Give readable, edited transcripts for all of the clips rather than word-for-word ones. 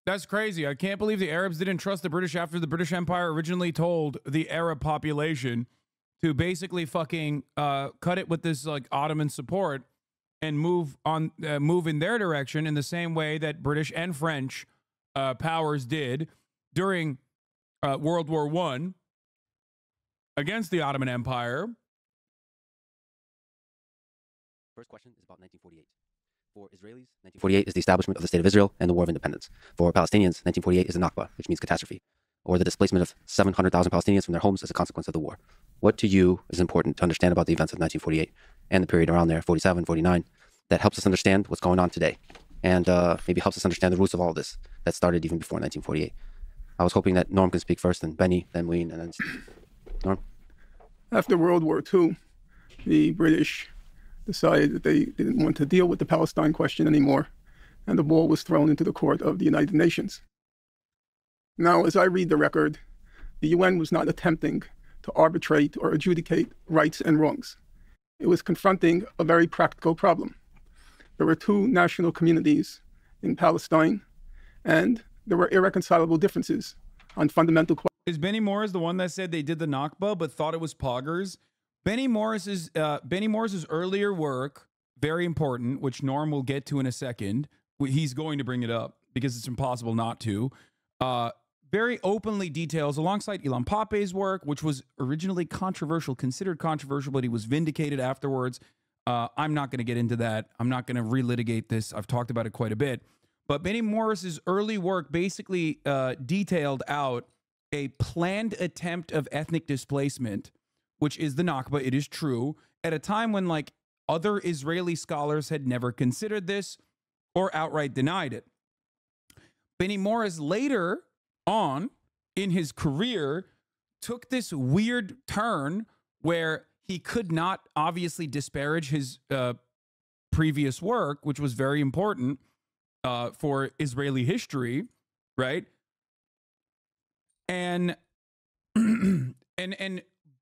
That's crazy. I can't believe the Arabs didn't trust the British after the British Empire originally told the Arab population to basically fucking cut it with this like Ottoman support and move in their direction in the same way that British and French powers did during World War I against the Ottoman Empire. First question is about 1948. For Israelis, 1948 is the establishment of the State of Israel and the War of Independence. For Palestinians, 1948 is the Nakba, which means catastrophe, or the displacement of 700,000 Palestinians from their homes as a consequence of the war. What to you is important to understand about the events of 1948 and the period around there, 47, 49, that helps us understand what's going on today and maybe helps us understand the roots of all of this that started even before 1948? I was hoping that Norm can speak first, then Benny, then Ween, and then Steve. Norm? After World War II, the British decided that they didn't want to deal with the Palestine question anymore, and the ball was thrown into the court of the United Nations. Now, as I read the record, the UN was not attempting to arbitrate or adjudicate rights and wrongs. It was confronting a very practical problem. There were two national communities in Palestine, and there were irreconcilable differences on fundamental questions. Is Benny Morris the one that said they did the Nakba but thought it was poggers? Benny Morris's earlier work, very important, which Norm will get to in a second. He's going to bring it up because it's impossible not to. Very openly details, alongside Ilan Pape's work, which was originally controversial, considered controversial, but he was vindicated afterwards. I'm not going to get into that. I'm not going to relitigate this. I've talked about it quite a bit. But Benny Morris's early work basically detailed out a planned attempt of ethnic displacement, which is the Nakba. It is true, at a time when like other Israeli scholars had never considered this or outright denied it. Benny Morris later on in his career took this weird turn where he could not obviously disparage his previous work, which was very important for Israeli history, right? And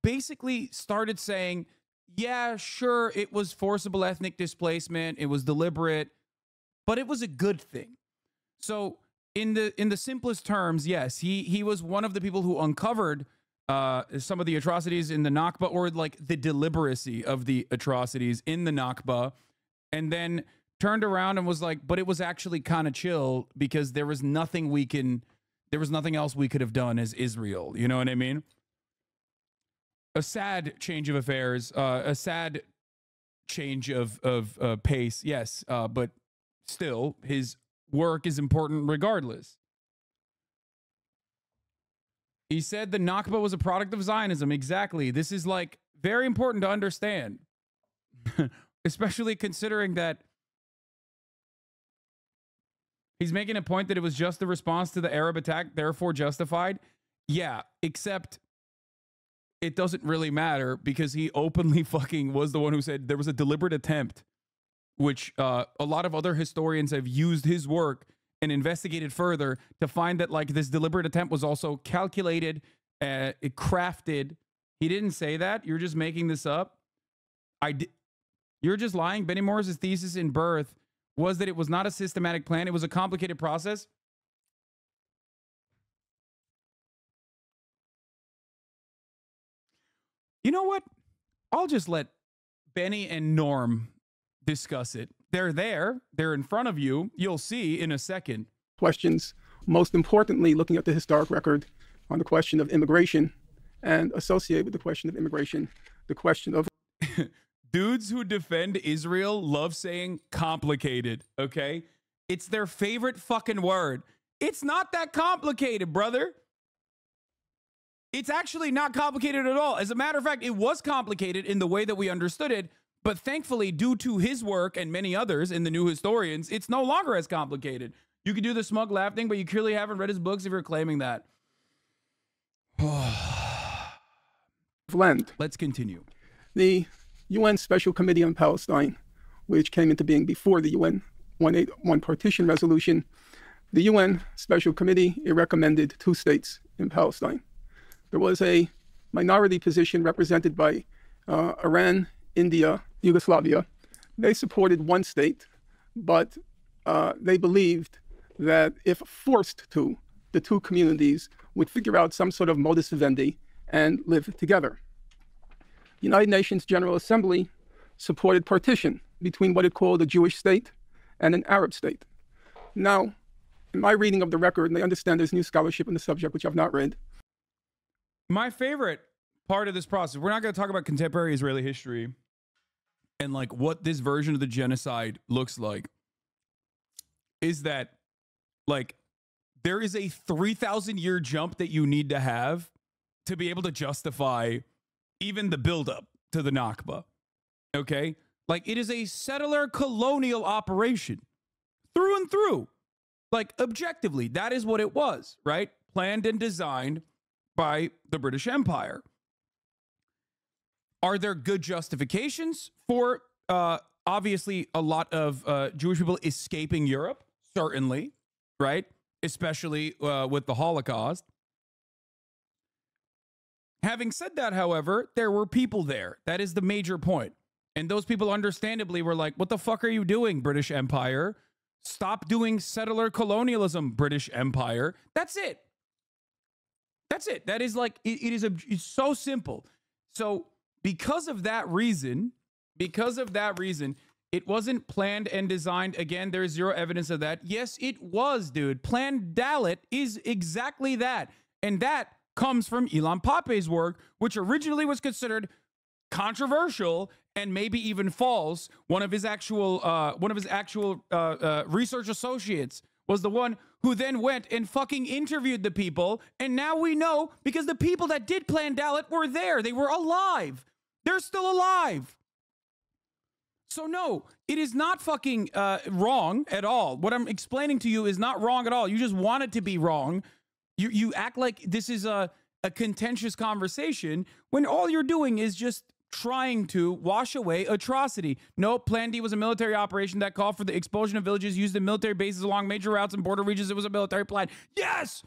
basically started saying, yeah, sure, it was forcible ethnic displacement, it was deliberate, but it was a good thing. So in the simplest terms, yes, he was one of the people who uncovered some of the atrocities in the Nakba, or like the deliberacy of the atrocities in the Nakba, and then turned around and was like, but it was actually kind of chill because there was nothing else we could have done as Israel. You know what I mean? A sad change of affairs, a sad change of pace, yes, but still, his work is important regardless. He said the Nakba was a product of Zionism. Exactly. This is like very important to understand, especially considering that he's making a point that it was just the response to the Arab attack, therefore justified. Yeah, except it doesn't really matter because he openly fucking was the one who said there was a deliberate attempt, which a lot of other historians have used his work and investigated further to find that like this deliberate attempt was also calculated, crafted. He didn't say that. You're just making this up. You're just lying. Benny Morris's thesis in Birth was that it was not a systematic plan. It was a complicated process. You know what? I'll just let Benny and Norm discuss it. They're there. They're in front of you. You'll see in a second. Questions, most importantly, looking at the historic record on the question of immigration, and associated with the question of immigration, the question of... Dudes who defend Israel love saying complicated, okay? It's their favorite fucking word. It's not that complicated, brother. It's actually not complicated at all. As a matter of fact, it was complicated in the way that we understood it, but thankfully, due to his work and many others in the new historians, it's no longer as complicated. You can do the smug laugh thing, but you clearly haven't read his books if you're claiming that. Blend. Let's continue. The UN Special Committee on Palestine, which came into being before the UN 181 partition resolution, the UN Special Committee, it recommended 2 states in Palestine. There was a minority position represented by Iran, India, Yugoslavia. They supported 1 state, but they believed that if forced to, the two communities would figure out some sort of modus vivendi and live together. The United Nations General Assembly supported partition between what it called a Jewish state and an Arab state. Now, in my reading of the record, and I understand there's new scholarship on the subject, which I've not read. My favorite part of this process, we're not going to talk about contemporary Israeli history and like what this version of the genocide looks like, is that like there is a 3,000-year jump that you need to have to be able to justify even the buildup to the Nakba. Okay? Like it is a settler colonial operation through and through. Like objectively, that is what it was, right? Planned and designed by the British Empire. Are there good justifications for obviously a lot of Jewish people escaping Europe? Certainly, right? Especially with the Holocaust. Having said that, however, there were people there. That is the major point. And those people understandably were like, what the fuck are you doing, British Empire? Stop doing settler colonialism, British Empire. That's it. That's it. That is like, it's so simple. So because of that reason, it wasn't planned and designed. Again, there's zero evidence of that. Yes, it was, dude. Planned Dalit is exactly that. And that comes from Ilan Pappé's work, which originally was considered controversial and maybe even false. One of his actual research associates was the one who then went and fucking interviewed the people. And now we know because the people that did plan Dalit were there. They were alive. They're still alive. So no, it is not fucking wrong at all. What I'm explaining to you is not wrong at all. You just want it to be wrong. You act like this is a contentious conversation when all you're doing is just trying to wash away atrocity. No, Plan D was a military operation that called for the expulsion of villages used in military bases along major routes and border regions. It was a military plan. Yes!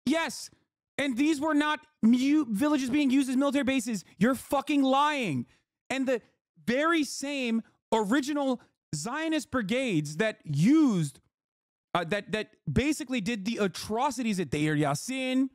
Yes! And these were not villages being used as military bases. You're fucking lying. And the very same original Zionist brigades that used that basically did the atrocities at Deir Yassin,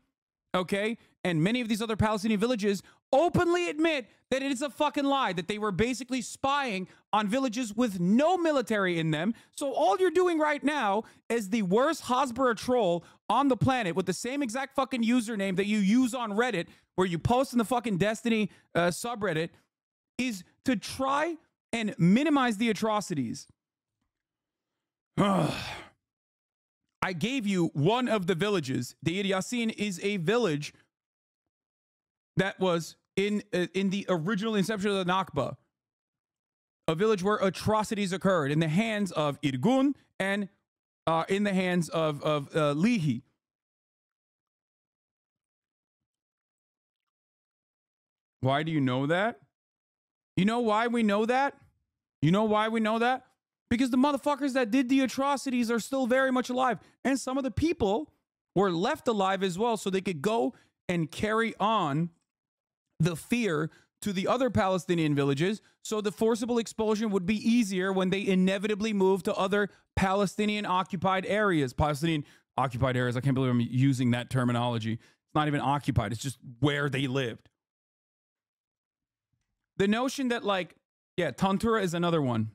okay, and many of these other Palestinian villages openly admit that it is a fucking lie, that they were basically spying on villages with no military in them. So all you're doing right now is the worst Hasbara troll on the planet with the same exact fucking username that you use on Reddit, where you post in the fucking Destiny subreddit, is to try and minimize the atrocities. I gave you one of the villages. Deir Yassin is a village that was in the original inception of the Nakba, a village where atrocities occurred in the hands of Irgun and in the hands of Lihi. Why do you know that? You know why we know that? You know why we know that? Because the motherfuckers that did the atrocities are still very much alive. And some of the people were left alive as well, so they could go and carry on the fear to the other Palestinian villages, so the forcible expulsion would be easier when they inevitably move to other Palestinian occupied areas. Palestinian occupied areas, I can't believe I'm using that terminology. It's not even occupied, it's just where they lived. The notion that like, yeah, Tantura is another one.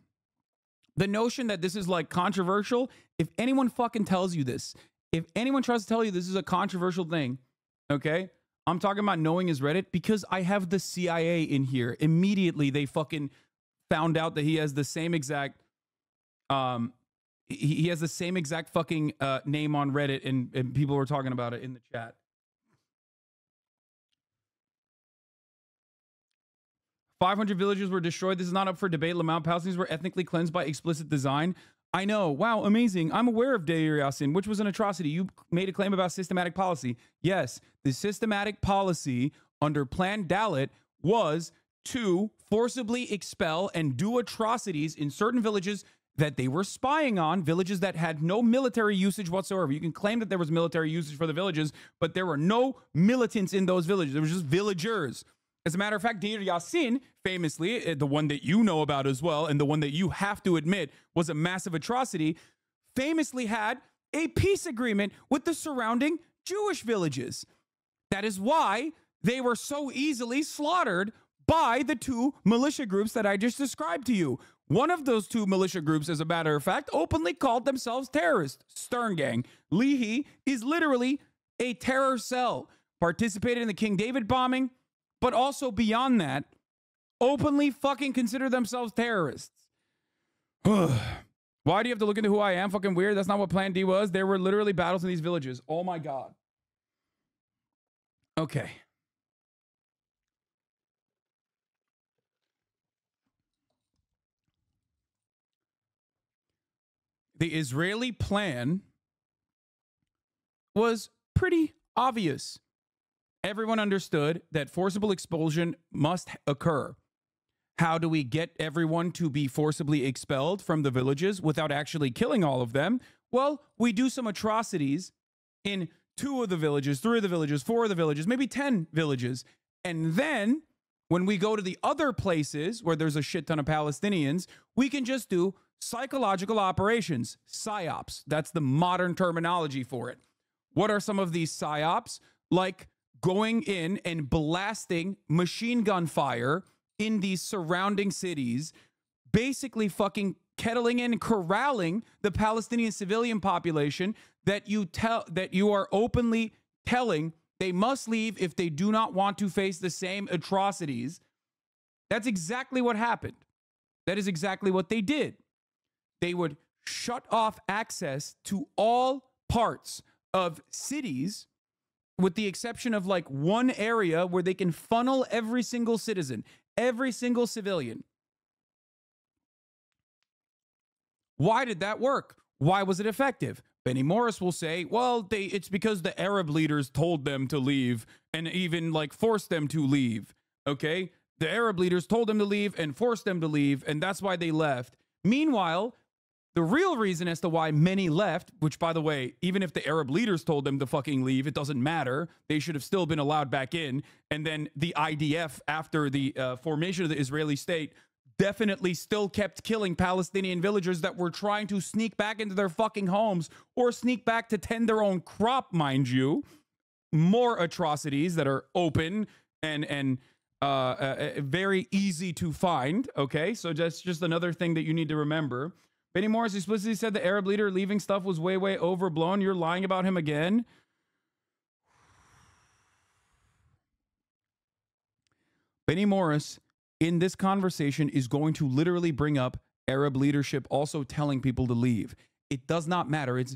The notion that this is like controversial, if anyone fucking tells you this, if anyone tries to tell you this is a controversial thing, okay? I'm talking about knowing his Reddit because I have the CIA in here. Immediately, they fucking found out that he has the same exact, he has the same exact fucking name on Reddit, and people were talking about it in the chat. "500 villages were destroyed. This is not up for debate. Lamont Palestinians were ethnically cleansed by explicit design." I know. Wow, amazing. I'm aware of Deir Yassin, which was an atrocity. You made a claim about systematic policy. Yes, the systematic policy under Plan Dalit was to forcibly expel and do atrocities in certain villages that they were spying on, villages that had no military usage whatsoever. You can claim that there was military usage for the villages, but there were no militants in those villages. There were just villagers. As a matter of fact, Deir Yassin, famously, the one that you know about as well, and the one that you have to admit was a massive atrocity, famously had a peace agreement with the surrounding Jewish villages. That is why they were so easily slaughtered by the two militia groups that I just described to you. One of those two militia groups, as a matter of fact, openly called themselves terrorists. Stern Gang. Leahy is literally a terror cell. Participated in the King David bombing, but also beyond that, openly fucking consider themselves terrorists. Why do you have to look into who I am? Fucking weird. That's not what Plan D was. There were literally battles in these villages. Oh my God. Okay. The Israeli plan was pretty obvious. Everyone understood that forcible expulsion must occur. How do we get everyone to be forcibly expelled from the villages without actually killing all of them? Well, we do some atrocities in 2 of the villages, 3 of the villages, 4 of the villages, maybe 10 villages. And then when we go to the other places where there's a shit ton of Palestinians, we can just do psychological operations, psyops. That's the modern terminology for it. What are some of these psyops? Like going in and blasting machine gun fire in these surrounding cities, basically fucking kettling in, corralling the Palestinian civilian population that you are openly telling they must leave if they do not want to face the same atrocities. That's exactly what happened. That is exactly what they did. They would shut off access to all parts of cities with the exception of like one area where they can funnel every single citizen, every single civilian. Why did that work? Why was it effective? Benny Morris will say, well, it's because the Arab leaders told them to leave and even like forced them to leave. Okay? The Arab leaders told them to leave and forced them to leave, and that's why they left. Meanwhile, the real reason as to why many left, which, by the way, even if the Arab leaders told them to fucking leave, it doesn't matter. They should have still been allowed back in. And then the IDF, after the formation of the Israeli state, definitely still kept killing Palestinian villagers that were trying to sneak back into their fucking homes or sneak back to tend their own crop, mind you. More atrocities that are open and very easy to find. Okay, so that's just another thing that you need to remember. Benny Morris explicitly said the Arab leader leaving stuff was way, way overblown. You're lying about him again. Benny Morris, in this conversation, is going to literally bring up Arab leadership also telling people to leave. It does not matter. It's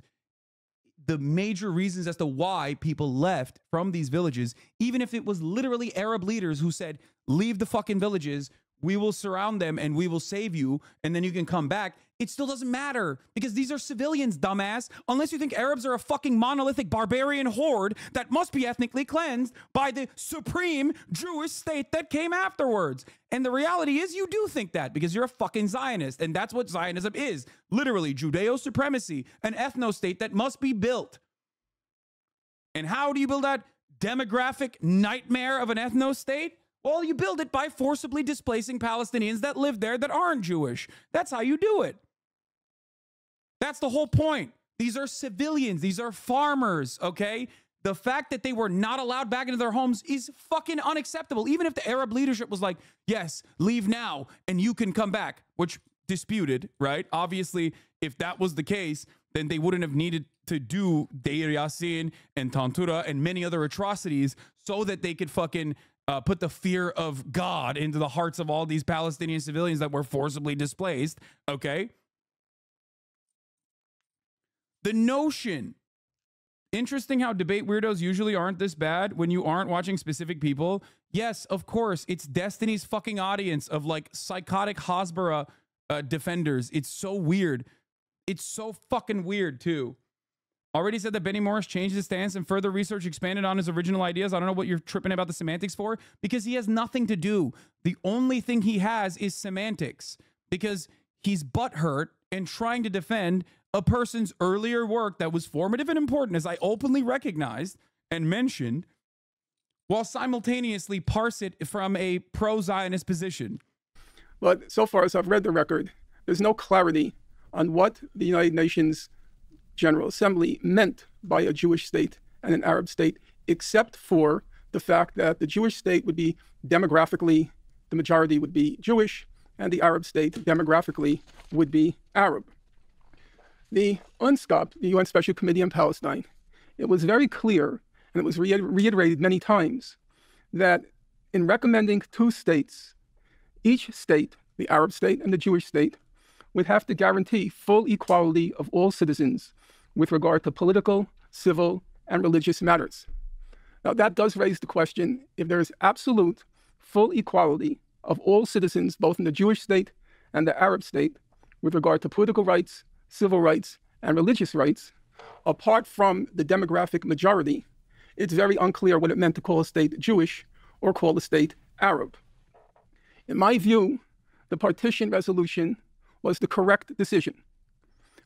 the major reasons as to why people left from these villages, even if it was literally Arab leaders who said, leave the fucking villages, we will surround them and we will save you, and then you can come back. It still doesn't matter because these are civilians, dumbass. Unless you think Arabs are a fucking monolithic barbarian horde that must be ethnically cleansed by the supreme Jewish state that came afterwards. And the reality is you do think that because you're a fucking Zionist. And that's what Zionism is. Literally Judeo-supremacy, an ethno-state that must be built. And how do you build that demographic nightmare of an ethno-state? Well, you build it by forcibly displacing Palestinians that live there that aren't Jewish. That's how you do it. That's the whole point. These are civilians. These are farmers, okay? The fact that they were not allowed back into their homes is fucking unacceptable. Even if the Arab leadership was like, yes, leave now and you can come back, which disputed, right? Obviously, if that was the case, then they wouldn't have needed to do Deir Yassin and Tantura and many other atrocities so that they could fucking put the fear of God into the hearts of all these Palestinian civilians that were forcibly displaced, okay? The notion, interesting how debate weirdos usually aren't this bad when you aren't watching specific people. Yes, of course, it's Destiny's fucking audience of like psychotic Hasbara defenders. It's so weird. It's so fucking weird too. Already said that Benny Morris changed his stance and further research expanded on his original ideas. I don't know what you're tripping about the semantics for, because he has nothing to do. The only thing he has is semantics, because he's butthurt and trying to defend a person's earlier work that was formative and important, as I openly recognized and mentioned, while simultaneously parse it from a pro-Zionist position. But so far as I've read the record, there's no clarity on what the United Nations General Assembly meant by a Jewish state and an Arab state, except for the fact that the Jewish state would be demographically, the majority would be Jewish, and the Arab state demographically would be Arab. The UNSCOP, the UN Special Committee on Palestine, it was very clear, and it was reiterated many times, that in recommending two states, each state, the Arab state and the Jewish state, would have to guarantee full equality of all citizens with regard to political, civil, and religious matters. Now, that does raise the question, if there is absolute full equality of all citizens, both in the Jewish state and the Arab state, with regard to political rights, civil rights, and religious rights, apart from the demographic majority, it's very unclear what it meant to call a state Jewish or call a state Arab. In my view, the partition resolution was the correct decision.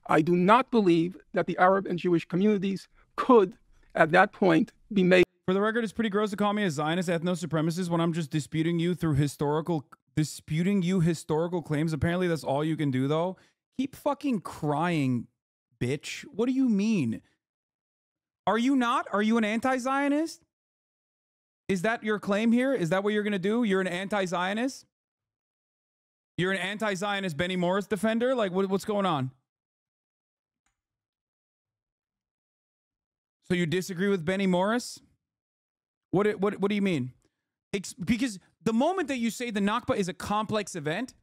I do not believe that the Arab and Jewish communities could, at that point, be made. For the record, it's pretty gross to call me a Zionist ethno-supremacist when I'm just disputing you historical claims. Apparently, that's all you can do, though. Keep fucking crying, bitch. What do you mean? Are you not? Are you an anti-Zionist? Is that your claim here? Is that what you're going to do? You're an anti-Zionist? You're an anti-Zionist Benny Morris defender? Like, what's going on? So you disagree with Benny Morris? What do you mean? Because the moment that you say the Nakba is a complex event,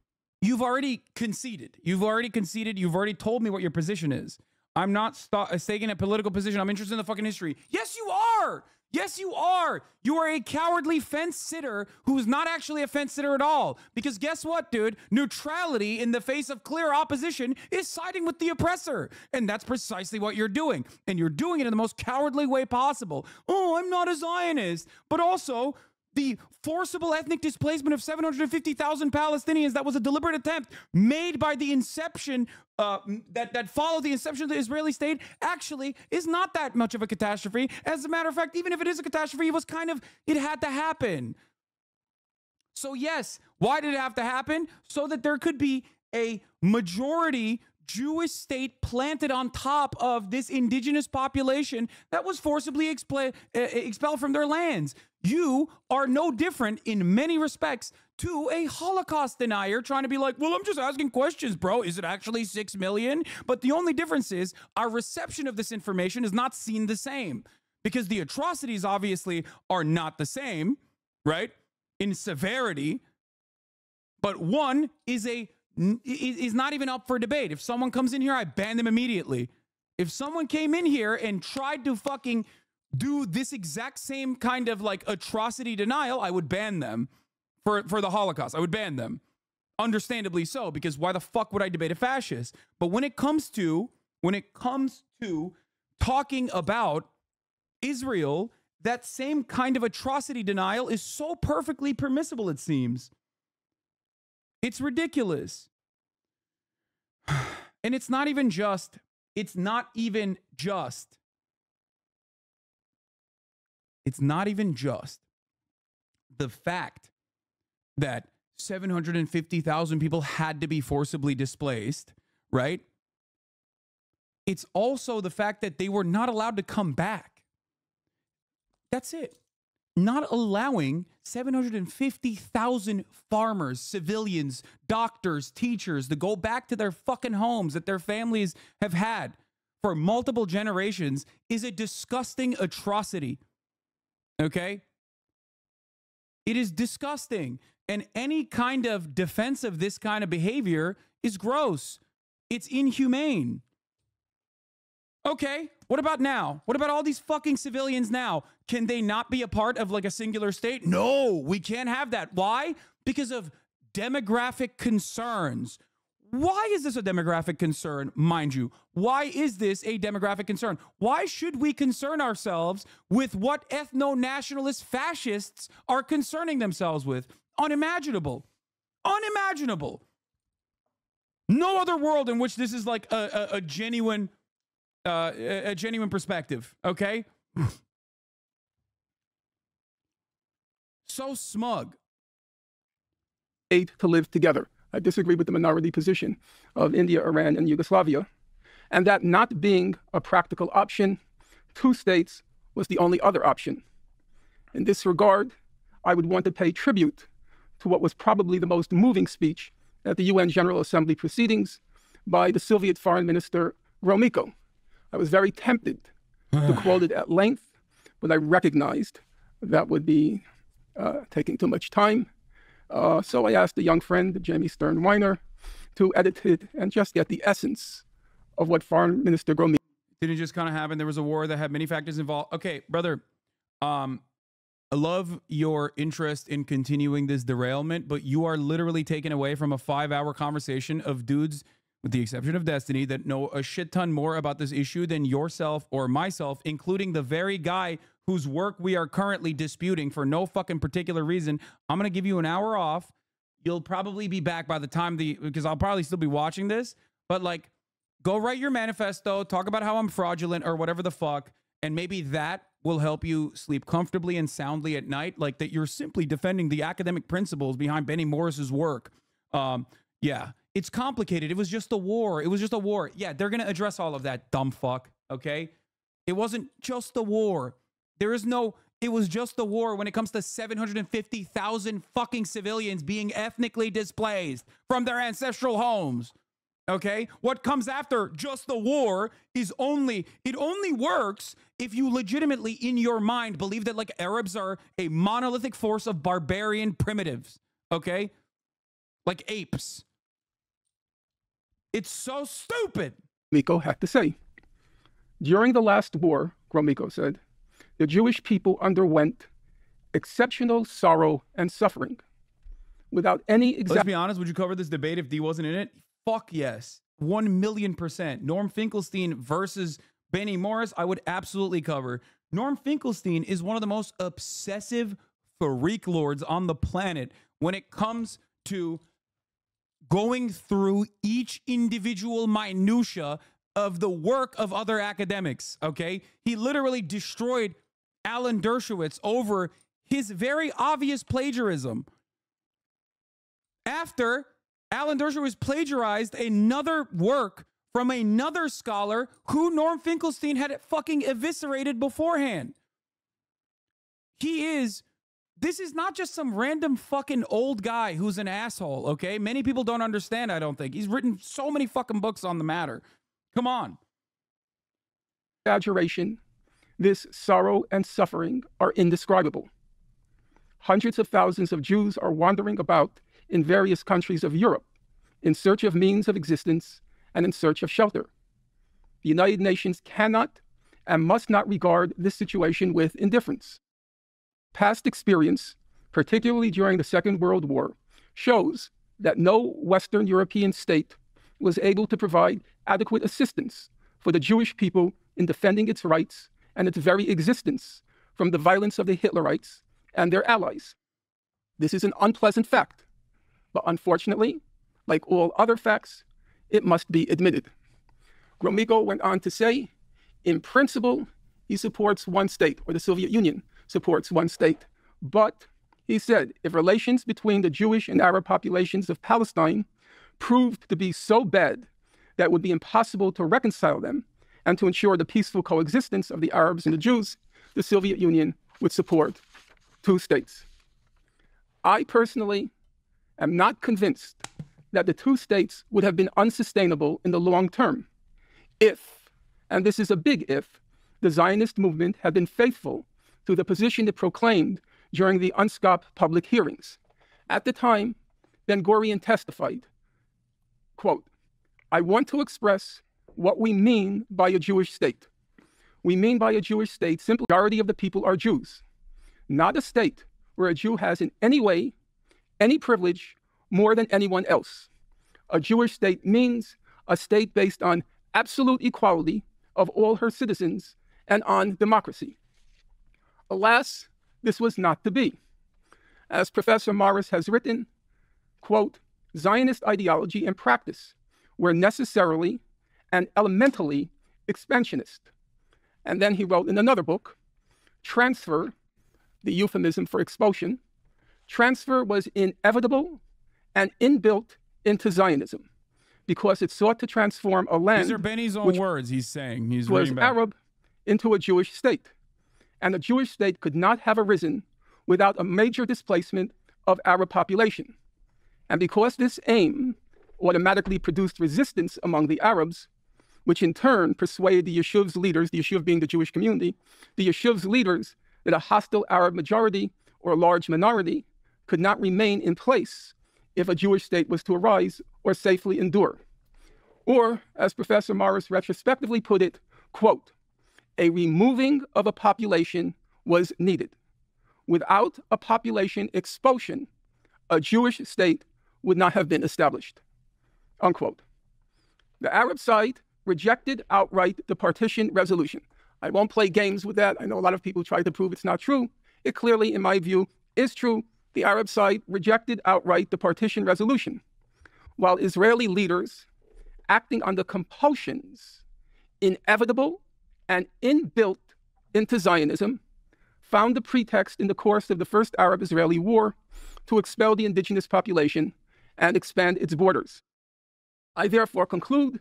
you've already conceded. You've already conceded. You've already told me what your position is. I'm not staking a political position. I'm interested in the fucking history. Yes, you are. Yes, you are. You are a cowardly fence sitter who's not actually a fence sitter at all. Because guess what, dude? Neutrality in the face of clear opposition is siding with the oppressor. And that's precisely what you're doing. And you're doing it in the most cowardly way possible. Oh, I'm not a Zionist. But also, the forcible ethnic displacement of 750,000 Palestinians, that was a deliberate attempt made by the inception, that followed the inception of the Israeli state, actually is not that much of a catastrophe. As a matter of fact, even if it is a catastrophe, it had to happen. So yes, why did it have to happen? So that there could be a majority Jewish state planted on top of this indigenous population that was forcibly expelled from their lands. You are no different in many respects to a Holocaust denier trying to be like, well, I'm just asking questions, bro. Is it actually 6 million? But the only difference is our reception of this information is not seen the same because the atrocities obviously are not the same, right? In severity, but one is not even up for debate. If someone comes in here, I ban them immediately. If someone came in here and tried to fucking do this exact same kind of like atrocity denial, I would ban them for the Holocaust. I would ban them. Understandably so, because why the fuck would I debate a fascist? But when it comes to talking about Israel, that same kind of atrocity denial is so perfectly permissible, it seems. It's ridiculous. And it's not even just the fact that 750,000 people had to be forcibly displaced, right? It's also the fact that they were not allowed to come back. That's it. Not allowing 750,000 farmers, civilians, doctors, teachers to go back to their fucking homes that their families have had for multiple generations is a disgusting atrocity. Okay? It is disgusting. And any kind of defense of this kind of behavior is gross. It's inhumane. Okay, what about now? What about all these fucking civilians now? Can they not be a part of like a singular state? No, we can't have that. Why? Because of demographic concerns. Why is this a demographic concern, mind you? Why is this a demographic concern? Why should we concern ourselves with what ethno-nationalist fascists are concerning themselves with? Unimaginable. Unimaginable. No other world in which this is like a genuine perspective, okay? So smug. To live together. I disagree with the minority position of India, Iran, and Yugoslavia. and that not being a practical option, 2 states was the only other option. In this regard, I would want to pay tribute to what was probably the most moving speech at the UN General Assembly proceedings by the Soviet Foreign Minister Gromyko. I was very tempted to quote it at length, but I recognized that would be taking too much time. So I asked a young friend, Jamie Stern-Weiner, to edit it and just get the essence of what Foreign Minister Gromyko. Didn't it just kind of happen? There was a war that had many factors involved. Okay, brother, I love your interest in continuing this derailment, but you are literally taken away from a 5-hour conversation of dudes, with the exception of Destiny, that know a shit ton more about this issue than yourself or myself, including the very guy whose work we are currently disputing for no fucking particular reason. I'm going to give you an hour off. You'll probably be back by the time because I'll probably still be watching this, but like, go write your manifesto, talk about how I'm fraudulent or whatever the fuck, and maybe that will help you sleep comfortably and soundly at night, like that you're simply defending the academic principles behind Benny Morris's work. Yeah, it's complicated. It was just a war. It was just a war. Yeah, they're going to address all of that, dumb fuck, okay? It wasn't just a war. There is no, it was just a war when it comes to 750,000 fucking civilians being ethnically displaced from their ancestral homes. Okay, what comes after just the war is it only works if you legitimately in your mind believe that like Arabs are a monolithic force of barbarian primitives, okay? Like apes. It's so stupid. Gromyko had to say. During the last war, Gromyko said, the Jewish people underwent exceptional sorrow and suffering without any Let's be honest, would you cover this debate if D wasn't in it? Fuck yes. 1,000,000%. Norm Finkelstein versus Benny Morris, I would absolutely cover. Norm Finkelstein is one of the most obsessive freak lords on the planet when it comes to going through each individual minutia of the work of other academics, okay? He literally destroyed Alan Dershowitz over his very obvious plagiarism. After Alan Dershowitz plagiarized another work from another scholar who Norm Finkelstein had fucking eviscerated beforehand. This is not just some random fucking old guy who's an asshole, okay? Many people don't understand, I don't think. He's written so many fucking books on the matter. Come on. Exaggeration, this sorrow and suffering are indescribable. Hundreds of thousands of Jews are wandering about in various countries of Europe in search of means of existence and in search of shelter. The United Nations cannot and must not regard this situation with indifference. Past experience, particularly during the Second World War, shows that no Western European state was able to provide adequate assistance for the Jewish people in defending its rights and its very existence from the violence of the Hitlerites and their allies. This is an unpleasant fact, but unfortunately, like all other facts, it must be admitted. Gromyko went on to say, in principle, he supports one state, or the Soviet Union supports one state. But, he said, if relations between the Jewish and Arab populations of Palestine proved to be so bad that it would be impossible to reconcile them and to ensure the peaceful coexistence of the Arabs and the Jews, the Soviet Union would support 2 states. I personally am not convinced that the 2 states would have been unsustainable in the long term if, and this is a big if, the Zionist movement had been faithful to the position it proclaimed during the UNSCOP public hearings. At the time, Ben-Gurion testified, quote, I want to express what we mean by a Jewish state. We mean by a Jewish state simply the majority of the people are Jews, not a state where a Jew has in any way, any privilege more than anyone else. A Jewish state means a state based on absolute equality of all her citizens and on democracy. Alas, this was not to be. As Professor Morris has written, quote, Zionist ideology and practice were necessarily and elementally expansionist. And then he wrote in another book, transfer, the euphemism for expulsion, transfer was inevitable and inbuilt into Zionism. because it sought to transform a land These are Benny's own which words he's saying. He's was reading back. Arab into a Jewish state. And a Jewish state could not have arisen without a major displacement of Arab population. And because this aim automatically produced resistance among the Arabs, which in turn persuaded the Yeshuv's leaders, the Yeshuv being the Jewish community, the Yeshuv's leaders that a hostile Arab majority or a large minority could not remain in place if a Jewish state was to arise or safely endure. Or, as Professor Morris retrospectively put it, quote, a removing of a population was needed. Without a population expulsion, a Jewish state would not have been established, unquote. The Arab side rejected outright the partition resolution. I won't play games with that. I know a lot of people try to prove it's not true. It clearly, in my view, is true. The Arab side rejected outright the partition resolution, while Israeli leaders, acting on the compulsions inevitable and inbuilt into Zionism, found the pretext in the course of the First Arab-Israeli War to expel the indigenous population and expand its borders. I therefore conclude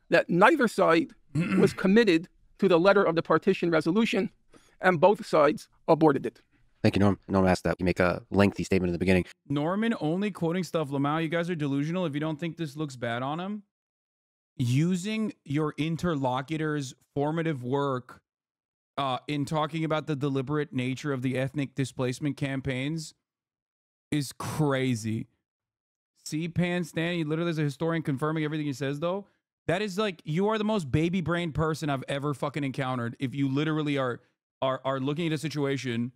that neither side was committed to the letter of the partition resolution, and both sides aborted it. Thank you, Norm. Norm asked that you make a lengthy statement in the beginning. Norman only quoting stuff. Lamau, you guys are delusional if you don't think this looks bad on him. Using your interlocutor's formative work in talking about the deliberate nature of the ethnic displacement campaigns is crazy. See, Pan Stan, he literally is a historian confirming everything he says, though. That is like, you are the most baby-brained person I've ever fucking encountered if you literally are looking at a situation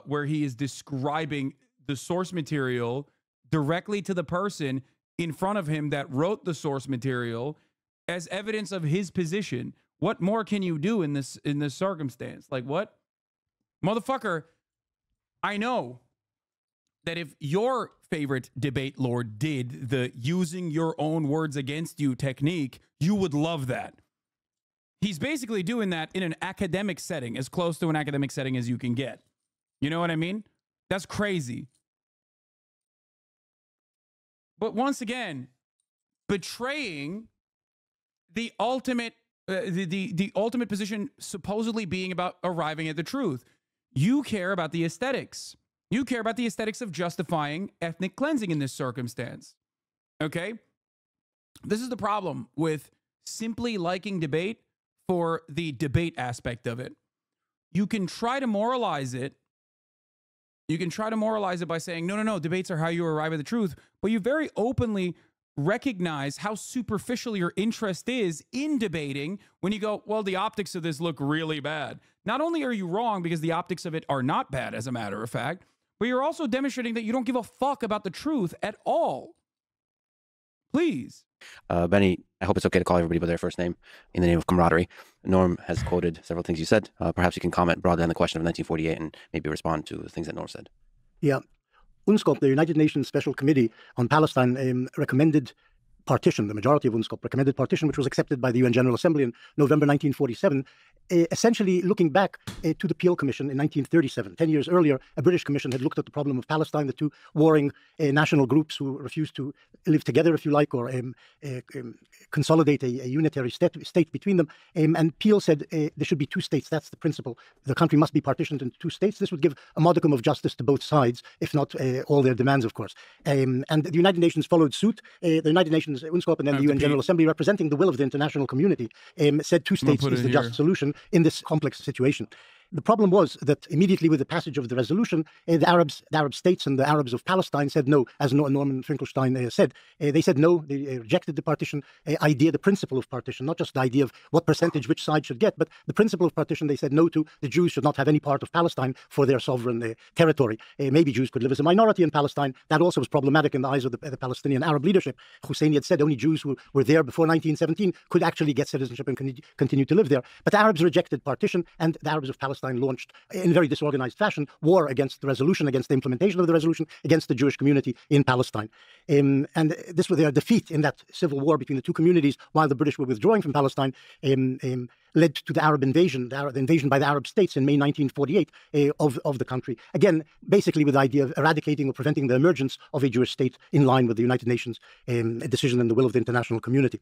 where he is describing the source material directly to the person in front of him that wrote the source material as evidence of his position. What more can you do in this circumstance? Like, what? Motherfucker, I know that if your favorite debate lord did the using your own words against you technique, you would love that. He's basically doing that in an academic setting, as close to an academic setting as you can get. You know what I mean? That's crazy. But once again, betraying the ultimate the ultimate position supposedly being about arriving at the truth. You care about the aesthetics. You care about the aesthetics of justifying ethnic cleansing in this circumstance. Okay? This is the problem with simply liking debate for the debate aspect of it. You can try to moralize it. You can try to moralize it by saying, no, debates are how you arrive at the truth. But you very openly recognize how superficial your interest is in debating when you go, well, the optics of this look really bad. Not only are you wrong because the optics of it are not bad, as a matter of fact, but you're also demonstrating that you don't give a fuck about the truth at all. Please. Benny, I hope it's okay to call everybody by their first name in the name of camaraderie. Norm has quoted several things you said. Perhaps you can comment broadly on the question of 1948 and maybe respond to the things that Norm said. Yeah. UNSCOP, the United Nations Special Committee on Palestine, recommended partition. The majority of UNSCOP recommended partition, which was accepted by the UN General Assembly in November 1947, essentially looking back to the Peel Commission in 1937. 10 years earlier, a British commission had looked at the problem of Palestine, the two warring national groups who refused to live together, if you like, or consolidate a unitary state between them. And Peel said there should be two states. That's the principle. The country must be partitioned into two states. This would give a modicum of justice to both sides, if not all their demands, of course. And the United Nations followed suit. The United Nations, UNSCOP, and then the UN General Assembly, representing the will of the international community, said two states is the just solution in this complex situation. The problem was that immediately with the passage of the resolution, the Arab states and the Arabs of Palestine said no, as Norman Finkelstein said. They said no, they rejected the partition idea, the principle of partition, not just the idea of what percentage which side should get, but the principle of partition they said no to. The Jews should not have any part of Palestine for their sovereign territory. Maybe Jews could live as a minority in Palestine. That also was problematic in the eyes of the Palestinian Arab leadership. Hussein had said only Jews who were there before 1917 could actually get citizenship and continue to live there. But the Arabs rejected partition, and the Arabs of Palestine launched in very disorganized fashion war against the resolution, against the implementation of the resolution, against the Jewish community in Palestine. And this was their defeat in that civil war between the two communities while the British were withdrawing from Palestine. led to the Arab invasion, the invasion by the Arab states in May 1948 of the country. Again, basically with the idea of eradicating or preventing the emergence of a Jewish state in line with the United Nations decision and the will of the international community.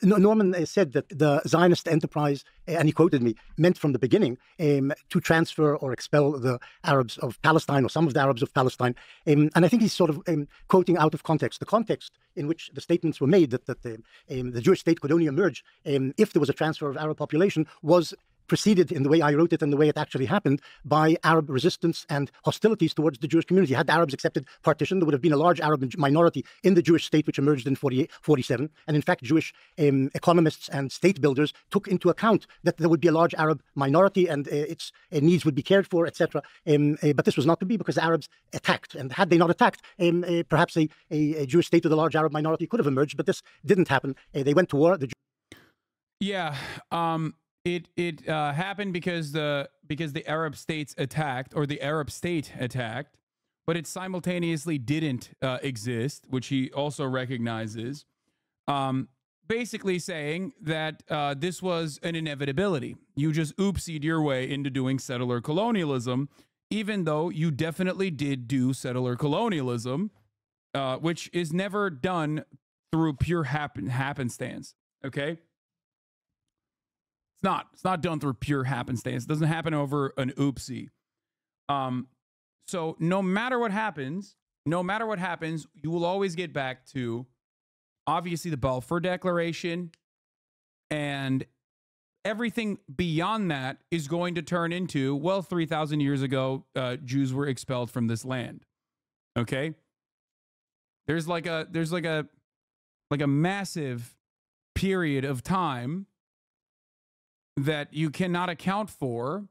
Norman said that the Zionist enterprise, and he quoted me, meant from the beginning to transfer or expel the Arabs of Palestine, or some of the Arabs of Palestine. And I think he's sort of quoting out of context. The context in which the statements were made that the Jewish state could only emerge if there was a transfer of Arab population was preceded, in the way I wrote it and the way it actually happened, by Arab resistance and hostilities towards the Jewish community. Had the Arabs accepted partition, there would have been a large Arab minority in the Jewish state, which emerged in 47. And in fact, Jewish economists and state builders took into account that there would be a large Arab minority and its needs would be cared for, etc. But this was not to be, because the Arabs attacked. And had they not attacked, perhaps a Jewish state with a large Arab minority could have emerged, but this didn't happen. They went to war. Yeah. It happened because the Arab states attacked, or the Arab state attacked, but it simultaneously didn't exist, which he also recognizes. Basically saying that this was an inevitability. You just oopsied your way into doing settler colonialism, even though you definitely did do settler colonialism, which is never done through pure happenstance. Okay. It's not done through pure happenstance. It doesn't happen over an oopsie. So no matter what happens, you will always get back to, obviously, the Balfour Declaration, and everything beyond that is going to turn into, well, 3,000 years ago, Jews were expelled from this land. Okay? There's like a massive period of time that you cannot account for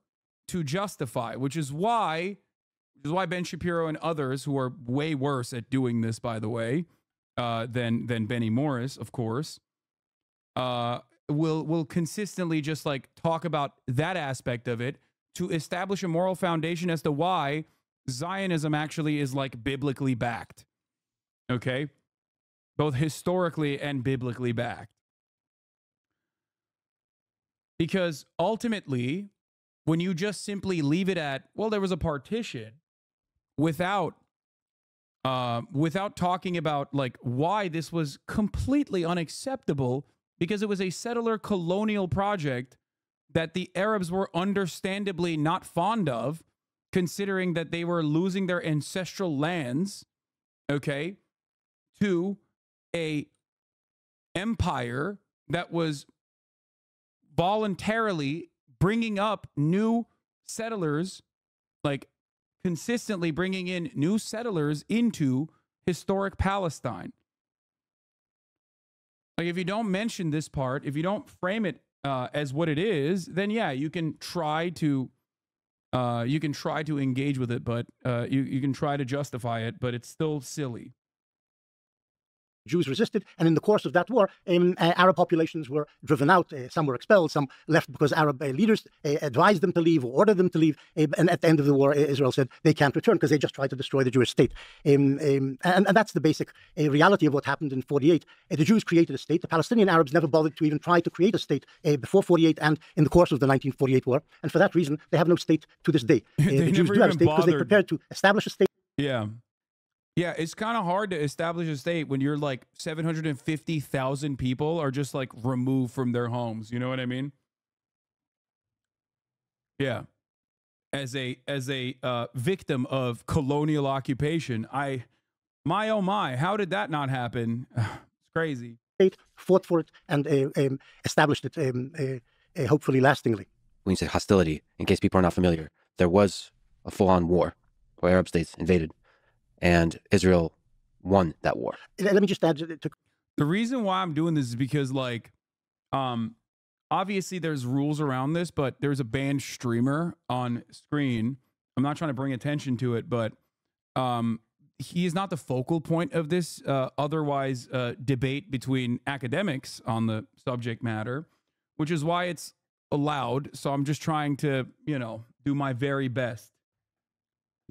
to justify, which is why Ben Shapiro and others, who are way worse at doing this, by the way, than Benny Morris, of course, will consistently just like talk about that aspect of it to establish a moral foundation as to why Zionism actually is like biblically backed. Okay? Both historically and biblically backed. Because ultimately, when you just simply leave it at, well, there was a partition, without talking about like why this was completely unacceptable, because it was a settler colonial project that the Arabs were understandably not fond of, considering that they were losing their ancestral lands, okay, to a empire that was voluntarily bringing up new settlers, like consistently bringing in new settlers into historic Palestine. Like, if you don't mention this part, if you don't frame it as what it is, then yeah, you can try to engage with it, but you can try to justify it, but it's still silly. Jews resisted, and in the course of that war, Arab populations were driven out. Some were expelled, some left because Arab leaders advised them to leave or ordered them to leave. And at the end of the war, Israel said they can't return because they just tried to destroy the Jewish state. And that's the basic reality of what happened in 48. The Jews created a state. The Palestinian Arabs never bothered to even try to create a state before 48 and in the course of the 1948 war. And for that reason, they have no state to this day. The Jews do have a state because they prepared to establish a state. Yeah. Yeah, it's kind of hard to establish a state when you're like 750,000 people are just like removed from their homes. You know what I mean? Yeah. As a victim of colonial occupation, my oh my, how did that not happen? It's crazy. State fought for it and established it, hopefully lastingly. When you say hostility, in case people are not familiar, there was a full-on war where Arab states invaded. And Israel won that war. Let me just add to the reason why I'm doing this is because, like, obviously there's rules around this, but there's a banned streamer on screen. I'm not trying to bring attention to it, but he is not the focal point of this otherwise debate between academics on the subject matter, which is why it's allowed. So I'm just trying to, do my very best.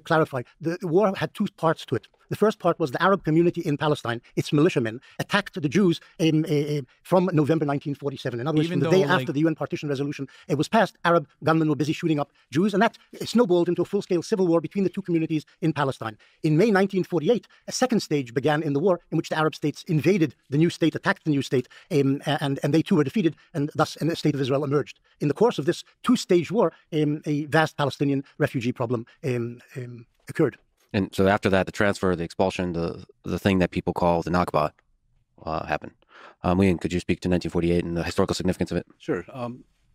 Clarify, the war had two parts to it. The first part was the Arab community in Palestine, its militiamen, attacked the Jews from November 1947. In other words, from the day after the UN partition resolution was passed, Arab gunmen were busy shooting up Jews, and that snowballed into a full-scale civil war between the two communities in Palestine. In May 1948, a second stage began in the war in which the Arab states invaded the new state, attacked the new state, and they too were defeated, and thus a state of Israel emerged. In the course of this two-stage war, a vast Palestinian refugee problem occurred. And so after that, the transfer, the expulsion, the thing that people call the Nakba happened. William, could you speak to 1948 and the historical significance of it? Sure.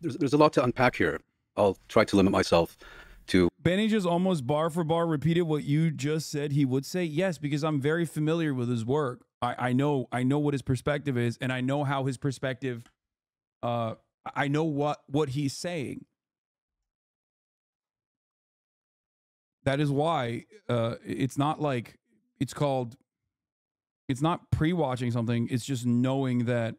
There's a lot to unpack here. I'll try to limit myself to... Benny just almost bar for bar repeated what you just said he would say. Yes, because I'm very familiar with his work. I know what his perspective is, and I know how his perspective, I know what he's saying. That is why it's not like it's not pre-watching something. It's just knowing that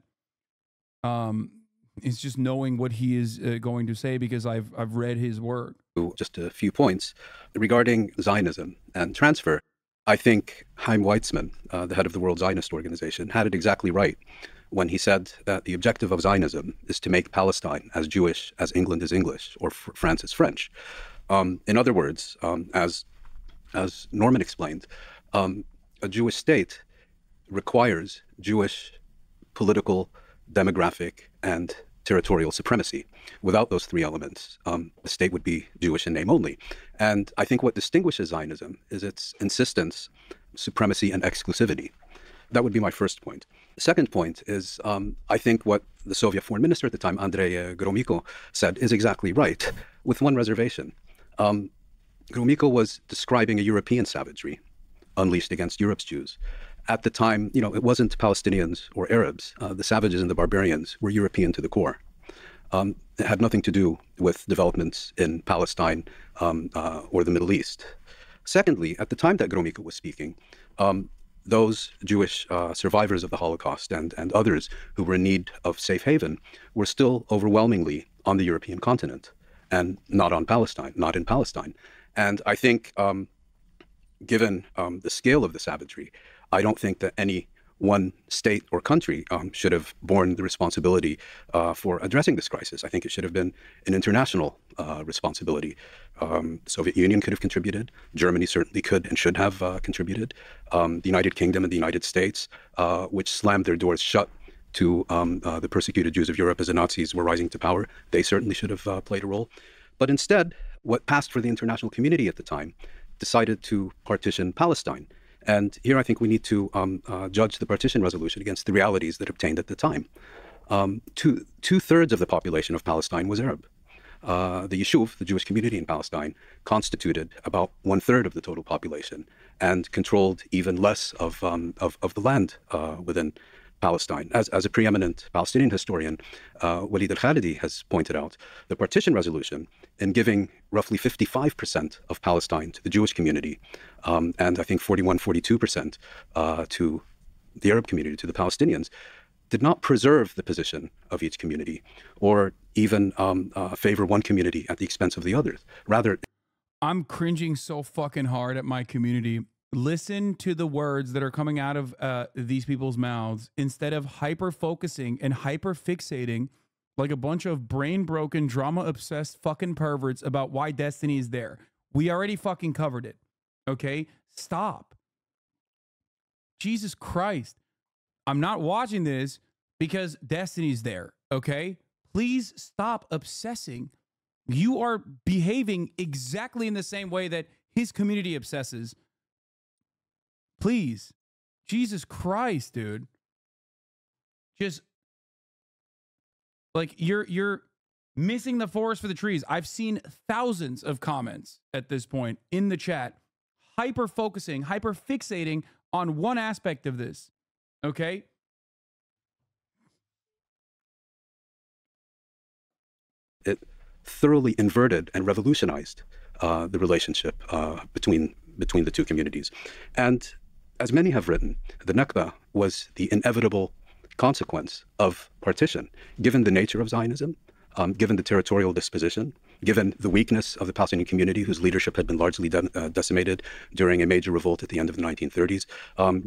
it's just knowing what he is going to say, because I've read his work. Just a few points regarding Zionism and transfer. I think Chaim Weizmann, the head of the World Zionist Organization, had it exactly right when he said that the objective of Zionism is to make Palestine as Jewish as England is English or France is French. In other words, as Norman explained, a Jewish state requires Jewish political, demographic, and territorial supremacy. Without those three elements, the state would be Jewish in name only. And I think what distinguishes Zionism is its insistence, supremacy, and exclusivity. That would be my first point. The second point is, I think what the Soviet foreign minister at the time, Andrei Gromyko, said is exactly right, with one reservation. Gromyko was describing a European savagery unleashed against Europe's Jews. At the time, it wasn't Palestinians or Arabs. The savages and the barbarians were European to the core. It had nothing to do with developments in Palestine or the Middle East. Secondly, at the time that Gromyko was speaking, those Jewish survivors of the Holocaust and others who were in need of safe haven were still overwhelmingly on the European continent and not in Palestine. And I think, given the scale of the savagery, I don't think that any one state or country should have borne the responsibility for addressing this crisis. I think it should have been an international responsibility. The Soviet Union could have contributed. Germany certainly could and should have contributed. The United Kingdom and the United States, which slammed their doors shut to the persecuted Jews of Europe as the Nazis were rising to power, they certainly should have played a role. But instead, what passed for the international community at the time decided to partition Palestine. And here I think we need to judge the partition resolution against the realities that obtained at the time. Two-thirds of the population of Palestine was Arab. The Yishuv, the Jewish community in Palestine, constituted about one-third of the total population and controlled even less of the land within Palestine. As a preeminent Palestinian historian, Walid al-Khalidi has pointed out, the partition resolution, in giving roughly 55% of Palestine to the Jewish community, and I think 42% to the Arab community, to the Palestinians, did not preserve the position of each community or even favor one community at the expense of the others. Rather, I'm cringing so fucking hard at my community. Listen to the words that are coming out of these people's mouths instead of hyper-focusing and hyper-fixating like a bunch of brain-broken, drama-obsessed fucking perverts about why destiny is there. We already fucking covered it, okay? Stop. Jesus Christ. I'm not watching this because destiny's there, okay? Please stop obsessing. You are behaving exactly in the same way that his community obsesses. Please. Jesus Christ, dude. Just like you're missing the forest for the trees. I've seen thousands of comments at this point in the chat, hyper-focusing, hyper-fixating on one aspect of this. Okay? It thoroughly inverted and revolutionized the relationship between the two communities. And as many have written, the Nakba was the inevitable consequence of partition. Given the nature of Zionism, given the territorial disposition, given the weakness of the Palestinian community, whose leadership had been largely decimated during a major revolt at the end of the 1930s,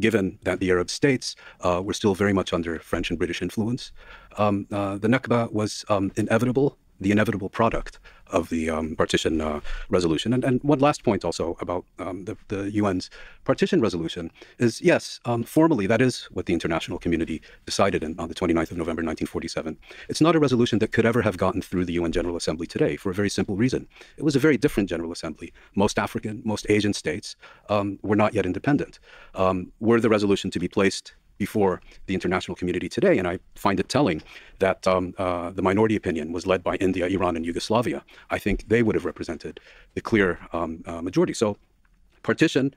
given that the Arab states were still very much under French and British influence, the Nakba was inevitable, the inevitable product of the partition resolution. And one last point also about the UN's partition resolution is, yes, formally, that is what the international community decided on the 29th of November, 1947. It's not a resolution that could ever have gotten through the UN General Assembly today for a very simple reason. It was a very different General Assembly. Most African, most Asian states were not yet independent. Were the resolution to be placed before the international community today, and I find it telling that the minority opinion was led by India, Iran, and Yugoslavia, I think they would have represented the clear majority. So partition,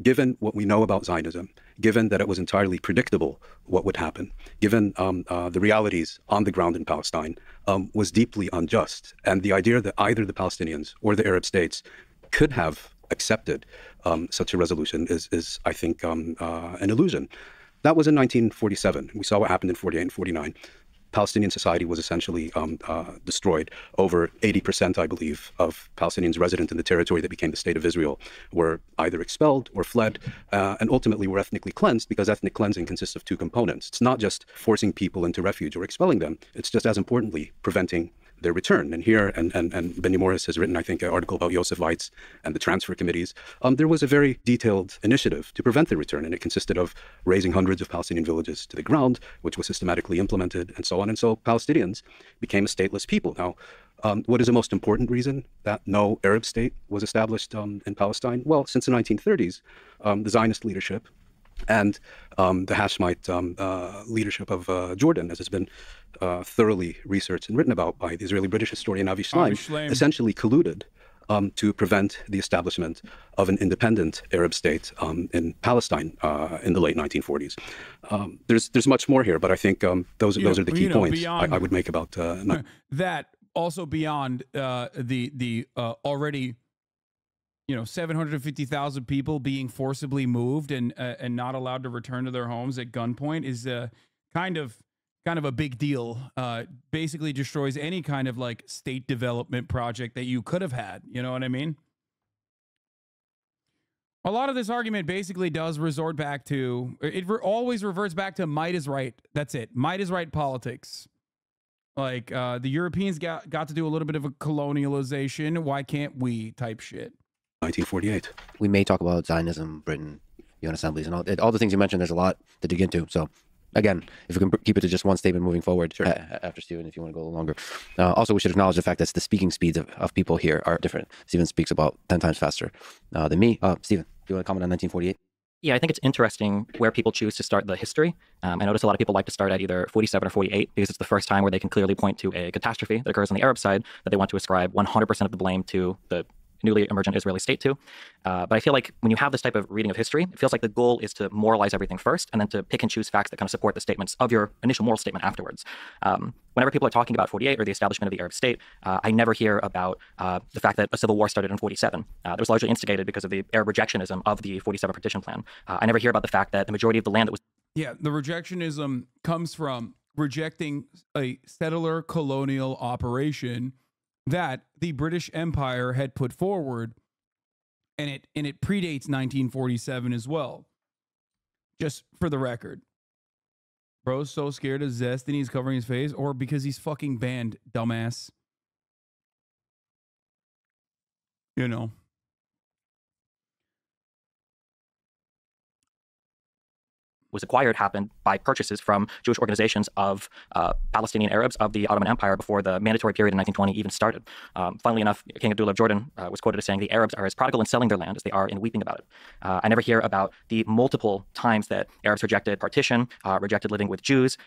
given what we know about Zionism, given that it was entirely predictable what would happen, given the realities on the ground in Palestine, was deeply unjust. And the idea that either the Palestinians or the Arab states could have accepted such a resolution is I think, an illusion. That was in 1947. We saw what happened in 48 and 49. Palestinian society was essentially destroyed. Over 80%, I believe, of Palestinians resident in the territory that became the State of Israel were either expelled or fled, and ultimately were ethnically cleansed, because ethnic cleansing consists of two components. It's not just forcing people into refuge or expelling them. It's just as importantly preventing their return. And here, and Benny Morris has written, I think, an article about Yosef Weitz and the transfer committees. There was a very detailed initiative to prevent the return, and it consisted of razing hundreds of Palestinian villages to the ground, which was systematically implemented, and so on. And so Palestinians became a stateless people. Now, what is the most important reason that no Arab state was established in Palestine? Well, since the 1930s, the Zionist leadership and the Hashemite leadership of Jordan, as has been thoroughly researched and written about by the Israeli-British historian Avi Shlaim, essentially colluded to prevent the establishment of an independent Arab state in Palestine in the late 1940s. There's much more here, but I think those are the key points I would make about that. Also beyond the already 750,000 people being forcibly moved and not allowed to return to their homes at gunpoint is kind of a big deal. Basically destroys any kind of like state development project that you could have had. You know what I mean? A lot of this argument basically does resort back to, always reverts back to might is right. That's it. Might is right politics. Like the Europeans got to do a little bit of a colonialization. Why can't we type shit? 1948. We may talk about Zionism, Britain, UN assemblies, and all the things you mentioned. There's a lot to dig into. So, again, if we can keep it to just one statement moving forward, sure. After Stephen, if you want to go a little longer. Also, we should acknowledge the fact that the speaking speeds of people here are different. Stephen speaks about 10 times faster than me. Stephen, do you want to comment on 1948? Yeah, I think it's interesting where people choose to start the history. I notice a lot of people like to start at either 47 or 48 because it's the first time where they can clearly point to a catastrophe that occurs on the Arab side that they want to ascribe 100% of the blame to the newly emergent Israeli state to. But I feel like when you have this type of reading of history, it feels like the goal is to moralize everything first and then to pick and choose facts that kind of support the statements of your initial moral statement afterwards. Whenever people are talking about 48 or the establishment of the Arab state, I never hear about the fact that a civil war started in 47. That was largely instigated because of the Arab rejectionism of the 47 partition plan. I never hear about the fact that the majority of the land that was... Yeah, the rejectionism comes from rejecting a settler colonial operation that the British Empire had put forward, and it predates 1947 as well. Just for the record. Bro's so scared of zest and he's covering his face, or because he's fucking banned, dumbass. You know. was acquired happened by purchases from Jewish organizations of Palestinian Arabs of the Ottoman Empire before the mandatory period in 1920 even started. Funnily enough, King Abdullah of Jordan was quoted as saying, "The Arabs are as prodigal in selling their land as they are in weeping about it." I never hear about the multiple times that Arabs rejected partition, rejected living with Jews,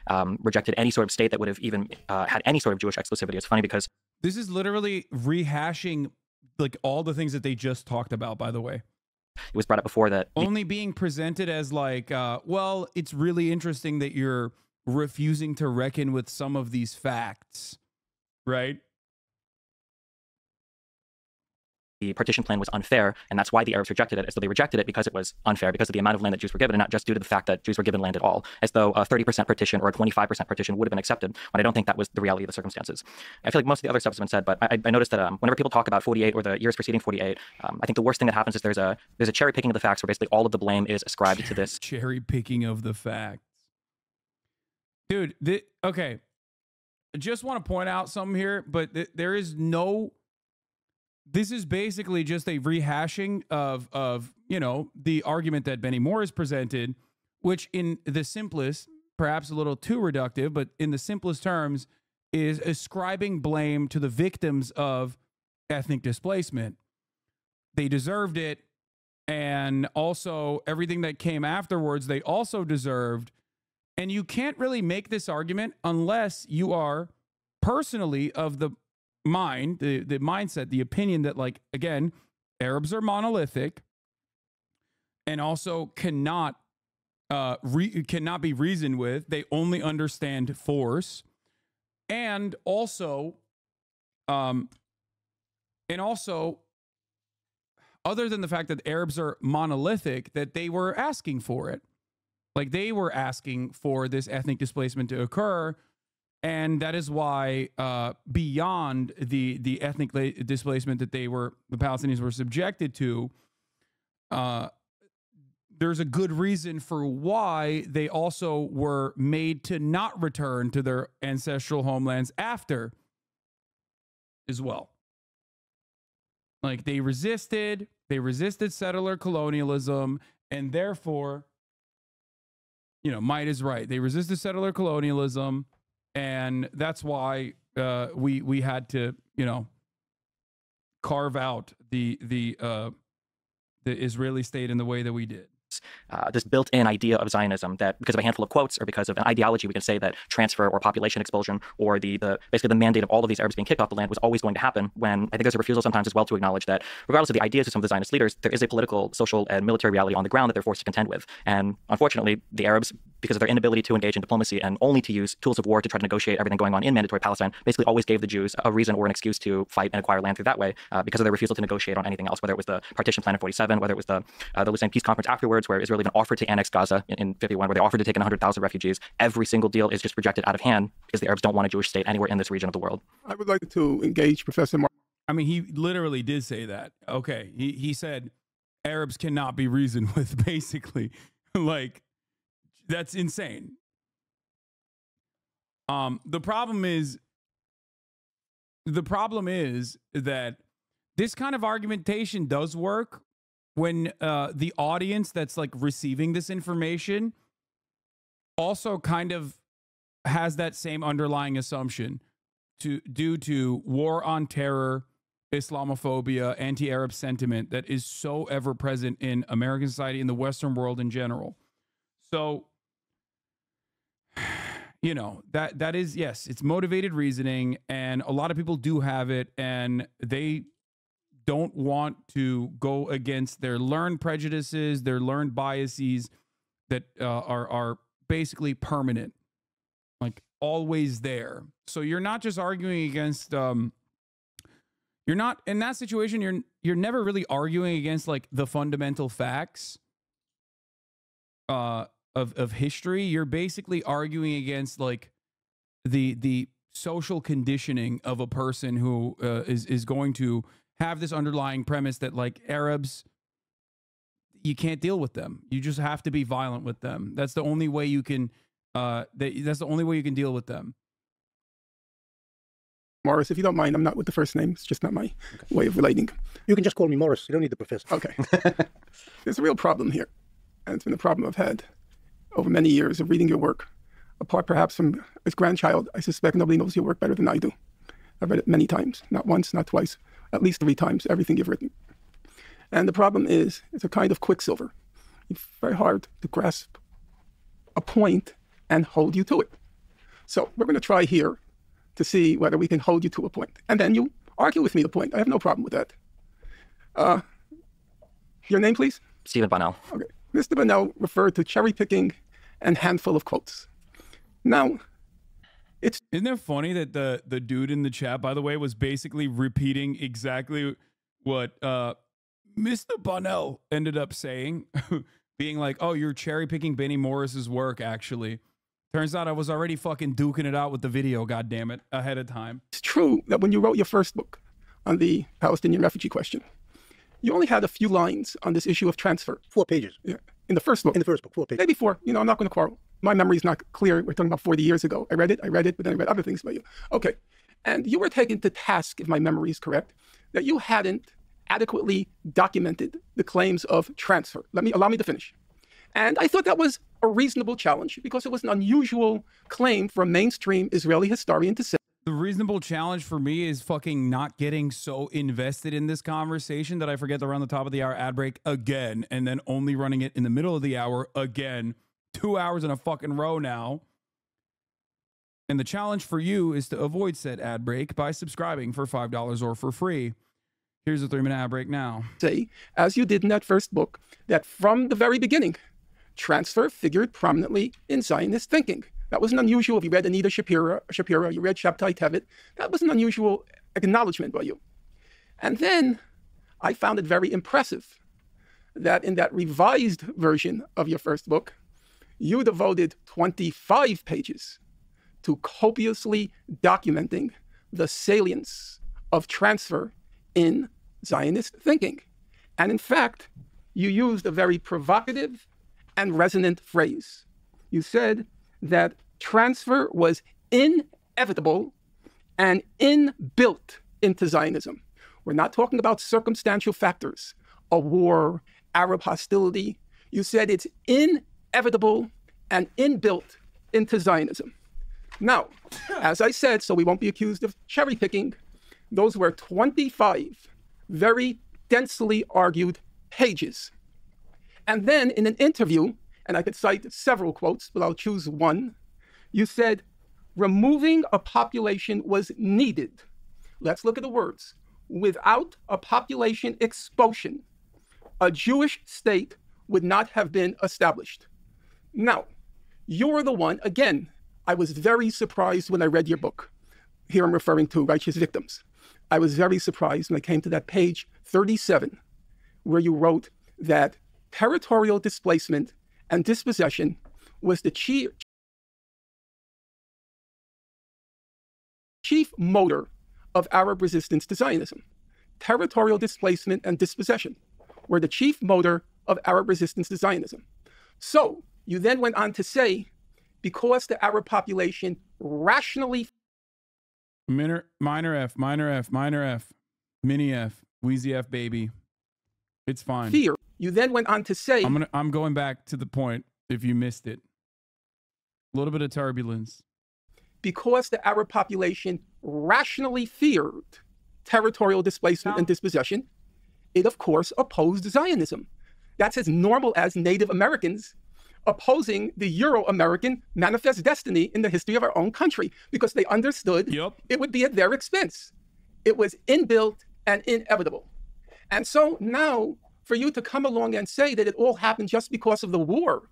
rejected any sort of state that would have even had any sort of Jewish exclusivity. It's funny because this is literally rehashing like all the things that they just talked about, by the way. It was brought up before that only being presented as like, well, it's really interesting that you're refusing to reckon with some of these facts, right? the partition plan was unfair, and that's why the Arabs rejected it, as though they rejected it because it was unfair, because of the amount of land that Jews were given, and not just due to the fact that Jews were given land at all, as though a 30% partition or a 25% partition would have been accepted, when I don't think that was the reality of the circumstances. I feel like most of the other stuff has been said, but I noticed that whenever people talk about 48 or the years preceding 48, I think the worst thing that happens is there's a cherry picking of the facts where basically all of the blame is ascribed to this. Cherry picking of the facts. Dude, okay. I just want to point out something here, but there is no... This is basically just a rehashing of you know, the argument that Benny Morris presented, which in the simplest, perhaps a little too reductive, but in the simplest terms, is ascribing blame to the victims of ethnic displacement. They deserved it, and also everything that came afterwards, they also deserved. And you can't really make this argument unless you are personally of the mind, the mindset, the opinion that, like, again, Arabs are monolithic and also cannot be reasoned with. They only understand force. And also, other than the fact that Arabs are monolithic, that they were asking for it. Like, they were asking for this ethnic displacement to occur. And that is why, beyond the ethnic displacement that the Palestinians were subjected to, there's a good reason for why they also were made to not return to their ancestral homelands after as well. Like, they resisted settler colonialism, and therefore, you know, Might is right. They resisted settler colonialism. And that's why we had to, you know, carve out the Israeli state in the way that we did. This built-in idea of Zionism that because of a handful of quotes or because of an ideology, we can say that transfer or population expulsion or basically the mandate of all of these Arabs being kicked off the land was always going to happen, when I think there's a refusal sometimes as well to acknowledge that regardless of the ideas of some of the Zionist leaders, there is a political, social, and military reality on the ground that they're forced to contend with. And unfortunately, the Arabs, because of their inability to engage in diplomacy and only to use tools of war to try to negotiate everything going on in mandatory Palestine, basically always gave the Jews a reason or an excuse to fight and acquire land through that way, because of their refusal to negotiate on anything else, whether it was the partition plan in 47, whether it was the Lausanne peace conference afterwards, where Israel even offered to annex Gaza in 51, where they offered to take in 100,000 refugees. Every single deal is just rejected out of hand because the Arabs don't want a Jewish state anywhere in this region of the world. I would like to engage Professor Mark. I mean, he literally did say that. Okay. He said Arabs cannot be reasoned with, basically. Like, that's insane. The problem is that this kind of argumentation does work when the audience that's like receiving this information also kind of has that same underlying assumption due to war on terror, Islamophobia, anti-Arab sentiment that is so ever present in American society, in the Western world in general. So, you know, that is, yes, it's motivated reasoning, and a lot of people do have it, and they don't want to go against their learned prejudices, their learned biases that are basically permanent, like always there. So you're not just arguing against, you're not, in that situation, you're never really arguing against like the fundamental facts of history. You're basically arguing against like the social conditioning of a person who is going to have this underlying premise that like Arabs, you can't deal with them. You just have to be violent with them. That's the only way you can. That's the only way you can deal with them. Morris, if you don't mind, I'm not with the first name. It's just not my way of relating. You can just call me Morris. You don't need the professor. Okay. There's a real problem here. And it's been a problem I've had over many years of reading your work. Apart perhaps from its grandchild, I suspect nobody knows your work better than I do. I've read it many times, not once, not twice, at least 3 times, everything you've written. And the problem is, it's a kind of quicksilver. It's very hard to grasp a point and hold you to it. So we're going to try here to see whether we can hold you to a point. And then you argue with me the point. I have no problem with that. Your name, please? Stephen Bonnell. Okay. Mr. Bonnell referred to cherry picking and handful of quotes. Now, isn't it funny that the dude in the chat, by the way, was basically repeating exactly what Mr. Bonnell ended up saying, being like, oh, you're cherry picking Benny Morris's work, actually. Turns out I was already fucking duking it out with the video, goddammit, ahead of time. It's true that when you wrote your first book on the Palestinian refugee question, you only had a few lines on this issue of transfer. 4 pages. Yeah. In the first book. In the first book, 4 pages. Maybe 4. I'm not going to quarrel. My memory is not clear. We're talking about 40 years ago. I read it, but then I read other things about you. Okay. And you were taken to task, if my memory is correct, that you hadn't adequately documented the claims of transfer. Allow me to finish. And I thought that was a reasonable challenge because it was an unusual claim for a mainstream Israeli historian to say. The reasonable challenge for me is fucking not getting so invested in this conversation that I forget to run the top of the hour ad break again, and then only running it in the middle of the hour again. 2 hours in a fucking row now. And the challenge for you is to avoid said ad break by subscribing for $5 or for free. Here's a 3-minute ad break now. Say, as you did in that first book, that from the very beginning, transfer figured prominently in Zionist thinking. That wasn't unusual. If you read Anita Shapiro, you read Shabtai Tevet, that was an unusual acknowledgement by you. And then I found it very impressive that in that revised version of your first book, you devoted 25 pages to copiously documenting the salience of transfer in Zionist thinking. And in fact, you used a very provocative and resonant phrase. You said that transfer was inevitable and inbuilt into Zionism. We're not talking about circumstantial factors, a war, Arab hostility. You said it's inevitable and inbuilt into Zionism. Now, as I said, so we won't be accused of cherry picking, those were 25 very densely argued pages. And then in an interview, and I could cite several quotes, but I'll choose one, you said, removing a population was needed. Let's look at the words. Without a population expulsion, a Jewish state would not have been established. Now, you're the one, again, I was very surprised when I read your book. Here I'm referring to Righteous Victims. I was very surprised when I came to that page 37, where you wrote that territorial displacement and dispossession was the chief motor of Arab resistance to Zionism. Territorial displacement and dispossession were the chief motor of Arab resistance to Zionism. So you then went on to say, because the Arab population rationally... Minor F, mini F, Wheezy F, baby. It's fine. Fear. You then went on to say... I'm going back to the point if you missed it. A little bit of turbulence. Because the Arab population rationally feared territorial displacement and dispossession, it of course opposed Zionism. That's as normal as Native Americans opposing the Euro-American manifest destiny in the history of our own country, because they understood it would be at their expense. It was inbuilt and inevitable. And so now, for you to come along and say that it all happened just because of the war,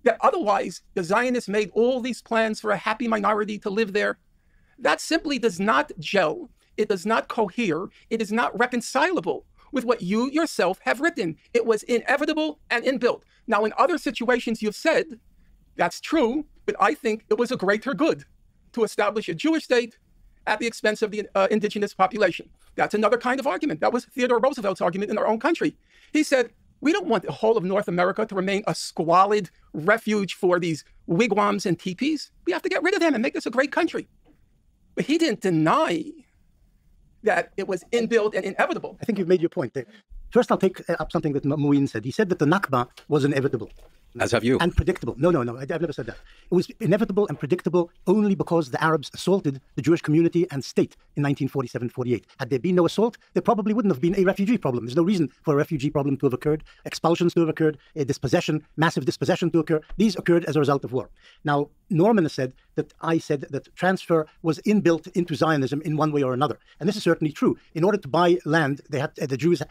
that otherwise the Zionists made all these plans for a happy minority to live there, that simply does not gel. It does not cohere. It is not reconcilable with what you yourself have written. It was inevitable and inbuilt. Now, in other situations you've said, that's true, but I think it was a greater good to establish a Jewish state at the expense of the indigenous population. That's another kind of argument. That was Theodore Roosevelt's argument in our own country. He said, we don't want the whole of North America to remain a squalid refuge for these wigwams and teepees. We have to get rid of them and make this a great country. But he didn't deny that it was inbuilt and inevitable. I think you've made your point there. First, I'll take up something that Muin said. He said that the Nakba was inevitable. As have you. And predictable. No, I've never said that. It was inevitable and predictable only because the Arabs assaulted the Jewish community and state in 1947-48. Had there been no assault, there probably wouldn't have been a refugee problem. There's no reason for a refugee problem to have occurred, expulsions to have occurred, a dispossession, massive dispossession to occur. These occurred as a result of war. Now, Norman said that I said that transfer was inbuilt into Zionism in one way or another. And this is certainly true. In order to buy land, the Jews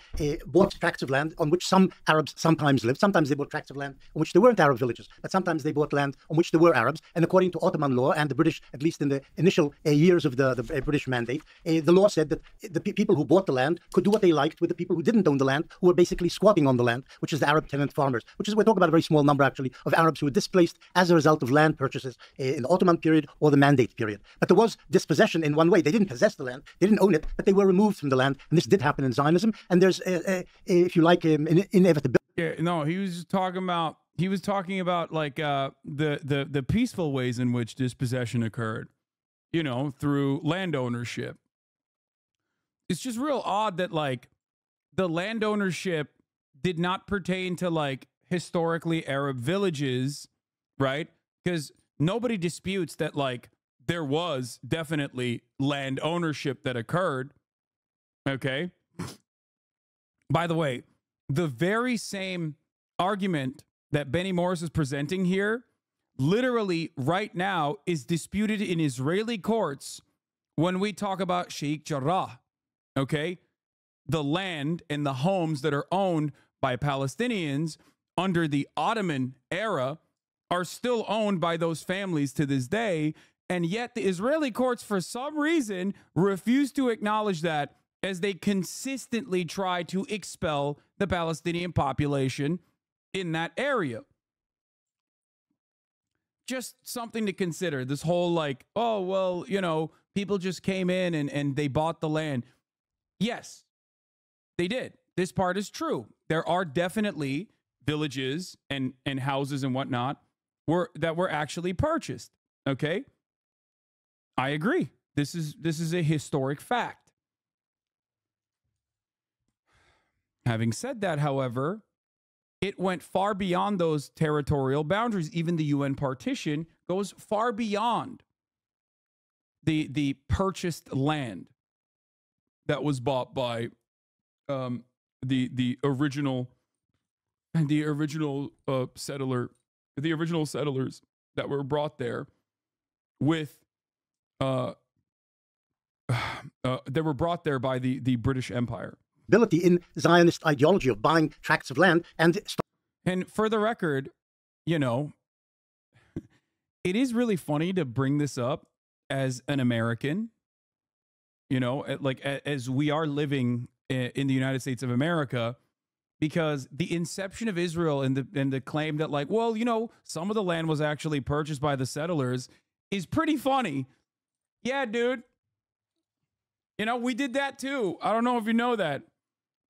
bought tracts of land on which some Arabs sometimes lived. Sometimes they bought tracts of land on which there weren't Arab villages, but sometimes they bought land on which there were Arabs. And according to Ottoman law and the British, at least in the initial years of the British mandate, the law said that the people who bought the land could do what they liked with the people who didn't own the land, who were basically squatting on the land, which is the Arab tenant farmers, which is, we're talking about a very small number actually of Arabs who were displaced as a result of land purchases in the Ottoman period or the Mandate period. But there was dispossession in one way. They didn't possess the land, they didn't own it, but they were removed from the land. And this did happen in Zionism. And there's, if you like, inevitability. Yeah, no, he was talking about like the peaceful ways in which dispossession occurred, you know, through land ownership. It's just real odd that like the land ownership did not pertain to like historically Arab villages, right? Because nobody disputes that like there was definitely land ownership that occurred. Okay. By the way, the very same argument that Benny Morris is presenting here, literally right now, is disputed in Israeli courts when we talk about Sheikh Jarrah. Okay. The land and the homes that are owned by Palestinians under the Ottoman era are still owned by those families to this day. And yet the Israeli courts, for some reason, refuse to acknowledge that as they consistently try to expel the Palestinian population in that area. Just something to consider. This whole like, oh, well, you know, people just came in and they bought the land. Yes, they did. This part is true. There are definitely villages and houses and whatnot that were actually purchased. Okay, I agree. This is a historic fact. Having said that, however, it went far beyond those territorial boundaries. Even the UN partition goes far beyond the purchased land that was bought by the original settlers that were brought there with they were brought there by the British Empire. In Zionist ideology of buying tracts of land and for the record, you know, it is really funny to bring this up as an American, you know, like as we are living in the United States of America, because the inception of Israel and the claim that like, well, you know, some of the land was actually purchased by the settlers is pretty funny. Yeah, dude. You know, we did that too. I don't know if you know that.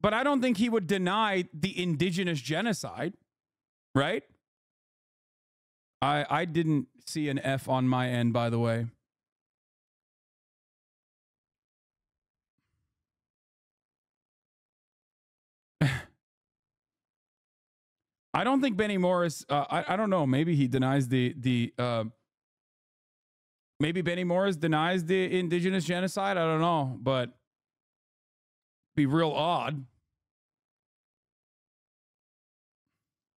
But I don't think he would deny the indigenous genocide, right? I didn't see an F on my end, by the way. I don't think Benny Morris, I don't know, maybe he denies maybe Benny Morris denies the indigenous genocide. I don't know, but be real odd.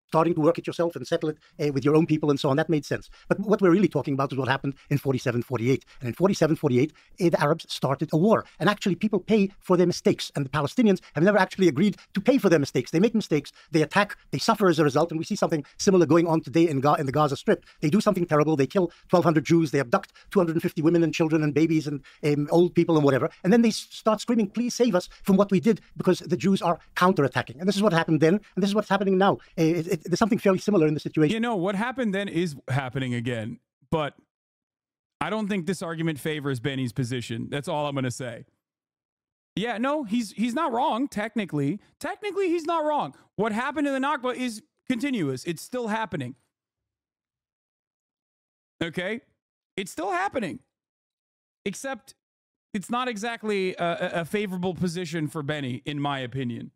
Starting to work it yourself and settle it with your own people and so on. That made sense. But what we're really talking about is what happened in 47, 48. And in 47, 48, the Arabs started a war. And actually, people pay for their mistakes. And the Palestinians have never actually agreed to pay for their mistakes. They make mistakes, they attack, they suffer as a result. And we see something similar going on today in the Gaza Strip. They do something terrible. They kill 1,200 Jews. They abduct 250 women and children and babies and old people and whatever. And then they start screaming, please save us from what we did, because the Jews are counterattacking. And this is what happened then. And this is what's happening now. There's something fairly similar in the situation. You know, what happened then is happening again, but I don't think this argument favors Benny's position. That's all I'm going to say. Yeah, no, he's not wrong, technically. Technically, he's not wrong. What happened in the Nakba is continuous. It's still happening. Okay? It's still happening. Except it's not exactly a favorable position for Benny, in my opinion.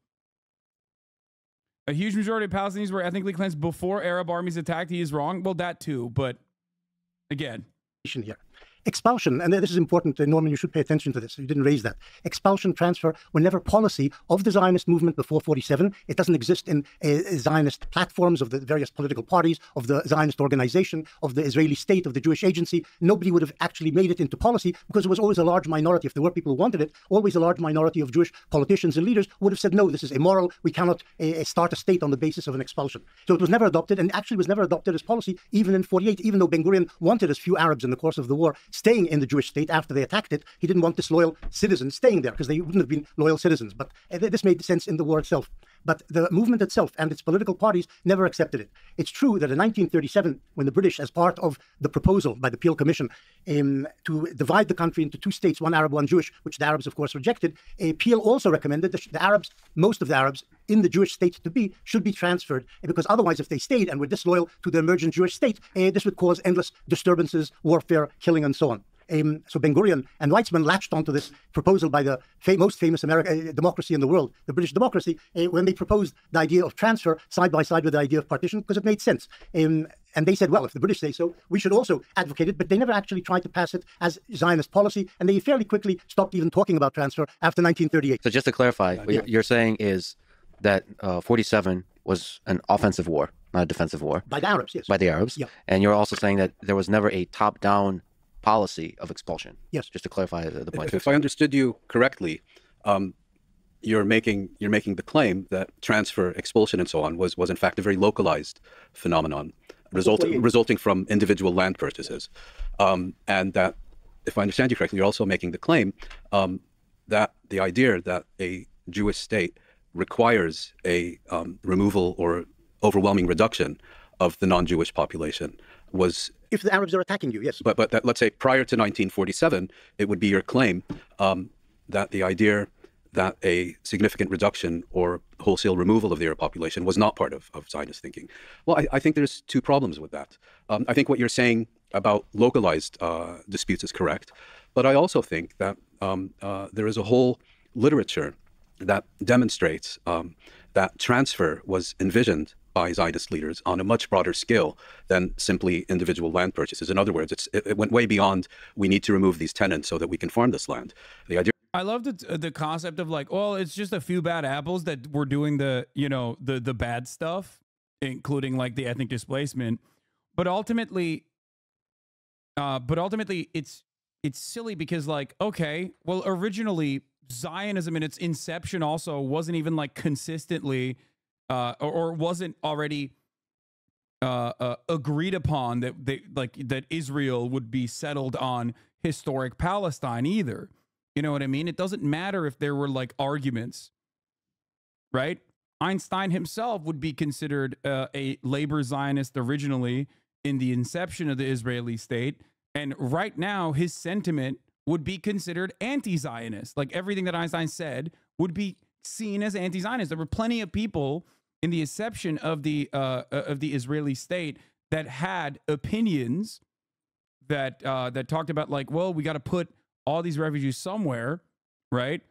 A huge majority of Palestinians were ethnically cleansed before Arab armies attacked. He is wrong. Well, that too, but again. Here. Expulsion, and this is important, Norman, you should pay attention to this. You didn't raise that. Expulsion, transfer were never policy of the Zionist movement before 47. It doesn't exist in Zionist platforms of the various political parties, of the Zionist organization, of the Israeli state, of the Jewish agency. Nobody would have actually made it into policy because there was always a large minority. If there were people who wanted it, always a large minority of Jewish politicians and leaders would have said, no, this is immoral. We cannot start a state on the basis of an expulsion. So it was never adopted, and actually was never adopted as policy, even in 48, even though Ben-Gurion wanted as few Arabs in the course of the war staying in the Jewish state after they attacked it. He didn't want disloyal citizens staying there because they wouldn't have been loyal citizens. But this made sense in the war itself. But the movement itself and its political parties never accepted it. It's true that in 1937, when the British, as part of the proposal by the Peel Commission to divide the country into two states, one Arab, one Jewish, which the Arabs, of course, rejected, Peel also recommended that the Arabs, most of the Arabs in the Jewish state should be transferred, because otherwise, if they stayed and were disloyal to the emergent Jewish state, this would cause endless disturbances, warfare, killing, and so on. So Ben-Gurion and Weizmann latched onto this proposal by the most famous democracy in the world, the British democracy, when they proposed the idea of transfer side by side with the idea of partition, because it made sense. And they said, well, if the British say so, we should also advocate it, but they never actually tried to pass it as Zionist policy, and they fairly quickly stopped even talking about transfer after 1938. So just to clarify, what you're saying is that 47 was an offensive war, not a defensive war. By the Arabs, yes. By the Arabs. Yeah. And you're also saying that there was never a top-down policy of expulsion. Yes. Just to clarify the point. If I understood you correctly, you're making the claim that transfer, expulsion, and so on was in fact a very localized phenomenon, resulting from individual land purchases, and that, if I understand you correctly, you're also making the claim that the idea that a Jewish state requires a removal or overwhelming reduction of the non-Jewish population was... If the Arabs are attacking you, yes. But that, let's say prior to 1947, it would be your claim that the idea that a significant reduction or wholesale removal of the Arab population was not part of Zionist thinking. Well, I think there's two problems with that. I think what you're saying about localized disputes is correct, but I also think that there is a whole literature that demonstrates that transfer was envisioned by Zionist leaders on a much broader scale than simply individual land purchases. In other words, it went way beyond, we need to remove these tenants so that we can farm this land. The idea... I love the concept of like, well, it's just a few bad apples that were doing the, you know, the bad stuff, including like the ethnic displacement. But ultimately it's silly because, like, okay, well, originally Zionism in its inception also wasn't even like consistently or wasn't already agreed upon that Israel would be settled on historic Palestine either. You know what I mean? It doesn't matter if there were like arguments, right? Einstein himself would be considered a labor Zionist originally in the inception of the Israeli state. And right now, his sentiment would be considered anti-Zionist. Like everything that Einstein said would be seen as anti-Zionist. There were plenty of people in the inception of the Israeli state that had opinions that talked about like, well, we got to put all these refugees somewhere, right?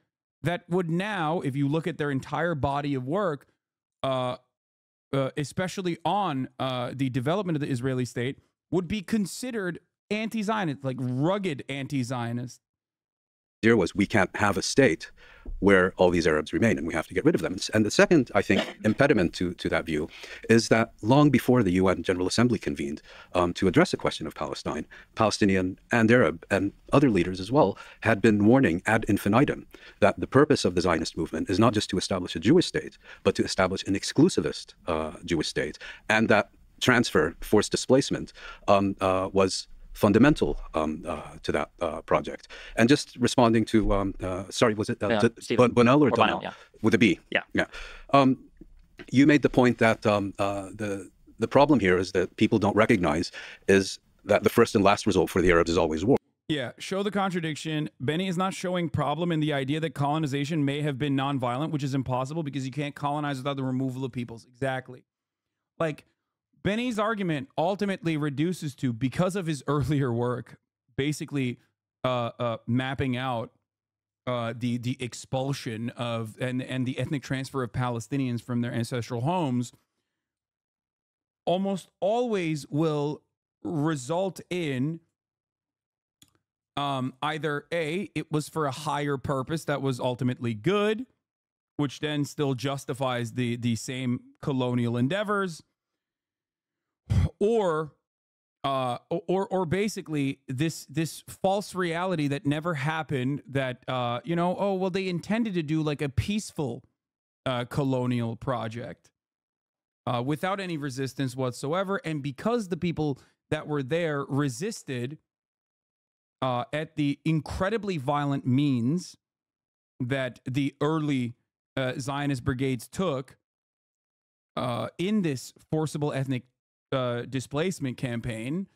That would now, if you look at their entire body of work, especially on the development of the Israeli state, would be considered anti-Zionist, like rugged anti-Zionist. The idea was, we can't have a state where all these Arabs remain and we have to get rid of them. And the second, I think, impediment to that view is that long before the UN General Assembly convened to address the question of Palestine, Palestinian and Arab and other leaders as well had been warning ad infinitum that the purpose of the Zionist movement is not just to establish a Jewish state, but to establish an exclusivist Jewish state, and that transfer, forced displacement, was fundamental to that project. And just responding to, sorry, was it Bunnell or Donnell? Yeah. With a B? Yeah. Yeah. You made the point that the problem here is that people don't recognize is that the first and last result for the Arabs is always war. Yeah, show the contradiction. Benny is not showing problem in the idea that colonization may have been nonviolent, which is impossible because you can't colonize without the removal of peoples. Exactly. Like, Benny's argument ultimately reduces to, because of his earlier work, basically mapping out the expulsion of and the ethnic transfer of Palestinians from their ancestral homes, almost always will result in either A, it was for a higher purpose that was ultimately good, which then still justifies the same colonial endeavors, or basically this false reality that never happened, that oh well, they intended to do like a peaceful colonial project without any resistance whatsoever, and because the people that were there resisted at the incredibly violent means that the early Zionist brigades took in this forcible ethnic displacement campaign,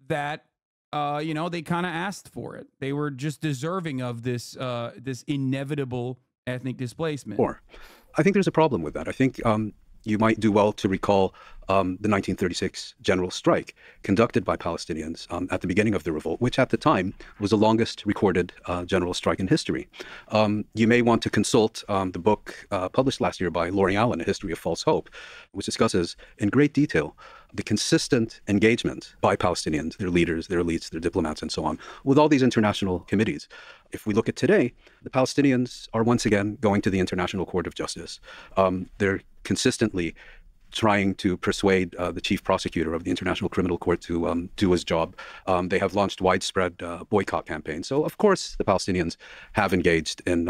that they kind of asked for it. They were just deserving of this this inevitable ethnic displacement. Or, I think there's a problem with that. I think you might do well to recall the 1936 general strike conducted by Palestinians at the beginning of the revolt, which at the time was the longest recorded general strike in history. You may want to consult the book published last year by Laurie Allen, A History of False Hope, which discusses in great detail the consistent engagement by Palestinians, their leaders, their elites, their diplomats, and so on, with all these international committees. If we look at today, the Palestinians are once again going to the International Court of Justice. They're consistently trying to persuade the chief prosecutor of the International Criminal Court to do his job. They have launched widespread boycott campaigns. So, of course, the Palestinians have engaged in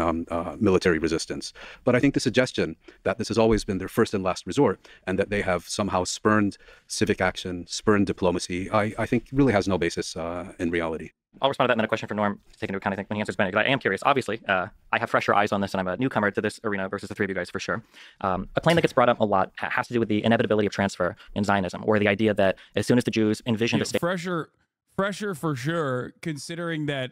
military resistance. But I think the suggestion that this has always been their first and last resort, and that they have somehow spurned civic action, spurned diplomacy, I think really has no basis in reality. I'll respond to that, and then a question for Norm to take into account, I think, when he answers Benny, because I am curious. Obviously, I have fresher eyes on this, and I'm a newcomer to this arena versus the three of you guys, for sure. A claim that gets brought up a lot has to do with the inevitability of transfer in Zionism, or the idea that as soon as the Jews envisioned a state... Fresher for sure, considering that,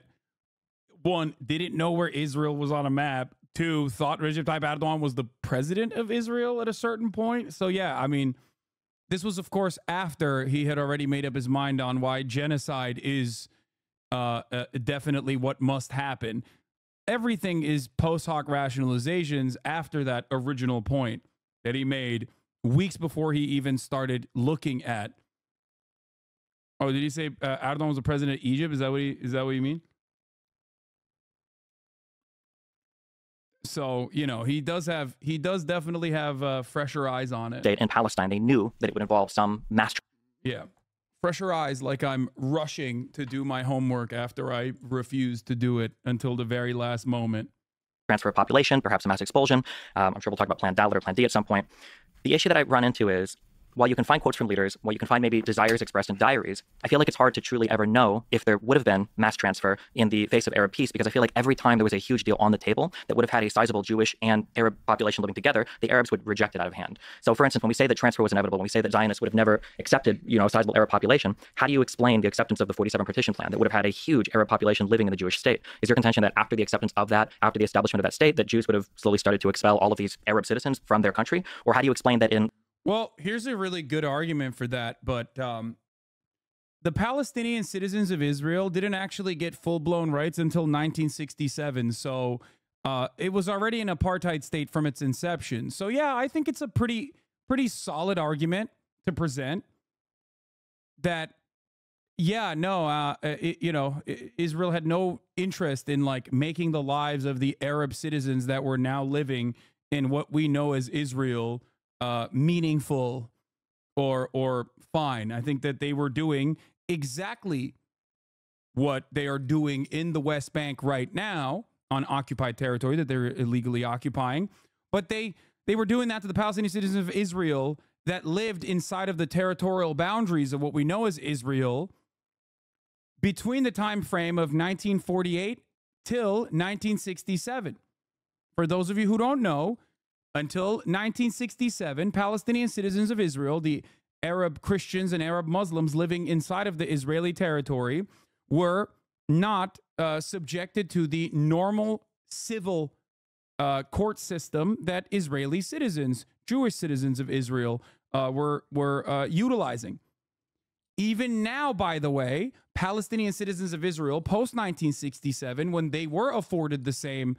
one, didn't know where Israel was on a map, two, thought Recep Tayyip Erdogan was the president of Israel at a certain point. So, yeah, I mean, this was, of course, after he had already made up his mind on why genocide is... definitely what must happen. Everything is post hoc rationalizations after that original point that he made weeks before he even started looking at. Oh, did he say Erdogan was the president of Egypt? Is that what you mean? So, he does definitely have fresher eyes on it. In Palestine, they knew that it would involve some mass... Yeah. Fresher eyes, like I'm rushing to do my homework after I refused to do it until the very last moment. Transfer of population, perhaps a mass expulsion. I'm sure we'll talk about Plan Dalet or Plan D at some point. The issue that I run into is, while you can find quotes from leaders, while you can find maybe desires expressed in diaries, I feel like it's hard to truly ever know if there would have been mass transfer in the face of Arab peace, because I feel like every time there was a huge deal on the table that would have had a sizable Jewish and Arab population living together, the Arabs would reject it out of hand. So, for instance, when we say that transfer was inevitable, when we say that Zionists would have never accepted, a sizable Arab population, how do you explain the acceptance of the 47 partition plan that would have had a huge Arab population living in the Jewish state? Is your contention that after the acceptance of that, after the establishment of that state, that Jews would have slowly started to expel all of these Arab citizens from their country? Or how do you explain that in... Well, here's a really good argument for that, but the Palestinian citizens of Israel didn't actually get full-blown rights until 1967, so it was already an apartheid state from its inception. So yeah, I think it's a pretty solid argument to present that, yeah, no, Israel had no interest in like making the lives of the Arab citizens that were now living in what we know as Israel meaningful or fine. I think that they were doing exactly what they are doing in the West Bank right now on occupied territory that they're illegally occupying. But they were doing that to the Palestinian citizens of Israel that lived inside of the territorial boundaries of what we know as Israel between the time frame of 1948 till 1967. For those of you who don't know, until 1967, Palestinian citizens of Israel, the Arab Christians and Arab Muslims living inside of the Israeli territory, were not subjected to the normal civil court system that Israeli citizens, Jewish citizens of Israel, were utilizing. Even now, by the way, Palestinian citizens of Israel, post-1967, when they were afforded the same,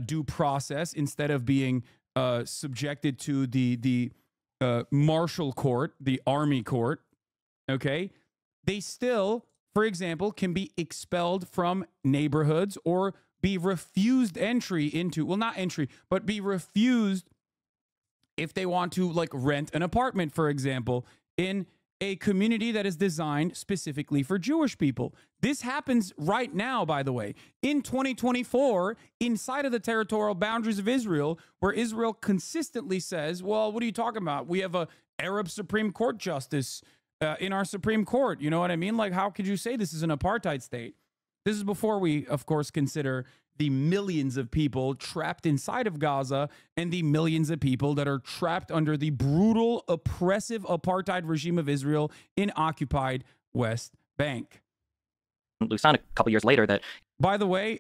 due process, instead of being subjected to the martial court, the army court, okay, they still, for example, can be expelled from neighborhoods or be refused entry into, well, not entry, but be refused if they want to like rent an apartment, for example, in a community that is designed specifically for Jewish people. This happens right now, by the way, in 2024, inside of the territorial boundaries of Israel, where Israel consistently says, well, what are you talking about? We have a Arab Supreme Court justice in our Supreme Court. You know what I mean? Like, how could you say this is an apartheid state? This is before we, of course, consider the millions of people trapped inside of Gaza and the millions of people that are trapped under the brutal, oppressive apartheid regime of Israel in occupied West Bank. Lusan a couple years later that... By the way,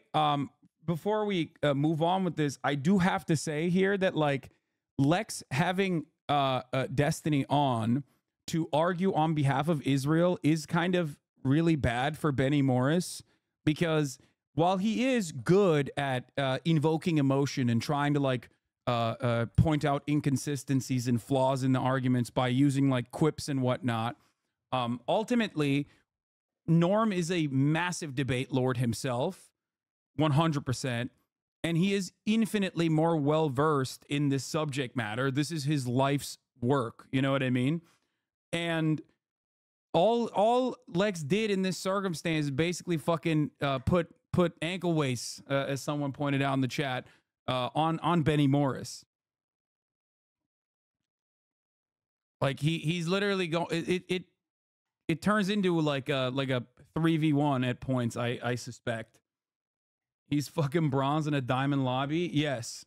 before we move on with this, I do have to say here that like Lex having Destiny on to argue on behalf of Israel is kind of really bad for Benny Morris, because while he is good at invoking emotion and trying to like point out inconsistencies and flaws in the arguments by using like quips and whatnot, ultimately, Norm is a massive debate lord himself, 100%, and he is infinitely more well-versed in this subject matter. This is his life's work, you know what I mean? And all Lex did in this circumstance is basically fucking put ankle weights, as someone pointed out in the chat, on Benny Morris. Like he's literally going. It turns into like a 3v1 at points. I suspect. He's fucking bronze in a diamond lobby. Yes.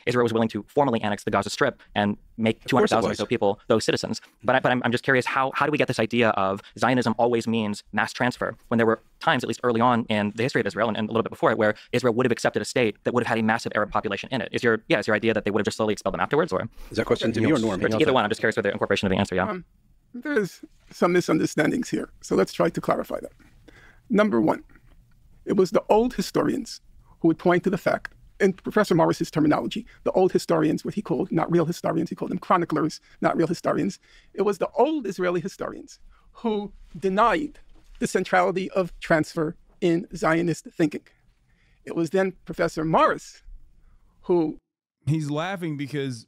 Israel was willing to formally annex the Gaza Strip and make 200,000 or so people those citizens. But I'm just curious, how do we get this idea of Zionism always means mass transfer, when there were times, at least early on in the history of Israel and a little bit before it, where Israel would have accepted a state that would have had a massive Arab population in it? Is your idea that they would have just slowly expelled them afterwards? Or is that question to me or Norm? Or to either one. I'm just curious for the incorporation of the answer. Yeah. There's some misunderstandings here, so let's try to clarify that. Number one, it was the old historians who would point to the fact, in Professor Morris's terminology, the old historians, what he called not real historians, he called them chroniclers, not real historians. It was the old Israeli historians who denied the centrality of transfer in Zionist thinking. It was then Professor Morris who... He's laughing because,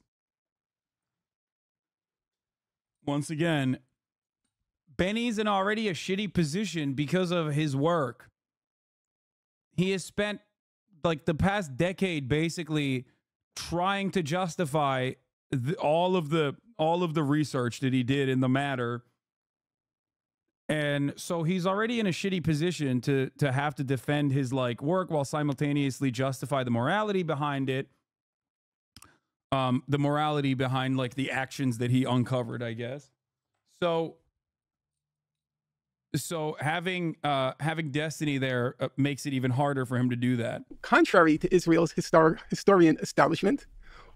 once again, Benny's in already a shitty position because of his work. He has spent like the past decade basically trying to justify all of the research that he did in the matter. And so he's already in a shitty position to have to defend his like work while simultaneously justify the morality behind it. The morality behind like the actions that he uncovered, I guess. So having Destiny there makes it even harder for him to do that. Contrary to Israel's historian establishment,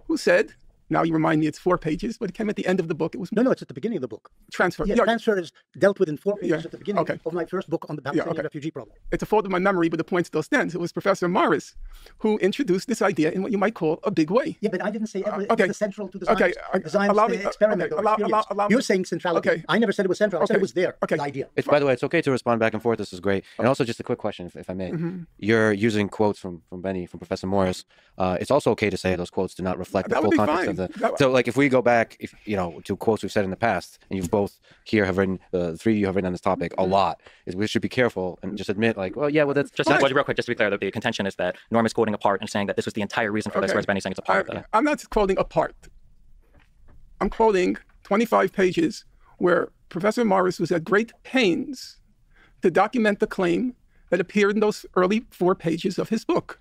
who said, now you remind me it's 4 pages, but it came at the end of the book. It was No, it's at the beginning of the book. Transfer. Yes, transfer is dealt with in 4 pages at the beginning of my first book on the Palestinian refugee problem. It's a fault of my memory, but the point still stands. It was Professor Morris who introduced this idea in what you might call a big way. Yeah, but I didn't say it was central to the Zionist experiment. You're saying centrality. Okay. I never said it was central. I said it was there, the idea. By the way, it's okay to respond back and forth. This is great. And also just a quick question, if I may. You're using quotes from Benny, from Professor Morris. It's also okay to say those quotes do not reflect the full context of the... So like if we go back, to quotes we've said in the past, and you've both here have written, the three of you have written on this topic a lot, is we should be careful and just admit like, that's just real quick, just to be clear, the contention is that Norm is quoting a part and saying that this was the entire reason for this, whereas Benny's saying it's a part of the... I'm not quoting a part. I'm quoting 25 pages where Professor Morris was at great pains to document the claim that appeared in those early 4 pages of his book.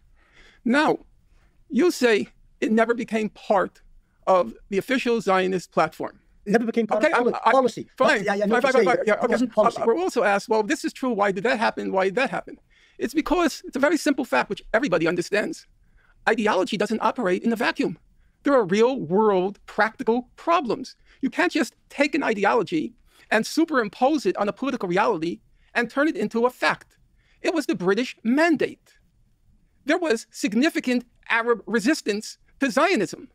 Now, you say it never became part of the official Zionist platform. It never became part of policy. Fine. It wasn't policy. We're also asked, well, this is true. Why did that happen? Why did that happen? It's because it's a very simple fact, which everybody understands. Ideology doesn't operate in a vacuum. There are real world practical problems. You can't just take an ideology and superimpose it on a political reality and turn it into a fact. It was the British mandate. There was significant Arab resistance to Zionism.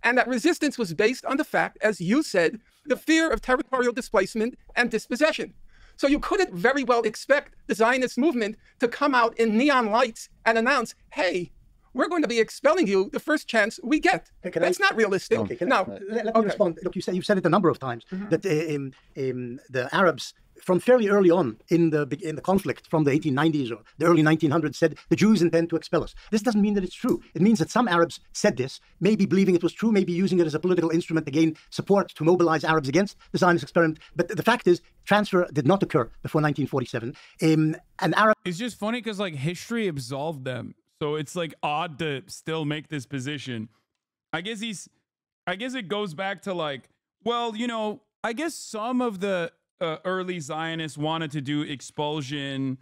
And that resistance was based on the fact, as you said, the fear of territorial displacement and dispossession. So you couldn't very well expect the Zionist movement to come out in neon lights and announce, hey, we're going to be expelling you the first chance we get. That's not realistic. Okay, let Okay. me respond. Look, you've said it a number of times that the Arabs, from fairly early on in the conflict, from the 1890s or the early 1900s, said the Jews intend to expel us. This doesn't mean that it's true. It means that some Arabs said this, maybe believing it was true, maybe using it as a political instrument to gain support to mobilize Arabs against the Zionist experiment. But the fact is, transfer did not occur before 1947. It's just funny because like history absolved them. So it's like odd to still make this position. I guess it goes back to like, well, you know, I guess some of the early Zionists wanted to do expulsion.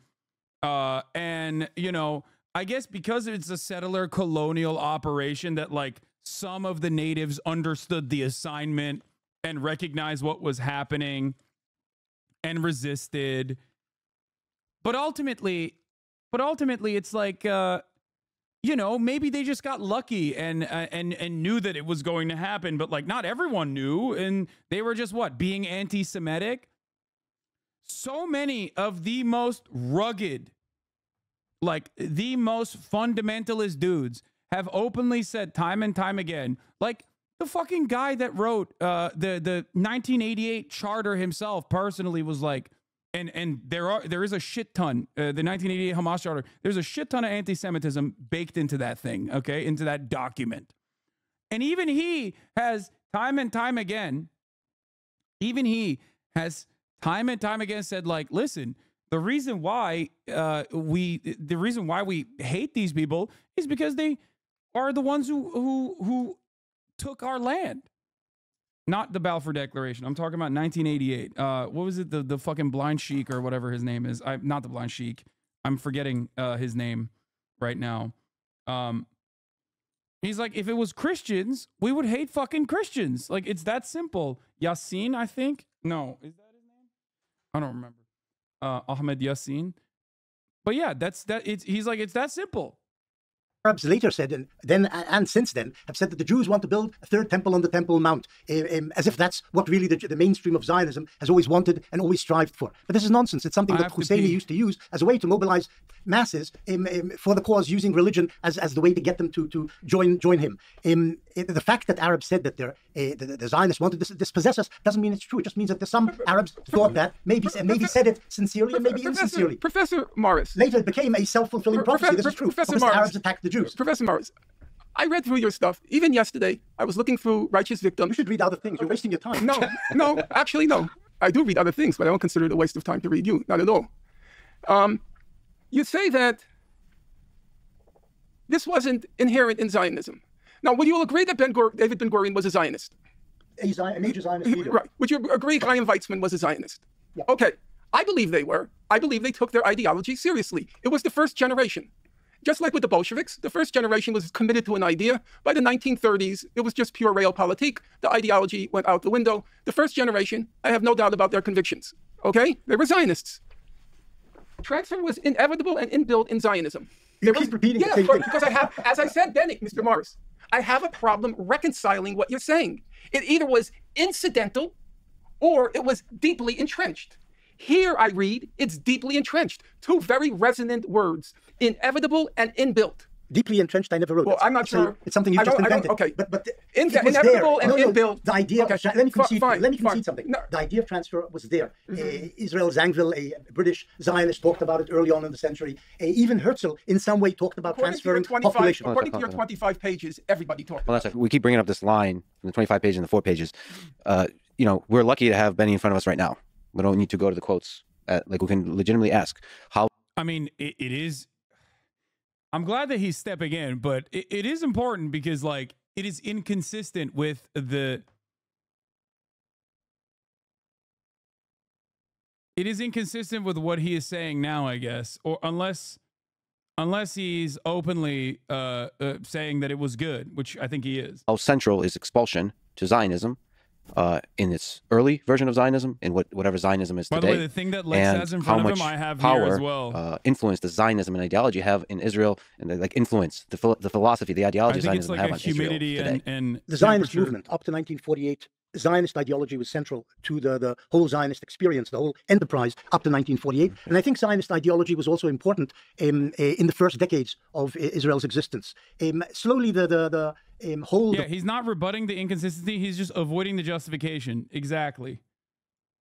And, you know, I guess because it's a settler colonial operation that like some of the natives understood the assignment and recognized what was happening and resisted. But ultimately it's like, you know, maybe they just got lucky and knew that it was going to happen, but like not everyone knew, and they were just being anti-Semitic. So many of the most rugged, like the most fundamentalist dudes have openly said time and time again, like the fucking guy that wrote the 1988 charter himself personally was like, and there is a shit ton, the 1988 Hamas charter, there's a shit ton of anti-Semitism baked into that thing, okay, into that document. And even he has time and time again said, like, listen, the reason why we hate these people is because they are the ones who took our land. Not the Balfour Declaration. I'm talking about 1988. What was it? The fucking blind sheik or whatever his name is. Not the blind sheik. I'm forgetting his name right now. He's like, if it was Christians, we would hate fucking Christians. Like, it's that simple. Yassin, I think. No, is that his name? I don't remember. Ahmed Yassin. But yeah, he's like, it's that simple. Arabs later said, and since then, have said that the Jews want to build a third temple on the Temple Mount, as if that's what really the mainstream of Zionism has always wanted and always strived for. But this is nonsense. It's something that Husseini used to use as a way to mobilize masses for the cause, using religion as the way to get them to join him. The fact that Arabs said that the Zionists wanted to dispossess us doesn't mean it's true. It just means that some Arabs thought that, maybe said it sincerely and maybe insincerely. Professor Morris. Later it became a self-fulfilling prophecy. This is true. Professor because Morris, the Arabs attacked the Jews. Professor Morris, I read through your stuff. Even yesterday, I was looking through Righteous Victims. You should read other things. You're wasting your time. No, actually, no. I do read other things, but I don't consider it a waste of time to read you. Not at all. You say that this wasn't inherent in Zionism. Now, would you agree that David Ben-Gurion was a Zionist? A major Zionist leader. Right. Would you agree Chaim Weizmann was a Zionist? Yeah. Okay. I believe they were. I believe they took their ideology seriously. It was the first generation. Just like with the Bolsheviks, the first generation was committed to an idea. By the 1930s, it was just pure realpolitik. The ideology went out the window. The first generation, I have no doubt about their convictions. Okay? They were Zionists. Transfer was inevitable and inbuilt in Zionism. You keep repeating the same thing. Because I have, as I said then, Mr. Morris, I have a problem reconciling what you're saying. It either was incidental or it was deeply entrenched. Here I read, it's deeply entrenched. Two very resonant words, inevitable and inbuilt. Deeply entrenched, I never wrote. Well, I'm not sure. It's something you just invented. Okay. But Inevitable and inbuilt. The idea, Okay. let me concede, Fine, let me concede fine. something. No. The idea of transfer was there. Israel Zangwill, a British Zionist, talked about it early on in the century. Even Herzl, in some way, talked about transferring population. According to your 25 pages, everybody talked about it. We keep bringing up this line from the 25 pages and the 4 pages. You know, we're lucky to have Benny in front of us right now. We don't need to go to the quotes. Like, we can legitimately ask how. I mean, it is. I'm glad that he's stepping in, but it is important because, like, it is inconsistent with the. It is inconsistent with what he is saying now, I guess, or unless he's openly saying that it was good, which I think he is. How central is expulsion to Zionism in its early version of Zionism, in whatever Zionism is today. By the way, the thing that Lex has in front of him, I have here as well. Influence does Zionism and ideology have in Israel, and like influence the philosophy, the ideology of Zionism have on Israel today. And the Zionist movement up to 1948 Zionist ideology was central to the whole Zionist experience, the whole enterprise up to 1948. And I think Zionist ideology was also important in the first decades of Israel's existence. Slowly, the whole... Yeah, he's not rebutting the inconsistency. He's just avoiding the justification. Exactly.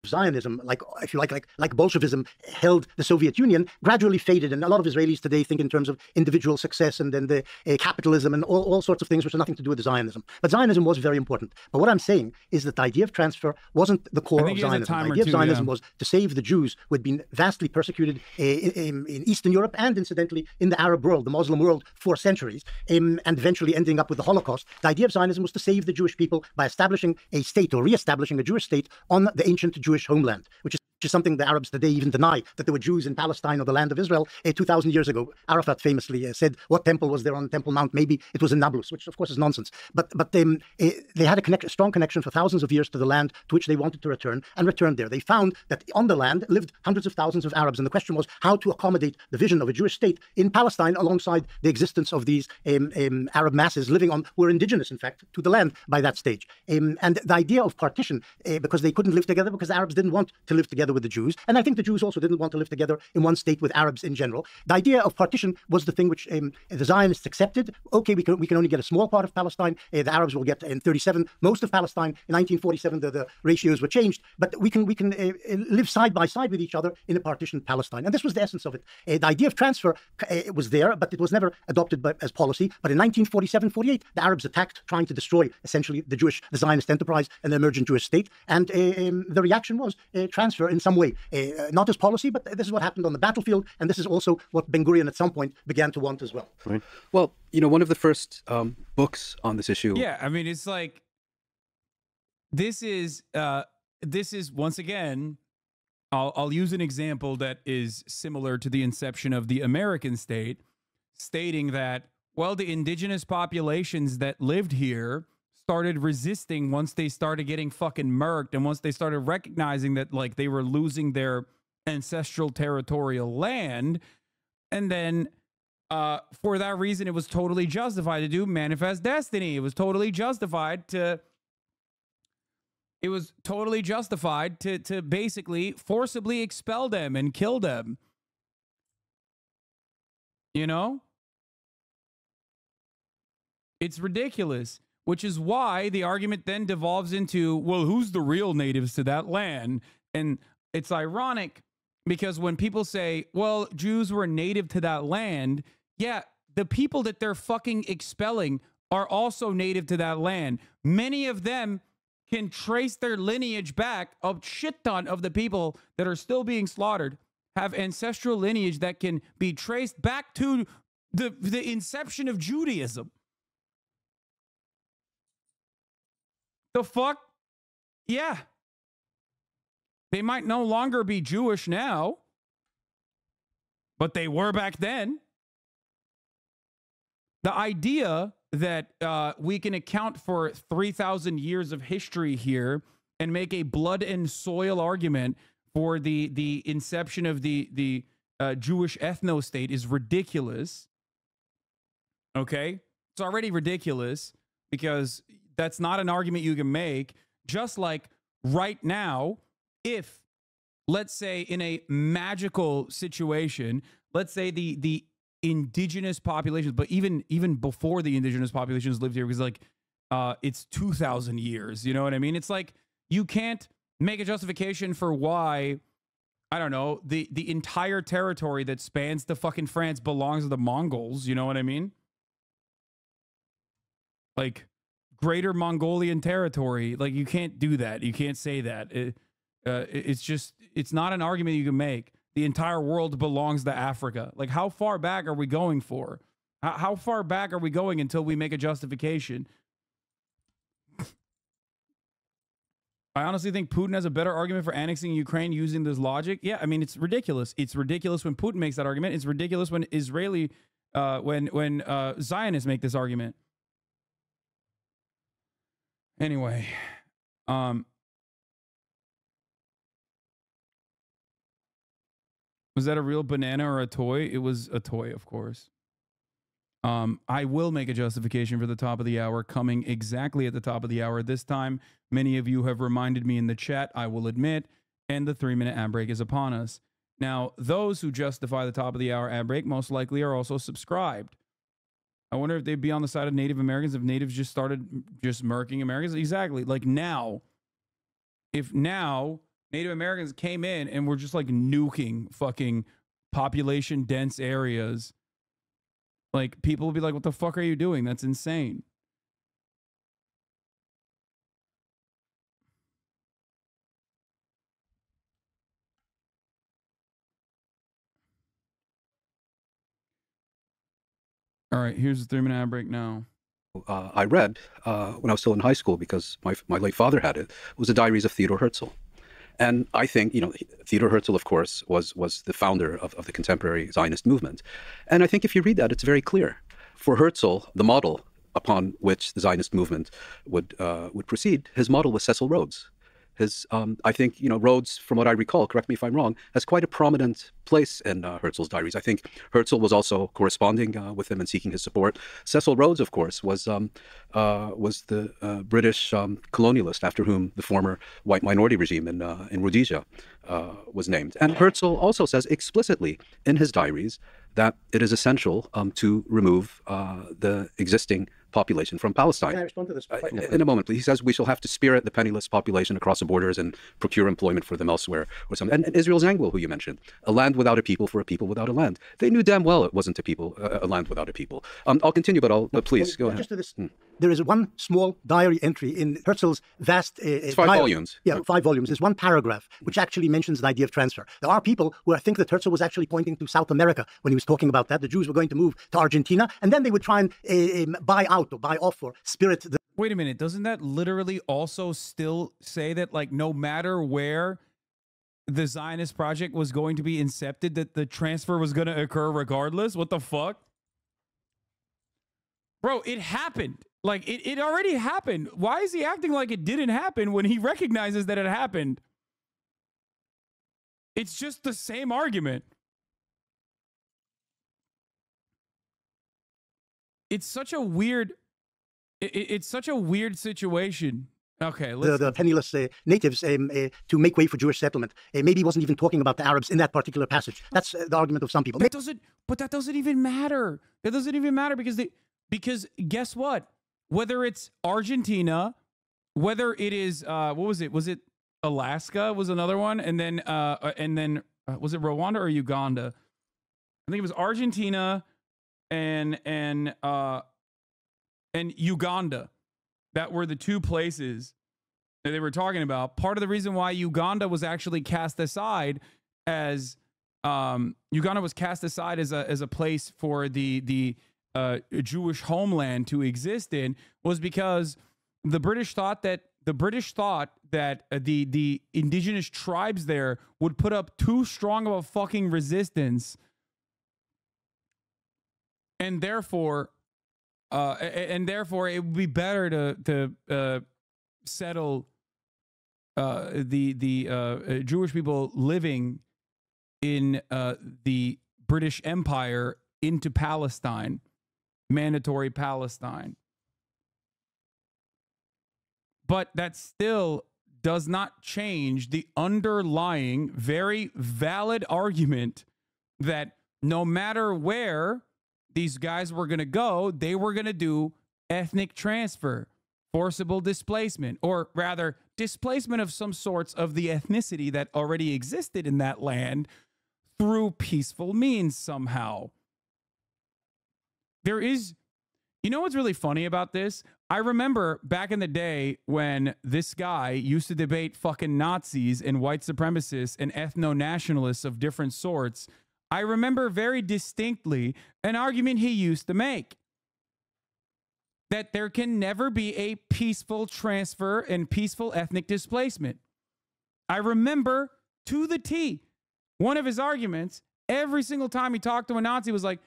Zionism, like if you like Bolshevism, held the Soviet Union, gradually faded, and a lot of Israelis today think in terms of individual success and then the capitalism and all sorts of things which have nothing to do with Zionism. But Zionism was very important. But what I'm saying is that the idea of transfer wasn't the core of Zionism. The idea of Zionism was to save the Jews who had been vastly persecuted in Eastern Europe and, incidentally, in the Arab world, the Muslim world, for centuries, and eventually ending up with the Holocaust. The idea of Zionism was to save the Jewish people by establishing a state or re-establishing a Jewish state on the ancient Jewish homeland, which is something the Arabs today even deny, that there were Jews in Palestine or the land of Israel 2,000 years ago. Arafat famously said, what temple was there on Temple Mount? Maybe it was in Nablus, which of course is nonsense. But they had a strong connection for thousands of years to the land to which they wanted to return, and returned there. They found that on the land lived hundreds of thousands of Arabs, and the question was how to accommodate the vision of a Jewish state in Palestine alongside the existence of these Arab masses living on, who were indigenous, in fact, to the land by that stage. And the idea of partition, because they couldn't live together, because the Arabs didn't want to live together with the Jews, and I think the Jews also didn't want to live together in one state with Arabs in general. The idea of partition was the thing which the Zionists accepted. Okay, we can only get a small part of Palestine. The Arabs will get in 1937 most of Palestine. In 1947, the ratios were changed, but we can live side by side with each other in a partitioned Palestine. And this was the essence of it. The idea of transfer was there, but it was never adopted as policy. But in 1947-48, the Arabs attacked, trying to destroy essentially the Zionist enterprise and the emergent Jewish state. And the reaction was transfer in some way. Not as policy, but this is what happened on the battlefield, and this is also what Ben Gurion at some point began to want as well. Right. Well, one of the first books on this issue. Yeah, I mean, it's like this is once again. I'll use an example that is similar to the inception of the American state, stating that, well, the indigenous populations that lived here started resisting once they started getting fucking murked, and once they started recognizing that, like, they were losing their ancestral territorial land. And then for that reason, it was totally justified to do manifest destiny. It was totally justified to basically forcibly expel them and kill them. It's ridiculous. Which is why the argument then devolves into, well, who's the real natives to that land? And it's ironic because when people say, well, Jews were native to that land, yeah, the people that they're fucking expelling are also native to that land. Many of them can trace their lineage back. A shit ton of the people that are still being slaughtered have ancestral lineage that can be traced back to the inception of Judaism. The fuck? Yeah. They might no longer be Jewish now, but they were back then. The idea that we can account for 3,000 years of history here and make a blood and soil argument for the inception of the Jewish ethno-state is ridiculous. Okay? It's already ridiculous because that's not an argument you can make. Just like right now, if, let's say, in a magical situation, let's say the indigenous populations, but even before the indigenous populations lived here, because like it's 2,000 years, you know what I mean? It's like you can't make a justification for why, I don't know, the entire territory that spans the fucking France belongs to the Mongols, you know what I mean? Like Greater Mongolian territory, like you can't do that. You can't say that. It's not an argument you can make. The entire world belongs to Africa. Like, how far back are we going for? How far back are we going until we make a justification? I honestly think Putin has a better argument for annexing Ukraine using this logic. Yeah, I mean, it's ridiculous. It's ridiculous when Putin makes that argument. It's ridiculous when when Zionists make this argument. Anyway, was that a real banana or a toy? It was a toy, of course. I will make a justification for the top of the hour coming exactly at the top of the hour this time. Many of you have reminded me in the chat, I will admit, and the 3-minute ad break is upon us. Now, those who justify the top of the hour ad break most likely are also subscribed. I wonder if they'd be on the side of Native Americans if natives just started just murking Americans. Exactly. Like now, if now Native Americans came in and were just like nuking fucking population dense areas, like people would be like, what the fuck are you doing? That's insane. All right, here's the 3-minute ad break now. I read when I was still in high school, because my late father had it, was the Diaries of Theodor Herzl. And I think, Theodor Herzl, of course, was the founder of the contemporary Zionist movement. And I think if you read that, it's very clear. For Herzl, the model upon which the Zionist movement would proceed, his model was Cecil Rhodes. I think, Rhodes, from what I recall, correct me if I'm wrong, has quite a prominent place in Herzl's diaries. I think Herzl was also corresponding with him and seeking his support. Cecil Rhodes, of course, was the British colonialist after whom the former white minority regime in Rhodesia was named. And Herzl also says explicitly in his diaries that it is essential to remove the existing population from Palestine. Can I respond to this? In a moment, please. He says we shall have to spirit the penniless population across the borders and procure employment for them elsewhere or something. And Israel's Anglo, who you mentioned, a land without a people for a people without a land. They knew damn well it wasn't a land without a people. I'll continue, but please go ahead. Just to this, there is one small diary entry in Herzl's vast it's 5 volumes. Yeah, 5 volumes. There's one paragraph which actually mentions the idea of transfer. There are people who think that Herzl was actually pointing to South America when he was talking about that. The Jews were going to move to Argentina, and then they would try and buy out or buy off or spirit the... Wait a minute. Doesn't that literally also still say that, like, no matter where the Zionist project was going to be incepted, that the transfer was going to occur regardless? What the fuck? Bro, it happened. Like, it already happened. Why is he acting like it didn't happen when he recognizes that it happened? It's just the same argument. It's such a weird... It's such a weird situation. Okay, the penniless natives to make way for Jewish settlement. Maybe he wasn't even talking about the Arabs in that particular passage. That's the argument of some people. That doesn't even matter. That doesn't even matter because guess what? Whether it's Argentina, whether it is what was it? Was it Alaska? Was another one, and then was it Rwanda or Uganda? I think it was Argentina and Uganda. That were the two places that they were talking about. Part of the reason why Uganda was actually cast aside as a place for the Jewish homeland to exist in was because the British thought that the indigenous tribes there would put up too strong of a fucking resistance, and therefore it would be better to settle the Jewish people living in the British Empire into Palestine, mandatory Palestine. But that still does not change the underlying, very valid argument that no matter where these guys were going to go, they were going to do ethnic transfer, forcible displacement, or rather displacement of some sorts of the ethnicity that already existed in that land through peaceful means somehow. There is, you know what's really funny about this? I remember back in the day when this guy used to debate fucking Nazis and white supremacists and ethno-nationalists of different sorts. I remember very distinctly an argument he used to make that there can never be a peaceful transfer and peaceful ethnic displacement. I remember to the T, one of his arguments, every single time he talked to a Nazi was like,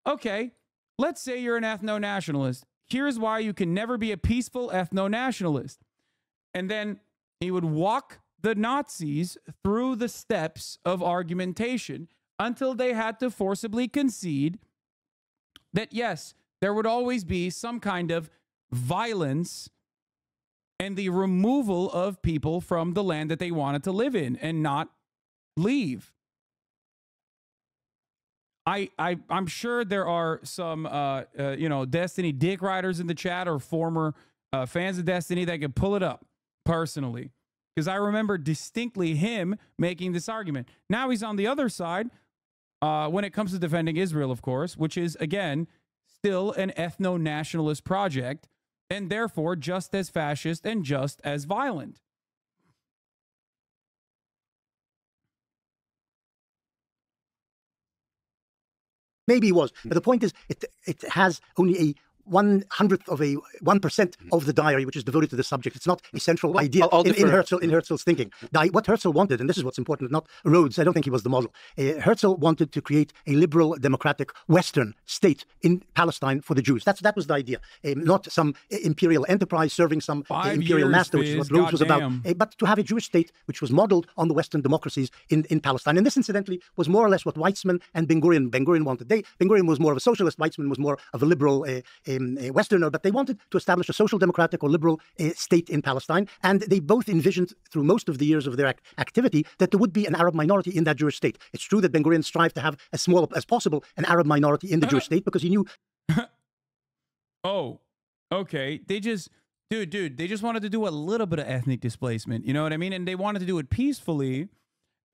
okay, let's say you're an ethno-nationalist. Here's why you can never be a peaceful ethno-nationalist. And then he would walk the Nazis through the steps of argumentation until they had to forcibly concede that, yes, there would always be some kind of violence and the removal of people from the land that they wanted to live in and not leave. I'm sure there are some, Destiny dick riders in the chat or former fans of Destiny that could pull it up personally. Because I remember distinctly him making this argument. Now he's on the other side when it comes to defending Israel, of course, which is, again, still an ethno-nationalist project and therefore just as fascist and just as violent. Maybe he was, but the point is, it has only a 1/100th of a 1% of the diary which is devoted to the subject. It's not a central idea in Herzl's thinking. Now, what Herzl wanted, and this is what's important, not Rhodes, I don't think he was the model. Herzl wanted to create a liberal, democratic, Western state in Palestine for the Jews. That was the idea. Not some imperial enterprise serving some imperial master, which is what Rhodes was about, but to have a Jewish state which was modeled on the Western democracies in Palestine. And this, incidentally, was more or less what Weizmann and Ben-Gurion wanted. Ben-Gurion was more of a socialist, Weizmann was more of a liberal Westerner, but they wanted to establish a social democratic or liberal state in Palestine. And they both envisioned through most of the years of their activity that there would be an Arab minority in that Jewish state. It's true that Ben-Gurion strived to have as small as possible an Arab minority in the Jewish state because he knew. Oh, okay. They just, dude, they just wanted to do a little bit of ethnic displacement. You know what I mean? And they wanted to do it peacefully.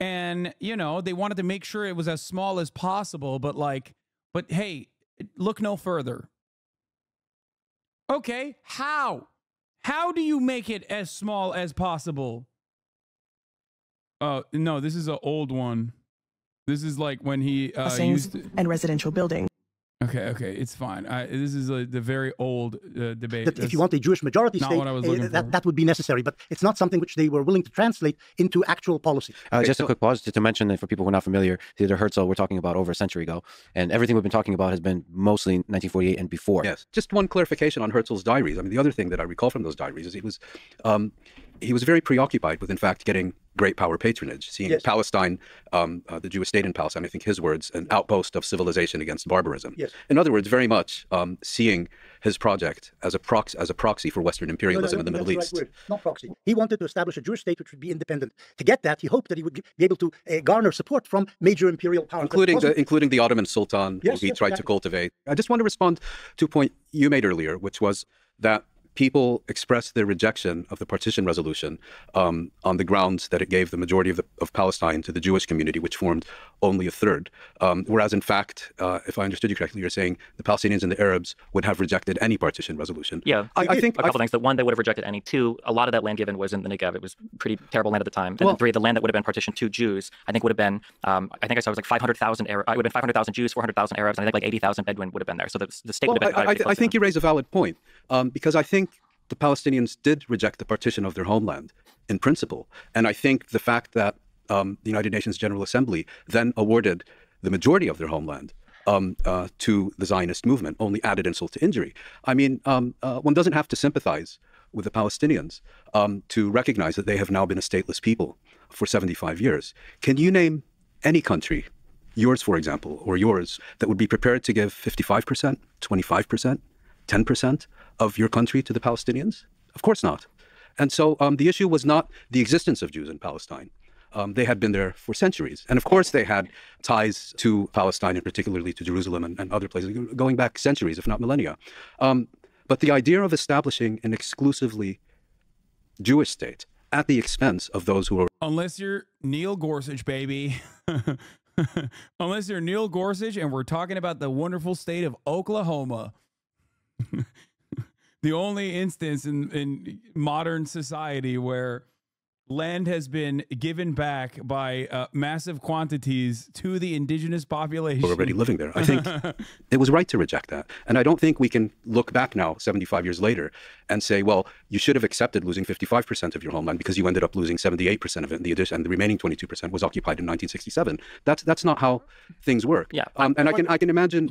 And, they wanted to make sure it was as small as possible. But hey, look no further. Okay, how? How do you make it as small as possible? No, this is an old one. This is like when he used and residential building. Okay, it's fine. This is the very old debate. That if you want a Jewish majority state, that would be necessary, but it's not something which they were willing to translate into actual policy. Just a quick pause to mention that for people who are not familiar, Theodor Herzl we're talking about over a century ago, and everything we've been talking about has been mostly 1948 and before. Yes. Just one clarification on Herzl's diaries. I mean, the other thing that I recall from those diaries is he was very preoccupied with, in fact, getting great power patronage, seeing Palestine, the Jewish state in Palestine, I think his words, an outpost of civilization against barbarism. Yes. In other words, very much seeing his project as a proxy for Western imperialism in the Middle East. Right, not proxy. He wanted to establish a Jewish state which would be independent. To get that, he hoped that he would be able to garner support from major imperial powers. Including the Ottoman Sultan, who he tried to cultivate. I just want to respond to a point you made earlier, which was that people expressed their rejection of the partition resolution on the grounds that it gave the majority of Palestine to the Jewish community, which formed only a third. Whereas, in fact, if I understood you correctly, you're saying the Palestinians and the Arabs would have rejected any partition resolution. Yeah, I think a couple things. That one, they would have rejected any. Two, a lot of that land given was in the Negev. It was pretty terrible land at the time. And then three, the land that would have been partitioned to Jews, I think would have been, I think I saw it was like 500,000 Arabs. It would have been 500,000 Jews, 400,000 Arabs, and I think like 80,000 Bedouin would have been there. So the state would have been. I think you raise a valid point because I think the Palestinians did reject the partition of their homeland in principle. And I think the fact that the United Nations General Assembly then awarded the majority of their homeland to the Zionist movement only added insult to injury. I mean, one doesn't have to sympathize with the Palestinians to recognize that they have now been a stateless people for 75 years. Can you name any country, yours, for example, or yours, that would be prepared to give 55%, 25%, 10% of your country to the Palestinians? Of course not. And so the issue was not the existence of Jews in Palestine. They had been there for centuries. And of course, they had ties to Palestine, and particularly to Jerusalem and other places, going back centuries, if not millennia. But the idea of establishing an exclusively Jewish state at the expense of those who are... Unless you're Neil Gorsuch, baby. Unless you're Neil Gorsuch and we're talking about the wonderful state of Oklahoma. The only instance in modern society where land has been given back by massive quantities to the indigenous population. We're already living there. I think it was right to reject that. And I don't think we can look back now, 75 years later, and say, well, you should have accepted losing 55% of your homeland because you ended up losing 78% of it, and the remaining 22% was occupied in 1967. That's not how things work. Yeah. And I can imagine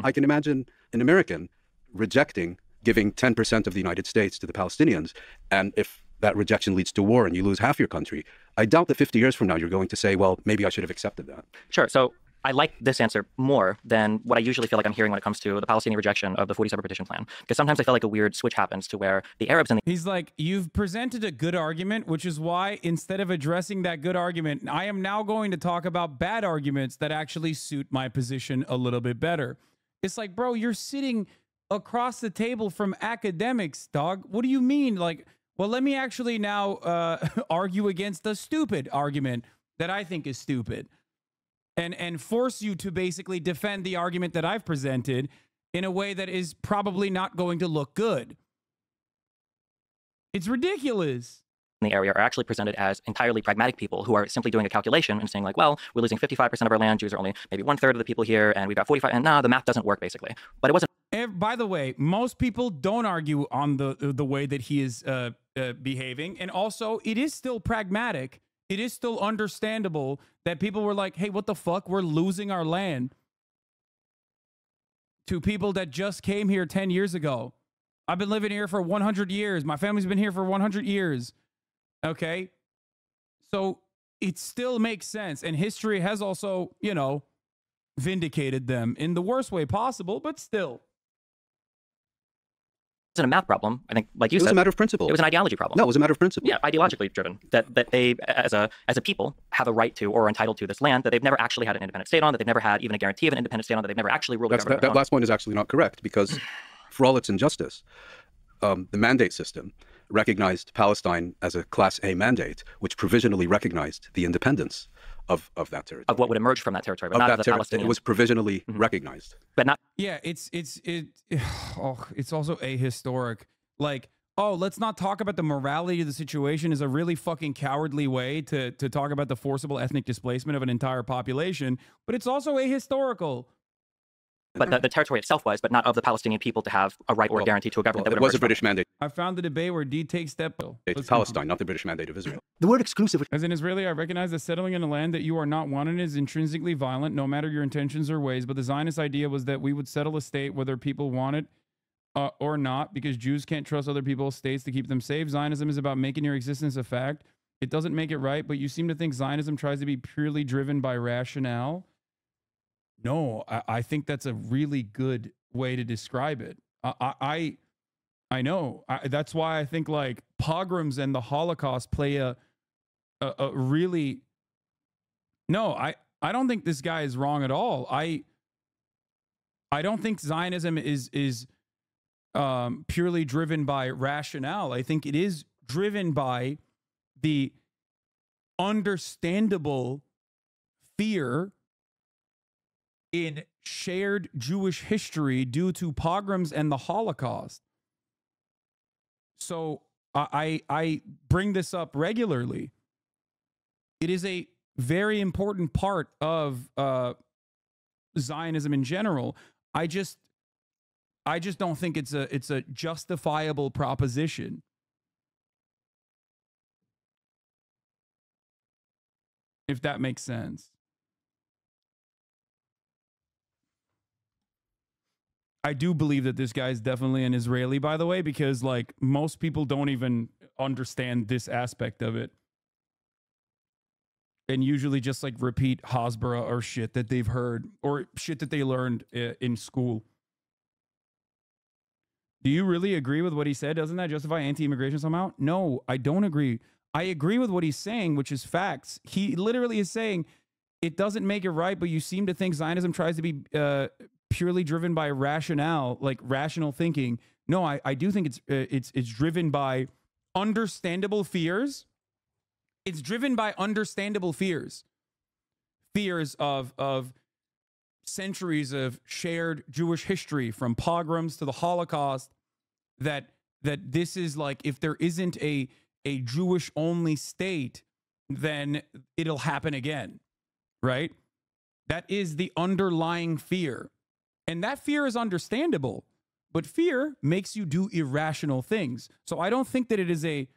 an American rejecting giving 10% of the United States to the Palestinians, and if that rejection leads to war and you lose half your country, I doubt that 50 years from now you're going to say, well, maybe I should have accepted that. Sure. So I like this answer more than what I usually feel like I'm hearing when it comes to the Palestinian rejection of the 47 partition plan. Because sometimes I feel like a weird switch happens to where the Arabs and the He's like, you've presented a good argument, which is why instead of addressing that good argument, I am now going to talk about bad arguments that actually suit my position a little bit better. It's like, bro, you're sitting across the table from academics, dog. What do you mean? Like, well, let me actually now argue against the stupid argument that I think is stupid. And force you to basically defend the argument that I've presented in a way that is probably not going to look good. It's ridiculous. in the area are actually presented as entirely pragmatic people who are simply doing a calculation and saying like, well, we're losing 55% of our land. Jews are only maybe 1/3 of the people here, and we've got 45, and the math doesn't work basically. But it wasn't. By the way, most people don't argue on the way that he is behaving, and also it is still pragmatic. It is still understandable that people were like, hey, what the fuck? We're losing our land to people that just came here 10 years ago. I've been living here for 100 years. My family's been here for 100 years. Okay? So it still makes sense. And history has also, you know, vindicated them in the worst way possible, but still. It wasn't a math problem. I think, like you said, it was a matter of principle. It was an ideology problem. No, it was a matter of principle. Yeah, ideologically driven. That they, as a people, have a right to or are entitled to this land that they've never actually had an independent state on, that they've never had even a guarantee of an independent state on, that they've never actually ruled. That last point is actually not correct, because for all its injustice, the mandate system recognized Palestine as a Class A mandate, which provisionally recognized the independence of that territory. Of what would emerge from that territory, but not of the Palestinian. It was provisionally recognized. But not. Yeah, it's also ahistoric. Like, oh, let's not talk about the morality of the situation is a really fucking cowardly way to talk about the forcible ethnic displacement of an entire population, but it's also ahistorical. But the territory itself was, but not of the Palestinian people to have a right or a guarantee to a government. It was a British mandate. I found the debate where D takes step. It's Palestine, not the British mandate of Israel. The word exclusive. As an Israeli, I recognize that settling in a land that you are not wanted is intrinsically violent, no matter your intentions or ways. But the Zionist idea was that we would settle a state whether people want it or not, because Jews can't trust other people's states to keep them safe. Zionism is about making your existence a fact. It doesn't make it right, but you seem to think Zionism tries to be purely driven by rationale. No, I think that's a really good way to describe it. I know. That's why I think like pogroms and the Holocaust play a really. No, I don't think this guy is wrong at all. I don't think Zionism is purely driven by rationale. I think it is driven by the understandable fear in shared Jewish history due to pogroms and the Holocaust. So I bring this up regularly. It is a very important part of Zionism in general. I just don't think it's a justifiable proposition. If that makes sense. I do believe that this guy is definitely an Israeli, by the way, because like most people don't even understand this aspect of it. And usually just like repeat Hasbara or shit that they've heard or shit that they learned in school. Do you really agree with what he said? Doesn't that justify anti-immigration somehow? No, I don't agree. I agree with what he's saying, which is facts. He literally is saying it doesn't make it right, but you seem to think Zionism tries to be purely driven by rationale, like rational thinking. No, I do think it's driven by understandable fears. It's driven by understandable fears. Fears of centuries of shared Jewish history, from pogroms to the Holocaust, that this is like, if there isn't a Jewish only state, then it'll happen again, right? That is the underlying fear. And that fear is understandable, but fear makes you do irrational things. So I don't think that it is the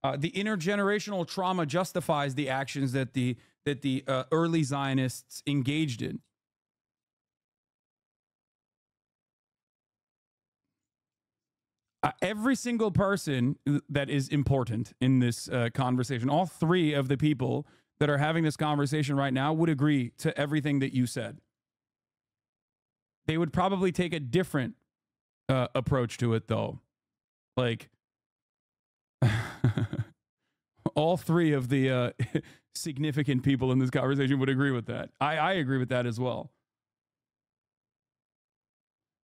intergenerational trauma justifies the actions that the early Zionists engaged in. Every single person that is important in this conversation, all three of the people that are having this conversation right now would agree to everything that you said. They would probably take a different approach to it, though. Like, all three of the significant people in this conversation would agree with that. I agree with that as well.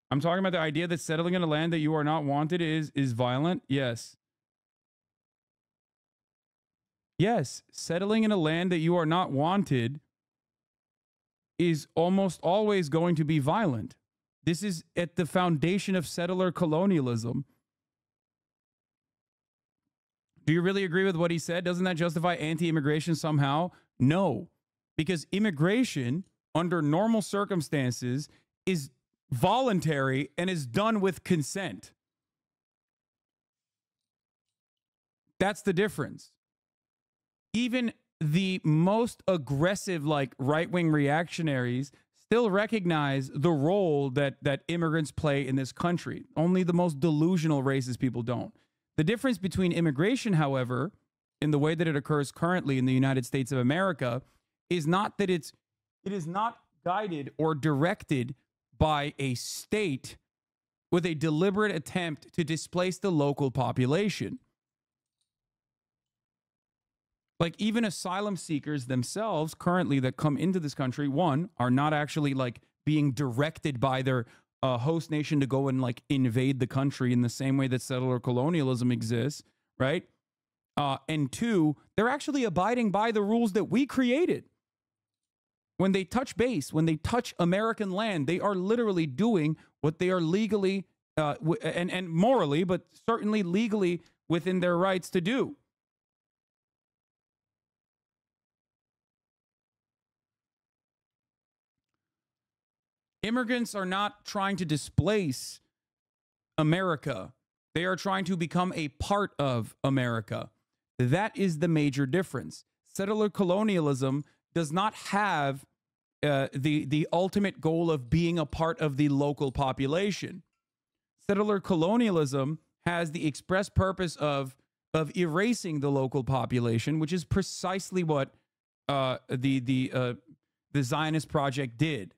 I'm talking about the idea that settling in a land that you are not wanted is violent. Yes. Yes, settling in a land that you are not wanted is almost always going to be violent. This is at the foundation of settler colonialism. Do you really agree with what he said? Doesn't that justify anti-immigration somehow? No, because immigration under normal circumstances is voluntary and is done with consent. That's the difference. Even the most aggressive, like right-wing reactionaries still recognize the role that immigrants play in this country. Only the most delusional racist people don't. The difference between immigration, however, in the way that it occurs currently in the United States of America, is not that it is not guided or directed by a state with a deliberate attempt to displace the local population. Like, even asylum seekers themselves currently that come into this country, one, are not actually like being directed by their host nation to go and like invade the country in the same way that settler colonialism exists, right? And two, they're actually abiding by the rules that we created. When they touch base, when they touch American land, they are literally doing what they are legally and morally, but certainly legally within their rights to do. Immigrants are not trying to displace America. They are trying to become a part of America. That is the major difference. Settler colonialism does not have the ultimate goal of being a part of the local population. Settler colonialism has the express purpose of erasing the local population, which is precisely what the Zionist project did.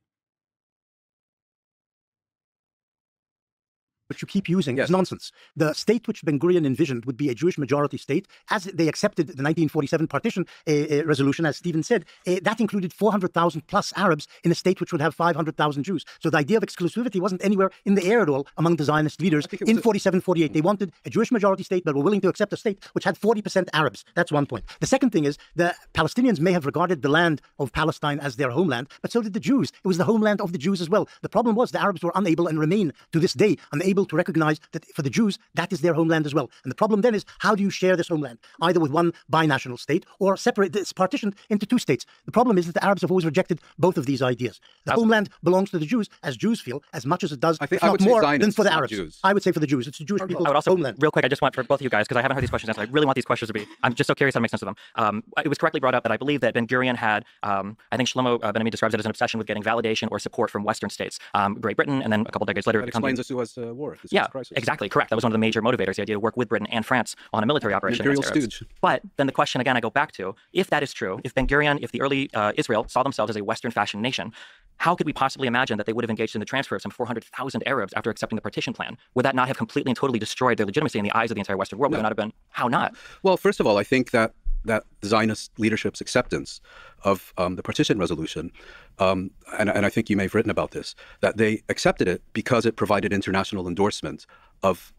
Which you keep using is nonsense. The state which Ben-Gurion envisioned would be a Jewish majority state, as they accepted the 1947 partition resolution, as Stephen said. That included 400,000 plus Arabs in a state which would have 500,000 Jews. So the idea of exclusivity wasn't anywhere in the air at all among the Zionist leaders in 47-48. They wanted a Jewish majority state, but were willing to accept a state which had 40% Arabs. That's one point. The second thing is the Palestinians may have regarded the land of Palestine as their homeland, but so did the Jews. It was the homeland of the Jews as well. The problem was the Arabs were unable and remain to this day unable to recognize that for the Jews, that is their homeland as well. And the problem then is, how do you share this homeland? Either with one binational state or separate, it's partitioned into two states. The problem is that the Arabs have always rejected both of these ideas. The homeland belongs to the Jews, as Jews feel, as much as it does, if not more, than for the Arabs. Jews. I would say for the Jews. It's the Jewish people's I would also, homeland. real quick, I just want for both of you guys, because I haven't heard these questions answered. I really want these questions to be, I'm just so curious how to make sense of them. It was correctly brought up that I believe that Ben-Gurion had, I think Shlomo Ben-Ami describes it as an obsession with getting validation or support from Western states, Great Britain, and then a couple decades later, that explains the Suez War. The Suez crisis. Exactly, correct. That was one of the major motivators, the idea to work with Britain and France on a military operation. Imperial stooge. But then the question again I go back to, if that is true, if Ben-Gurion, if the early Israel saw themselves as a Western fashion nation, how could we possibly imagine that they would have engaged in the transfer of some 400,000 Arabs after accepting the partition plan? Would that not have completely and totally destroyed their legitimacy in the eyes of the entire Western world? Would it not have been? How not? Well, first of all, I think that the Zionist leadership's acceptance of the partition resolution, and I think you may have written about this, that they accepted it because it provided international endorsement of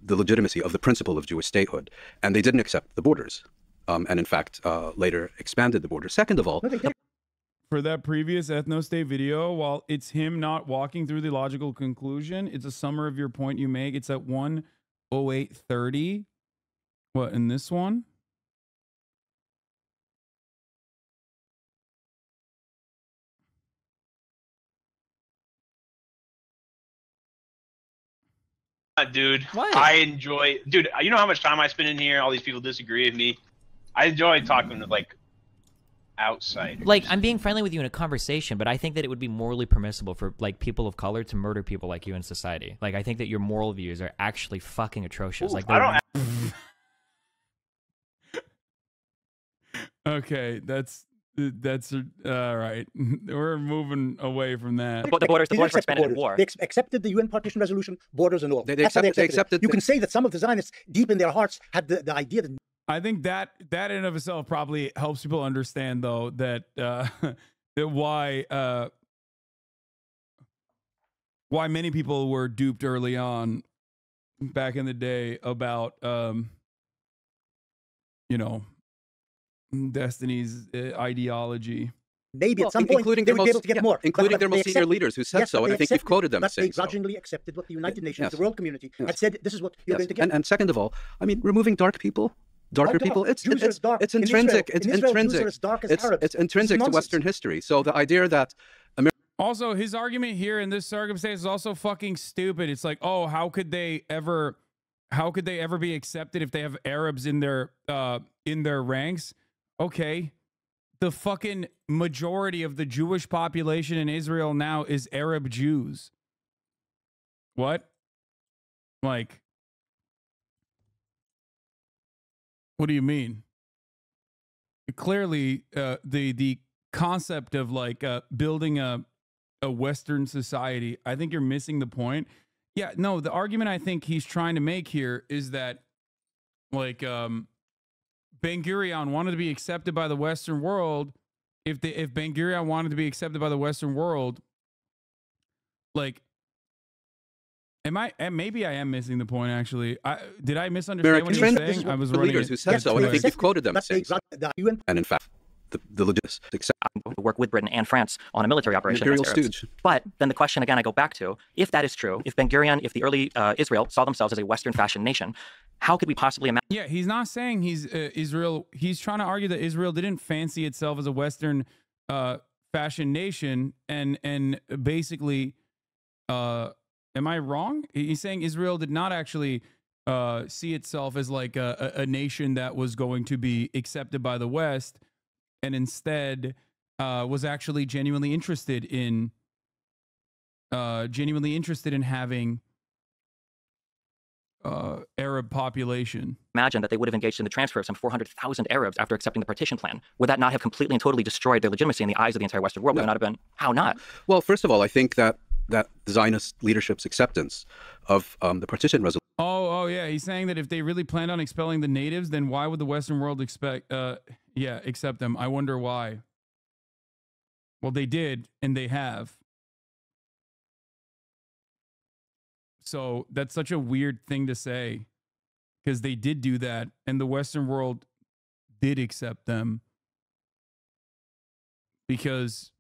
the legitimacy of the principle of Jewish statehood. And they didn't accept the borders, and in fact, later expanded the borders. Second of all, for that previous ethno-state video, while it's him not walking through the logical conclusion, it's a summary of your point you make. It's at 1:08:30. What, in this one? Dude, what? I enjoy, dude, you know how much time I spend in here? All these people disagree with me. I enjoy talking to, like, outsiders. Like, I'm being friendly with you in a conversation, but I think that it would be morally permissible for, like, people of color to murder people like you in society. Like, I think that your moral views are actually fucking atrocious. Ooh, like, I don't Okay, that's all right. We're moving away from that. But the borders were expanded in borders. war. They accepted the UN partition resolution, borders and all. They That's how they accepted it. You can say that some of the Zionists, deep in their hearts, had the idea that. I think that in and of itself probably helps people understand, though, that that why many people were duped early on back in the day about Destiny's ideology. Maybe at some point including they their would be able to get more. including But their they most senior leaders who said yes, so, but and they I think you've quoted them but they saying so. grudgingly accepted what the United Nations, Yes. the world community, Yes. had said. This is what you're Yes. going to get. And second of all, I mean, removing darker people, it's Jews are as dark. it's In intrinsic. Israel, It's in Israel, Jews intrinsic. are as dark as It's Arabs. it's intrinsic This to is Western history. So the idea that Also, his argument here in this circumstance is also fucking stupid. It's like, oh, how could they ever be accepted if they have Arabs in their ranks? Okay. The fucking majority of the Jewish population in Israel now is Arab Jews. What? Like, what do you mean? Clearly, the concept of like building a Western society, I think you're missing the point. Yeah, no, the argument I think he's trying to make here is that like Ben-Gurion wanted to be accepted by the Western world. If Ben-Gurion wanted to be accepted by the Western world, like, maybe I am missing the point. Actually, did I misunderstand what you were saying? I was the running leaders who said so, and I think you've quoted them saying so. And in fact, the logistics accept work with Britain and France on a military operation imperial against Arabs. stooge. But then the question again I go back to, if that is true, if Ben-Gurion, if the early Israel saw themselves as a Western fashion nation, how could we possibly imagine? Yeah, he's not saying he's Israel. He's trying to argue that Israel didn't fancy itself as a Western fashion nation, and basically, am I wrong? He's saying Israel did not actually see itself as like a nation that was going to be accepted by the West, and instead was actually genuinely interested in having Arab population. Imagine that they would have engaged in the transfer of some 400,000 Arabs after accepting the partition plan. Would that not have completely and totally destroyed their legitimacy in the eyes of the entire Western world? No. Would it not have been? How not? Well, first of all, I think that the Zionist leadership's acceptance of the partition resolution. Oh, yeah. He's saying that if they really planned on expelling the natives, then why would the Western world accept them? I wonder why. Well, they did, and they have. So that's such a weird thing to say, because they did do that, and the Western world did accept them. Because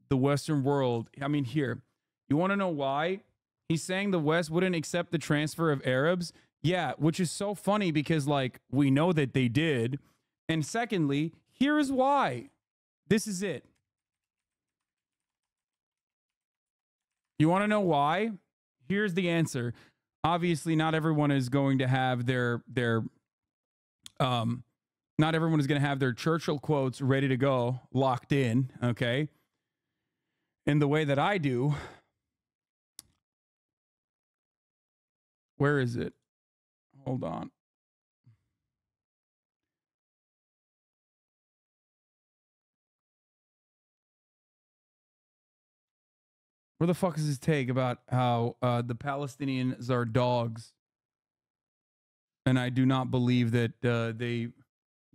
the Western world, I mean, here, you want to know why? He's saying the West wouldn't accept the transfer of Arabs. Yeah, which is so funny because, like, we know that they did. And secondly, here is why. This is it. You want to know why? Here's the answer. Obviously, not everyone is going to have their not everyone is going to have their Churchill quotes ready to go, locked in, okay? In the way that I do. Where is it? Hold on. Where the fuck is his take about how the Palestinians are dogs? And I do not believe that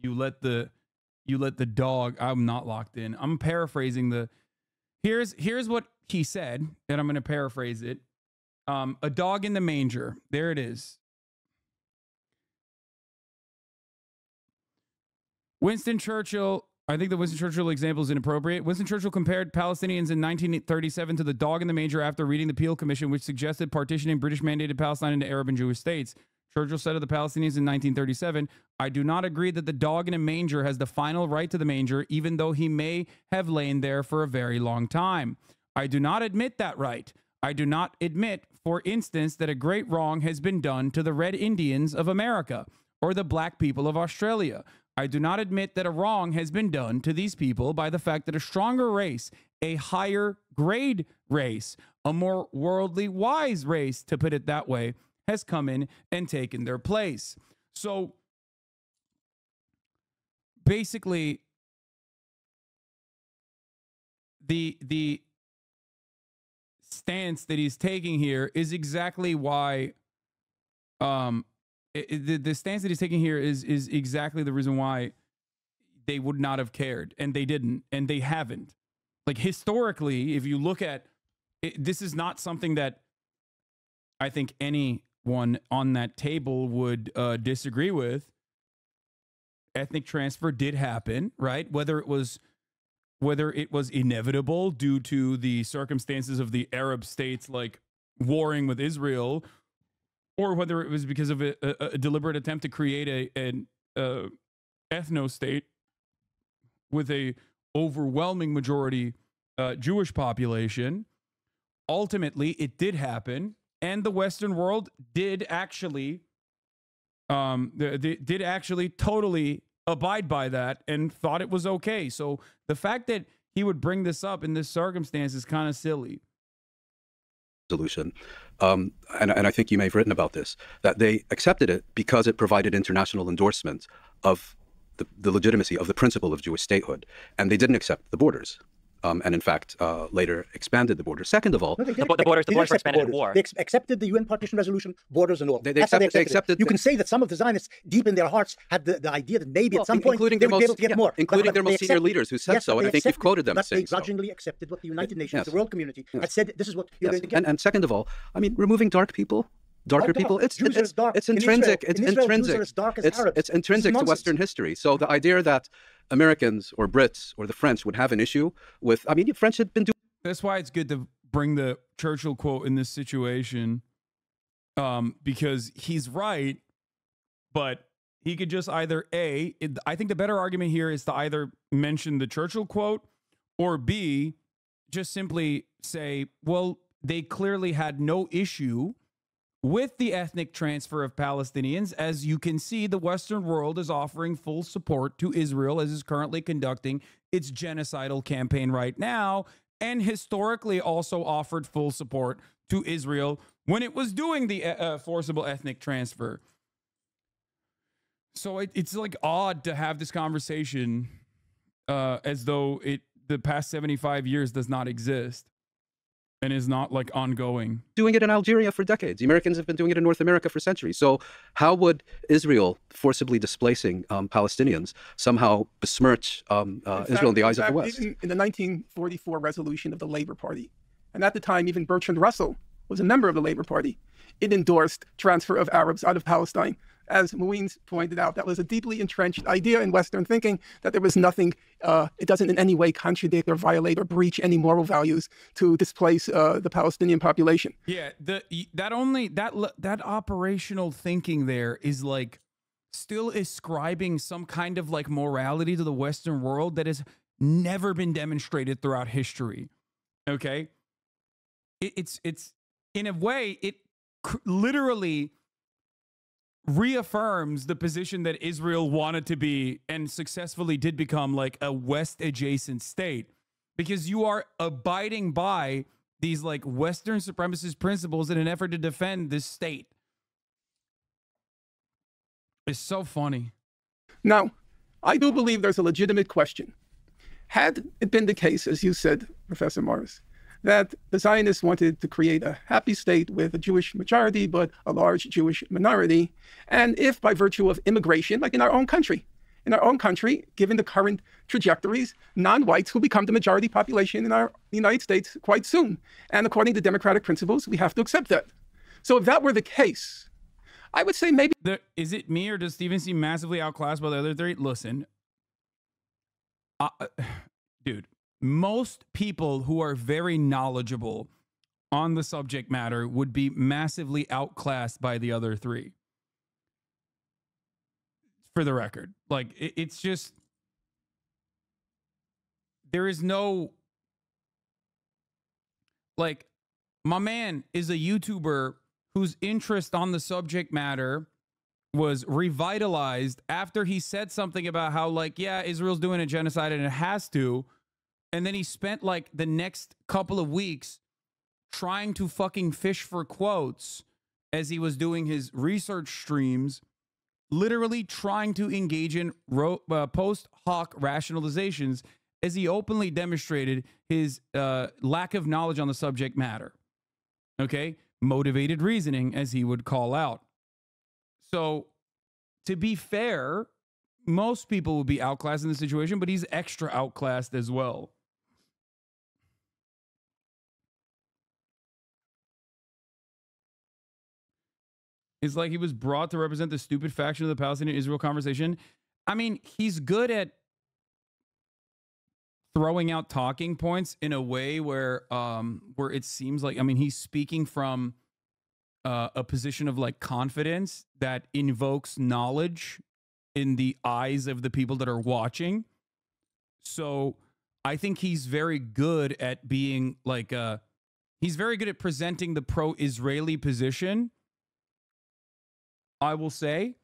you let the dog. I'm not locked in. I'm paraphrasing the. Here's what he said, and I'm going to paraphrase it. A dog in the manger. There it is. Winston Churchill. I think the Winston Churchill example is inappropriate. Winston Churchill compared Palestinians in 1937 to the dog in the manger after reading the Peel Commission, which suggested partitioning British mandated Palestine into Arab and Jewish states. Churchill said of the Palestinians in 1937, I do not agree that the dog in a manger has the final right to the manger, even though he may have lain there for a very long time. I do not admit that right. I do not admit, for instance, that a great wrong has been done to the Red Indians of America or the black people of Australia. I do not admit that a wrong has been done to these people by the fact that a stronger race, a higher grade race, a more worldly wise race, to put it that way, has come in and taken their place. So basically, the stance that he's taking here is exactly why the stance that he's taking here is exactly the reason why they would not have cared, and they didn't, and they haven't. Like, historically, if you look at it, this is not something that I think anyone on that table would disagree with. Ethnic transfer did happen, right? Whether it was inevitable due to the circumstances of the Arab states like warring with Israel, or whether it was because of a deliberate attempt to create an ethno-state with a overwhelming majority Jewish population. Ultimately, it did happen, and the Western world did actually totally abide by that and thought it was okay. So the fact that he would bring this up in this circumstance is kind of silly. Solution. And I think you may have written about this, that they accepted it because it provided international endorsement of the legitimacy of the principle of Jewish statehood. And they didn't accept the borders. And in fact, later expanded the borders. Second of all, No, the borders were expanded in war. They accepted the UN partition resolution, borders and all. They That's how they accepted accepted it. You can say that some of the Zionists, deep in their hearts, had the idea that maybe at some point they would be able to get more. Including But their most senior leaders who said yes, so, but and they I think you've accepted- quoted them but as saying they so. grudgingly accepted what the United Nations, Yes. the world community, had said, this is what you're Yes. going to get. And second of all, I mean, removing darker people, it's Jews are as dark. it's In intrinsic. Israel, It's in Israel, intrinsic. Jews are as dark as It's Arabs. intrinsic This to is Western nonsense. history. So the idea that Americans or Brits or the French would have an issue with, I mean, French had been doing. That's why it's good to bring the Churchill quote in this situation, because he's right, but he could just either I think the better argument here is to either mention the Churchill quote, or B, just simply say, well, they clearly had no issue with the ethnic transfer of Palestinians. As you can see, the Western world is offering full support to Israel as is currently conducting its genocidal campaign right now, and historically also offered full support to Israel when it was doing the forcible ethnic transfer. So it's like odd to have this conversation as though the past 75 years does not exist and is not like ongoing. Doing it in Algeria for decades. The Americans have been doing it in North America for centuries. So how would Israel forcibly displacing Palestinians somehow besmirch Israel in the eyes of the West? Even in the 1944 resolution of the Labour Party, and at the time, even Bertrand Russell was a member of the Labour Party, it endorsed transfer of Arabs out of Palestine. As Muin's pointed out, that was a deeply entrenched idea in Western thinking, that there was nothing, it doesn't in any way contradict or violate or breach any moral values to displace the Palestinian population. Yeah, that operational thinking there is like still ascribing some kind of like morality to the Western world that has never been demonstrated throughout history. Okay, it's in a way it literally reaffirms the position that Israel wanted to be and successfully did become, like a West adjacent state, because you are abiding by these like Western supremacist principles in an effort to defend this state. It's so funny. Now, I do believe there's a legitimate question. Had it been the case, as you said, Professor Morris, that the Zionists wanted to create a happy state with a Jewish majority, but a large Jewish minority, and if by virtue of immigration, like in our own country, given the current trajectories, non-whites will become the majority population in our United States quite soon. And according to democratic principles, we have to accept that. So if that were the case, I would say maybe... Is it me, or does Steven seem massively outclassed by the other three? Listen, dude, most people who are very knowledgeable on the subject matter would be massively outclassed by the other three. For the record, like it's just, there is no, like, my man is a YouTuber whose interest on the subject matter was revitalized after he said something about how, like, yeah, Israel's doing a genocide and it has to. And then he spent like the next couple of weeks trying to fucking fish for quotes as he was doing his research streams, literally trying to engage in post hoc rationalizations as he openly demonstrated his lack of knowledge on the subject matter. Okay? Motivated reasoning, as he would call out. So, to be fair, most people would be outclassed in the situation, but he's extra outclassed as well. It's like he was brought to represent the stupid faction of the Palestinian-Israel conversation. I mean, he's good at throwing out talking points in a way where it seems like, I mean, he's speaking from a position of like confidence that invokes knowledge in the eyes of the people that are watching. So I think he's very good at being like, he's very good at presenting the pro-Israeli position, I will say,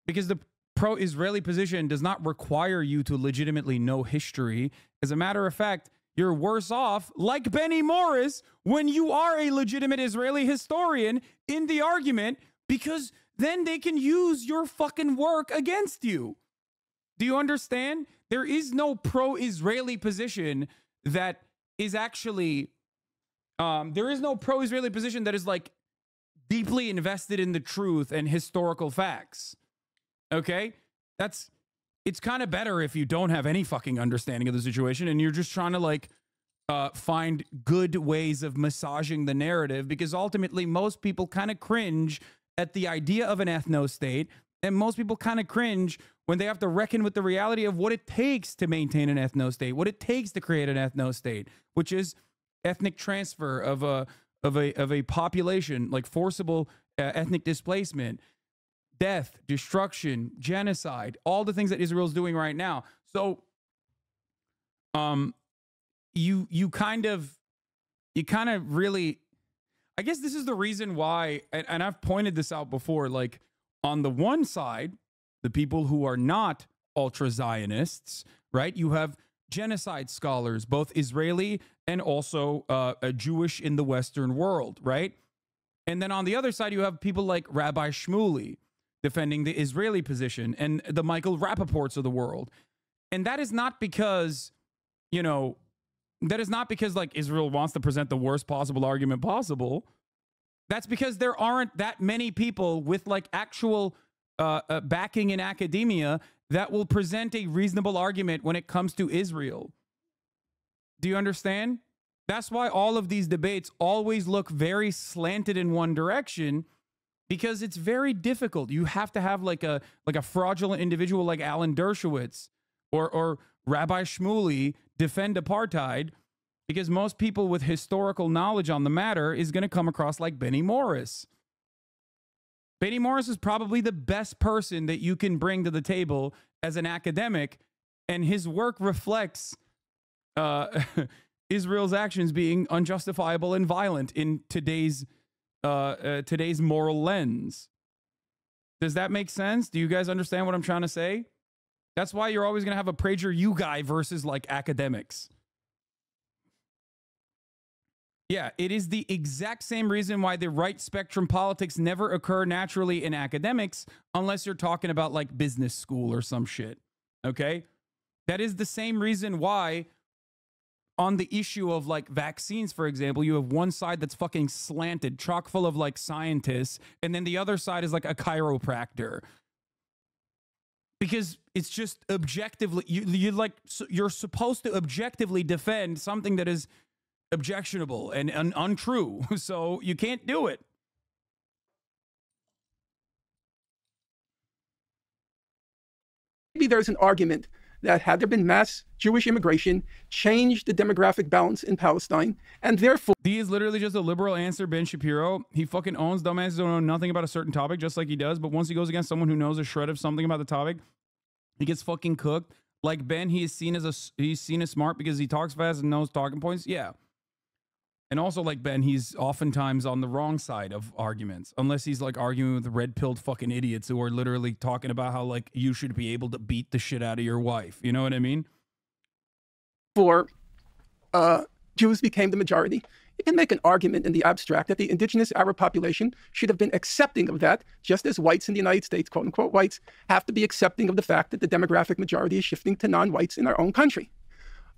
because the pro-Israeli position does not require you to legitimately know history. As a matter of fact, you're worse off, like Benny Morris, when you are a legitimate Israeli historian in the argument, because then they can use your fucking work against you. Do you understand? There is no pro-Israeli position that is actually, there is no pro-Israeli position that is like deeply invested in the truth and historical facts. Okay? It's kind of better if you don't have any fucking understanding of the situation and you're just trying to like find good ways of massaging the narrative, because ultimately most people kind of cringe at the idea of an ethno-state, and most people kind of cringe when they have to reckon with the reality of what it takes to maintain an ethno-state, what it takes to create an ethno-state, which is ethnic transfer of a population, like forcible ethnic displacement, death, destruction, genocide, all the things that Israel's doing right now. So, you kind of really, I guess this is the reason why, and I've pointed this out before, like on the one side, the people who are not ultra-Zionists, right? You have genocide scholars, both Israeli and also Jewish in the Western world, right? And then on the other side, you have people like Rabbi Shmuley defending the Israeli position and the Michael Rappaports of the world. And that is not because, you know, that is not because like Israel wants to present the worst possible argument possible. That's because there aren't that many people with like actual backing in academia that will present a reasonable argument when it comes to Israel. Do you understand? That's why all of these debates always look very slanted in one direction, because it's very difficult. You have to have like a fraudulent individual like Alan Dershowitz or Rabbi Shmuley defend apartheid, because most people with historical knowledge on the matter is going to come across like Benny Morris. Benny Morris is probably the best person that you can bring to the table as an academic, and his work reflects Israel's actions being unjustifiable and violent in today's moral lens. Does that make sense? Do you guys understand what I'm trying to say? That's why you're always going to have a PragerU guy versus like academics. Yeah, it is the exact same reason why the right spectrum politics never occur naturally in academics unless you're talking about like business school or some shit. Okay? That is the same reason why on the issue of like vaccines, for example, you have one side that's fucking slanted, chock full of like scientists, and then the other side is like a chiropractor. Because it's just objectively, you're supposed to objectively defend something that is objectionable and untrue. So you can't do it. Maybe there's an argument that had there been mass Jewish immigration, changed the demographic balance in Palestine, and therefore... D is literally just a liberal answer, Ben Shapiro. He fucking owns dumbasses who don't know nothing about a certain topic, just like he does, but once he goes against someone who knows a shred of something about the topic, he gets fucking cooked. Like Ben, he's seen as smart because he talks fast and knows talking points. Yeah. And also like Ben, he's oftentimes on the wrong side of arguments, unless he's like arguing with red-pilled fucking idiots who are literally talking about how like you should be able to beat the shit out of your wife. You know what I mean? Jews became the majority. You can make an argument in the abstract that the indigenous Arab population should have been accepting of that, just as whites in the United States, quote unquote whites, have to be accepting of the fact that the demographic majority is shifting to non-whites in our own country.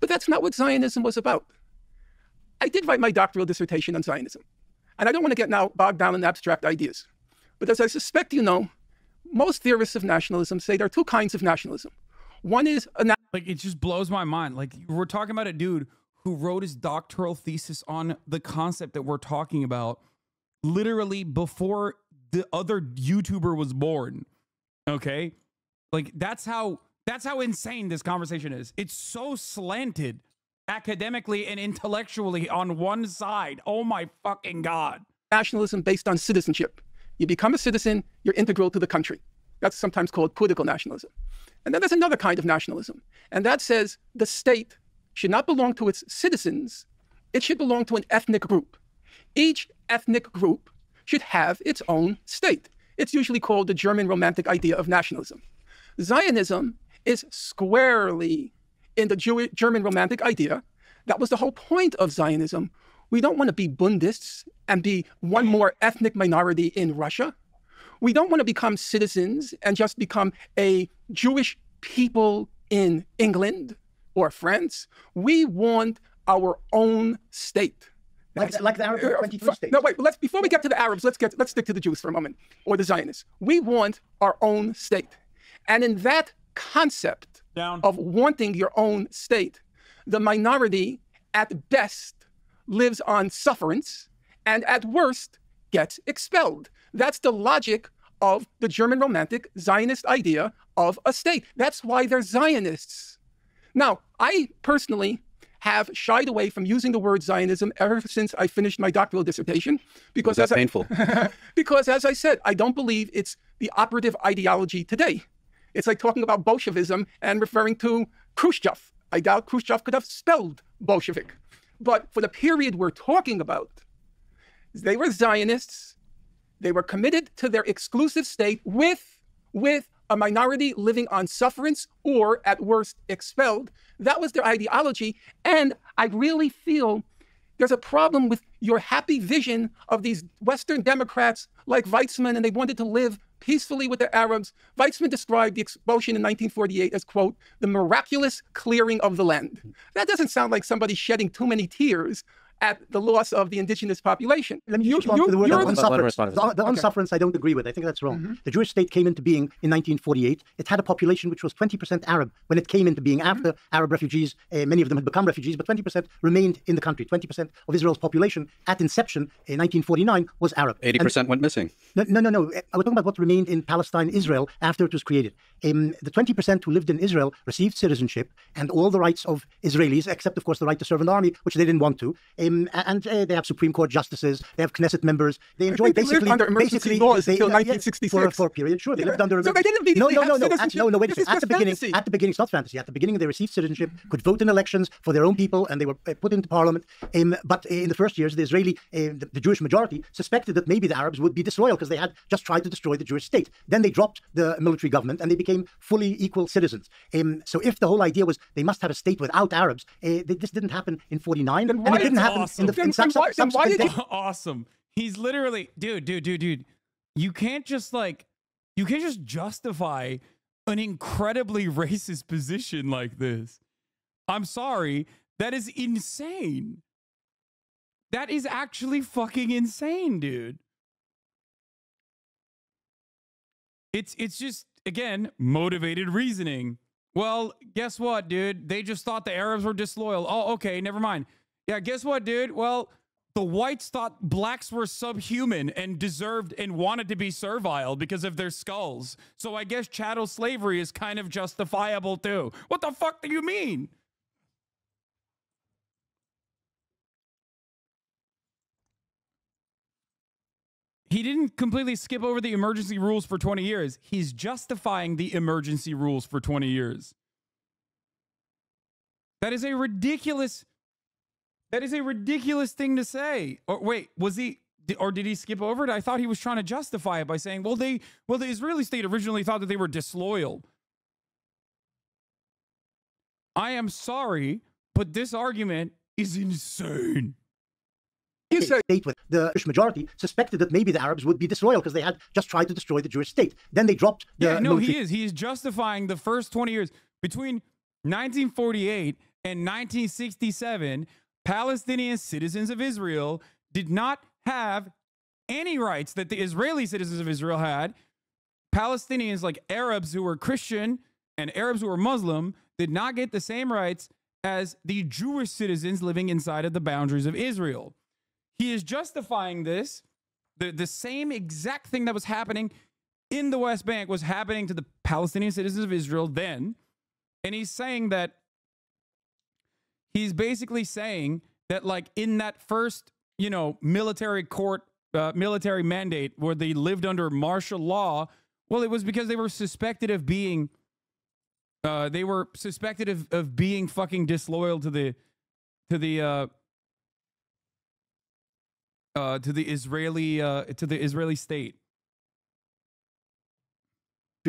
But that's not what Zionism was about. I did write my doctoral dissertation on Zionism, and I don't want to get now bogged down in abstract ideas. But as I suspect you know, most theorists of nationalism say there are two kinds of nationalism. One is like, it just blows my mind. Like, we're talking about a dude who wrote his doctoral thesis on the concept that we're talking about literally before the other YouTuber was born. Okay? Like, that's how insane this conversation is. It's so slanted academically and intellectually on one side. Oh my fucking God. nationalism based on citizenship. You become a citizen, you're integral to the country. That's sometimes called political nationalism. And then there's another kind of nationalism, and that says the state should not belong to its citizens, it should belong to an ethnic group. Each ethnic group should have its own state. It's usually called the German Romantic idea of nationalism. Zionism is squarely in the German Romantic idea. That was the whole point of Zionism. We don't want to be Bundists and be one more ethnic minority in Russia. We don't want to become citizens and just become a Jewish people in England or France. We want our own state. Like the Arab 23 states. No, wait. Before we get to the Arabs, let's stick to the Jews for a moment, or the Zionists. We want our own state, and in that concept of wanting your own state, the minority at best lives on sufferance, and at worst gets expelled. That's the logic of the German Romantic Zionist idea of a state. That's why they're Zionists. Now, I personally have shied away from using the word Zionism ever since I finished my doctoral dissertation. Because that's painful. Because as I said, I don't believe it's the operative ideology today. It's like talking about Bolshevism and referring to Khrushchev. I doubt Khrushchev could have spelled Bolshevik. But for the period we're talking about, they were Zionists. They were committed to their exclusive state with a minority living on sufferance or, at worst, expelled. That was their ideology. And I really feel there's a problem with your happy vision of these Western Democrats like Weizmann, and they wanted to live peacefully with the Arabs. Weizmann described the expulsion in 1948 as, quote, the miraculous clearing of the land. That doesn't sound like somebody shedding too many tears at the loss of the indigenous population. Let me respond to the word unsufferance. The unsufferance I don't agree with. I think that's wrong. The Jewish state came into being in 1948. It had a population which was 20% Arab when it came into being. After Arab refugees, many of them had become refugees, but 20% remained in the country. 20% of Israel's population at inception in 1949 was Arab. 80% went missing. No. We're talking about what remained in Palestine, Israel, after it was created. The 20% who lived in Israel received citizenship and all the rights of Israelis, except, of course, the right to serve in the army, which they didn't want to. And they have Supreme Court justices, they have Knesset members. They enjoy lived under emergency laws until 1966. For a period, sure. They lived under. So they didn't immediately have citizenship. No. Wait a second. At the beginning, it's not fantasy. At the beginning, they received citizenship, could vote in elections for their own people, and they were put into parliament. But in the first years, the Israeli, the Jewish majority suspected that maybe the Arabs would be disloyal because they had just tried to destroy the Jewish state. Then they dropped the military government and they became fully equal citizens. So if the whole idea was they must have a state without Arabs, this didn't happen in 49, and it didn't happen in the awesome. He's literally, dude. You can't just justify an incredibly racist position like this. I'm sorry. That is insane. That is actually fucking insane, dude. It's just, again, motivated reasoning. Well, guess what, dude? They just thought the Arabs were disloyal. Oh, okay, never mind. Yeah, guess what, dude? Well, the whites thought blacks were subhuman and deserved and wanted to be servile because of their skulls. So I guess chattel slavery is kind of justifiable too. What the fuck do you mean? He didn't completely skip over the emergency rules for 20 years. He's justifying the emergency rules for 20 years. That is a ridiculous thing to say. Or wait, did he skip over it? I thought he was trying to justify it by saying, well, the Israeli state originally thought that they were disloyal. I am sorry, but this argument is insane. State with the Jewish majority suspected that maybe the Arabs would be disloyal because they had just tried to destroy the Jewish state. Then they dropped the military. He is justifying the first 20 years between 1948 In 1967, Palestinian citizens of Israel did not have any rights that the Israeli citizens of Israel had. Palestinians, like Arabs who were Christian and Arabs who were Muslim, did not get the same rights as the Jewish citizens living inside of the boundaries of Israel. He is justifying this. The same exact thing that was happening in the West Bank was happening to the Palestinian citizens of Israel then. And he's saying that, he's basically saying that, like, in that first, military court, military mandate where they lived under martial law, well, it was because they were suspected of being, of being fucking disloyal to the Israeli state.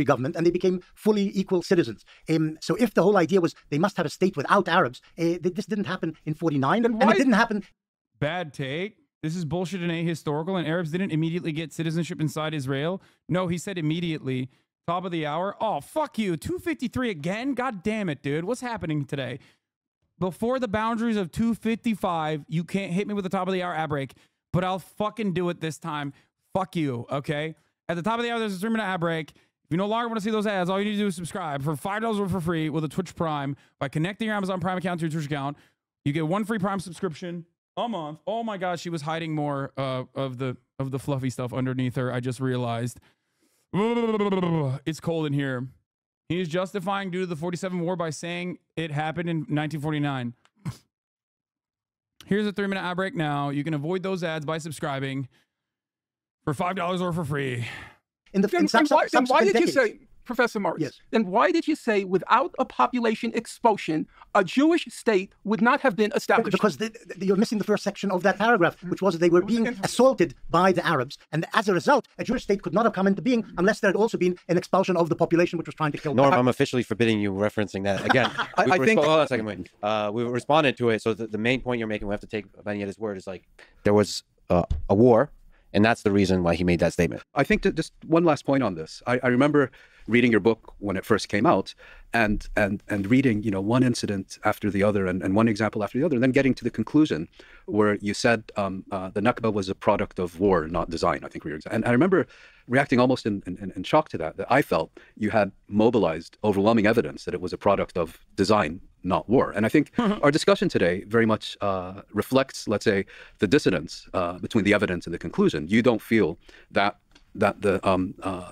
Government, and they became fully equal citizens. So if the whole idea was they must have a state without Arabs, this didn't happen in 49, and it didn't happen. Bad take. This is bullshit and ahistorical, and Arabs didn't immediately get citizenship inside Israel. No, he said immediately. Top of the hour. Oh, fuck you. 2:53 again? God damn it, dude. What's happening today? Before the boundaries of 2:55, you can't hit me with the top of the hour ad break, but I'll fucking do it this time. Fuck you, okay? At the top of the hour, there's a 3-minute ad break. If you no longer want to see those ads, all you need to do is subscribe for $5 or for free with a Twitch Prime by connecting your Amazon Prime account to your Twitch account. You get 1 free Prime subscription a month. Oh my God, she was hiding more of the fluffy stuff underneath her. I just realized. It's cold in here. He is justifying due to the 47 war by saying it happened in 1949. Here's a 3-minute ad break now. You can avoid those ads by subscribing for $5 or for free. Then why did you say, Professor Marks, yes. Then why did you say without a population expulsion, a Jewish state would not have been established? Because you're missing the first section of that paragraph, which was that they were being assaulted by the Arabs. And as a result, a Jewish state could not have come into being unless there had also been an expulsion of the population which was trying to kill them. Norm, I'm officially forbidding you referencing that. Again, I think... Hold on a second, wait. We responded to it. So the main point you're making, we have to take Benny at his word, is like there was a war. And that's the reason why he made that statement. I think that just one last point on this. I remember reading your book when it first came out and reading, one incident after the other and one example after the other, and then getting to the conclusion where you said the Nakba was a product of war, not design. I think we were, and I remember reacting almost in shock to that I felt you had mobilized overwhelming evidence that it was a product of design, not war. And I think our discussion today very much reflects, let's say, the dissonance between the evidence and the conclusion. You don't feel that the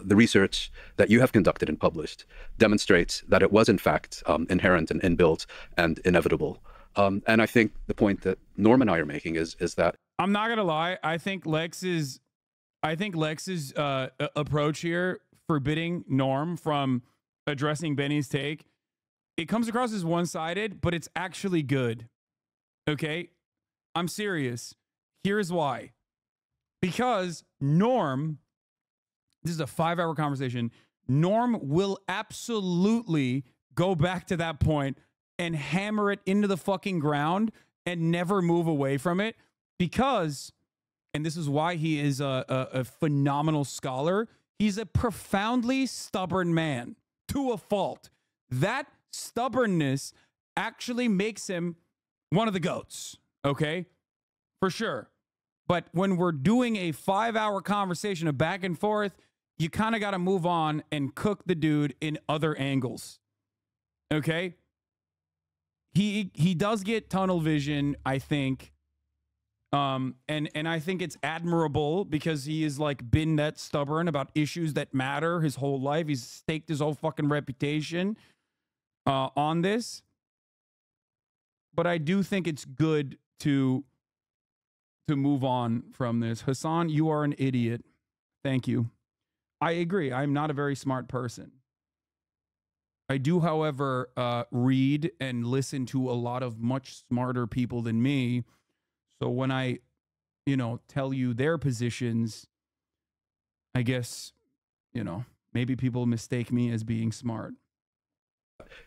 research that you have conducted and published demonstrates that it was in fact inherent and inbuilt and inevitable. And I think the point that Norm and I are making is that I'm not gonna lie. I think Lex's approach here, forbidding Norm from addressing Benny's take, it comes across as one-sided, but it's actually good. Okay, I'm serious. Here's why. Because Norm, this is a 5-hour conversation. Norm will absolutely go back to that point and hammer it into the fucking ground and never move away from it because, and this is why he is a phenomenal scholar, he's a profoundly stubborn man to a fault. That stubbornness actually makes him one of the GOATs, okay? For sure. But when we're doing a 5-hour conversation of back and forth, you kind of got to move on and cook the dude in other angles. Okay? He does get tunnel vision, I think. And I think it's admirable because he has like been that stubborn about issues that matter his whole life. He's staked his whole fucking reputation on this. But I do think it's good to move on from this. Hasan, you are an idiot. Thank you. I agree. I'm not a very smart person. I do, however, read and listen to a lot of much smarter people than me. So when I, tell you their positions, I guess, maybe people mistake me as being smart.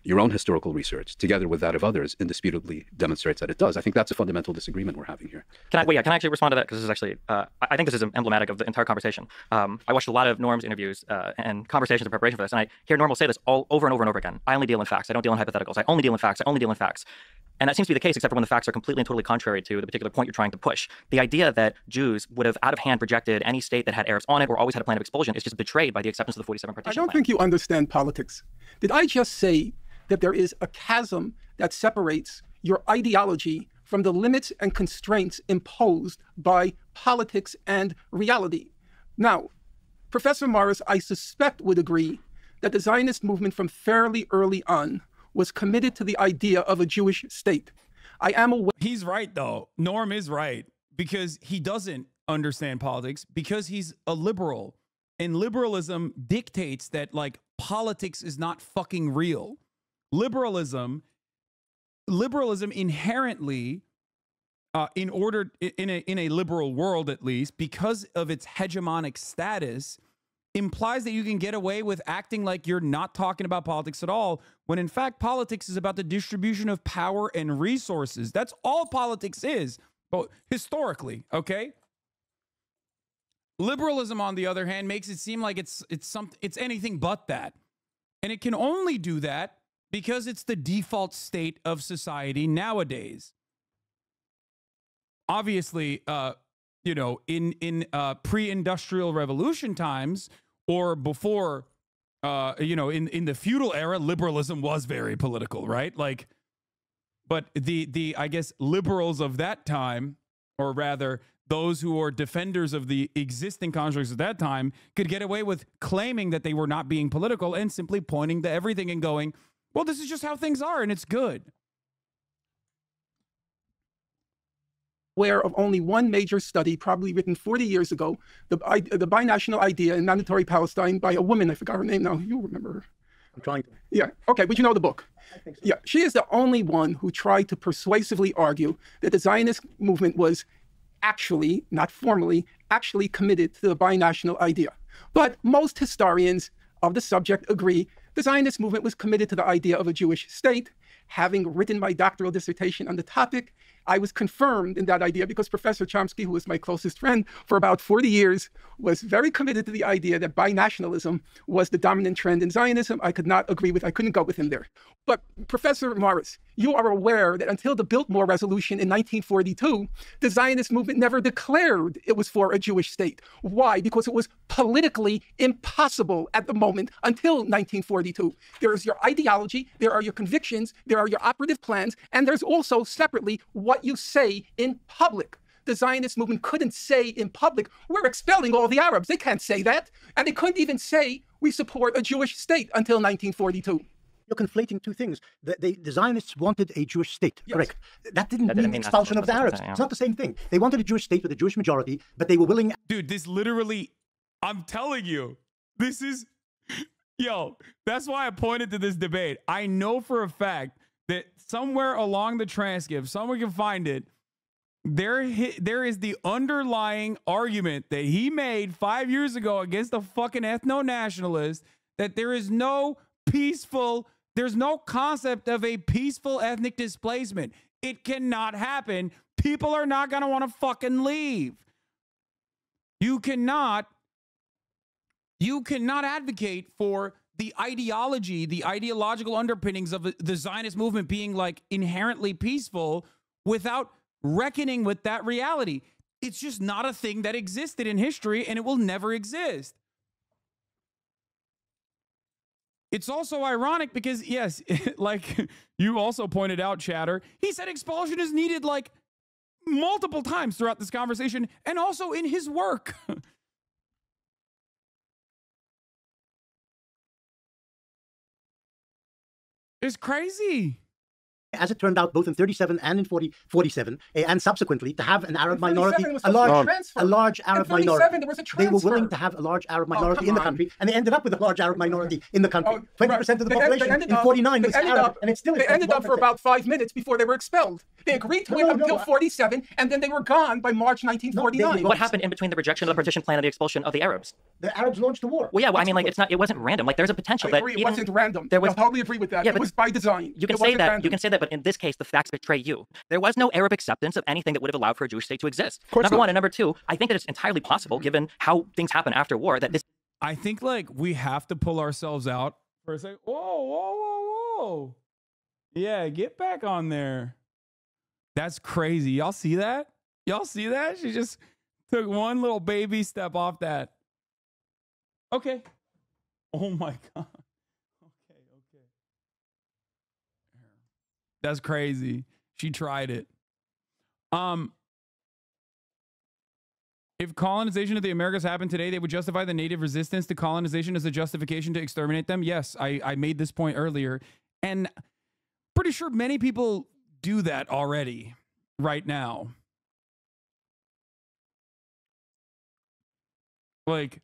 Your own historical research, together with that of others, indisputably demonstrates that it does. I think that's a fundamental disagreement we're having here. Can I actually respond to that? Because this is actually, I think this is emblematic of the entire conversation. I watched a lot of Norm's interviews and conversations in preparation for this, and I hear Norm will say this all over and over and over again. I only deal in facts. I don't deal in hypotheticals. I only deal in facts. I only deal in facts. And that seems to be the case, except for when the facts are completely and totally contrary to the particular point you're trying to push. The idea that Jews would have out of hand rejected any state that had Arabs on it or always had a plan of expulsion is just betrayed by the acceptance of the 47 partition I don't think you understand politics. Did I just say that there is a chasm that separates your ideology from the limits and constraints imposed by politics and reality? Now, Professor Morris, I suspect, would agree that the Zionist movement from fairly early on was committed to the idea of a Jewish state. I am aware. He's right, though. Norm is right, because he doesn't understand politics, because he's a liberal. And liberalism dictates that, like, politics is not fucking real. Liberalism inherently, in a liberal world at least, because of its hegemonic status, implies that you can get away with acting like you're not talking about politics at all, when in fact politics is about the distribution of power and resources. That's all politics is, but historically, okay? Liberalism, on the other hand, makes it seem like it's anything but that. And it can only do that because it's the default state of society nowadays. Obviously, you know, in pre-industrial revolution times, or before, you know, in the feudal era, liberalism was very political, right? Like, but the I guess liberals of that time, or rather those who are defenders of the existing constructs at that time, could get away with claiming that they were not being political and simply pointing to everything and going, well, this is just how things are and it's good. Aware of only one major study, probably written 40 years ago, the binational idea in mandatory Palestine by a woman. I forgot her name now. You remember her? I'm trying to. Yeah, okay, but you know the book. I think so. Yeah, she is the only one who tried to persuasively argue that the Zionist movement was actually, not formally, actually committed to the binational idea. But most historians of the subject agree the Zionist movement was committed to the idea of a Jewish state. Having written my doctoral dissertation on the topic, I was confirmed in that idea because Professor Chomsky, who was my closest friend for about 40 years, was very committed to the idea that binationalism was the dominant trend in Zionism. I couldn't go with him there. But Professor Morris, you are aware that until the Biltmore Resolution in 1942, the Zionist movement never declared it was for a Jewish state. Why? Because it was politically impossible at the moment until 1942. There is your ideology, there are your convictions, there are your operative plans, and there's also separately what you say in public. The Zionist movement couldn't say in public, we're expelling all the Arabs. They can't say that. And they couldn't even say we support a Jewish state until 1942. You're conflating two things. The Zionists wanted a Jewish state, Yes. correct? That didn't mean expulsion of the Arabs. It's not the same thing. They wanted a Jewish state with a Jewish majority, but they were willing... Dude, this literally, I'm telling you, this is, yo, that's why I pointed to this debate. I know for a fact that somewhere along the transcript, someone can find it, there is the underlying argument that he made 5 years ago against a fucking ethno-nationalist, that there is no peaceful, there's no concept of a peaceful ethnic displacement. It cannot happen. People are not going to want to fucking leave. You cannot advocate for the ideology, the ideological underpinnings of the Zionist movement being like inherently peaceful without reckoning with that reality. It's just not a thing that existed in history, and it will never exist. It's also ironic because, yes, like you also pointed out, Chatter, he said expulsion is needed like multiple times throughout this conversation and also in his work. It's crazy. As it turned out, both in 37 and in 47, and subsequently, to have an Arab In 37 minority, was a a large Arab In 37, minority. there was a They were transfer. willing to have a large Arab minority come in the on. country, and they ended up with a large Arab minority in the country. 20% of the population in 49 was Arab, and it's still They ended up for about 5 minutes before they were expelled. They agreed to it until 47, and then they were gone by March 1949. What happened in between the rejection of the partition plan and the expulsion of the Arabs? The Arabs launched the war. Well, yeah, well, I mean, like, it wasn't random. Like, there's a potential I that agree, it even wasn't random. there was, I totally agree with that. Yeah, It but was by design. You can It say wasn't that. random. You can say that, but in this case, the facts betray you. There was no Arab acceptance of anything that would have allowed for a Jewish state to exist. course Number not. one, and number two, I think that it's entirely possible, given how things happen after war, that this. I think like we have to pull ourselves out for a second. Whoa, whoa, whoa, whoa. Yeah, get back on there. That's crazy. Y'all see that? Y'all see that? She just took one little baby step off that. Okay. Oh my God. Okay. That's crazy. She tried it. If colonization of the Americas happened today, they would justify the native resistance to colonization as a justification to exterminate them. Yes, I made this point earlier. And pretty sure many people do that already right now. Like,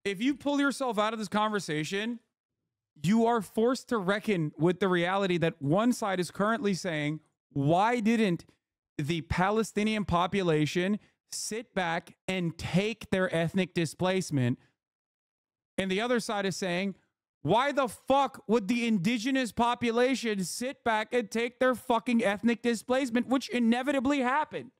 if you pull yourself out of this conversation, you are forced to reckon with the reality that one side is currently saying, why didn't the Palestinian population sit back and take their ethnic displacement? And the other side is saying, why the fuck would the indigenous population sit back and take their fucking ethnic displacement, which inevitably happened?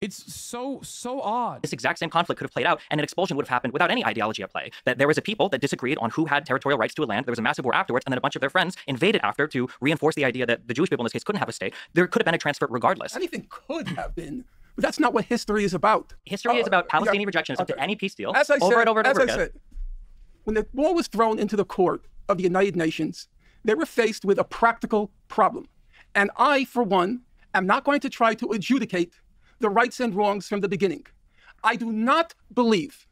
It's so odd. This exact same conflict could have played out, and an expulsion would have happened without any ideology at play. That there was a people that disagreed on who had territorial rights to a land. There was a massive war afterwards, and then a bunch of their friends invaded after to reinforce the idea that the Jewish people in this case couldn't have a state. There could have been a transfer regardless. Anything could have been. But that's not what history is about. History is about Palestinian rejectionism to any peace deal As I over said, and over and over again. When the ball was thrown into the court of the United Nations, they were faced with a practical problem. And I, for one, am not going to try to adjudicate the rights and wrongs from the beginning. I do not believe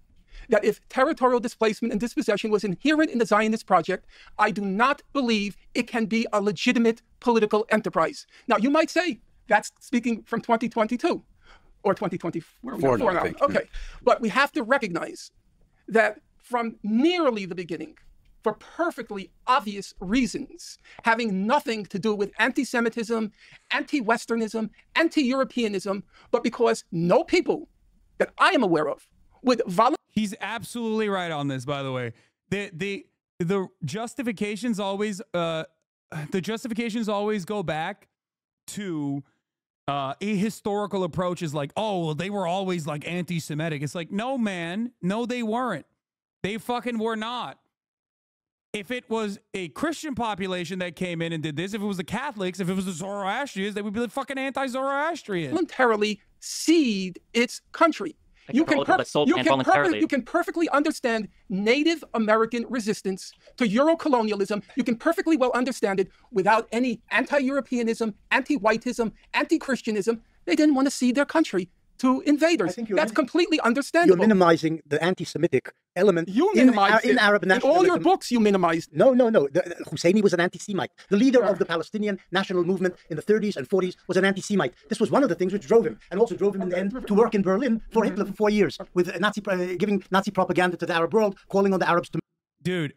that if territorial displacement and dispossession was inherent in the Zionist project, I do not believe it can be a legitimate political enterprise. Now, you might say, that's speaking from 2022 or 2024 now. Okay, but we have to recognize that from nearly the beginning, for perfectly obvious reasons, having nothing to do with anti-Semitism, anti-Westernism, anti-Europeanism, but because no people that I am aware of would volunteer. He's absolutely right on this, by the way. The justifications always go back to a historical approach is like, oh, well, they were always like anti-Semitic. It's like, no, man, no, they weren't. They fucking were not. If it was a Christian population that came in and did this, if it was the Catholics, if it was the Zoroastrians, they would be the fucking anti-Zoroastrian. Voluntarily cede its country. You can perfectly understand Native American resistance to Euro-colonialism. You can perfectly well understand it without any anti-Europeanism, anti-whiteism, anti-Christianism. They didn't want to cede their country to invaders. That's completely understandable. You're minimizing the anti-Semitic element in Arab nationalism. In all your books, you minimized. No. Husseini was an anti-Semite. The leader of the Palestinian national movement in the 30s and 40s was an anti-Semite. This was one of the things which drove him, and also drove him in the end to work in Berlin for Hitler for 4 years, with giving Nazi propaganda to the Arab world, calling on the Arabs to... Dude,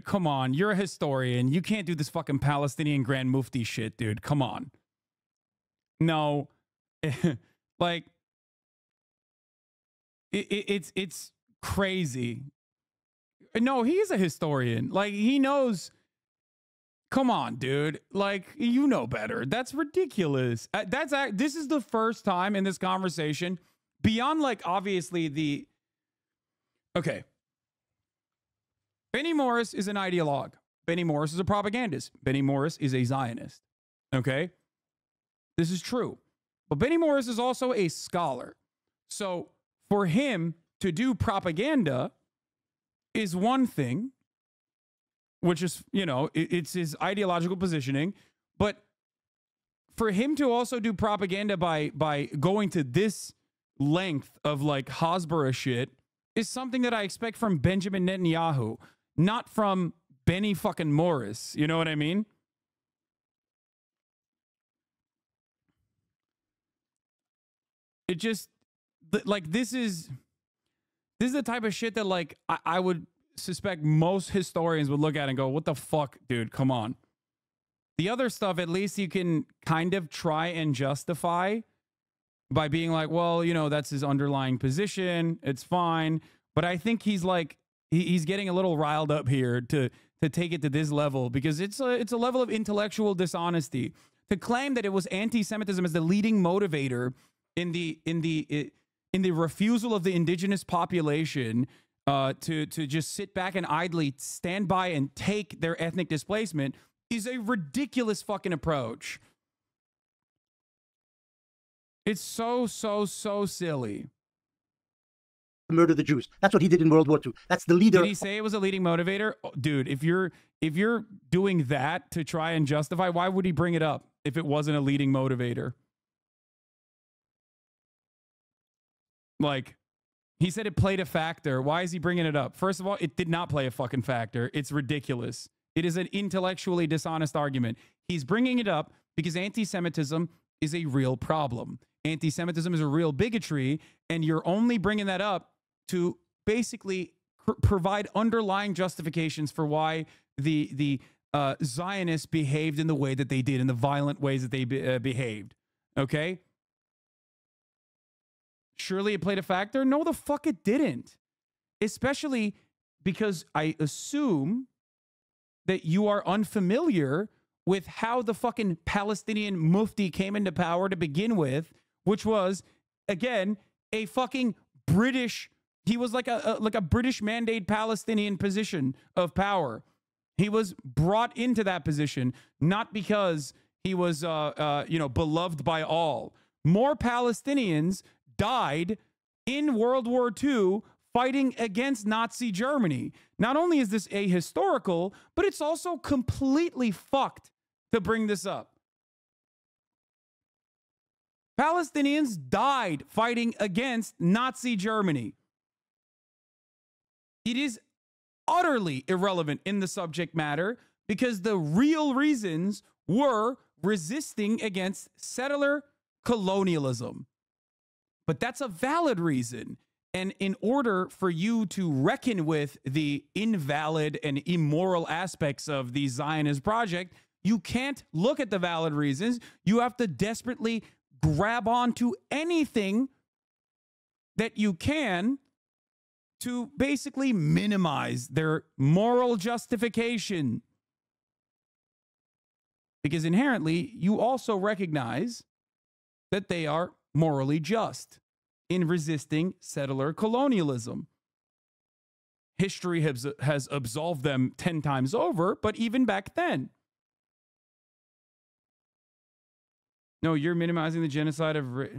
come on. You're a historian. You can't do this fucking Palestinian Grand Mufti shit, dude. Come on. No. Like... It's crazy. No, he is a historian. Like, he knows. Come on, dude. Like, you know better. That's ridiculous. This is the first time in this conversation, beyond, like, obviously the... Okay. Benny Morris is an ideologue. Benny Morris is a propagandist. Benny Morris is a Zionist. Okay? This is true. But Benny Morris is also a scholar. So... for him to do propaganda is one thing, which is, you know, it's his ideological positioning. But for him to also do propaganda by going to this length of like Hasbara shit is something that I expect from Benjamin Netanyahu, not from Benny fucking Morris. You know what I mean? It just... like, this is the type of shit that, like, I would suspect most historians would look at and go, what the fuck, dude, come on. The other stuff, at least you can kind of try and justify by being like, well, you know, that's his underlying position. It's fine. But I think he's like, he's getting a little riled up here to take it to this level, because it's a level of intellectual dishonesty. To claim that it was anti-Semitism as the leading motivator in the refusal of the indigenous population to just sit back and idly stand by and take their ethnic displacement is a ridiculous fucking approach. It's so silly. Murder the Jews. That's what he did in World War II. That's the leader. Did he say it was a leading motivator? Oh, dude, if you're doing that to try and justify, why would he bring it up if it wasn't a leading motivator? Like, he said it played a factor. Why is he bringing it up? First of all, it did not play a fucking factor. It's ridiculous. It is an intellectually dishonest argument. He's bringing it up because anti-Semitism is a real problem. Anti-Semitism is a real bigotry, and you're only bringing that up to basically provide underlying justifications for why the Zionists behaved in the way that they did, in the violent ways that they behaved. Okay? Surely it played a factor? No, the fuck it didn't. Especially because I assume that you are unfamiliar with how the fucking Palestinian mufti came into power to begin with, which was, again, a fucking British. He was like a British mandate Palestinian position of power. He was brought into that position not because he was, beloved by all. More Palestinians died in World War II fighting against Nazi Germany. Not only is this ahistorical, but it's also completely fucked to bring this up. Palestinians died fighting against Nazi Germany. It is utterly irrelevant in the subject matter because the real reasons were resisting against settler colonialism. But that's a valid reason. And in order for you to reckon with the invalid and immoral aspects of the Zionist project, you can't look at the valid reasons. You have to desperately grab onto anything that you can to basically minimize their moral justification. Because inherently, you also recognize that they are morally just in resisting settler colonialism. History has absolved them 10 times over, but even back then. No, you're minimizing the genocide of... What?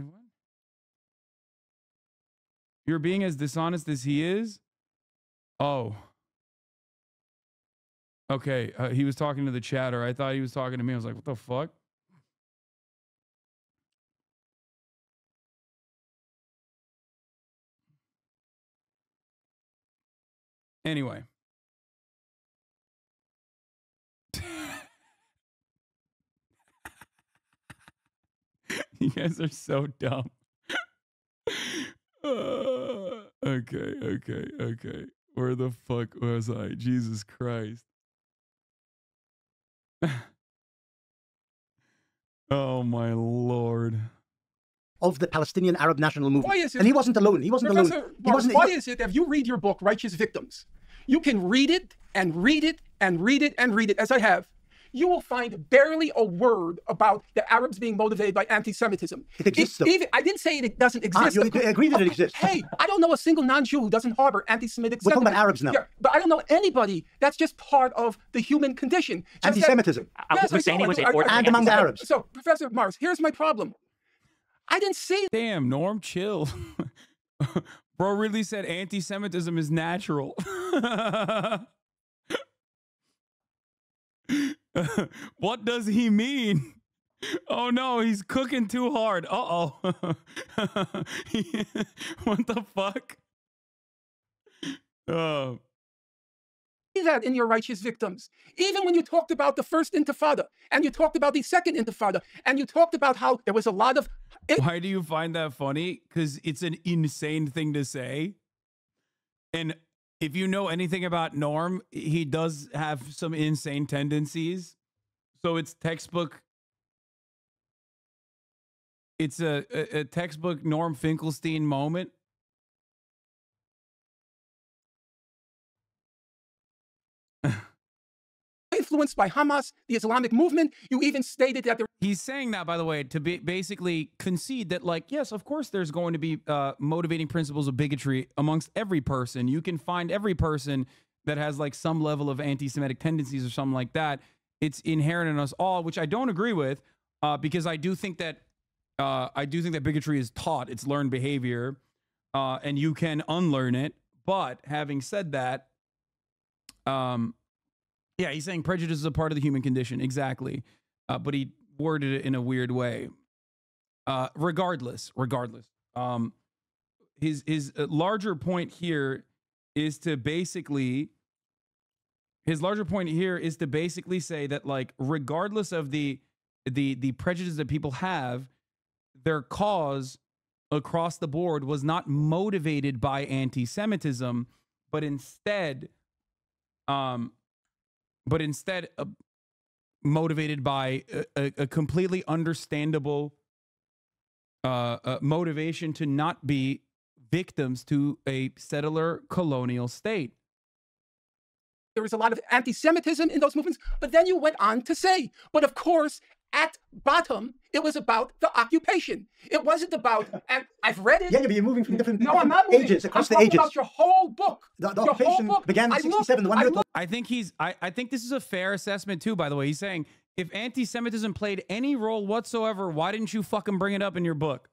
You're being as dishonest as he is? Oh. Okay, he was talking to the chatter. I thought he was talking to me. I was like, what the fuck? Anyway. You guys are so dumb. Okay. Where the fuck was I? Jesus Christ. Oh my Lord. Of the Palestinian Arab National Movement. Why is it, and he wasn't alone. He wasn't Professor alone. Morris, why is it that if you read your book, Righteous Victims, you can read it and read it and read it and read it, as I have, you will find barely a word about the Arabs being motivated by anti-Semitism. It exists, though. I didn't say it doesn't exist. You agree that it exists. Hey, I don't know a single non-Jew who doesn't harbor anti-Semitic We're talking sentiment. about Arabs now. Yeah, but I don't know anybody. That's just part of the human condition. Just Anti-Semitism. Yes, was saying he was a order and among the Arabs. So, Professor Morris, here's my problem. I didn't say... Damn, Norm, chill. Bro really said anti-Semitism is natural. What does he mean? Oh no, he's cooking too hard. Uh-oh. What the fuck? Oh. That in your Righteous Victims. Even when you talked about the first Intifada, and you talked about the second Intifada, and you talked about how there was a lot of... Why do you find that funny? Because it's an insane thing to say. And if you know anything about Norm, he does have some insane tendencies. So it's textbook. It's a textbook Norm Finkelstein moment. influenced by Hamas, the Islamic movement. You even stated that he's saying that, by the way, to basically concede that, like, yes, of course there's going to be motivating principles of bigotry amongst every person. You can find every person that has like some level of anti-Semitic tendencies or something like that. It's inherent in us all, which I don't agree with, because I do think that bigotry is taught. It's learned behavior, and you can unlearn it. But having said that, yeah, he's saying prejudice is a part of the human condition. Exactly. But he worded it in a weird way. Regardless, his larger point here is to basically say that, like, regardless of the prejudice that people have, their cause across the board was not motivated by anti-Semitism, but instead motivated by a completely understandable motivation to not be victims to a settler colonial state. there was a lot of anti-Semitism in those movements. But then you went on to say, but of course, at bottom, it was about the occupation. It wasn't about, and I've read it. Yeah, but you're moving from different no, I'm not moving. ages, across I'm the ages. about your whole book. The occupation began in 67. I think this is a fair assessment too, by the way. He's saying, if anti-Semitism played any role whatsoever, why didn't you fucking bring it up in your book?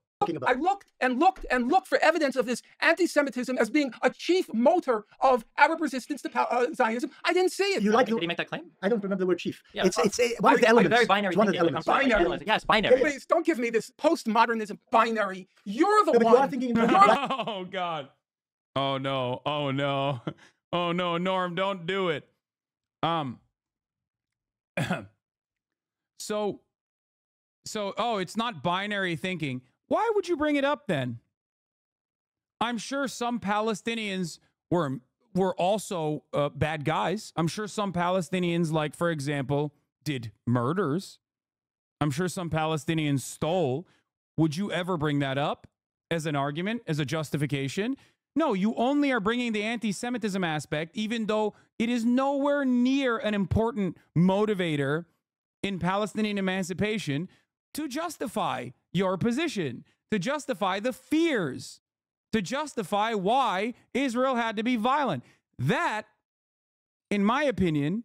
I looked and looked and looked for evidence of this anti-Semitism as being a chief motor of Arab resistance to Zionism. I didn't see it. Did he make that claim? I don't remember the word chief. Yeah, it's one of the elements. Very binary. One of the elements. Binary. Yes, binary. Please don't give me this postmodernism binary. You're the No, but one. you are thinking Oh God. Oh no. Oh no. Oh no, Norm, don't do it. So it's not binary thinking. Why would you bring it up then? I'm sure some Palestinians were also bad guys. I'm sure some Palestinians, like, for example, did murders. I'm sure some Palestinians stole. Would you ever bring that up as an argument, as a justification? No, you only are bringing the anti-Semitism aspect, even though it is nowhere near an important motivator in Palestinian emancipation, to justify your position, to justify the fears, to justify why Israel had to be violent. That, in my opinion,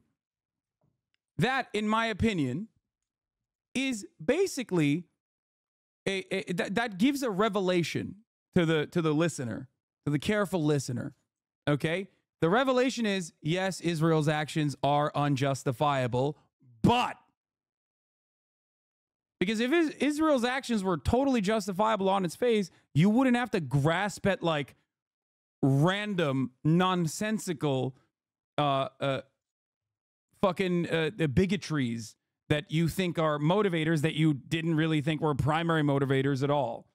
is basically that gives a revelation to the listener, to the careful listener. Okay? The revelation is, yes, Israel's actions are unjustifiable, but because if Israel's actions were totally justifiable on its face, you wouldn't have to grasp at, like, random, nonsensical, bigotries that you think are motivators that you didn't really think were primary motivators at all.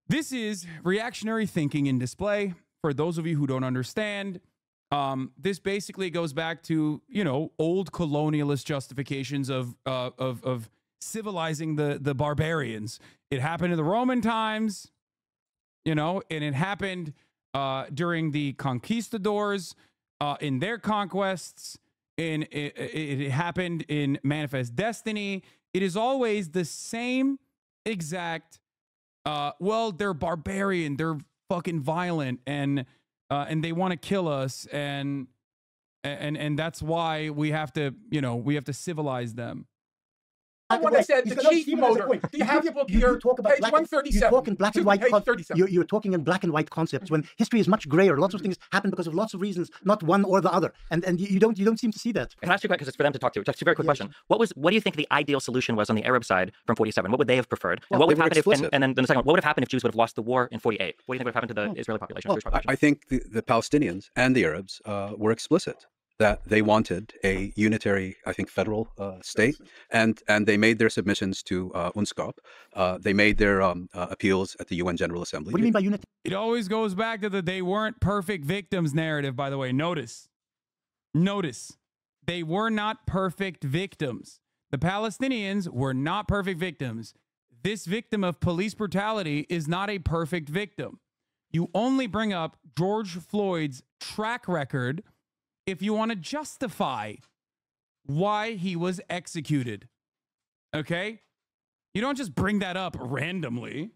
This is reactionary thinking in display. For those of you who don't understand, this basically goes back to, old colonialist justifications of civilizing the barbarians. It happened in the Roman times, and it happened during the conquistadors in their conquests. It happened in Manifest Destiny. It is always the same exact. Well, they're barbarian, they're fucking violent, and they want to kill us, and that's why we have to civilize them. What I said, the chief motor. Do you have your book here? Talk about page 137. You talk in black and white. Page 37. You're talking in black and white concepts when history is much grayer. Lots of things happen because of lots of reasons, not one or the other. And you don't seem to see that. Can I ask you a question, because it's for them to talk to? Just a very quick question. What do you think the ideal solution was on the Arab side from 47? What would they have preferred? And what would happen if, and then the second one, what would have happenpened if Jews would have lost the war in 48? What do you think would have happened to the Israeli population? Well, I think the Palestinians and the Arabs were explicit that they wanted a unitary, I think, federal state, and they made their submissions to UNSCOP. They made their appeals at the UN General Assembly. What do you mean by unity? It always goes back to the they weren't perfect victims narrative, by the way. Notice. They were not perfect victims. The Palestinians were not perfect victims. This victim of police brutality is not a perfect victim. You only bring up George Floyd's track record if you want to justify why he was executed. Okay? You don't just bring that up randomly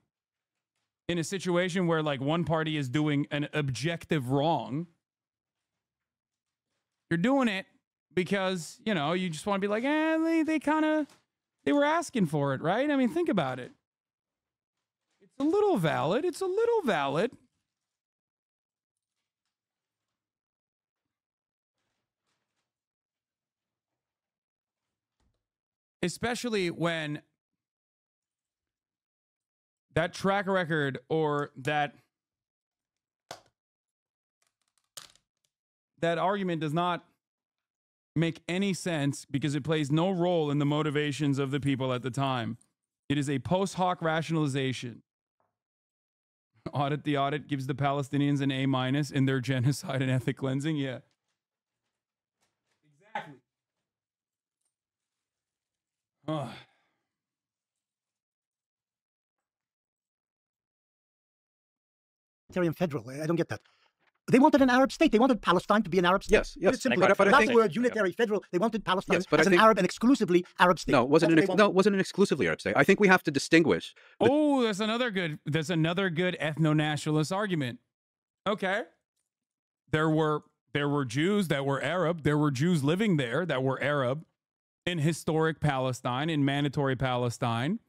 in a situation where like one party is doing an objective wrong. You're doing it because, you know, you just want to be like, they were asking for it, right? I mean, think about it. It's a little valid. It's a little valid. Especially when that track record or that argument does not make any sense because it plays no role in the motivations of the people at the time. It is a post hoc rationalization. Audit the audit gives the Palestinians an A- in their genocide and ethnic cleansing. Yeah. Exactly. Oh. Federal. I don't get that. They wanted an Arab state. They wanted Palestine to be an Arab state. Yes, yes. But I think, word unitary federal. They wanted Palestine as an Arab and exclusively Arab state. No, it wasn't an exclusively Arab state. I think we have to distinguish. Oh, that's another good ethno-nationalist argument. Okay. There were Jews that were Arab. There were Jews living there that were Arab in historic Palestine, in mandatory Palestine.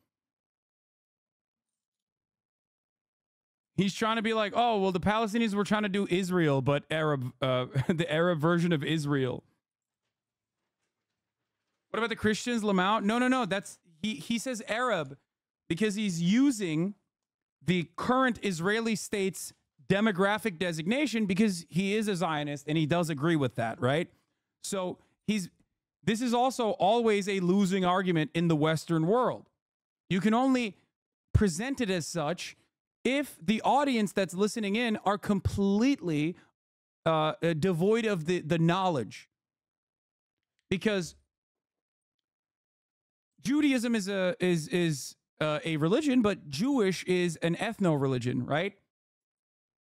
He's trying to be like, oh, well, the Palestinians were trying to do Israel, but Arab, the Arab version of Israel. What about the Christians, Lamau? No. That's he says Arab because he's using the current Israeli state's demographic designation because he is a Zionist and he does agree with that, right? So this is also always a losing argument in the Western world. You can only present it as such if the audience that's listening in are completely devoid of the knowledge. Because Judaism is a religion, but Jewish is an ethno-religion, right?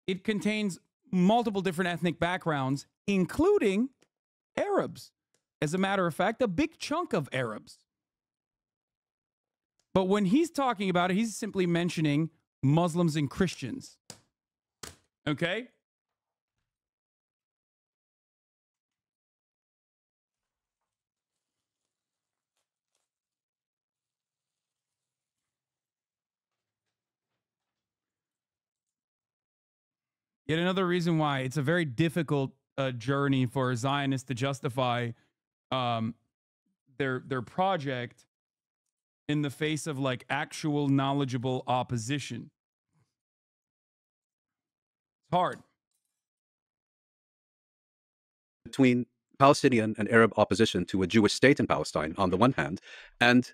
It contains multiple different ethnic backgrounds, including Arabs. As a matter of fact, a big chunk of Arabs. But when he's talking about it, he's simply mentioning Muslims and Christians. Okay? Yet another reason why it's a very difficult journey for Zionists to justify their project in the face of like actual knowledgeable opposition. It's hard. Between Palestinian and Arab opposition to a Jewish state in Palestine on the one hand, and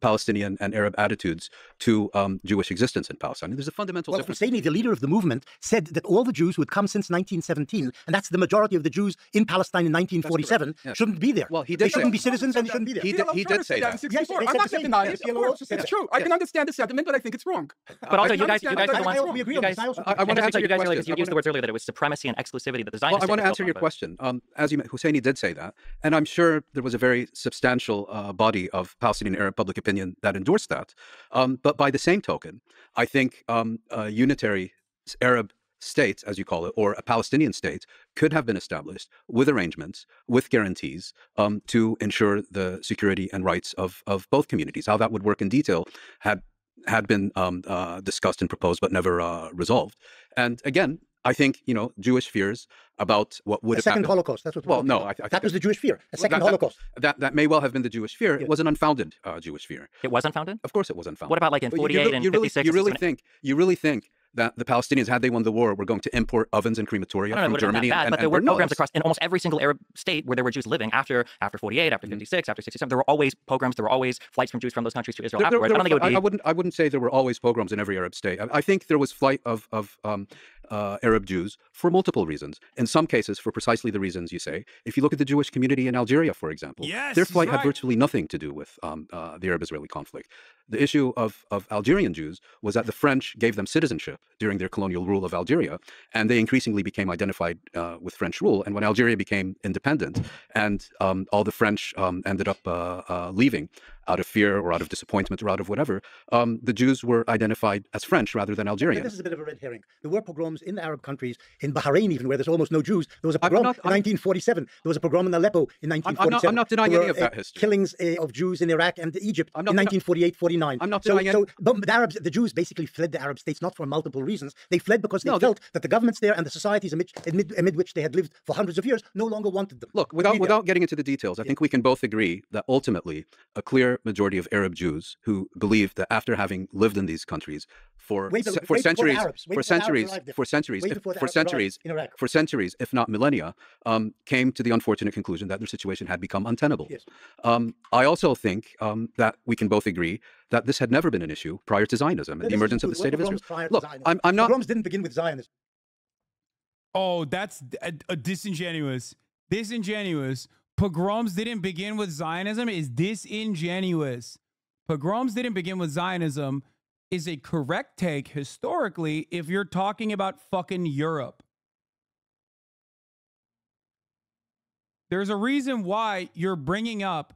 Palestinian and Arab attitudes to Jewish existence in Palestine. There's a fundamental difference. Husseini, the leader of the movement, said that all the Jews who had come since 1917, and that's the majority of the Jews in Palestine in 1947, shouldn't be there. Well, he did they shouldn't be citizens and they shouldn't be there. He did say that. Yes, I'm not denying it. Of course, it's true. I can understand the sentiment, but I think it's wrong. But also, you guys are the ones. We agree on this. I want to answer your question. You used the words earlier that it was supremacy and exclusivity that the Zionists. Well, I want to answer your question. As you, Husseini did say that, and I'm sure there was a very substantial body of Palestinian Arab public opinion that endorsed that. But by the same token, I think a unitary Arab state, as you call it, or a Palestinian state could have been established with arrangements, with guarantees to ensure the security and rights of both communities. How that would work in detail had been discussed and proposed, but never resolved. And again, I think, Jewish fears about what would have happened. A second Holocaust. That's what. Well, no, I that was the Jewish fear. A second Holocaust. That may well have been the Jewish fear. It was an unfounded Jewish fear. It was unfounded? Of course, it was unfounded. What about like in 48 and 56? You really think that the Palestinians, had they won the war, were going to import ovens and crematoria from Germany? But there were pogroms across in almost every single Arab state where there were Jews living after 48, after 56, after 67. There were always pogroms. There were always flights from Jews from those countries to Israel afterwards. I don't think it would be. I wouldn't say there were always pogroms in every Arab state. I think there was flight of Arab Jews for multiple reasons. In some cases, for precisely the reasons you say. If you look at the Jewish community in Algeria, for example, Yes, their he's flight had right. virtually nothing to do with the Arab-Israeli conflict. The issue of Algerian Jews was that the French gave them citizenship during their colonial rule of Algeria, and they increasingly became identified with French rule. And when Algeria became independent, and all the French ended up leaving out of fear or out of disappointment or out of whatever, the Jews were identified as French rather than Algerian. This is a bit of a red herring. There were pogroms in Arab countries, in Bahrain even, where there's almost no Jews. There was a pogrom in 1947. There was a pogrom in Aleppo in 1947. I'm not denying any of that history. Killings of Jews in Iraq and Egypt in 1948-49. I'm not denying any. But the Jews basically fled the Arab states not for multiple reasons. They fled because they felt that the governments there and the societies amid which they had lived for hundreds of years no longer wanted them. Look, without getting into the details, I think we can both agree that ultimately a clear majority of Arab Jews who believe that after having lived in these countries for centuries, if not millennia, came to the unfortunate conclusion that their situation had become untenable. Yes. I also think that we can both agree that this had never been an issue prior to Zionism and the emergence of the State of Israel. Look, I'm not. Pogroms didn't begin with Zionism. Oh, that's a disingenuous. Disingenuous. Pogroms didn't begin with Zionism is disingenuous. Pogroms didn't begin with Zionism is a correct take historically if you're talking about fucking Europe. There's a reason why you're bringing up.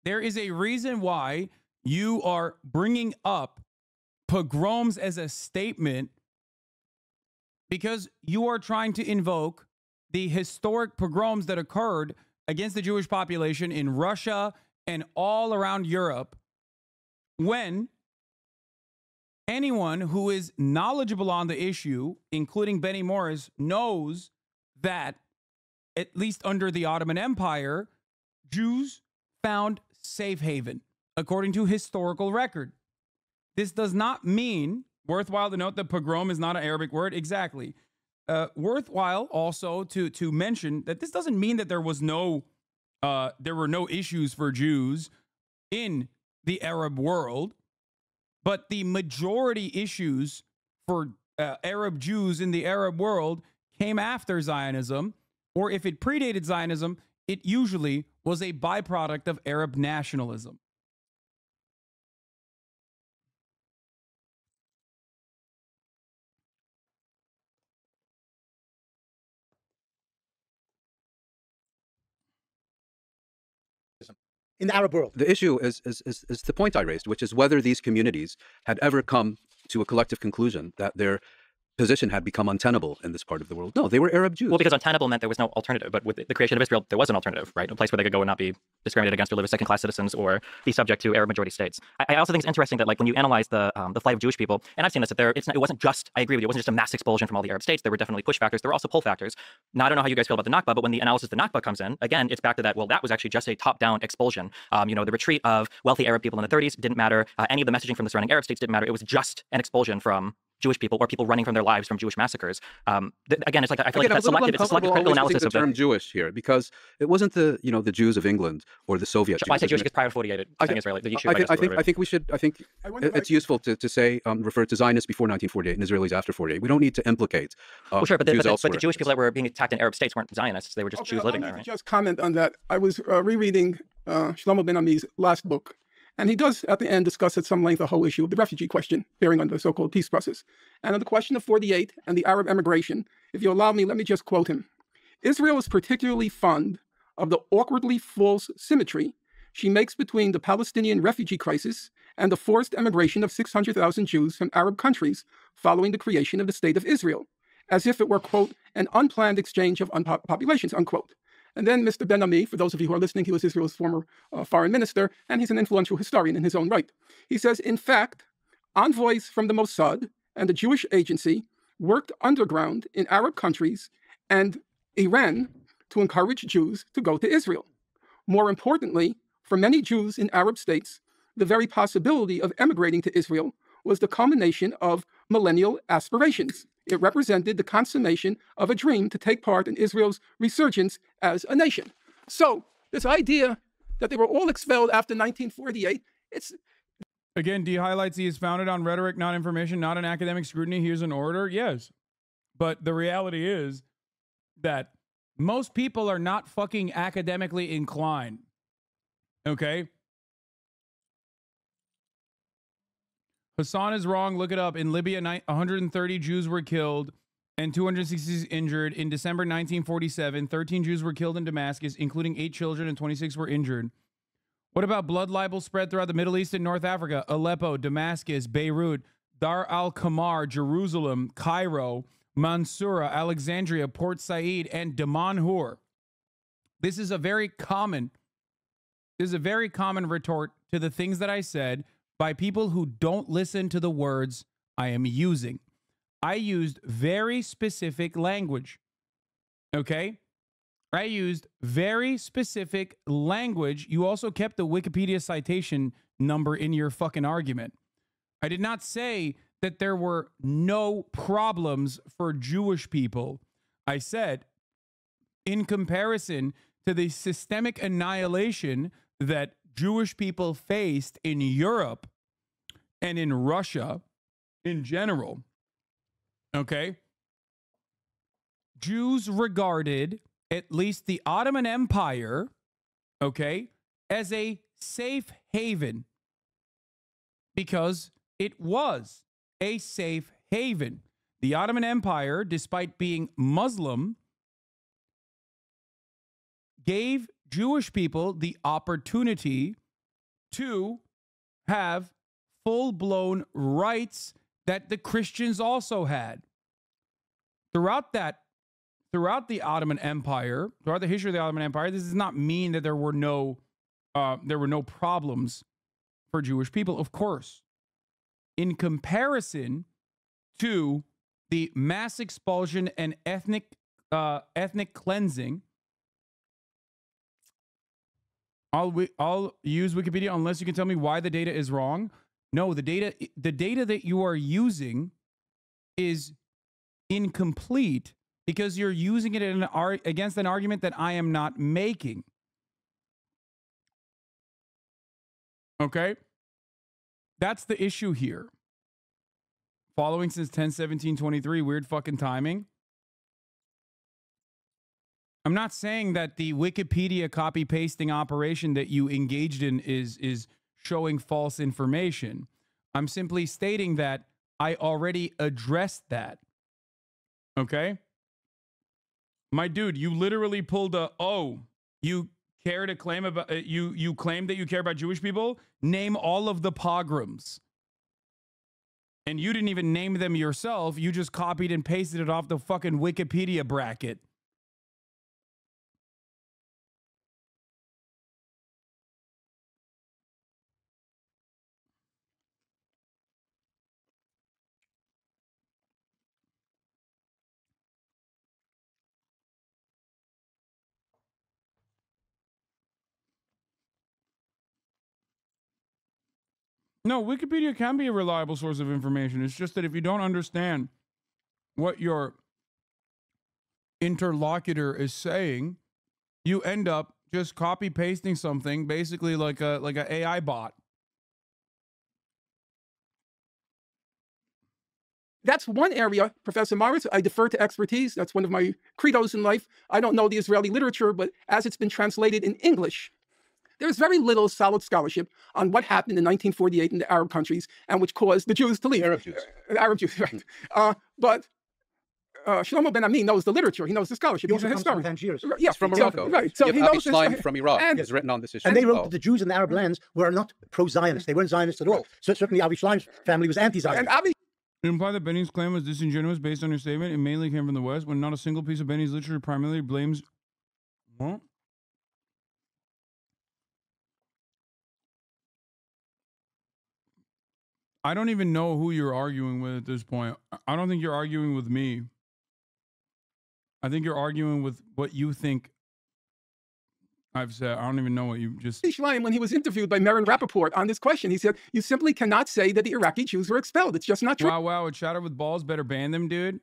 There is a reason why you are bringing up pogroms as a statement, because you are trying to invoke the historic pogroms that occurred against the Jewish population in Russia and all around Europe, when anyone who is knowledgeable on the issue, including Benny Morris, knows that at least under the Ottoman Empire, Jews found safe haven, according to historical record. This does not mean, worthwhile to note that pogrom is not an Arabic word, exactly. Worthwhile also to mention that this doesn't mean that there were no issues for Jews in the Arab world, but the majority issues for Arab Jews in the Arab world came after Zionism, or if it predated Zionism, it usually was a byproduct of Arab nationalism. In the Arab world. The issue is the point I raised, which is whether these communities had ever come to a collective conclusion that their position had become untenable in this part of the world. No, they were Arab Jews. Well, because untenable meant there was no alternative. But with the creation of Israel, there was an alternative, right? A place where they could go and not be discriminated against or live as second-class citizens or be subject to Arab majority states. I also think it's interesting that, like, when you analyze the flight of Jewish people, and I've seen this, that it wasn't just, I agree with you, it wasn't just a mass expulsion from all the Arab states. There were definitely push factors. There were also pull factors. Now, I don't know how you guys feel about the Nakba, but when the analysis of the Nakba comes in, again, it's back to that, well, that was actually just a top-down expulsion. The retreat of wealthy Arab people in the 30s didn't matter. Any of the messaging from the surrounding Arab states didn't matter. It was just an expulsion from Jewish people or people running from their lives from Jewish massacres. Again, it's like I feel like that's selective. It's a selective critical analysis of the term Jewish here, because it wasn't the Jews of England or the Soviet Jews. Why say Jewish? Because prior to 48, saying Israeli. I think it's useful to say refer to Zionists before 1948 and Israelis after 48. We don't need to implicate. Well, sure, but the Jewish people that were being attacked in Arab states weren't Zionists. They were just Jews living there. Right? Just comment on that. I was rereading Shlomo Ben Ami's last book. And he does, at the end, discuss at some length the whole issue of the refugee question, bearing on the so-called peace process. And on the question of 48 and the Arab emigration, if you allow me, let me just quote him. Israel is particularly fond of the awkwardly false symmetry she makes between the Palestinian refugee crisis and the forced emigration of 600,000 Jews from Arab countries following the creation of the State of Israel, as if it were, quote, an unplanned exchange of populations, unquote. And then Mr. Ben Ami, for those of you who are listening, he was Israel's former foreign minister, and he's an influential historian in his own right. He says, in fact, envoys from the Mossad and the Jewish Agency worked underground in Arab countries and Iran to encourage Jews to go to Israel. More importantly, for many Jews in Arab states, the very possibility of emigrating to Israel was the culmination of millennial aspirations. It represented the consummation of a dream to take part in Israel's resurgence as a nation. So this idea that they were all expelled after 1948, it's... Again, D highlights he is founded on rhetoric, not information, not an academic scrutiny. Here's an orator. Yes. But the reality is that most people are not fucking academically inclined. Okay? Hasan is wrong. Look it up. In Libya, 130 Jews were killed and 260 injured. In December 1947, 13 Jews were killed in Damascus, including 8 children, and 26 were injured. What about blood libel spread throughout the Middle East and North Africa? Aleppo, Damascus, Beirut, Dar al-Kamar, Jerusalem, Cairo, Mansoura, Alexandria, Port Said, and Damanhur. This is a very common retort to the things that I said by people who don't listen to the words I am using. I used very specific language. Okay? I used very specific language. You also kept the Wikipedia citation number in your fucking argument. I did not say that there were no problems for Jewish people. I said, in comparison to the systemic annihilation that Jewish people faced in Europe and in Russia in general, okay, Jews regarded at least the Ottoman Empire, okay, as a safe haven because it was a safe haven. The Ottoman Empire, despite being Muslim, gave Jewish people the opportunity to have full-blown rights that the Christians also had. Throughout the Ottoman Empire, throughout the history of the Ottoman Empire, this does not mean that there were no problems for Jewish people, of course. In comparison to the mass expulsion and ethnic cleansing, I'll use Wikipedia unless you can tell me why the data is wrong. No, the data that you are using is incomplete because you're using it against an argument that I am not making. Okay? That's the issue here. Following since 10/17/23, weird fucking timing. I'm not saying that the Wikipedia copy pasting operation that you engaged in is showing false information. I'm simply stating that I already addressed that. Okay? My dude, you literally pulled you care to claim about you claim that you care about Jewish people? Name all of the pogroms. And you didn't even name them yourself. You just copied and pasted it off the fucking Wikipedia bracket. No, Wikipedia can be a reliable source of information. It's just that if you don't understand what your interlocutor is saying, you end up just copy pasting something, basically like a AI bot. That's one area, Professor Morris, I defer to expertise. That's one of my credos in life. I don't know the Israeli literature, but as it's been translated in English, there's very little solid scholarship on what happened in 1948 in the Arab countries and which caused the Jews to leave. Arab Jews. Arab Jews, right. But Shlomo Ben Ami knows the literature. He knows the scholarship. He He's a also comes from historian. Tangiers. Yeah, He's from exactly, Morocco. right. So You he have Abi knows this. Schleim from Iraq. And- He's written on this issue. And they wrote Oh. that the Jews in the Arab lands were not pro-Zionist. They weren't Zionists at all. So certainly Avi Schleim's family was anti-Zionist. And Abi It implied that Benny's claim was disingenuous based on your statement. It mainly came from the West, when not a single piece of Benny's literature primarily blames. What? I don't even know who you're arguing with at this point. I don't think you're arguing with me. I think you're arguing with what you think I've said. I don't even know what you just. Schleim, when he was interviewed by Meron Rappaport on this question, he said, you simply cannot say that the Iraqi Jews were expelled. It's just not true. Wow, it shouted with balls, better ban them, dude.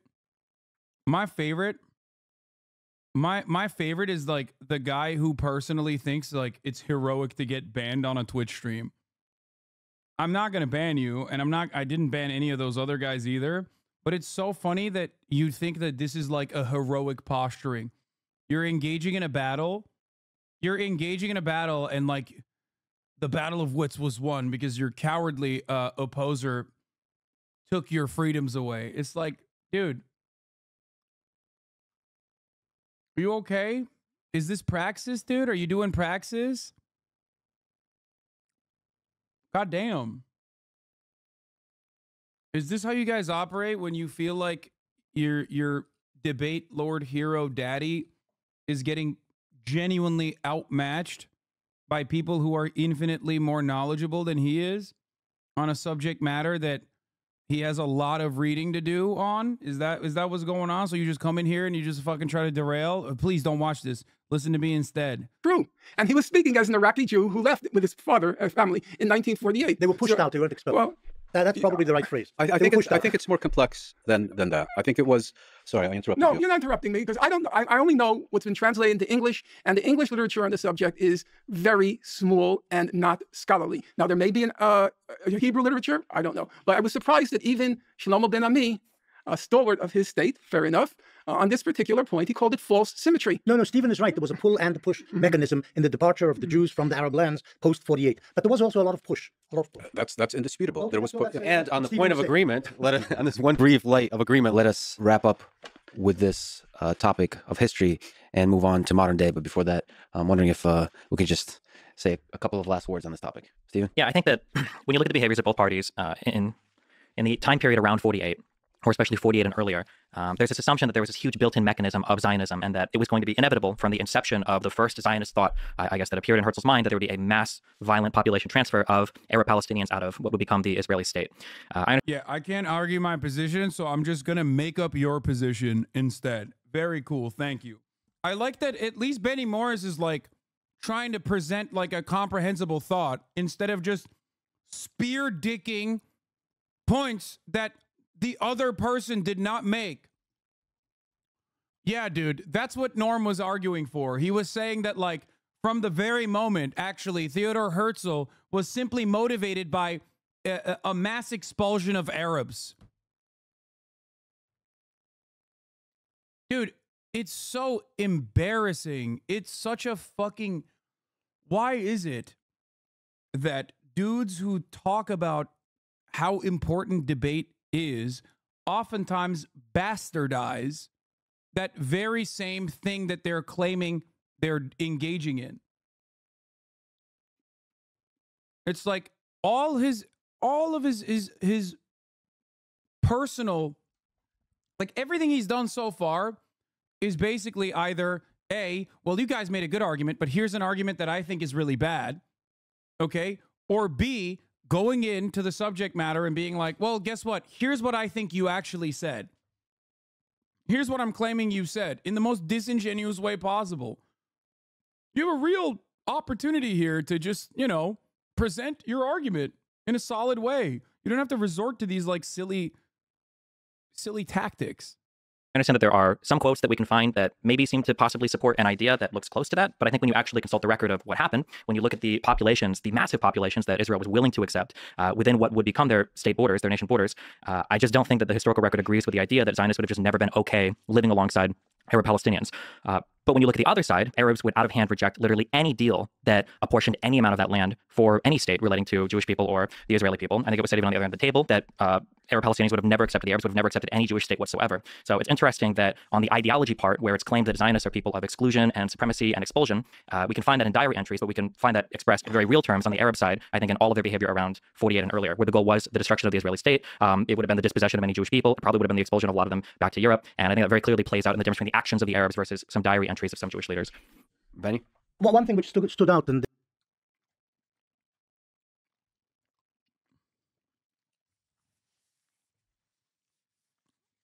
My favorite is like the guy who personally thinks like it's heroic to get banned on a Twitch stream. I'm not going to ban you, and I didn't ban any of those other guys either, But it's so funny that you think that this is like a heroic posturing. You're engaging in a battle. You're engaging in a battle, and like the battle of wits was won because your cowardly opposer took your freedoms away. It's like, dude, are you okay? Is this praxis, dude? Are you doing praxis? God damn. Is this how you guys operate when you feel like your debate Lord Hero Daddy is getting genuinely outmatched by people who are infinitely more knowledgeable than he is on a subject matter that he has a lot of reading to do on? Is that what's going on? So you just come in here and you just fucking try to derail? Please don't watch this. Listen to me instead. True. And he was speaking as an Iraqi Jew who left with his father and family in 1948. They were pushed out. They weren't expelled. Well, that's probably the right phrase. I think it's more complex than that. I think it was. Sorry, I interrupted no, you. you're not interrupting me because I only know what's been translated into English, and the English literature on the subject is very small and not scholarly. Now, there may be a Hebrew literature, I don't know. But I was surprised that even Shlomo Ben Ami, a stalwart of his state, fair enough, on this particular point, he called it false symmetry. No, Stephen is right. There was a pull and push mechanism in the departure of the Jews from the Arab lands post-48. But there was also a lot of push. That's indisputable. Okay, there was. And on the Stephen point of said- agreement, on this one brief light of agreement, let us wrap up with this topic of history and move on to modern day. But before that, I'm wondering if we could just say a couple of last words on this topic. Stephen? Yeah, I think that when you look at the behaviors of both parties in the time period around 48, or especially 48 and earlier, there's this assumption that there was this huge built-in mechanism of Zionism and that it was going to be inevitable from the inception of the first Zionist thought, I guess, that appeared in Herzl's mind, that there would be a mass violent population transfer of Arab Palestinians out of what would become the Israeli state. Yeah, I can't argue my position, so I'm just going to make up your position instead. Very cool. Thank you. I like that at least Benny Morris is like trying to present like a comprehensible thought instead of just spear dicking points that the other person did not make. Yeah, dude, that's what Norm was arguing for. He was saying that, like, from the very moment, actually, Theodor Herzl was simply motivated by a mass expulsion of Arabs. Dude, it's so embarrassing. It's such a fucking... Why is it that dudes who talk about how important debate is oftentimes bastardize that very same thing that they're claiming they're engaging in? It's like all of his personal, like everything he's done so far is basically either A, well, you guys made a good argument, but here's an argument that I think is really bad. Okay? Or B, going into the subject matter and being like, well, guess what? Here's what I think you actually said. Here's what I'm claiming you said in the most disingenuous way possible. You have a real opportunity here to just, present your argument in a solid way. You don't have to resort to these like silly tactics. I understand that there are some quotes that we can find that maybe seem to possibly support an idea that looks close to that. But I think when you actually consult the record of what happened, when you look at the populations, the massive populations that Israel was willing to accept within what would become their state borders, their nation borders, I just don't think that the historical record agrees with the idea that Zionists would have just never been okay living alongside Arab Palestinians. But when you look at the other side, Arabs would out of hand reject literally any deal that apportioned any amount of that land for any state relating to Jewish people or the Israeli people. I think it was said even on the other end of the table that Arab Palestinians would have never accepted, the Arabs would have never accepted any Jewish state whatsoever. So it's interesting that on the ideology part, where it's claimed that Zionists are people of exclusion and supremacy and expulsion, we can find that in diary entries, but we can find that expressed in very real terms on the Arab side, I think in all of their behavior around 48 and earlier, where the goal was the destruction of the Israeli state. It would have been the dispossession of many Jewish people. It probably would have been the expulsion of a lot of them back to Europe. And I think that very clearly plays out in the difference between the actions of the Arabs versus some diary entries of some Jewish leaders. Benny? Well, one thing which stood out in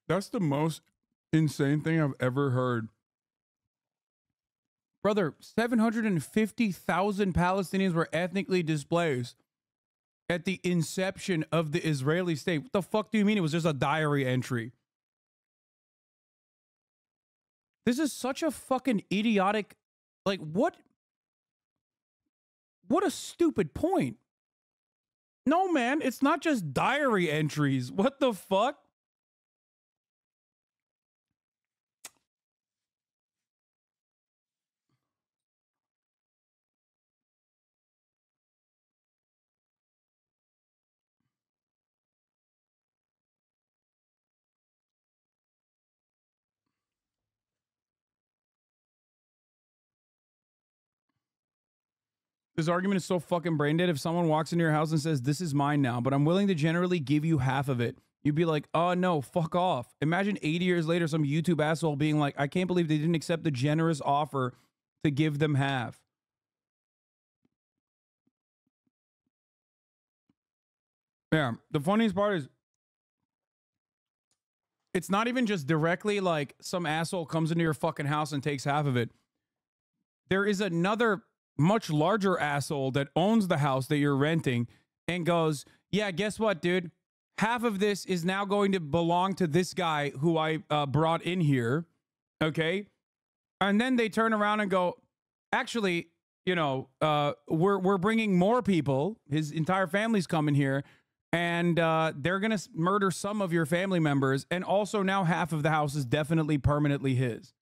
That's the most insane thing I've ever heard. Brother, 750,000 Palestinians were ethnically displaced at the inception of the Israeli state. What the fuck do you mean it was just a diary entry? This is such a fucking idiotic, like, what a stupid point. No, man, it's not just diary entries. What the fuck? This argument is so fucking brain dead. If someone walks into your house and says, this is mine now, but I'm willing to generally give you half of it, you'd be like, oh no, fuck off. Imagine 80 years later, some YouTube asshole being like, I can't believe they didn't accept the generous offer to give them half. Yeah, the funniest part is, it's not even just directly like some asshole comes into your fucking house and takes half of it. There is another much larger asshole that owns the house that you're renting and goes, yeah, guess what, dude? Half of this is now going to belong to this guy who I brought in here. Okay. And then they turn around and go, actually, you know, we're bringing more people. His entire family's coming here. And they're going to murder some of your family members. And also now half of the house is definitely permanently his.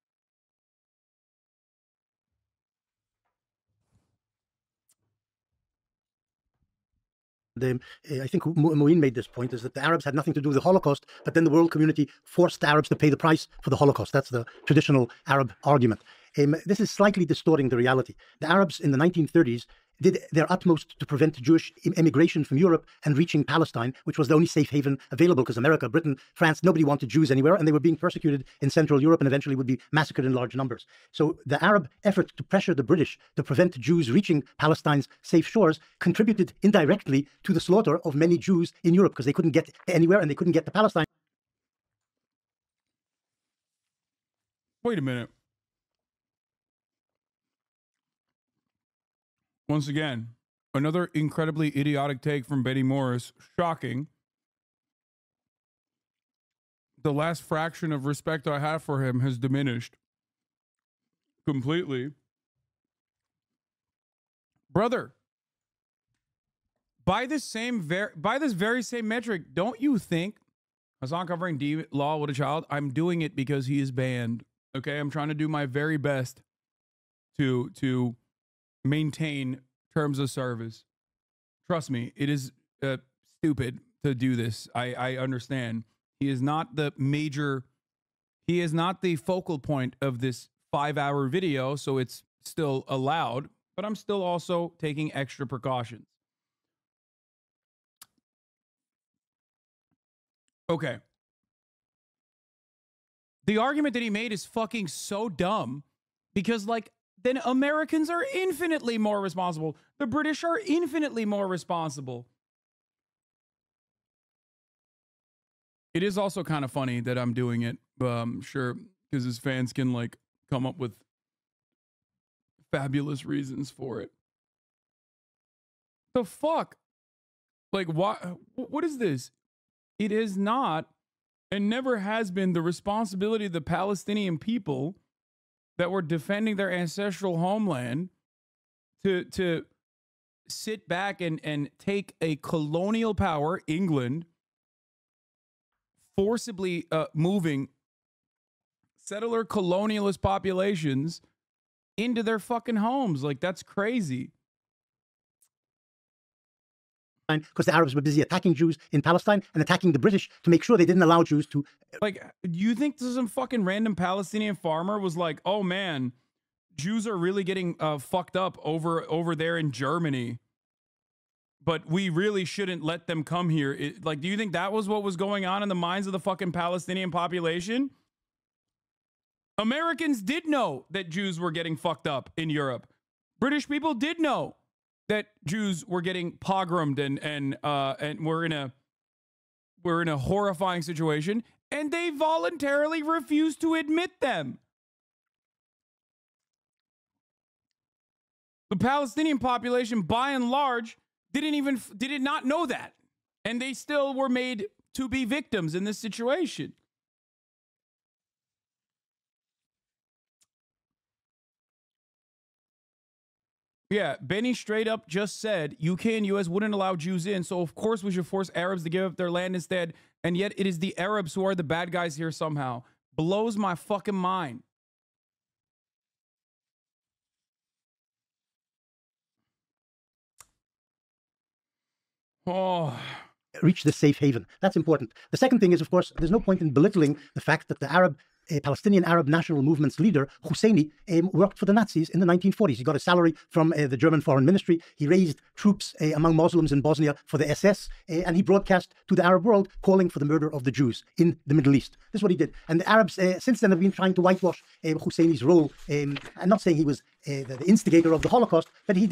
I think Muin made this point, is that the Arabs had nothing to do with the Holocaust, but then the world community forced the Arabs to pay the price for the Holocaust. That's the traditional Arab argument. This is slightly distorting the reality. The Arabs in the 1930s did their utmost to prevent Jewish immigration from Europe and reaching Palestine, which was the only safe haven available, because America, Britain, France, nobody wanted Jews anywhere, and they were being persecuted in Central Europe and eventually would be massacred in large numbers. So the Arab effort to pressure the British to prevent Jews reaching Palestine's safe shores contributed indirectly to the slaughter of many Jews in Europe, because they couldn't get anywhere and they couldn't get to Palestine. Wait a minute. Once again, another incredibly idiotic take from Benny Morris. Shocking. The last fraction of respect I have for him has diminished completely. Brother, by this very same metric, don't you think Hasan covering D law with a child? I'm doing it because he is banned. Okay, I'm trying to do my very best to maintain terms of service. Trust me, it is stupid to do this. I understand. He is not the focal point of this 5-hour video, so it's still allowed, but I'm still also taking extra precautions. Okay. The argument that he made is fucking so dumb because, like, then Americans are infinitely more responsible. The British are infinitely more responsible. It is also kind of funny that I'm doing it, sure, because his fans can, like, come up with fabulous reasons for it. The fuck? Like, what is this? It is not and never has been the responsibility of the Palestinian people that were defending their ancestral homeland to sit back and take a colonial power, England, forcibly moving settler colonialist populations into their fucking homes. Like, that's crazy. Because the Arabs were busy attacking Jews in Palestine and attacking the British to make sure they didn't allow Jews to... Like, you think some fucking random Palestinian farmer was like, oh man, Jews are really getting fucked up over there in Germany, but we really shouldn't let them come here? Like, do you think that was what was going on in the minds of the fucking Palestinian population? Americans did know that Jews were getting fucked up in Europe. British people did know that Jews were getting pogromed and we're in a horrifying situation, and they voluntarily refused to admit them. The Palestinian population, by and large, did not know that, and they still were made to be victims in this situation. Yeah, Benny straight up just said, UK US wouldn't allow Jews in, so of course we should force Arabs to give up their land instead, and yet it is the Arabs who are the bad guys here somehow. Blows my fucking mind. Oh. Reach the safe haven. That's important. The second thing is, of course, there's no point in belittling the fact that the Arab Palestinian Arab National Movement's leader, Husseini, worked for the Nazis in the 1940s. He got a salary from the German Foreign Ministry. He raised troops among Muslims in Bosnia for the SS, and he broadcast to the Arab world calling for the murder of the Jews in the Middle East. This is what he did. And the Arabs since then have been trying to whitewash Husseini's role. I'm not saying he was the instigator of the Holocaust, but he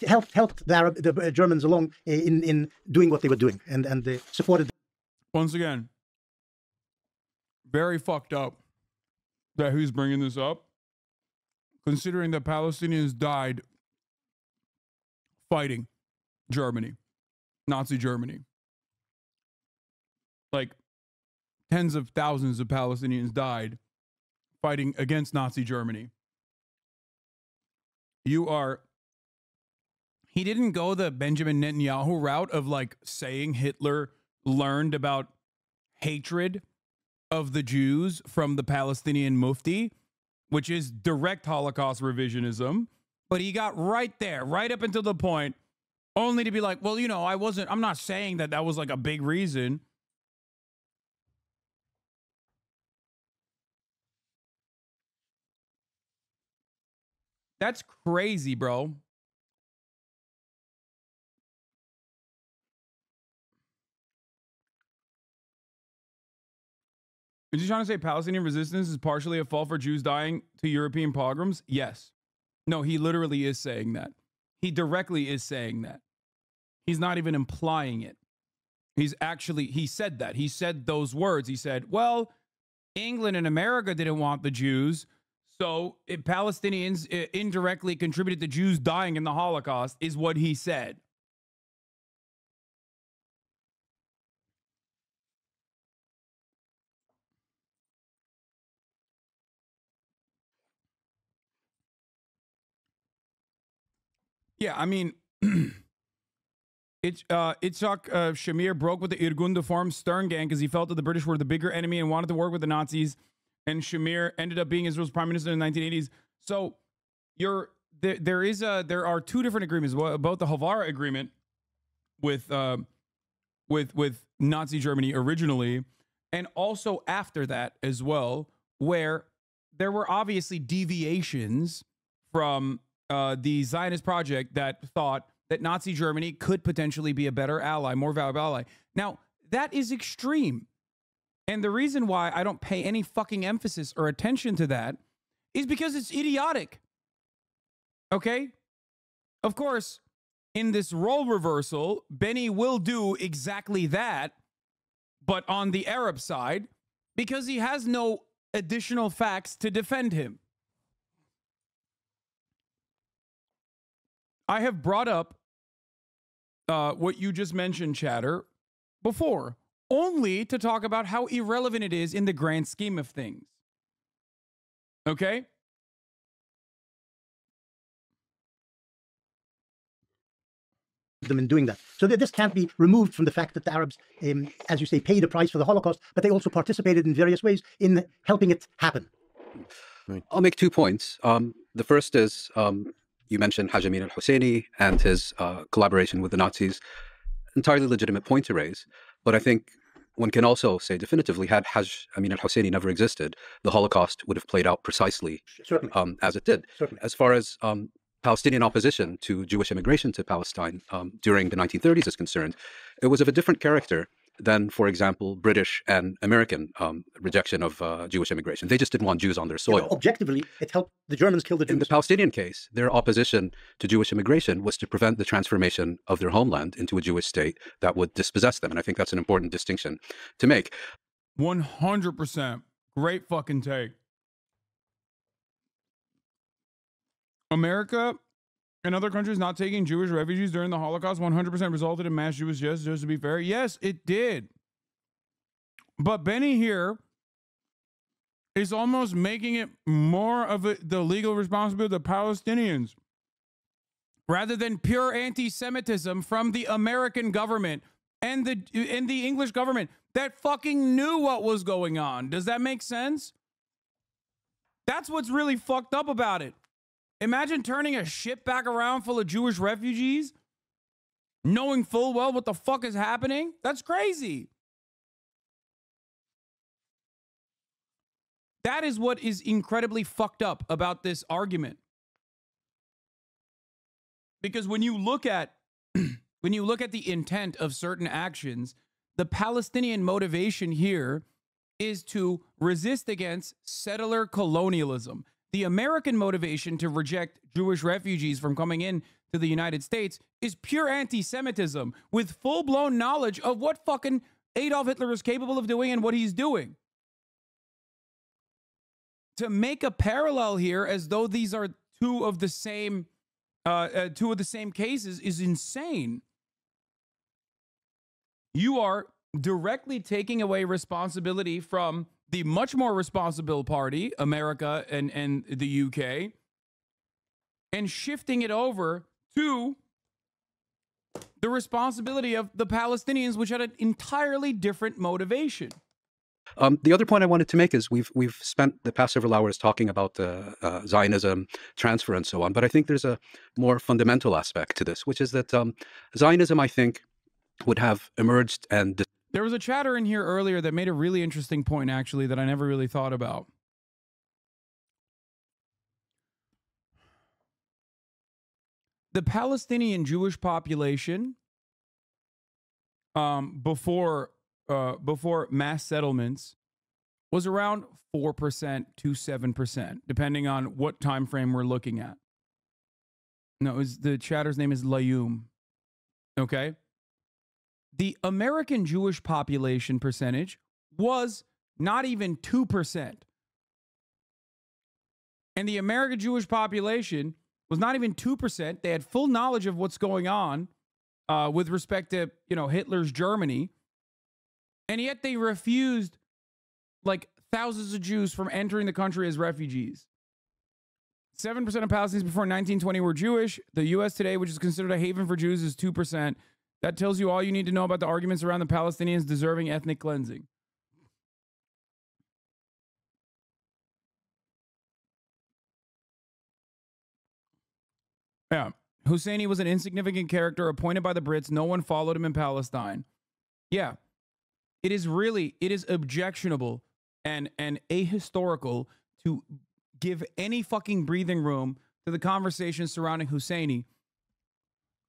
helped the Germans along in doing what they were doing, and they supported. Once again, very fucked up that he's bringing this up, considering that Palestinians died fighting Germany, Nazi Germany. Like, tens of thousands of Palestinians died fighting against Nazi Germany. He didn't go the Benjamin Netanyahu route of like saying Hitler learned about hatred of the Jews from the Palestinian Mufti, which is direct Holocaust revisionism. But he got right there, right up until the point, only to be like, well, I'm not saying that was like a big reason. That's crazy, bro. Is he trying to say Palestinian resistance is partially a fault for Jews dying to European pogroms? Yes. No, he literally is saying that. He directly is saying that. He's not even implying it. He said that. He said those words. He said, well, England and America didn't want the Jews, so Palestinians indirectly contributed to Jews dying in the Holocaust, is what he said. Yeah, I mean, Itzhak Shamir broke with the Irgun to form Stern Gang because he felt that the British were the bigger enemy and wanted to work with the Nazis. And Shamir ended up being Israel's prime minister in the 1980s. So there are two different agreements. Both the Havara agreement with Nazi Germany originally, and also after that as well, where there were obviously deviations from the Zionist project that thought that Nazi Germany could potentially be a better ally, more valuable ally. Now, that is extreme. And the reason why I don't pay any fucking emphasis or attention to that is because it's idiotic. Okay? Of course, in this role reversal, Benny will do exactly that, but on the Arab side, because he has no additional facts to defend him. I have brought up what you just mentioned, Chatter, before, only to talk about how irrelevant it is in the grand scheme of things. Okay? Them in doing that. So this can't be removed from the fact that the Arabs, as you say, paid a price for the Holocaust, but they also participated in various ways in helping it happen. Right. I'll make 2 points. The first is you mentioned Haj Amin al-Husseini and his collaboration with the Nazis. Entirely legitimate point to raise, but I think one can also say definitively, had Haj Amin al-Husseini never existed, the Holocaust would have played out precisely as it did. Certainly. As far as Palestinian opposition to Jewish immigration to Palestine during the 1930s is concerned, it was of a different character than, for example, British and American rejection of Jewish immigration. They just didn't want Jews on their soil. Yeah, objectively, it helped the Germans kill the Jews. In the Palestinian case, their opposition to Jewish immigration was to prevent the transformation of their homeland into a Jewish state that would dispossess them. And I think that's an important distinction to make. 100%. Great fucking take. America and other countries not taking Jewish refugees during the Holocaust 100% resulted in mass Jewish deaths, just to be fair. Yes, it did. But Benny here is almost making it more of the legal responsibility of the Palestinians rather than pure anti-Semitism from the American government and the English government that fucking knew what was going on. Does that make sense? That's what's really fucked up about it. Imagine turning a ship back around full of Jewish refugees, knowing full well what the fuck is happening. That's crazy. That is what is incredibly fucked up about this argument. Because when you look at the intent of certain actions, the Palestinian motivation here is to resist against settler colonialism. The American motivation to reject Jewish refugees from coming in to the United States is pure anti-Semitism with full-blown knowledge of what fucking Adolf Hitler is capable of doing and what he's doing. To make a parallel here as though these are two of the same cases is insane. You are directly taking away responsibility from the much more responsible party, America and the UK, and shifting it over to the responsibility of the Palestinians, which had an entirely different motivation. The other point I wanted to make is we've spent the past several hours talking about Zionism, transfer, and so on. But I think there's a more fundamental aspect to this, which is that Zionism, I think, would have emerged and... There was a chatter in here earlier that made a really interesting point, actually, that I never really thought about. The Palestinian Jewish population, before mass settlements, was around 4% to 7%, depending on what time frame we're looking at. No, the chatter's name is Layum. Okay? The American Jewish population percentage was not even 2%. And the American Jewish population was not even 2%. They had full knowledge of what's going on with respect to, Hitler's Germany. And yet they refused like thousands of Jews from entering the country as refugees. 7% of Palestinians before 1920 were Jewish. The U.S. today, which is considered a haven for Jews, is 2%. That tells you all you need to know about the arguments around the Palestinians deserving ethnic cleansing. Yeah. Husseini was an insignificant character appointed by the Brits. No one followed him in Palestine. Yeah. It is objectionable and ahistorical to give any fucking breathing room to the conversation surrounding Husseini.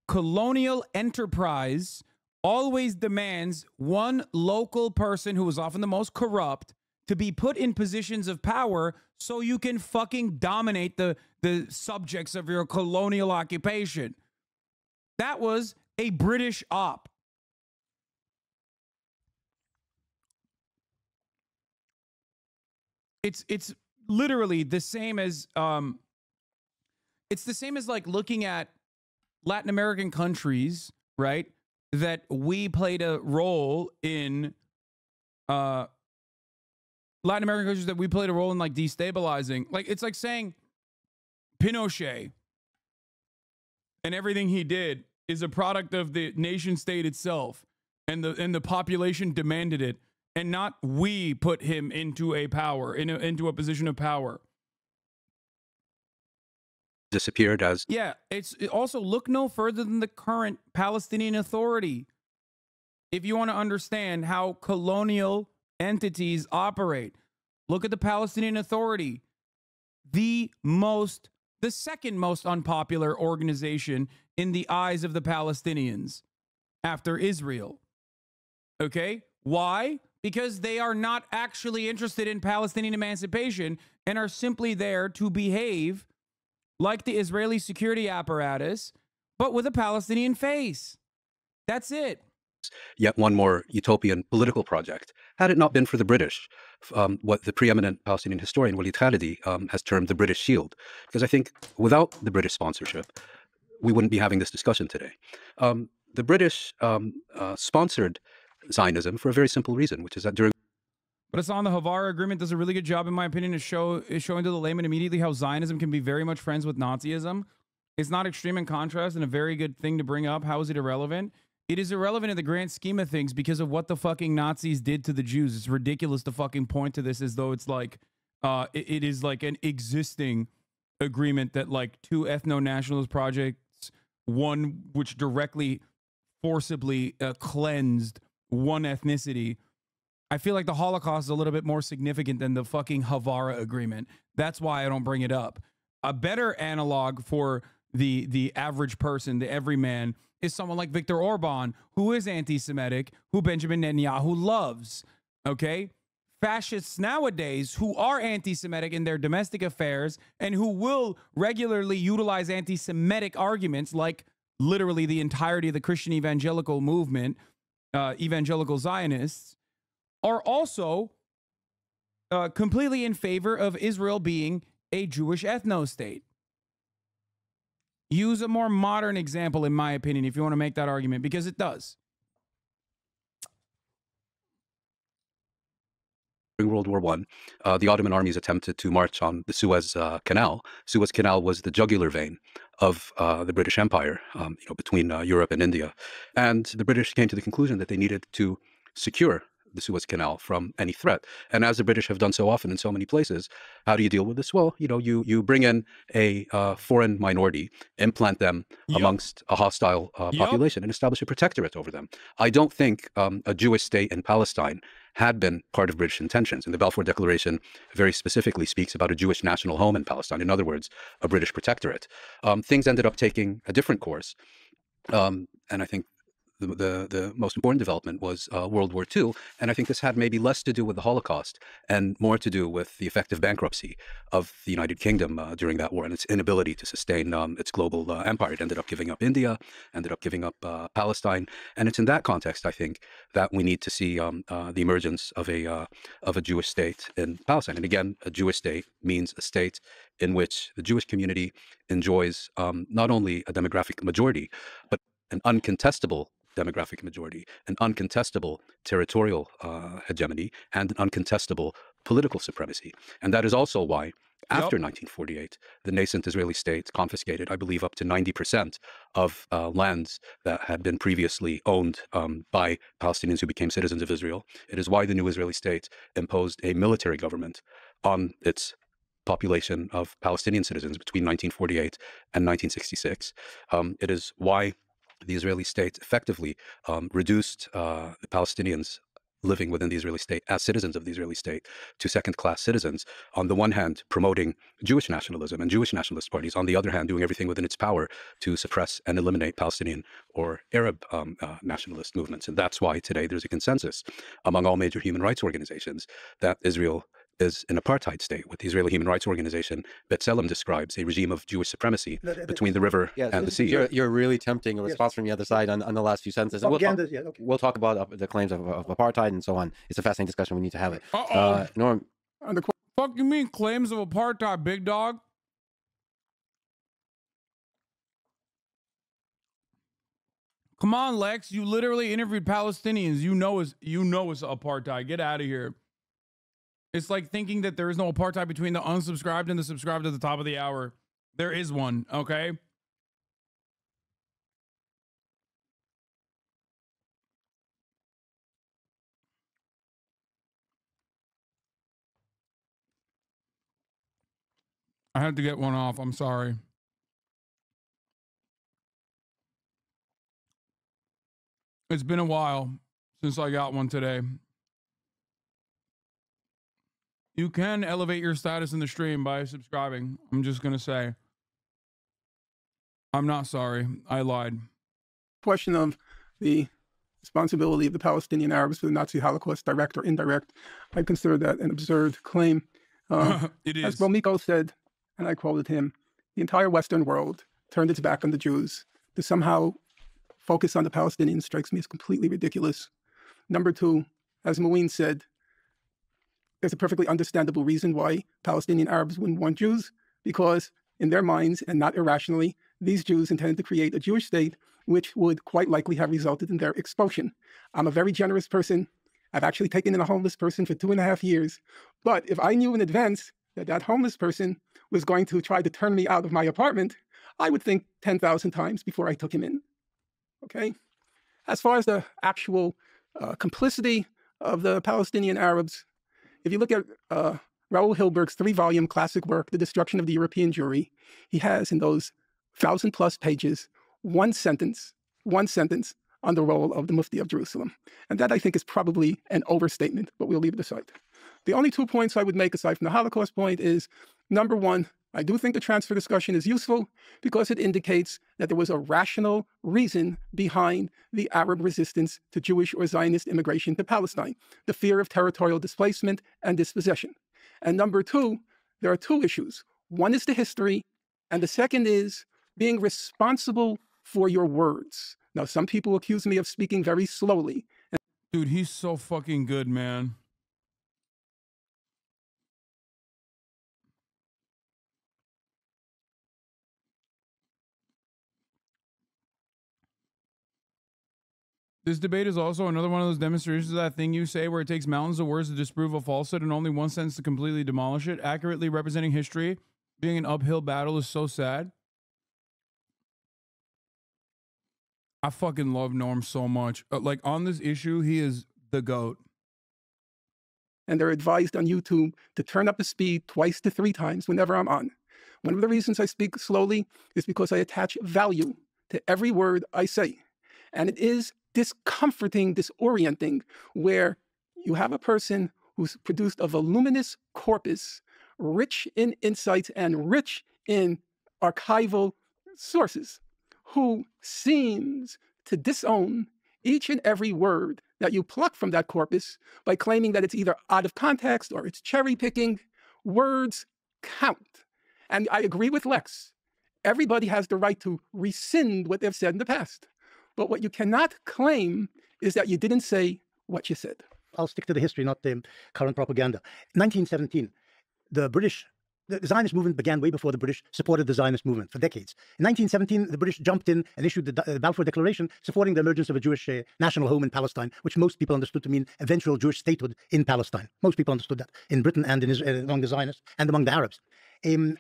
Colonial enterprise always demands one local person, who is often the most corrupt, to be put in positions of power so you can fucking dominate the subjects of your colonial occupation. That was a British op. It's literally the same as like looking at Latin American countries, right? That we played a role in Latin American countries that we played a role in like destabilizing. Like it's like saying Pinochet and everything he did is a product of the nation state itself, and the population demanded it, and not we put him into into a position of power. Disappeared as... Yeah, also look no further than the current Palestinian Authority. If you want to understand how colonial entities operate, look at the Palestinian Authority. The second most unpopular organization in the eyes of the Palestinians after Israel. Okay? Why? Because they are not actually interested in Palestinian emancipation and are simply there to behave like the Israeli security apparatus, but with a Palestinian face. That's it. Yet one more utopian political project. Had it not been for the British, what the preeminent Palestinian historian Walid Khalidi has termed the British Shield. Because I think without the British sponsorship, we wouldn't be having this discussion today. The British sponsored Zionism for a very simple reason, which is that during... But Hasan, the Havara Agreement does a really good job, in my opinion, of showing to the layman immediately how Zionism can be very much friends with Nazism. It's not extreme in contrast and a very good thing to bring up. How is it irrelevant? It is irrelevant in the grand scheme of things because of what the fucking Nazis did to the Jews. It's ridiculous to fucking point to this as though it's like, it is like an existing agreement that like two ethno-nationalist projects, one which directly, forcibly cleansed one ethnicity, I feel like the Holocaust is a little bit more significant than the fucking Havara Agreement. That's why I don't bring it up. A better analog for the average person, the everyman, is someone like Viktor Orban, who is anti-Semitic, who Benjamin Netanyahu loves. Okay? Fascists nowadays who are anti-Semitic in their domestic affairs and who will regularly utilize anti-Semitic arguments, like literally the entirety of the Christian evangelical movement, evangelical Zionists, are also completely in favor of Israel being a Jewish ethno-state. Use a more modern example, in my opinion, if you want to make that argument, because it does. During World War I, the Ottoman armies attempted to march on the Suez Canal. Suez Canal was the jugular vein of the British Empire, between Europe and India. And the British came to the conclusion that they needed to secure the Suez Canal from any threat. And as the British have done so often in so many places, how do you deal with this? Well, you bring in a foreign minority, implant them amongst a hostile population, and establish a protectorate over them. I don't think a Jewish state in Palestine had been part of British intentions. And the Balfour Declaration very specifically speaks about a Jewish national home in Palestine. In other words, a British protectorate. Things ended up taking a different course. And I think the most important development was World War II. And I think this had maybe less to do with the Holocaust and more to do with the effective bankruptcy of the United Kingdom during that war and its inability to sustain its global empire. It ended up giving up India, ended up giving up Palestine. And it's in that context, I think, that we need to see the emergence of a Jewish state in Palestine. And again, a Jewish state means a state in which the Jewish community enjoys not only a demographic majority, but an uncontestable demographic majority, an uncontestable territorial hegemony, and an uncontestable political supremacy. And that is also why, after 1948, the nascent Israeli state confiscated, I believe, up to 90% of lands that had been previously owned by Palestinians who became citizens of Israel. It is why the new Israeli state imposed a military government on its population of Palestinian citizens between 1948 and 1966. It is why the Israeli state effectively reduced the Palestinians living within the Israeli state as citizens of the Israeli state to second-class citizens, on the one hand promoting Jewish nationalism and Jewish nationalist parties, on the other hand doing everything within its power to suppress and eliminate Palestinian or Arab nationalist movements. And that's why today there's a consensus among all major human rights organizations that Israel is an apartheid state. With the Israeli Human Rights Organization, B'Tselem describes a regime of Jewish supremacy between the river and the sea. You're really tempting a response from the other side on the last few sentences. We'll talk about the claims of apartheid and so on. It's a fascinating discussion. We need to have it. Norm. Fuck you mean claims of apartheid, big dog? Come on, Lex. You literally interviewed Palestinians. You know it's apartheid. Get out of here. It's like thinking that there is no apartheid between the unsubscribed and the subscribed at the top of the hour. There is one, okay? I had to get one off. I'm sorry. It's been a while since I got one today. You can elevate your status in the stream by subscribing. I'm just going to say. I'm not sorry. I lied. Question of the responsibility of the Palestinian Arabs for the Nazi Holocaust, direct or indirect, I consider that an absurd claim. It is. As Bomiko said, and I quoted him, the entire Western world turned its back on the Jews. To somehow focus on the Palestinians strikes me as completely ridiculous. Number two, as Moeen said, there's a perfectly understandable reason why Palestinian Arabs wouldn't want Jews, because in their minds, and not irrationally, these Jews intended to create a Jewish state, which would quite likely have resulted in their expulsion. I'm a very generous person. I've actually taken in a homeless person for 2.5 years. But if I knew in advance that that homeless person was going to try to turn me out of my apartment, I would think 10,000 times before I took him in. Okay? As far as the actual complicity of the Palestinian Arabs, if you look at Raoul Hilberg's 3-volume classic work, The Destruction of the European Jewry, he has in those 1,000+ pages one sentence on the role of the Mufti of Jerusalem. And that, I think, is probably an overstatement, but we'll leave it aside. The only 2 points I would make aside from the Holocaust point is, number one, I do think the transfer discussion is useful because it indicates that there was a rational reason behind the Arab resistance to Jewish or Zionist immigration to Palestine, the fear of territorial displacement and dispossession. And number two, there are 2 issues. One is the history, and the second is being responsible for your words. Now, some people accuse me of speaking very slowly. Dude, he's so fucking good, man. This debate is also another one of those demonstrations of that thing you say where it takes mountains of words to disprove a falsehood and only one sentence to completely demolish it. Accurately representing history being an uphill battle is so sad. I fucking love Norm so much. Like, on this issue, he is the GOAT. And they're advised on YouTube to turn up the speed 2 to 3 times whenever I'm on. One of the reasons I speak slowly is because I attach value to every word I say. And it is discomforting, disorienting, where you have a person who's produced a voluminous corpus, rich in insights and rich in archival sources, who seems to disown each and every word that you pluck from that corpus by claiming that it's either out of context or it's cherry picking. Words count. And I agree with Lex. Everybody has the right to rescind what they've said in the past. But what you cannot claim is that you didn't say what you said. I'll stick to the history, not the current propaganda. 1917, the Zionist movement began way before the British supported the Zionist movement for decades. In 1917, the British jumped in and issued the Balfour Declaration supporting the emergence of a Jewish national home in Palestine, which most people understood to mean eventual Jewish statehood in Palestine. Most people understood that in Britain and in Israel, among the Zionists and among the Arabs.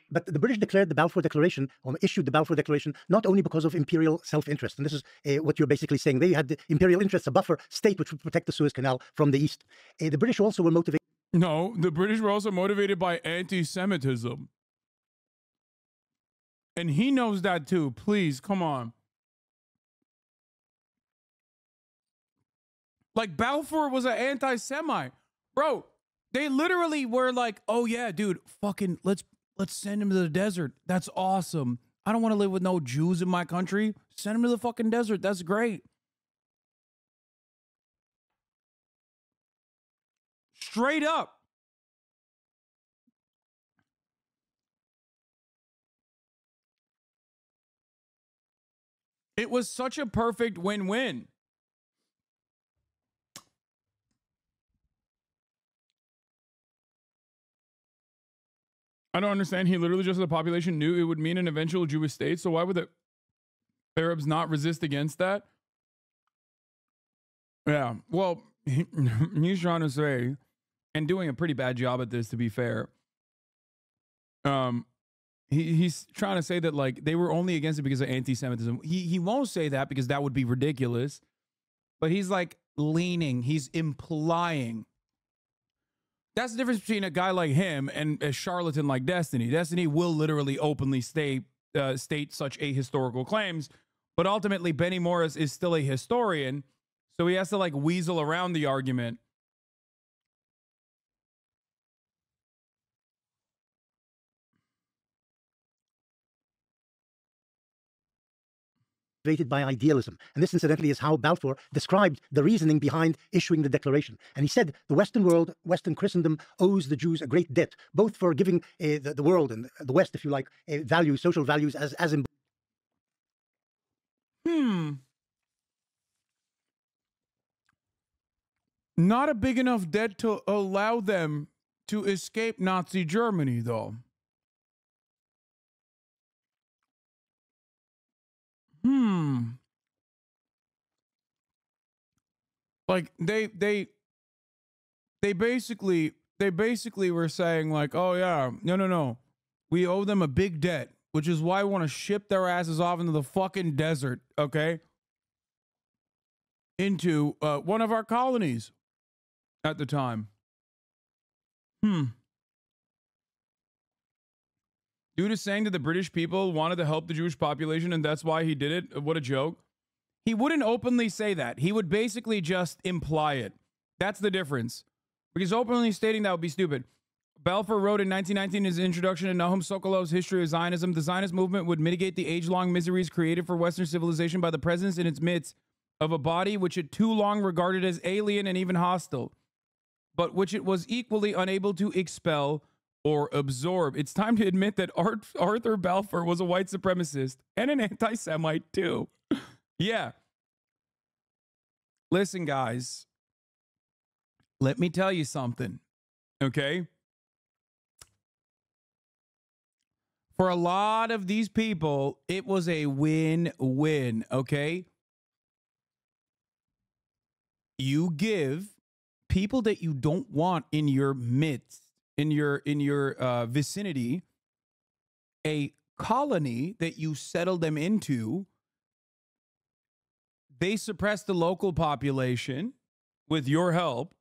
But the British declared the Balfour Declaration, or issued the Balfour Declaration, not only because of imperial self-interest, and this is what you're basically saying. They had the imperial interests, a buffer state which would protect the Suez Canal from the east. The British also were motivated. No, the British were also motivated by anti-Semitism. And he knows that too. Please, come on. Like, Balfour was an anti-Semite. Bro, they literally were like, oh yeah, dude, fucking let's send him to the desert. That's awesome. I don't want to live with no Jews in my country. Send him to the fucking desert. That's great. Straight up. It was such a perfect win-win. I don't understand. He literally just, the population knew it would mean an eventual Jewish state. So why would the Arabs not resist against that? Yeah, well, he's trying to say, and doing a pretty bad job at this, to be fair. He's trying to say that, like, they were only against it because of anti-Semitism. He won't say that because that would be ridiculous. But he's like leaning, he's implying. That's the difference between a guy like him and a charlatan like Destiny. Destiny will literally openly state such ahistorical claims, but ultimately Benny Morris is still a historian, so he has to like weasel around the argument. By idealism. And this, incidentally, is how Balfour described the reasoning behind issuing the declaration. And he said the Western world, Western Christendom, owes the Jews a great debt, both for giving the world and the West, if you like, values, social values as Not a big enough debt to allow them to escape Nazi Germany, though. Like they basically were saying like, oh yeah, no. We owe them a big debt, which is why we want to ship their asses off into the fucking desert, okay? Into one of our colonies at the time. Dude is saying that the British people wanted to help the Jewish population and that's why he did it. What a joke. He wouldn't openly say that. He would basically just imply it. That's the difference. Because openly stating that would be stupid. Balfour wrote in 1919 his introduction to Nahum Sokolov's History of Zionism. The Zionist movement would mitigate the age-long miseries created for Western civilization by the presence in its midst of a body which it too long regarded as alien and even hostile, but which it was equally unable to expel or absorb. It's time to admit that Arthur Balfour was a white supremacist and an anti-Semite too. Yeah. Listen, guys. Let me tell you something, okay? For a lot of these people, it was a win-win, okay? You give people that you don't want in your midst, in your vicinity, a colony that you settle them into. They suppress the local population with your help.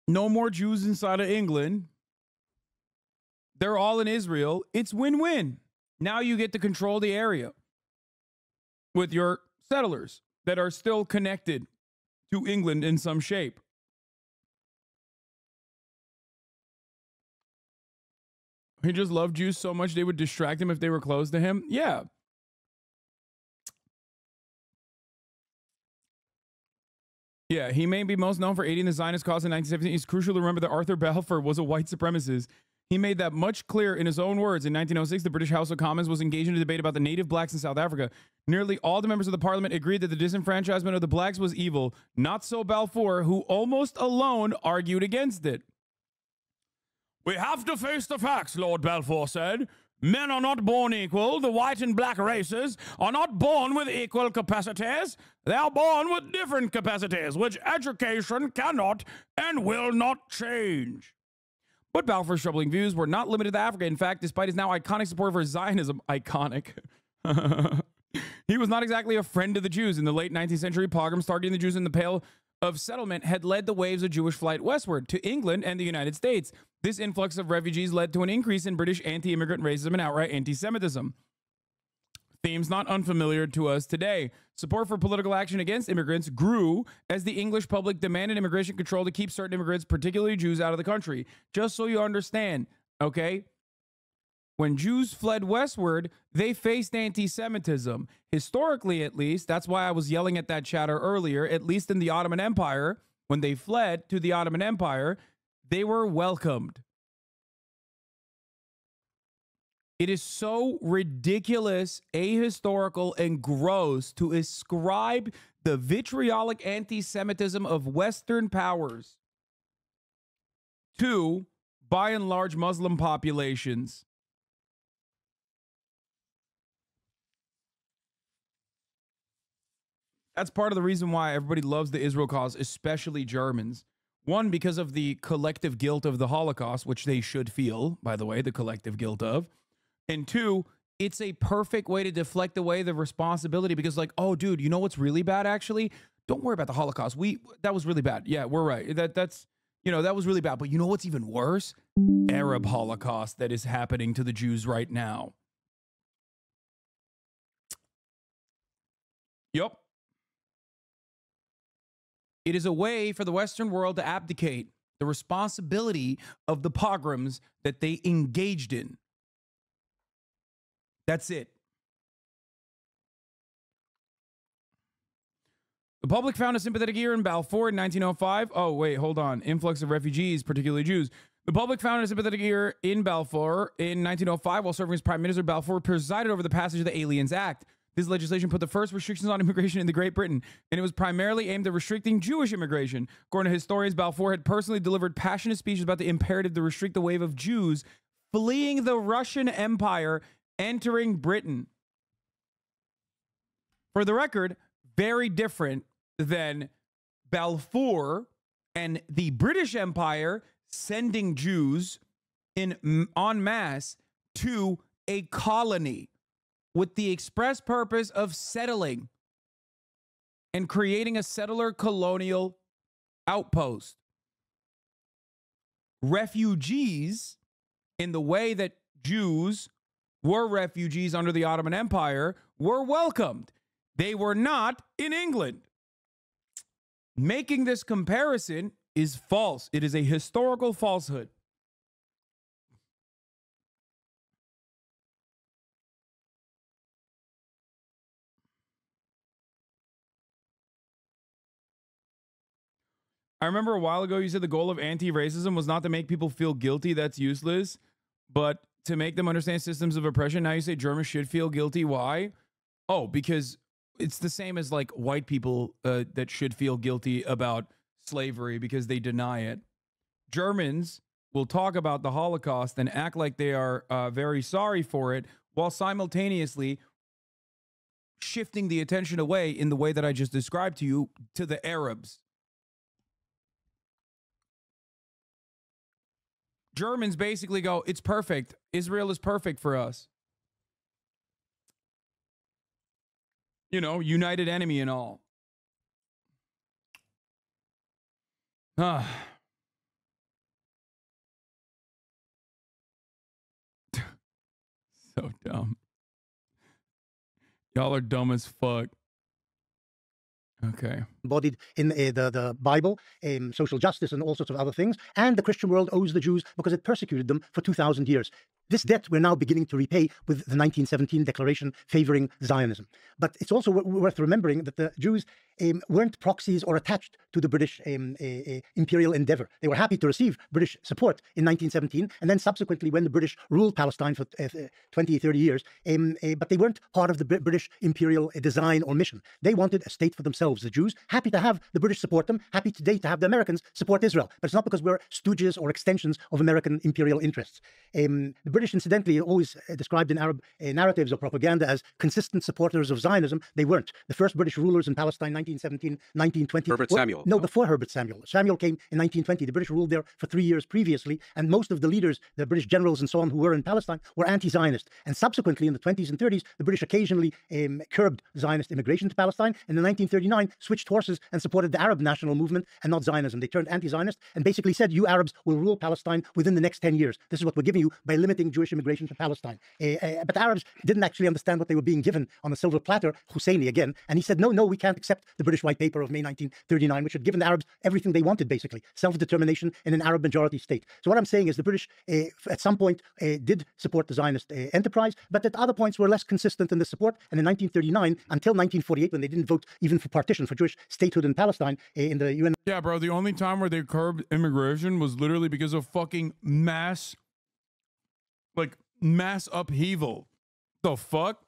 No more Jews inside of England. They're all in Israel. It's win-win. Now you get to control the area with your settlers that are still connected to England in some shape. He just loved Jews so much they would distract him if they were close to him. Yeah. Yeah, he may be most known for aiding the Zionist cause in 1917. It's crucial to remember that Arthur Balfour was a white supremacist. He made that much clear in his own words. In 1906, the British House of Commons was engaged in a debate about the native blacks in South Africa. Nearly all the members of the parliament agreed that the disenfranchisement of the blacks was evil. Not so Balfour, who almost alone argued against it. We have to face the facts, Lord Balfour said. Men are not born equal. The white and black races are not born with equal capacities. They are born with different capacities, which education cannot and will not change. But Balfour's troubling views were not limited to Africa. In fact, despite his now iconic support for Zionism, he was not exactly a friend of the Jews. In the late 19th century, pogroms targeting the Jews in the Pale of Settlement had led the waves of Jewish flight westward to England and the United States. This influx of refugees led to an increase in British anti-immigrant racism and outright anti-Semitism. Themes not unfamiliar to us today. Support for political action against immigrants grew as the English public demanded immigration control to keep certain immigrants, particularly Jews, out of the country. Just so you understand, okay? When Jews fled westward, they faced anti-Semitism. Historically, at least, that's why I was yelling at that chatter earlier, at least in the Ottoman Empire, when they fled to the Ottoman Empire, they were welcomed. It is so ridiculous, ahistorical, and gross to ascribe the vitriolic anti-Semitism of Western powers to, by and large, Muslim populations. That's part of the reason why everybody loves the Israel cause, especially Germans. One, because of the collective guilt of the Holocaust, which they should feel, by the way, the collective guilt of. And two, it's a perfect way to deflect away the responsibility because, like, oh, dude, you know what's really bad, actually? Don't worry about the Holocaust. That was really bad. Yeah, we're right. That's that was really bad. But you know what's even worse? Arab Holocaust that is happening to the Jews right now. Yup. It is a way for the Western world to abdicate the responsibility of the pogroms that they engaged in. That's it. The public found a sympathetic ear in Balfour in 1905. Oh, wait, hold on. Influx of refugees, particularly Jews. The public found a sympathetic ear in Balfour in 1905 while serving as Prime Minister. Balfour presided over the passage of the Aliens Act. This legislation put the first restrictions on immigration into Great Britain, and it was primarily aimed at restricting Jewish immigration. According to historians, Balfour had personally delivered passionate speeches about the imperative to restrict the wave of Jews fleeing the Russian Empire entering Britain. For the record, very different than Balfour and the British Empire sending Jews en masse to a colony with the express purpose of settling and creating a settler colonial outpost. Refugees, in the way that Jews were refugees under the Ottoman Empire were welcomed. They were not in England. Making this comparison is false. It is a historical falsehood. I remember a while ago you said the goal of anti-racism was not to make people feel guilty. That's useless. But to make them understand systems of oppression. Now you say Germans should feel guilty. Why? Oh, because it's the same as like white people that should feel guilty about slavery because they deny it. Germans will talk about the Holocaust and act like they are very sorry for it while simultaneously shifting the attention away in the way that I just described to you to the Arabs. Germans basically go, it's perfect. Israel is perfect for us. You know, united enemy and all. So dumb. Y'all are dumb as fuck. Okay. Embodied in the Bible, social justice and all sorts of other things. And the Christian world owes the Jews because it persecuted them for 2,000 years. This debt we're now beginning to repay with the 1917 declaration favoring Zionism. But it's also worth remembering that the Jews weren't proxies or attached to the British imperial endeavor. They were happy to receive British support in 1917, and then subsequently when the British ruled Palestine for 20, 30 years, but they weren't part of the British imperial design or mission. They wanted a state for themselves, the Jews, happy to have the British support them, happy today to have the Americans support Israel. But it's not because we're stooges or extensions of American imperial interests. The British, incidentally, are always described in Arab narratives or propaganda as consistent supporters of Zionism. They weren't. The first British rulers in Palestine, 1917, 1920. Herbert Samuel. No, before Herbert Samuel. Samuel came in 1920. The British ruled there for 3 years previously, and most of the leaders, the British generals and so on, who were in Palestine, were anti-Zionist. And subsequently, in the 20s and 30s, the British occasionally curbed Zionist immigration to Palestine, and in 1939 switched horses and supported the Arab national movement and not Zionism. They turned anti-Zionist and basically said, you Arabs will rule Palestine within the next 10 years. This is what we're giving you by limiting Jewish immigration to Palestine. But the Arabs didn't actually understand what they were being given on a silver platter, Husseini again, and he said, no, we can't accept the British White Paper of May 1939, which had given the Arabs everything they wanted, basically, self-determination in an Arab majority state. So what I'm saying is the British, at some point, did support the Zionist enterprise, but at other points were less consistent in the support. And in 1939, until 1948, when they didn't vote even for partition, for Jewish statehood in Palestine, in the UN. Yeah, bro, the only time where they curbed immigration was literally because of fucking mass upheaval. The fuck?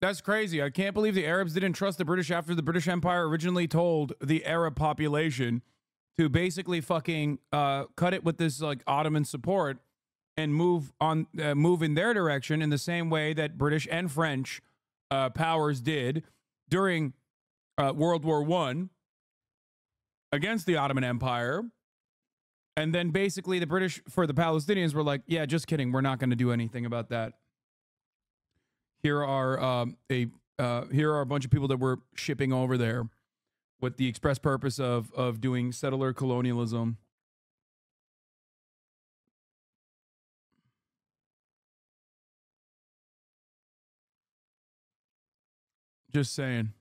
That's crazy. I can't believe the Arabs didn't trust the British after the British Empire originally told the Arab population to basically fucking cut it with this like Ottoman support and move in their direction in the same way that British and French powers did during World War I against the Ottoman Empire. And then basically the British, for the Palestinians, were like, yeah, just kidding. We're not going to do anything about that. Here are a bunch of people that we're shipping over there with the express purpose of doing settler colonialism. Just saying.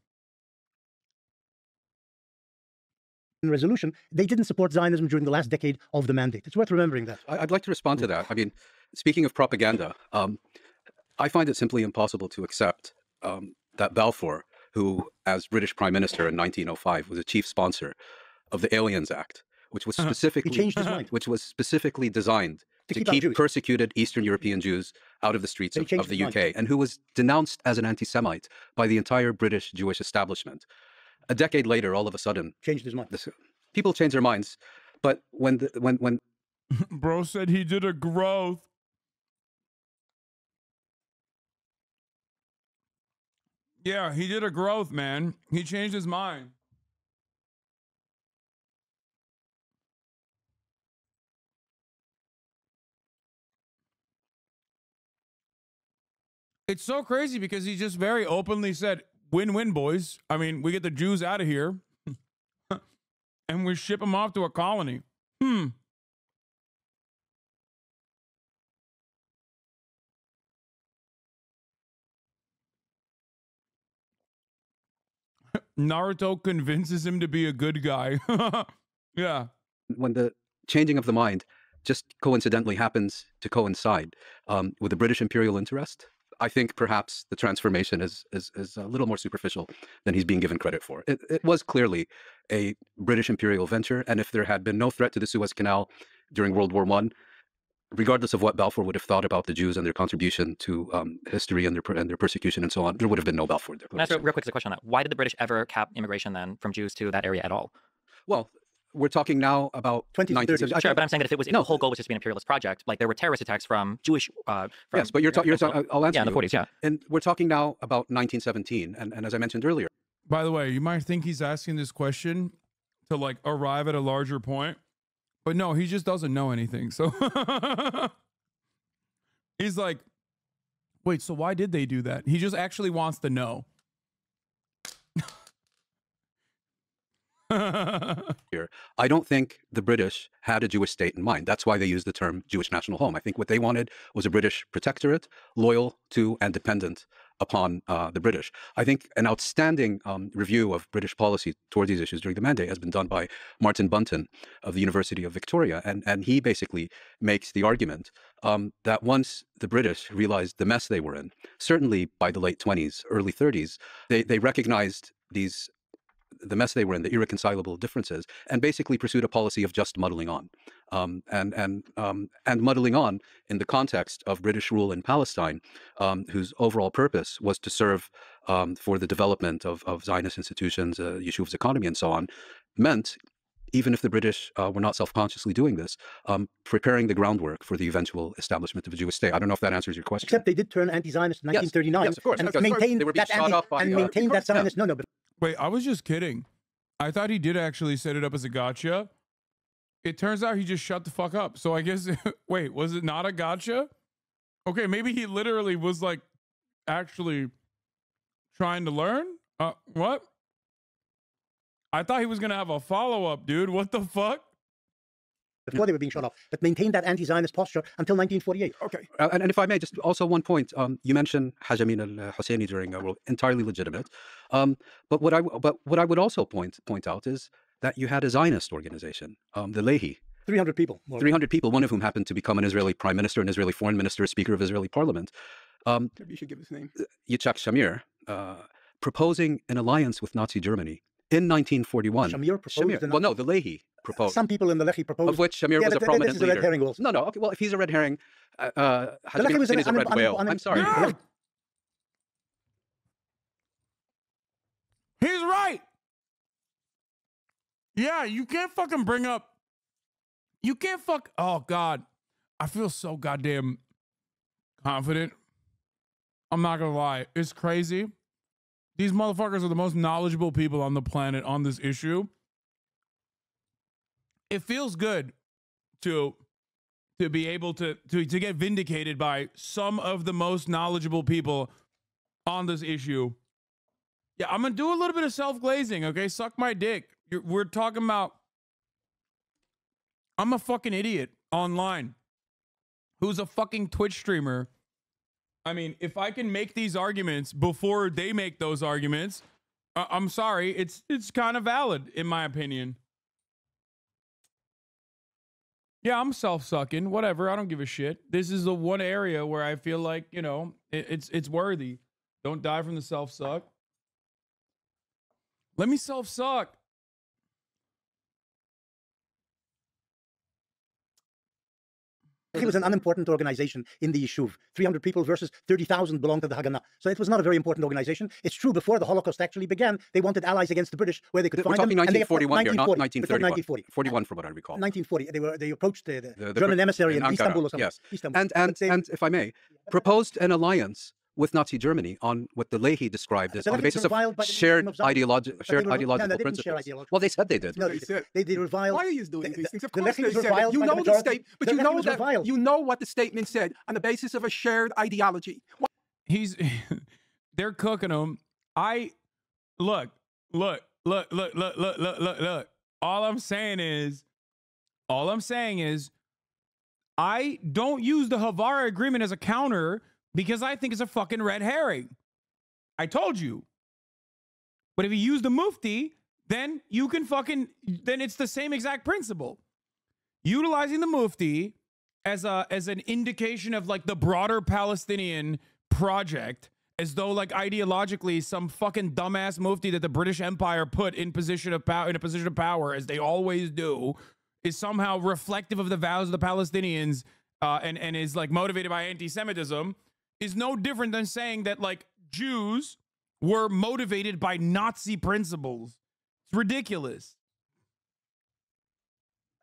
Resolution, they didn't support Zionism during the last decade of the mandate. It's worth remembering that. I'd like to respond to that. I mean, speaking of propaganda, I find it simply impossible to accept that Balfour, who, as British Prime Minister in 1905, was a chief sponsor of the Aliens Act, which was specifically He changed his mind. which was specifically designed to keep persecuted Eastern European Jews out of the streets of the UK, and who was denounced as an anti-Semite by the entire British Jewish establishment. A decade later, all of a sudden, Changed his mind. People change their minds, but when Bro said he did a growth. Yeah, he did a growth, man. He changed his mind. It's so crazy because he just very openly said, win-win, boys. I mean, we get the Jews out of here and we ship them off to a colony. Naruto convinces him to be a good guy. Yeah. When the changing of the mind just coincidentally happens to coincide with the British imperial interest, I think perhaps the transformation is a little more superficial than he's being given credit for. It was clearly a British imperial venture, and if there had been no threat to the Suez Canal during World War I, regardless of what Balfour would have thought about the Jews and their contribution to history and their persecution and so on, there would have been no Balfour Can I ask real quick a question on that? Why did the British ever cap immigration then from Jews to that area at all? Well, we're talking now about 1930s. Sure, but I'm saying that if the whole goal was just to be an imperialist project, like there were terrorist attacks from Jewish. Yes, but you're talking. I'll answer. Yeah, in the 40s. Yeah, and we're talking now about 1917, and as I mentioned earlier. By the way, you might think he's asking this question to like arrive at a larger point, but no, he just doesn't know anything. So he's like, wait, so why did they do that? He just actually wants to know. Here, I don't think the British had a Jewish state in mind. That's why they used the term Jewish national home. I think what they wanted was a British protectorate, loyal to and dependent upon the British. I think an outstanding review of British policy towards these issues during the Mandate has been done by Martin Bunton of the University of Victoria, and he basically makes the argument that once the British realized the mess they were in, certainly by the late 20s, early 30s, they recognized the mess they were in, the irreconcilable differences, and basically pursued a policy of just muddling on, and muddling on in the context of British rule in Palestine, whose overall purpose was to serve for the development of Zionist institutions, Yeshuv's economy, and so on, meant, even if the British were not self-consciously doing this, preparing the groundwork for the eventual establishment of a Jewish state. I don't know if that answers your question. Except they did turn anti-Zionist in 1939. Yes, of course. And maintained they were being that shot up by, maintained that Zionist. No, but Wait, I was just kidding. I thought he did actually set it up as a gotcha. It turns out he just shut the fuck up. So I guess, wait, was it not a gotcha? Okay, maybe he literally was like actually trying to learn? What? I thought he was going to have a follow-up, dude. What the fuck? before they were being shot off, but maintained that anti-Zionist posture until 1948. Okay. And if I may, just also one point. You mentioned Hajamin al-Husseini during World, entirely legitimate. But what I would also point out is that you had a Zionist organization, the Lehi. 300 people. 300 people, one of whom happened to become an Israeli prime minister, an Israeli foreign minister, a speaker of Israeli parliament. Maybe you should give his name. Yitzhak Shamir, proposing an alliance with Nazi Germany in 1941. Shamir proposed. Well, no, the Lehi proposed. Some people in the Lehi proposed. Of which Shamir was a prominent this is a red leader. herring also. No, okay, well, if he's a red herring, Lehi was is a red whale. I'm sorry. He's right. Yeah, you can't fucking bring up. You can't fuck. Oh, God. I feel so goddamn confident. I'm not going to lie. It's crazy. These motherfuckers are the most knowledgeable people on the planet on this issue. It feels good to be able to get vindicated by some of the most knowledgeable people on this issue. Yeah, I'm going to do a little bit of self-glazing, okay? Suck my dick. We're talking about... I'm a fucking idiot online who's a fucking Twitch streamer. I mean, if I can make these arguments before they make those arguments, I'm sorry, it's kind of valid in my opinion. Yeah, I'm self-sucking, whatever. I don't give a shit. This is the one area where I feel like, you know, it's worthy. Don't die from the self-suck. Let me self-suck. It was an unimportant organization in the Yishuv. 300 people versus 30,000 belonged to the Haganah. So it was not a very important organization. It's true, before the Holocaust actually began, they wanted allies against the British where they could find them. We're talking 1941 here, not 1940. 41 from what I recall. 1940. They approached the German emissary in Istanbul or something. Yes. Istanbul. And if I may, proposed an alliance with Nazi Germany on what the Lehi described as on the basis of shared ideological principles. Well, they said they did. No, they reviled. Why are you doing these things? Of the course Lehi they was said it. reviled You by know the the majority. statement, but The you Lehi know was that reviled. you know what the statement said on the basis of a shared ideology. They're cooking them. Look. All I'm saying is, I don't use the Havara agreement as a counter because I think it's a fucking red herring. I told you. But if you use the mufti, then you can then it's the same exact principle. Utilizing the mufti as an indication of like the broader Palestinian project, as though like ideologically some fucking dumbass mufti that the British Empire put in a position of power, as they always do, is somehow reflective of the vows of the Palestinians, and is like motivated by anti-Semitism, is no different than saying that like Jews were motivated by Nazi principles. It's ridiculous.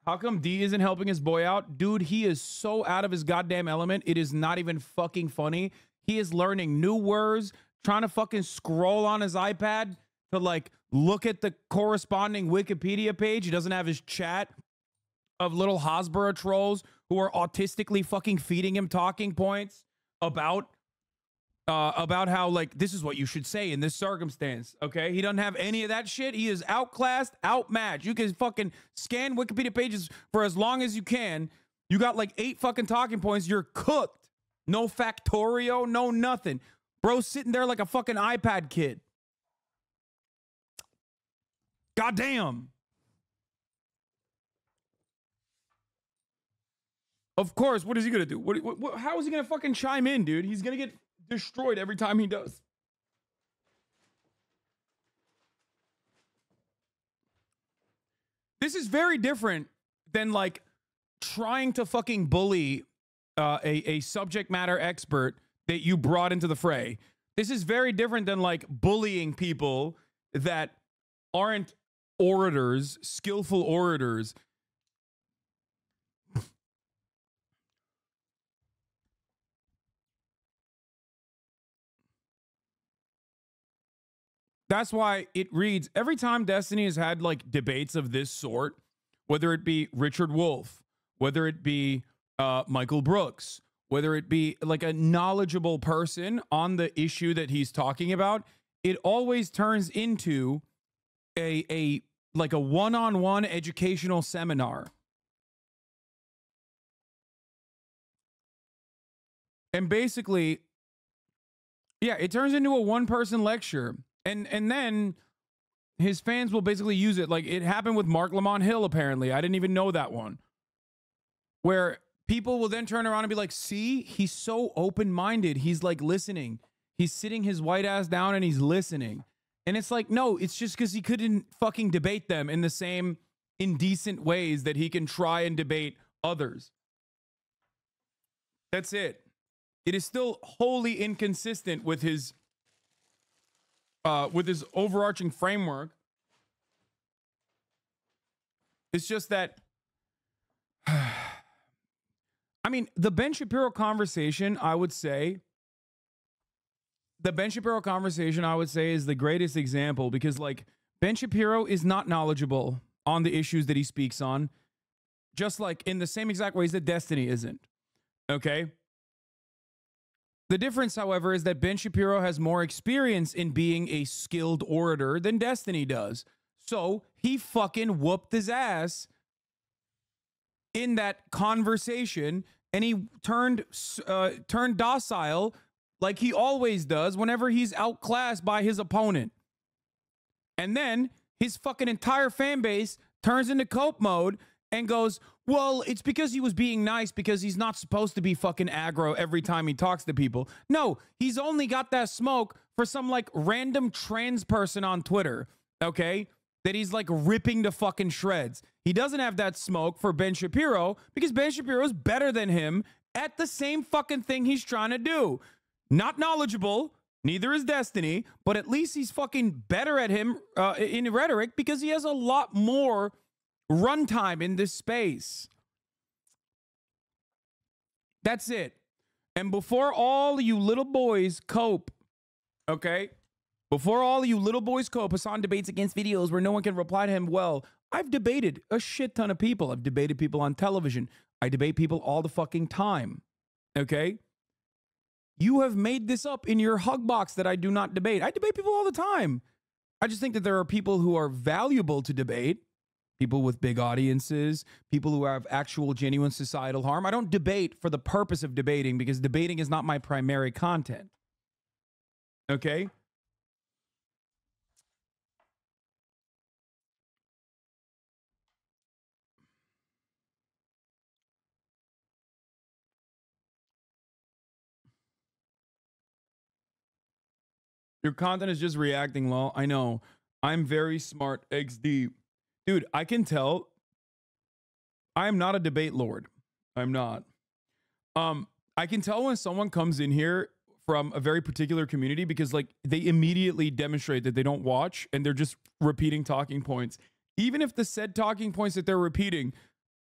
How come D isn't helping his boy out? Dude, he is so out of his goddamn element. It is not even fucking funny. He is learning new words, trying to fucking scroll on his iPad to like look at the corresponding Wikipedia page. He doesn't have his chat of little Hasbro trolls who are autistically fucking feeding him talking points about how like this is what you should say in this circumstance. Okay, he doesn't have any of that shit. He is outclassed, outmatched. You can fucking scan Wikipedia pages for as long as you can. You got like 8 fucking talking points. You're cooked. No factorio, no nothing. Bro sitting there like a fucking iPad kid. Goddamn. Of course, what is he gonna do? How is he gonna fucking chime in, dude? He's gonna get destroyed every time he does. This is very different than like trying to fucking bully a subject matter expert that you brought into the fray. This is very different than like bullying people that aren't orators, skillful orators. That's why it reads, every time Destiny has had like debates of this sort, whether it be Richard Wolff, whether it be Michael Brooks, whether it be like a knowledgeable person on the issue that he's talking about, it always turns into a one-on-one educational seminar. And basically, yeah, it turns into a one-person lecture. And then his fans will basically use it. Like it happened with Mark Lamont Hill, apparently. I didn't even know that one. Where people will then turn around and be like, see, he's so open-minded. He's like listening. He's sitting his white ass down and he's listening. And it's like, no, it's just because he couldn't fucking debate them in the same indecent ways that he can try and debate others. That's it. It is still wholly inconsistent with his overarching framework. It's just that, I mean, the Ben Shapiro conversation, I would say, is the greatest example because, like, Ben Shapiro is not knowledgeable on the issues that he speaks on, just like in the same exact ways that Destiny isn't. Okay? The difference, however, is that Ben Shapiro has more experience in being a skilled orator than Destiny does. So he fucking whooped his ass in that conversation, and he turned docile like he always does whenever he's outclassed by his opponent. And then his fucking entire fan base turns into cope mode and goes, well, it's because he was being nice because he's not supposed to be fucking aggro every time he talks to people. No, he's only got that smoke for some like random trans person on Twitter, okay? That he's like ripping to fucking shreds. He doesn't have that smoke for Ben Shapiro because Ben Shapiro's better than him at the same fucking thing he's trying to do. Not knowledgeable, neither is Destiny, but at least he's fucking better at him in rhetoric because he has a lot more runtime in this space. That's it. And before all you little boys cope, okay? Before all you little boys cope, Hasan debates against videos where no one can reply to him. Well, I've debated a shit ton of people. I've debated people on television. I debate people all the fucking time. Okay? You have made this up in your hug box that I do not debate. I debate people all the time. I just think that there are people who are valuable to debate. People with big audiences, people who have actual genuine societal harm. I don't debate for the purpose of debating because debating is not my primary content. Okay? Your content is just reacting, lol. I know. I'm very smart, XD. Dude, I can tell. I am not a debate lord. I'm not. I can tell when someone comes in here from a very particular community because like they immediately demonstrate that they don't watch and they're just repeating talking points. Even if the said talking points that they're repeating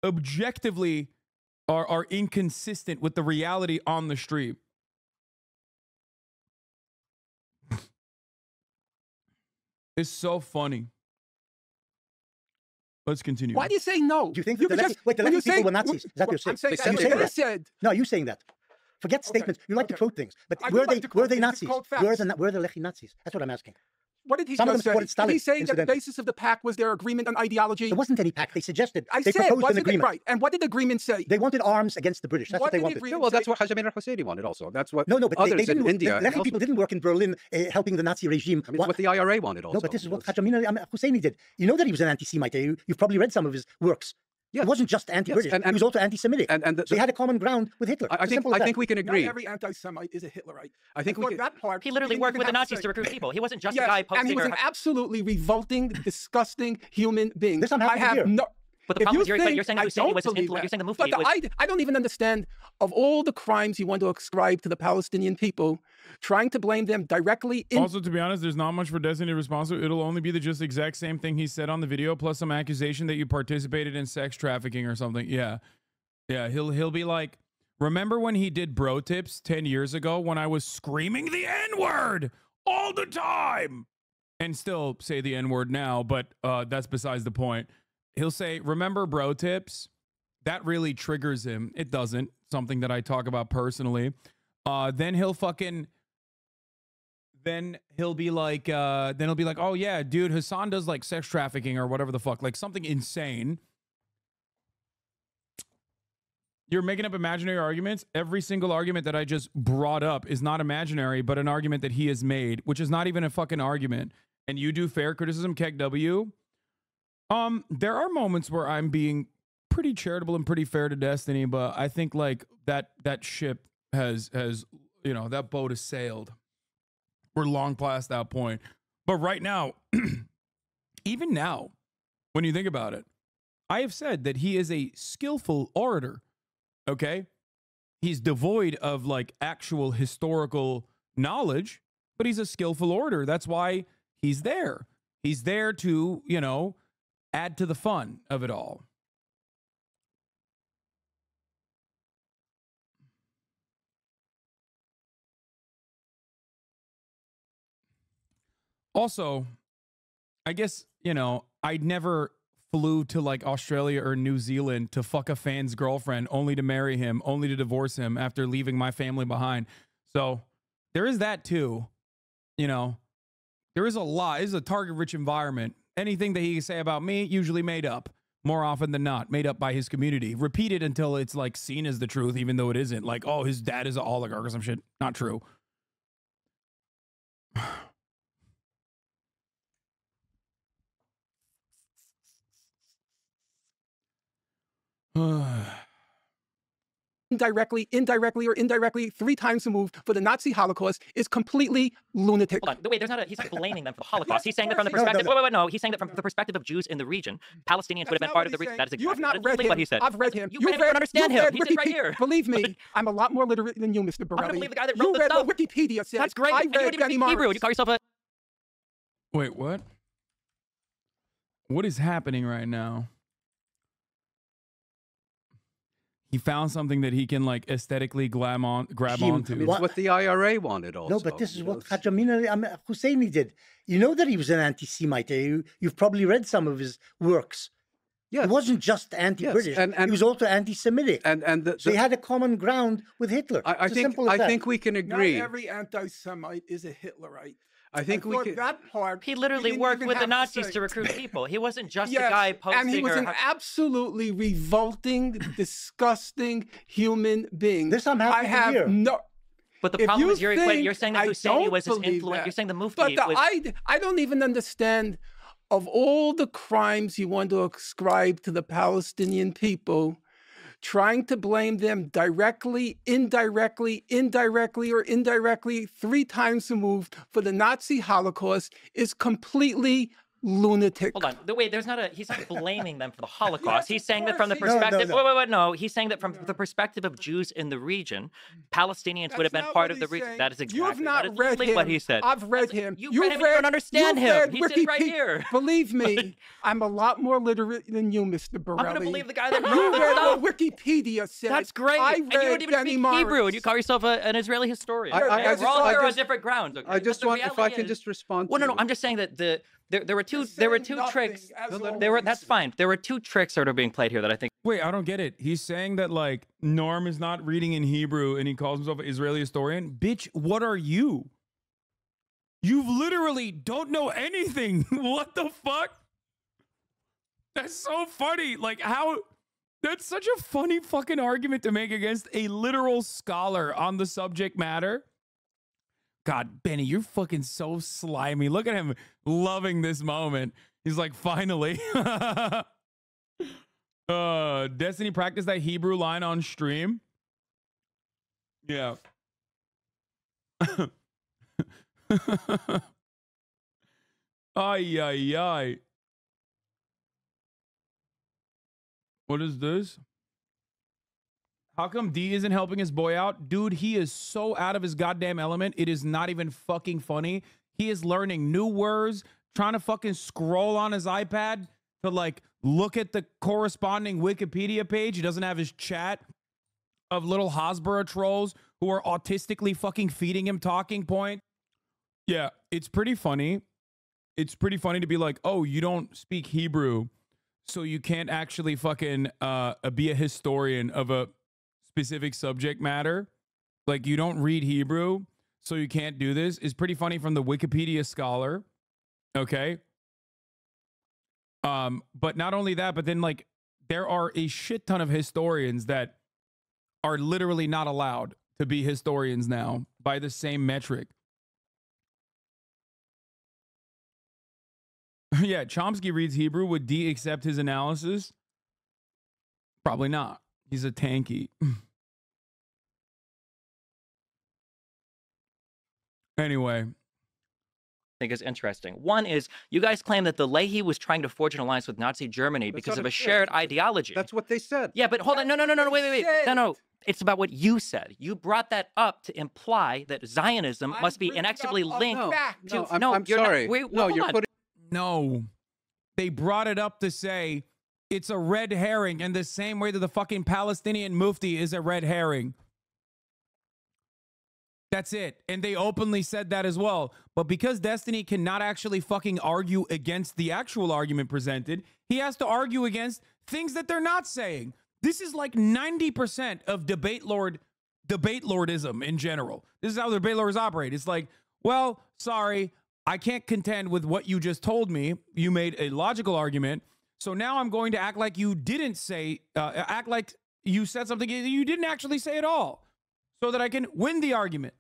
objectively are inconsistent with the reality on the stream. It's so funny. Let's continue. Why do you say no? Do you think that the lefty people were Nazis? Is that what you're saying? I'm saying you said. No, you saying that. Forget statements. You like to quote things. But were they Nazis? Were the Lechi Nazis? That's what I'm asking. What did he Some of them supported Stalin. Did he say that the basis of the pact was their agreement on ideology? There wasn't any pact. They suggested. They proposed wasn't an agreement. Right. And what did the agreement say? They wanted arms against the British. That's what they wanted. Well, that's what Hasan al-Husseini wanted also. That's what but others they didn't, in India... The Lechi people didn't work in Berlin helping the Nazi regime. I mean, what the IRA wanted also. No, but this is what Hasan al-Husseini did. You know that he was an anti-Semite. You've probably read some of his works. It wasn't just anti-British. He was also anti-Semitic. They had a common ground with Hitler. I think we can agree. Not every anti-Semite is a Hitlerite. I think we can... that part. He literally worked with the Nazis to recruit people. He wasn't just a guy posting. And he was an absolutely revolting, disgusting human being. This I'm happy to hear. But the problem is, you're saying that Husseini was his influence. You're saying the Mufti was... I don't even understand, of all the crimes you want to ascribe to the Palestinian people, trying to blame them directly in... Also, to be honest, there's not much for Destiny to respond to. It'll only be the just exact same thing he said on the video, plus some accusation that you participated in sex trafficking or something. Yeah. Yeah, he'll be like, remember when he did bro tips 10 years ago when I was screaming the N-word all the time? And still say the N-word now, but that's besides the point. He'll say, remember bro tips? That really triggers him. It doesn't. Something that I talk about personally. Then he'll be like, oh yeah, dude, Hasan does like sex trafficking or whatever the fuck, like something insane. You're making up imaginary arguments. Every single argument that I just brought up is not imaginary, but an argument that he has made, which is not even a fucking argument. And you do fair criticism, Keg W. There are moments where I'm being pretty charitable and pretty fair to Destiny, but I think like that ship has that boat has sailed. We're long past that point. But right now, even now, when you think about it, I have said that he is a skillful orator. Okay? He's devoid of like actual historical knowledge, but he's a skillful orator. That's why he's there. He's there to, add to the fun of it all. Also, I guess, I never flew to like Australia or New Zealand to fuck a fan's girlfriend only to marry him, only to divorce him after leaving my family behind. So there is that too. There is a lot. It's a target-rich environment. Anything that he can say about me, usually made up. More often than not, made up by his community. Repeated until it's like seen as the truth, even though it isn't. Like, oh, his dad is an oligarch or some shit. Not true. indirectly, or indirectly 3 times removed for the Nazi Holocaust is completely lunatic. Hold on. Wait, he's not blaming them for the Holocaust. He's saying that from the perspective... No. He's saying that from the perspective of Jews in the region. Palestinians would have been part of the region. That is exactly You have not read him. What he said. I've read him. You don't understand him. He's just right here. Believe me, I'm a lot more literate than you, Mr. Borelli. I'm going to believe the guy that wrote you the read stuff. what Wikipedia said. That's great. I And you don't read even Benny speak Hebrew. Morris. You call yourself a... Wait, what? What is happening right now? He found something that he can like aesthetically grab onto. It's what the IRA wanted also. No, but this is what Hasan al-Husseini did. You know that he was an anti-Semite. You've probably read some of his works. Yes. He wasn't just anti-British. Yes. And he was also anti-Semitic. So he had a common ground with Hitler. I think we can agree. Not every anti-Semite is a Hitlerite. I think we can. That part. He literally worked with the Nazis to recruit people. He wasn't just a guy posting. And he was an absolutely revolting, disgusting human being. This I'm happy to hear. But the problem is you're saying that Husseini was his influence. You're saying the Mufti was... I don't even understand, of all the crimes you want to ascribe to the Palestinian people, trying to blame them directly, indirectly, or indirectly 3 times removed for the Nazi Holocaust is completely lunatic. Hold on. Wait, there's not a. He's not blaming them for the Holocaust. Yes, He's saying that from the of course he is. perspective. No. Wait. No, he's saying that from the perspective of Jews in the region, Palestinians would have been That's not part what of the he's region. saying. That is exactly. You have not that is read literally him. what he said. I've read him. You've read him. You don't understand you've him. read He's sitting right Wikipedia. here. Believe me, I'm a lot more literate than you, Mr. Borelli. I'm going to believe the guy that You wrote the read stuff. what Wikipedia said. That's great. I And you read don't even Benny speak Morris. Hebrew, and you call yourself an Israeli historian. I Okay? just- We're all I here on just- different grounds. Okay? I just But the want, if I reality can is- just respond. Well, to no. you. I'm just saying that there were two Saying tricks. nothing, as That's always. fine. There were 2 tricks that are being played here that I think. Wait, I don't get it. He's saying that like Norm is not reading in Hebrew and he calls himself an Israeli historian. Bitch, what are you? You literally don't know anything. What the fuck? That's so funny. Like how that's such a funny fucking argument to make against a literal scholar on the subject matter. God, Benny, you're fucking so slimy. Look at him loving this moment. He's like, finally. Destiny practiced that Hebrew line on stream. Yeah. Ay, ay, ay. What is this? How come D isn't helping his boy out? Dude, he is so out of his goddamn element. It is not even fucking funny. He is learning new words, trying to fucking scroll on his iPad to like look at the corresponding Wikipedia page. He doesn't have his chat of little Hasbro trolls who are autistically fucking feeding him talking points. Yeah, it's pretty funny. It's pretty funny to be like, oh, you don't speak Hebrew, so you can't actually fucking be a historian of a specific subject matter. Like, you don't read Hebrew, so you can't do this. Is pretty funny from the Wikipedia scholar. Okay. But not only that, but then like there are a shit ton of historians that are literally not allowed to be historians now by the same metric. Yeah, Chomsky reads Hebrew. Would D accept his analysis? Probably not. He's a tanky. Anyway. Think is interesting. One is you guys claim that the Leahy was trying to forge an alliance with Nazi Germany because of a shared ideology. That's what they said. Yeah, but hold on. No, wait. No. It's about what you said. You brought that up to imply that Zionism must be inexorably linked to. I'm sorry. You're putting. No. They brought it up to say it's a red herring in the same way that the fucking Palestinian mufti is a red herring. That's it. And they openly said that as well. But because Destiny cannot actually fucking argue against the actual argument presented, he has to argue against things that they're not saying. This is like 90% of debate lordism in general. This is how the debate lords operate. It's like, well, sorry, I can't contend with what you just told me. You made a logical argument. So now I'm going to act like you didn't say, act like you said something you didn't actually say at all so that I can win the argument.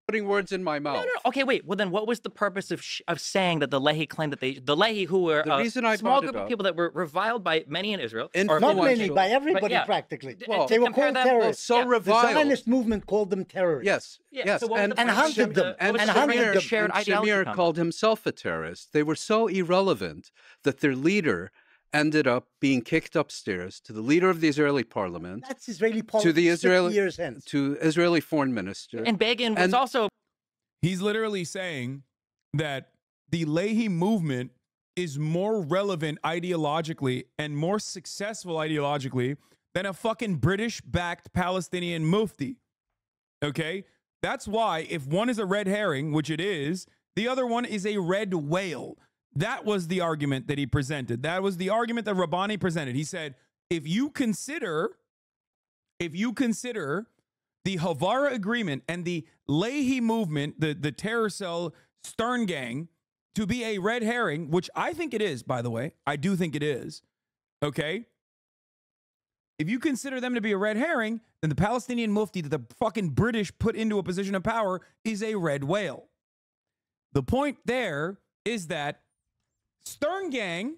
Putting words in my mouth. No. Okay, wait. Well, then what was the purpose of saying that the Leahy claimed that the Leahy, who were The reason I small brought it group of up- people that were reviled by many in Israel, Not many, by everybody yeah. practically. Well, they were compare called them- terrorists. so yeah. The reviled. Zionist movement called them terrorists. Yes. So what was the and purpose hunted of them. what And was the hunted purpose of them. shared ideology Shamir comment? called himself a terrorist. They were so irrelevant that their leader ended up being kicked upstairs to the leader of the Israeli parliament, That's Israeli politics to the 50 Israeli years hence. to Israeli foreign minister. And Begin was And- also He's literally saying that the Leahy movement is more relevant ideologically and more successful ideologically than a fucking British-backed Palestinian mufti. Okay? That's why if one is a red herring, which it is, the other one is a red whale. That was the argument that he presented. That was the argument that Rabbani presented. He said, if you consider the Havara Agreement and the Leahy movement, the terror cell Stern Gang, to be a red herring, which I think it is, by the way. I do think it is. Okay? If you consider them to be a red herring, then the Palestinian mufti that the fucking British put into a position of power is a red whale. The point there is that Stern Gang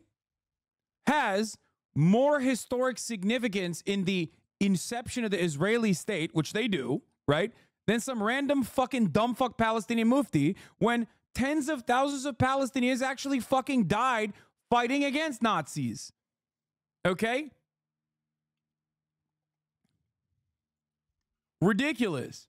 has more historic significance in the inception of the Israeli state, which they do, right, than some random fucking dumb fuck Palestinian mufti when tens of thousands of Palestinians actually fucking died fighting against Nazis. Okay? Ridiculous.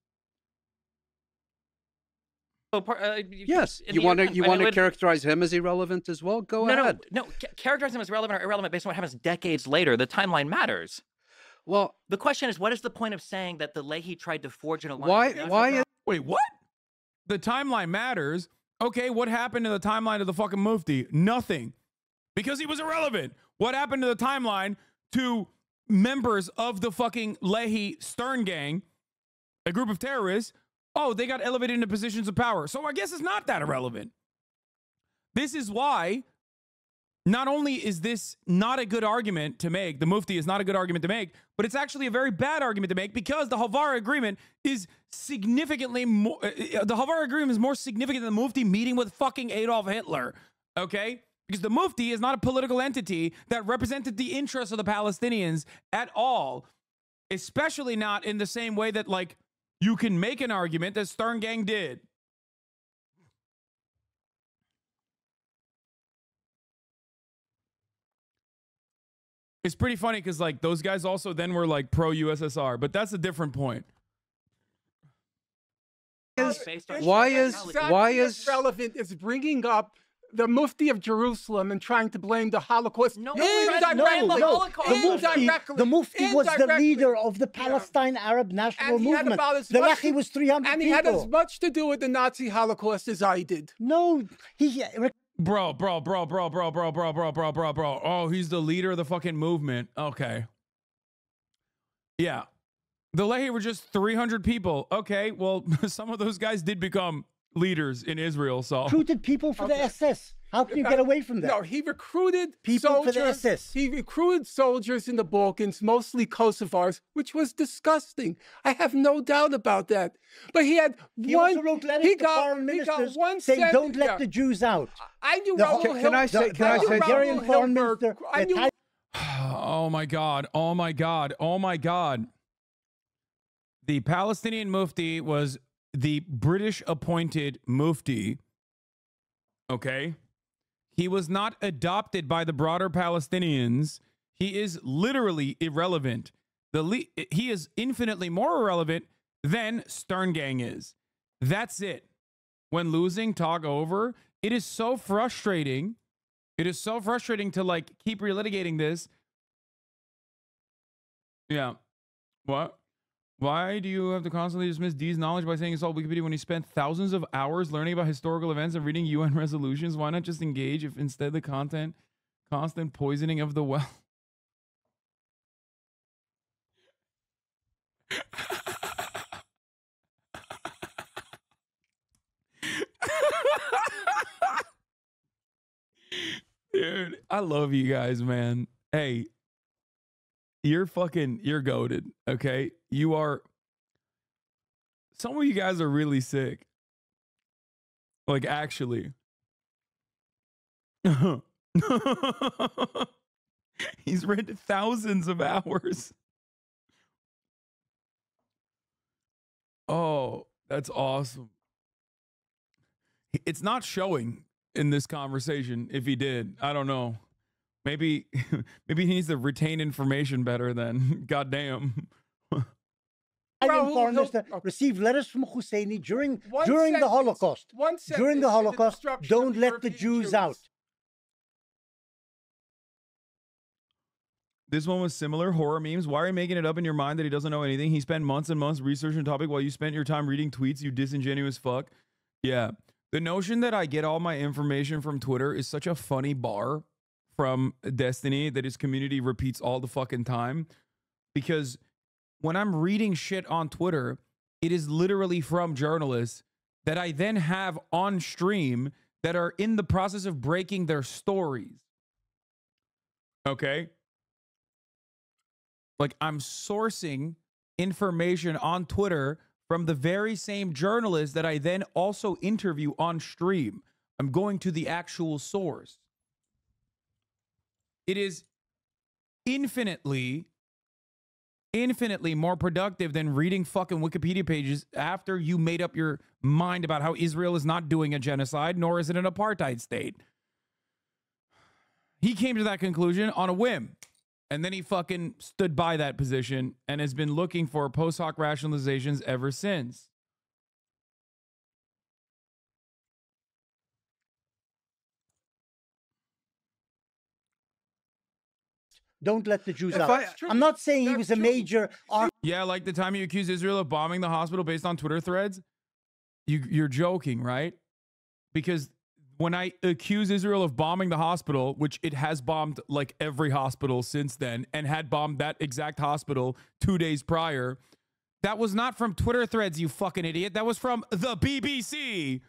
Yes, you want to characterize him as irrelevant as well? Go ahead. No. Characterize him as relevant or irrelevant based on what happens decades later. The timeline matters. Well, the question is, what is the point of saying that the Leahy tried to forge an alliance? Wait, what? The timeline matters. Okay, what happened to the timeline of the fucking mufti? Nothing. Because he was irrelevant. What happened to the timeline to members of the fucking Leahy Stern gang, a group of terrorists? Oh, they got elevated into positions of power. So I guess it's not that irrelevant. This is why not only is this not a good argument to make, the mufti is not a good argument to make, but it's actually a very bad argument to make because the Havara agreement is significantly more, the Havara agreement is more significant than the mufti meeting with fucking Adolf Hitler, okay? Because the mufti is not a political entity that represented the interests of the Palestinians at all, especially not in the same way that, like, you can make an argument that Stern Gang did. It's pretty funny because, like, those guys also then were, like, pro-USSR, but that's a different point. Why is relevant is bringing up the Mufti of Jerusalem and trying to blame the Holocaust. The Mufti was the leader of the Palestine Arab National Movement. The Leahy was 300 and he people. had as much to do with the Nazi Holocaust as I did. No, Bro. Oh, he's the leader of the fucking movement. Okay. Yeah. The Leahy were just 300 people. Okay, well, some of those guys did become leaders in Israel, so. Recruited people for the SS. How can you get away from that? No, he recruited people soldiers, for the SS. He recruited soldiers in the Balkans, mostly Kosovars, which was disgusting. I have no doubt about that. But he had he one. Also wrote letters to foreign ministers saying, "Don't let the Jews out." I knew. Can I say? Hungarian foreign minister. I knew. Oh my God! Oh my God! Oh my God! The Palestinian Mufti was the British appointed Mufti. Okay. He was not adopted by the broader Palestinians. He is literally irrelevant. He is infinitely more irrelevant than Stern Gang is. That's it. When losing, talk over. It is so frustrating. It is so frustrating to, like, keep relitigating this. Yeah. What? Why do you have to constantly dismiss D's knowledge by saying it's all Wikipedia when he spent thousands of hours learning about historical events and reading UN resolutions? Why not just engage if instead the constant poisoning of the well? Dude, I love you guys, man. Hey, you're goated, okay? You are, some of you guys are really sick. Like, actually. He's read thousands of hours. Oh, that's awesome. It's not showing in this conversation. If he did, I don't know. Maybe he needs to retain information better than goddamn. Foreign minister received letters from Husseini during the Holocaust. During the Holocaust, don't let the Jews out. This one was similar. Horror memes. Why are you making it up in your mind that he doesn't know anything? He spent months and months researching the topic while you spent your time reading tweets, you disingenuous fuck. Yeah. The notion that I get all my information from Twitter is such a funny bar from Destiny that his community repeats all the fucking time. Because when I'm reading shit on Twitter, it is literally from journalists that I then have on stream that are in the process of breaking their stories. Okay? Like, I'm sourcing information on Twitter from the very same journalists that I then also interview on stream. I'm going to the actual source. It is infinitely more productive than reading fucking Wikipedia pages after you made up your mind about how Israel is not doing a genocide, nor is it an apartheid state. He came to that conclusion on a whim. And then he fucking stood by that position and has been looking for post hoc rationalizations ever since. Don't let the Jews out. I'm not saying he was a major... Yeah, like the time you accused Israel of bombing the hospital based on Twitter threads. You're joking, right? Because when I accuse Israel of bombing the hospital, which it has bombed like every hospital since then, and had bombed that exact hospital 2 days prior, that was not from Twitter threads, you fucking idiot. That was from the BBC.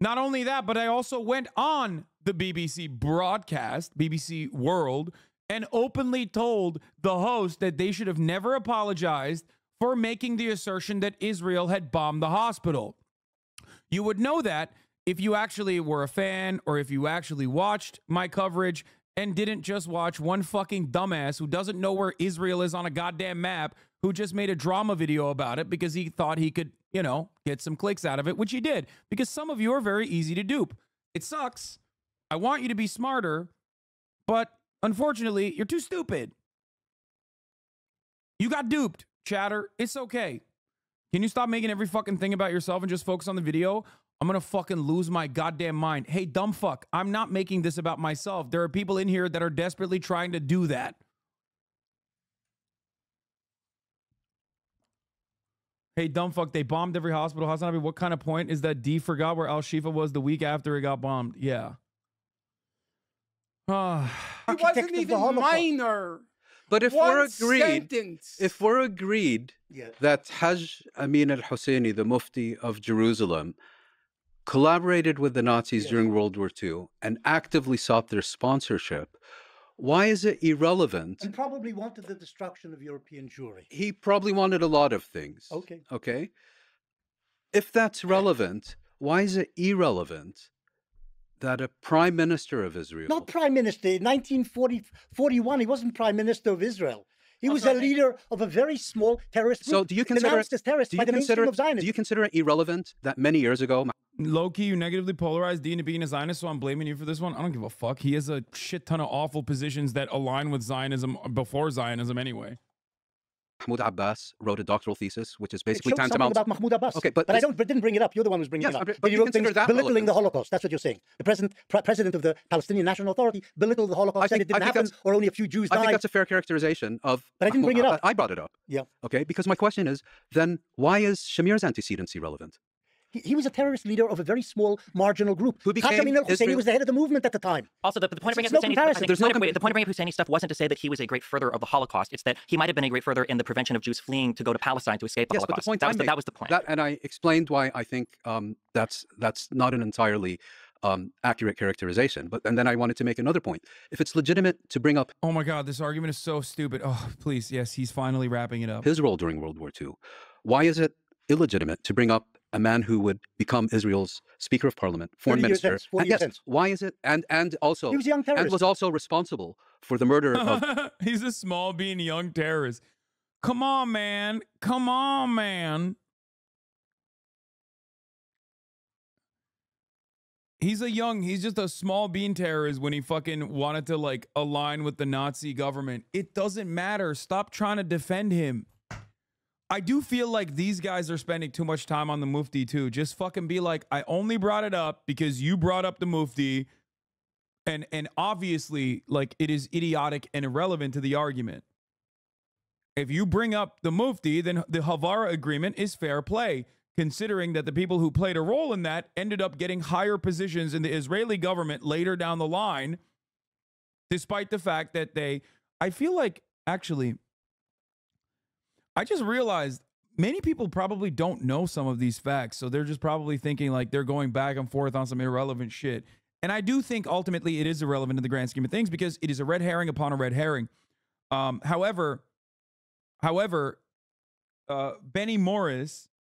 Not only that, but I also went on the BBC broadcast, BBC World, and openly told the host that they should have never apologized for making the assertion that Israel had bombed the hospital. You would know that if you actually were a fan or if you actually watched my coverage and didn't just watch one fucking dumbass who doesn't know where Israel is on a goddamn map, who just made a drama video about it because he thought he could, you know, get some clicks out of it, which he did, because some of you are very easy to dupe. It sucks. I want you to be smarter, but unfortunately, you're too stupid. You got duped, chatter. It's okay. Can you stop making every fucking thing about yourself and just focus on the video? I'm going to fucking lose my goddamn mind. Hey, dumb fuck, I'm not making this about myself. There are people in here that are desperately trying to do that. Hey, dumb fuck, they bombed every hospital. HasanAbi, what kind of point is that D forgot where Al-Shifa was the week after it got bombed? Yeah. He wasn't even minor. But if we're agreed Yeah. that Hajj Amin al-Husseini, the Mufti of Jerusalem, collaborated with the Nazis during World War II and actively sought their sponsorship, why is it irrelevant? And probably wanted the destruction of European Jewry. He probably wanted a lot of things. Okay. Okay. If that's relevant, why is it irrelevant that a prime minister of Israel... Not prime minister. In 1941, he wasn't prime minister of Israel. He was a leader of a very small terrorist group. So do you consider denounced as terrorist by the mainstream of Zionism. Do you consider it irrelevant that many years ago... Low-key, you negatively polarized Dean to being a Zionist, so I'm blaming you for this one. I don't give a fuck. He has a shit ton of awful positions that align with Zionism before Zionism anyway. Mahmoud Abbas wrote a doctoral thesis, which is basically It showed something tantamount... about Mahmoud Abbas. Okay, but I didn't bring it up. You're the one who's bringing it up. But you you wrote things consider that belittling relevant. the Holocaust. That's what you're saying. The president of the Palestinian National Authority belittled the Holocaust, said it didn't happen, or only a few Jews died. I think that's a fair characterization of... But I didn't bring it up. I brought it up. Yeah. Okay, because my question is, then why is Shamir's antecedency relevant? He was a terrorist leader of a very small marginal group. Who became Hasan al-Husseini Israel- was the head of the movement at the time. Also, the point of bringing There's up no Husseini, comparison. the point of bringing up Husseini stuff wasn't to say that he was a great further of the Holocaust. It's that he might have been a great further in the prevention of Jews fleeing to go to Palestine to escape the Yes, Holocaust. but the point that was the point. and I explained why I think that's not an entirely accurate characterization. And then I wanted to make another point. If it's legitimate to bring up... Oh my God, this argument is so stupid. Oh, please. Yes, he's finally wrapping it up. his role during World War II, why is it illegitimate to bring up a man who would become Israel's Speaker of Parliament, Foreign 40 years Minister? hence, 40 And years yes, hence. why is it? And also... He was a young terrorist. And was also responsible for the murder of... He's a small being young terrorist. Come on, man. Come on, man. He's just a small bean terrorist when he fucking wanted to like align with the Nazi government. It doesn't matter. Stop trying to defend him. I do feel like these guys are spending too much time on the Mufti too. Just fucking be like, I only brought it up because you brought up the Mufti. And obviously, like, it is idiotic and irrelevant to the argument. If you bring up the Mufti, then the Havara agreement is fair play, considering that the people who played a role in that ended up getting higher positions in the Israeli government later down the line, despite the fact that I feel like, actually, I just realized many people probably don't know some of these facts, so they're just probably thinking like they're going back and forth on some irrelevant shit. And I do think ultimately it is irrelevant in the grand scheme of things because it is a red herring upon a red herring. However, Benny Morris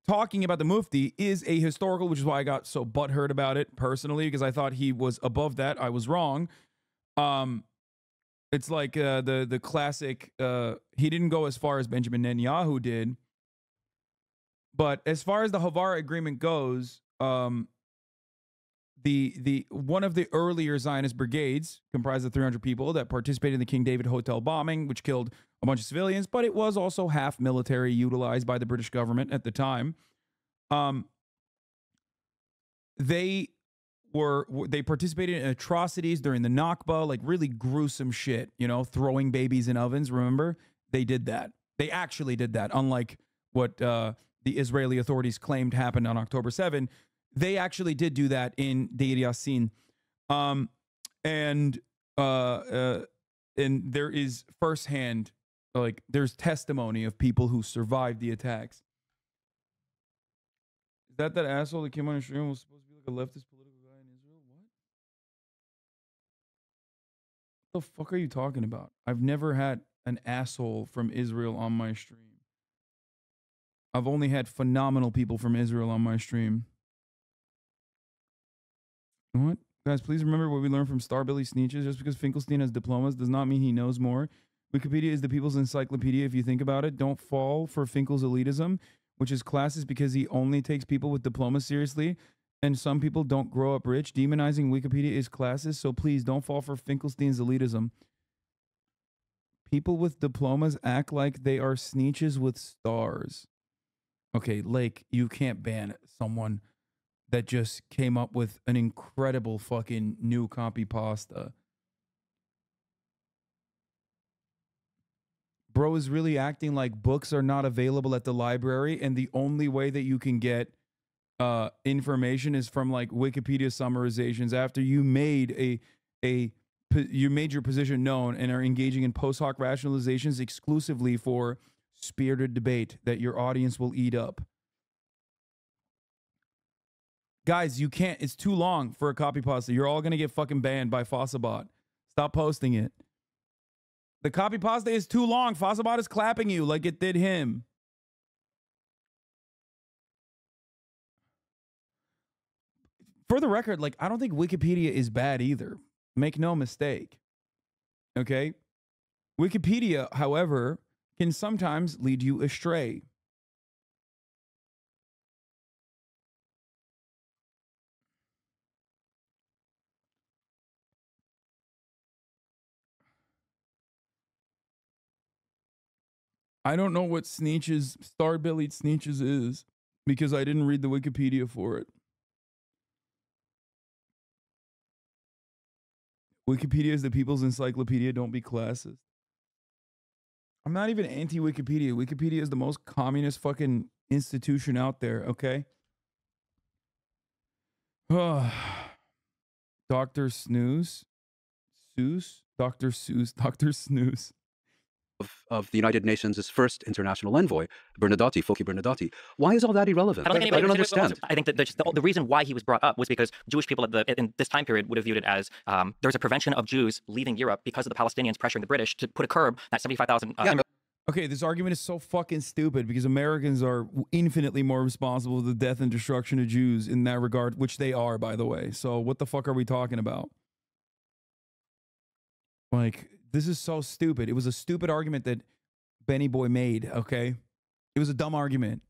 talking about the Mufti is a historical, which is why I got so butthurt about it personally, because I thought he was above that. I was wrong. It's like the classic. He didn't go as far as Benjamin Netanyahu did, but as far as the Havara agreement goes, the one of the earlier Zionist brigades, comprised of 300 people, that participated in the King David Hotel bombing, which killed a bunch of civilians, but it was also half military, utilized by the British government at the time. They participated in atrocities during the Nakba, like really gruesome shit, you know, throwing babies in ovens. Remember, they did that. They actually did that, unlike what the Israeli authorities claimed happened on October 7. They actually did do that in Deir Yassin. And there is firsthand, like, there's testimony of people who survived the attacks. Is that asshole that came on the stream was supposed to be like a leftist political guy in Israel? What the fuck are you talking about? I've never had an asshole from Israel on my stream. I've only had phenomenal people from Israel on my stream. What? Guys, please remember what we learned from Starbilly Sneeches. Just because Finkelstein has diplomas does not mean he knows more. Wikipedia is the people's encyclopedia if you think about it. Don't fall for Finkel's elitism, which is classist because he only takes people with diplomas seriously, and some people don't grow up rich. Demonizing Wikipedia is classist, so please don't fall for Finkelstein's elitism. People with diplomas act like they are Sneeches with stars. Okay, Lake, you can't ban someone that just came up with an incredible fucking new copy pasta. Bro is really acting like books are not available at the library, and the only way that you can get information is from like Wikipedia summarizations after you made you made your position known and are engaging in post hoc rationalizations exclusively for spirited debate that your audience will eat up. Guys, you can't. It's too long for a copy pasta. You're all going to get fucking banned by Fossabot. Stop posting it. The copy pasta is too long. Fossabot is clapping you like it did him. For the record, like, I don't think Wikipedia is bad either. Make no mistake. Okay? Wikipedia, however, can sometimes lead you astray. I don't know what Sneeches, Star-Bellied Sneeches is because I didn't read the Wikipedia for it. Wikipedia is the people's encyclopedia. Don't be classist. I'm not even anti-Wikipedia. Wikipedia is the most communist fucking institution out there, okay? Dr. Snooze? Seuss? Dr. Seuss? Dr. Snooze. Of the United Nations' first international envoy, Bernadotte, Foki Bernadotte. Why is all that irrelevant? I don't understand. I think that the reason why he was brought up was because Jewish people in this time period would have viewed it as there's a prevention of Jews leaving Europe because of the Palestinians pressuring the British to put a curb at 75,000. Okay, this argument is so fucking stupid because Americans are infinitely more responsible for the death and destruction of Jews in that regard, which they are, by the way. So what the fuck are we talking about? Like, this is so stupid. It was a stupid argument that Benny Boy made, okay? It was a dumb argument.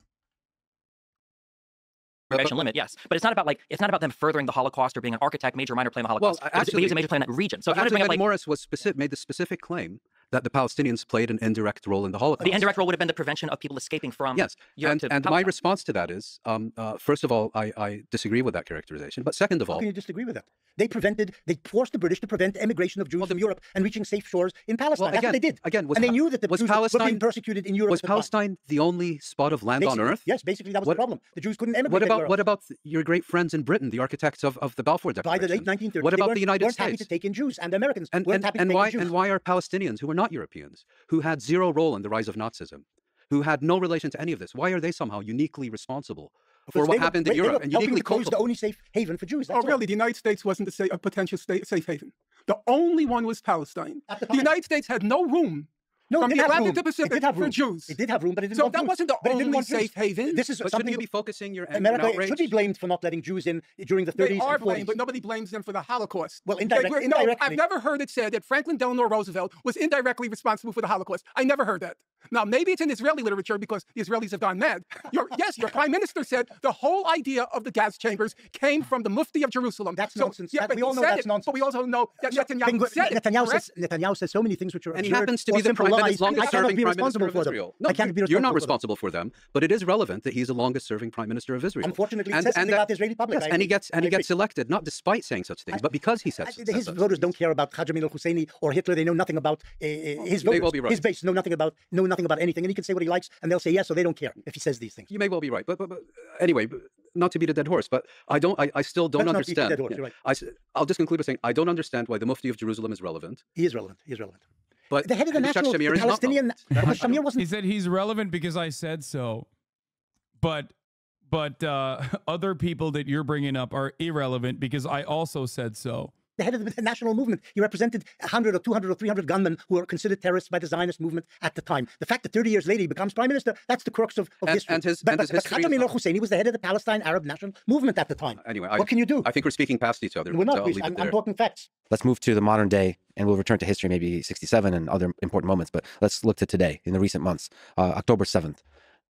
Limit, yes, but it's not about them furthering the Holocaust or being an architect, major or minor play in the Holocaust. Well, actually, he was a major play in that region. So Benny Morris made the specific claim that the Palestinians played an indirect role in the Holocaust. The indirect role would have been the prevention of people escaping from Europe and my response to that is, first of all, I disagree with that characterization. But second of all, how can you disagree with that? They forced the British to prevent emigration of Jews from Europe and reaching safe shores in Palestine. That's what they did. Again, and they knew that the Jews were being persecuted in Europe. Was Palestine the only spot of land on earth? Yes, basically that was the problem. The Jews couldn't emigrate. What about your great friends in Britain, the architects of the Balfour Declaration? By the late 1930s, what about the United States? Happy to take in Jews, and the Americans weren't happy to take in Jews. And why are Palestinians, who are not Europeans, who had zero role in the rise of Nazism, who had no relation to any of this, why are they somehow uniquely responsible for what happened in Europe and uniquely culpable? The only safe haven for Jews. Really? The United States wasn't a potential safe haven. The only one was Palestine. The United States had no room No, from it the did have Atlantic room. to It Pacific did have for room. Jews. It did have room, but it didn't So want that Jews. wasn't the But it didn't only want Jews. safe haven. This is But something shouldn't you be focusing your anger America and outrage? should be blamed for not letting Jews in during the 30s They are and 40s. blamed, but nobody blames them for the Holocaust. Well, No, indirectly. I've never heard it said that Franklin Delano Roosevelt was indirectly responsible for the Holocaust. I never heard that. Now, maybe it's in Israeli literature because the Israelis have gone mad. Yes, your prime minister said the whole idea of the gas chambers came from the Mufti of Jerusalem. That's nonsense. Yeah, but we all know said that's it, nonsense. But we also know that Netanyahu said it. Netanyahu says so many things which are And he absurd happens to or be the simple prime lies. longest I cannot serving be prime minister responsible of for them. Israel. I can't be You're not responsible for them. responsible for them, but it is relevant that he's the longest serving prime minister of Israel. Unfortunately, it says something about the Israeli public. Yes, I and he agree. gets elected not despite saying such things, but because he says His such voters things. don't care about Hajj Amin al-Husseini or Hitler. They know nothing about his You may voters. well be right. His base know nothing about anything, and he can say what he likes, and they'll say yes, so they don't care if he says these things. You may well be right, but anyway, not to beat a dead horse, but I still don't Let's not beat a understand. dead horse, you're right. I'll just conclude by saying I don't understand why the Mufti of Jerusalem is relevant. He is relevant. He is relevant. But The head of the Yitzhak national Shamir is not Palestinian. Because Shamir wasn't. He said he's relevant because I said so. But other people that you're bringing up are irrelevant because I also said so. The head of the national movement. He represented 100 or 200 or 300 gunmen who were considered terrorists by the Zionist movement at the time. The fact that 30 years later he becomes prime minister, that's the crux of history. But Hajj Amin al-Husseini was the head of the Palestine Arab National Movement at the time. Anyway, what can you do? I think we're speaking past each other. We're not. So I'll leave it there. I'm talking facts. Let's move to the modern day, and we'll return to history, maybe 67 and other important moments. But let's look to today, in the recent months. October 7th.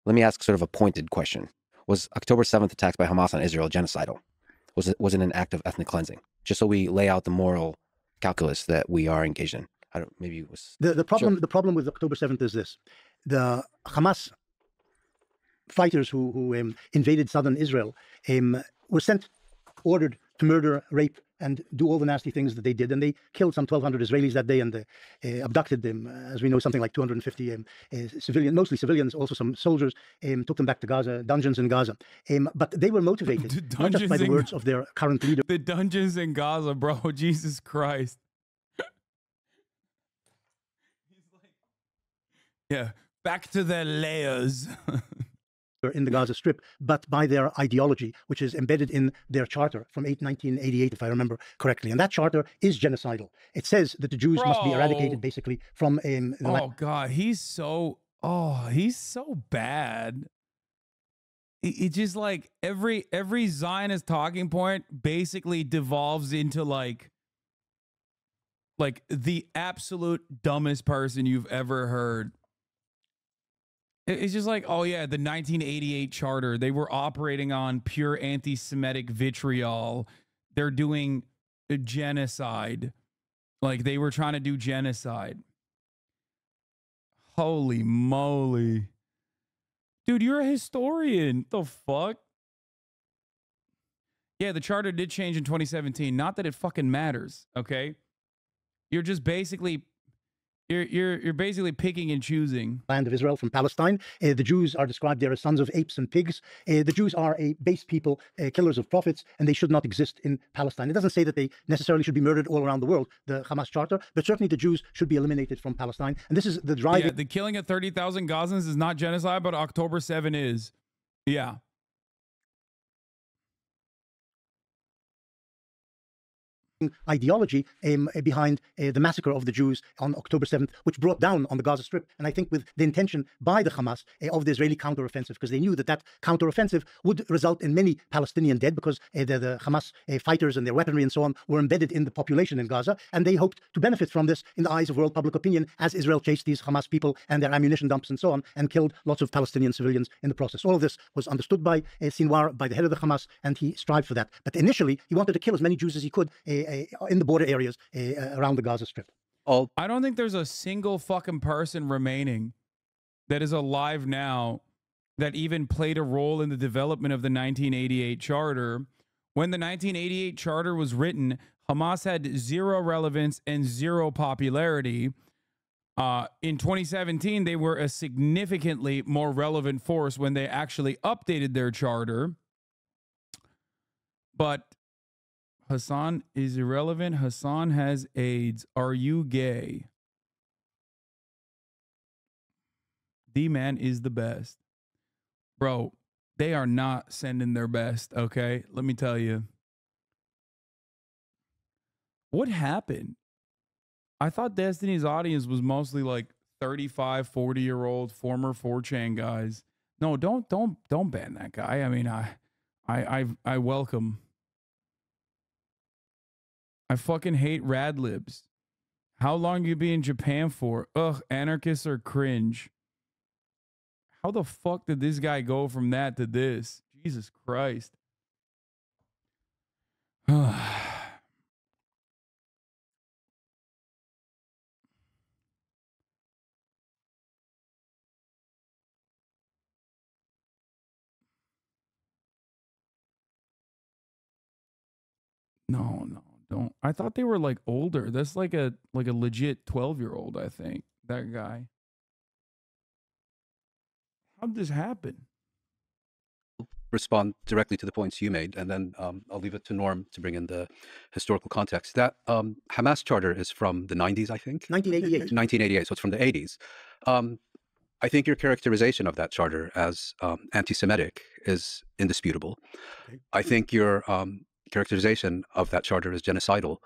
Let me ask sort of a pointed question. Was October 7th attacks by Hamas on Israel genocidal? Was it an act of ethnic cleansing? Just so we lay out the moral calculus that we are engaged in. Maybe it was the problem with October 7th is this: the Hamas fighters who invaded southern Israel were ordered to murder, rape, and do all the nasty things that they did, and they killed some 1,200 Israelis that day, and abducted them, as we know, something like 250 civilians, mostly civilians, also some soldiers, took them back to Gaza, dungeons in Gaza. But they were motivated not just by the words of their current leader. The dungeons in Gaza, bro. Jesus Christ. Yeah, back to their layers. In the Gaza Strip, but by their ideology, which is embedded in their charter from 1988, if I remember correctly. And that charter is genocidal. It says that the Jews must be eradicated, basically, from the Oh, God, he's so bad. It's just like every Zionist talking point basically devolves into like the absolute dumbest person you've ever heard. It's just like, oh yeah, the 1988 charter, they were operating on pure anti-Semitic vitriol. They're doing a genocide. Like they were trying to do genocide. Holy moly. Dude, you're a historian. The fuck? Yeah, the charter did change in 2017. Not that it fucking matters, okay? You're just basically You're basically picking and choosing. Land of Israel from Palestine. The Jews are described there as sons of apes and pigs. The Jews are a base people, killers of prophets, and they should not exist in Palestine. It doesn't say that they necessarily should be murdered all around the world, the Hamas Charter, but certainly the Jews should be eliminated from Palestine. And this is the driving... Yeah, the killing of 30,000 Gazans is not genocide, but October 7 is. Yeah. ideology behind the massacre of the Jews on October 7th, which brought down on the Gaza Strip, and I think with the intention by the Hamas of the Israeli counteroffensive, because they knew that that counteroffensive would result in many Palestinian dead, because the Hamas fighters and their weaponry and so on were embedded in the population in Gaza, and they hoped to benefit from this in the eyes of world public opinion as Israel chased these Hamas people and their ammunition dumps and so on, and killed lots of Palestinian civilians in the process. All of this was understood by Sinwar, by the head of the Hamas, and he strived for that. But initially, he wanted to kill as many Jews as he could in the border areas around the Gaza Strip. I don't think there's a single fucking person remaining that is alive now that even played a role in the development of the 1988 Charter. When the 1988 Charter was written, Hamas had zero relevance and zero popularity. In 2017, they were a significantly more relevant force when they actually updated their charter. But Hasan is irrelevant. Hasan has AIDS. Are you gay? D-Man is the best. Bro, they are not sending their best, okay? Let me tell you. What happened? I thought Destiny's audience was mostly like 35, 40-year-old former 4chan guys. No, don't ban that guy. I mean, I welcome. I fucking hate rad libs. How long you be in Japan for? Ugh, anarchists are cringe. How the fuck did this guy go from that to this? Jesus Christ. No, don't. I thought they were like older. That's like a legit 12-year-old, I think. That guy. How did this happen? Respond directly to the points you made, and then I'll leave it to Norm to bring in the historical context. That Hamas charter is from the 90s, I think? 1988. 1988, so it's from the 80s. I think your characterization of that charter as anti-Semitic is indisputable. Okay. I think your characterization of that charter as genocidal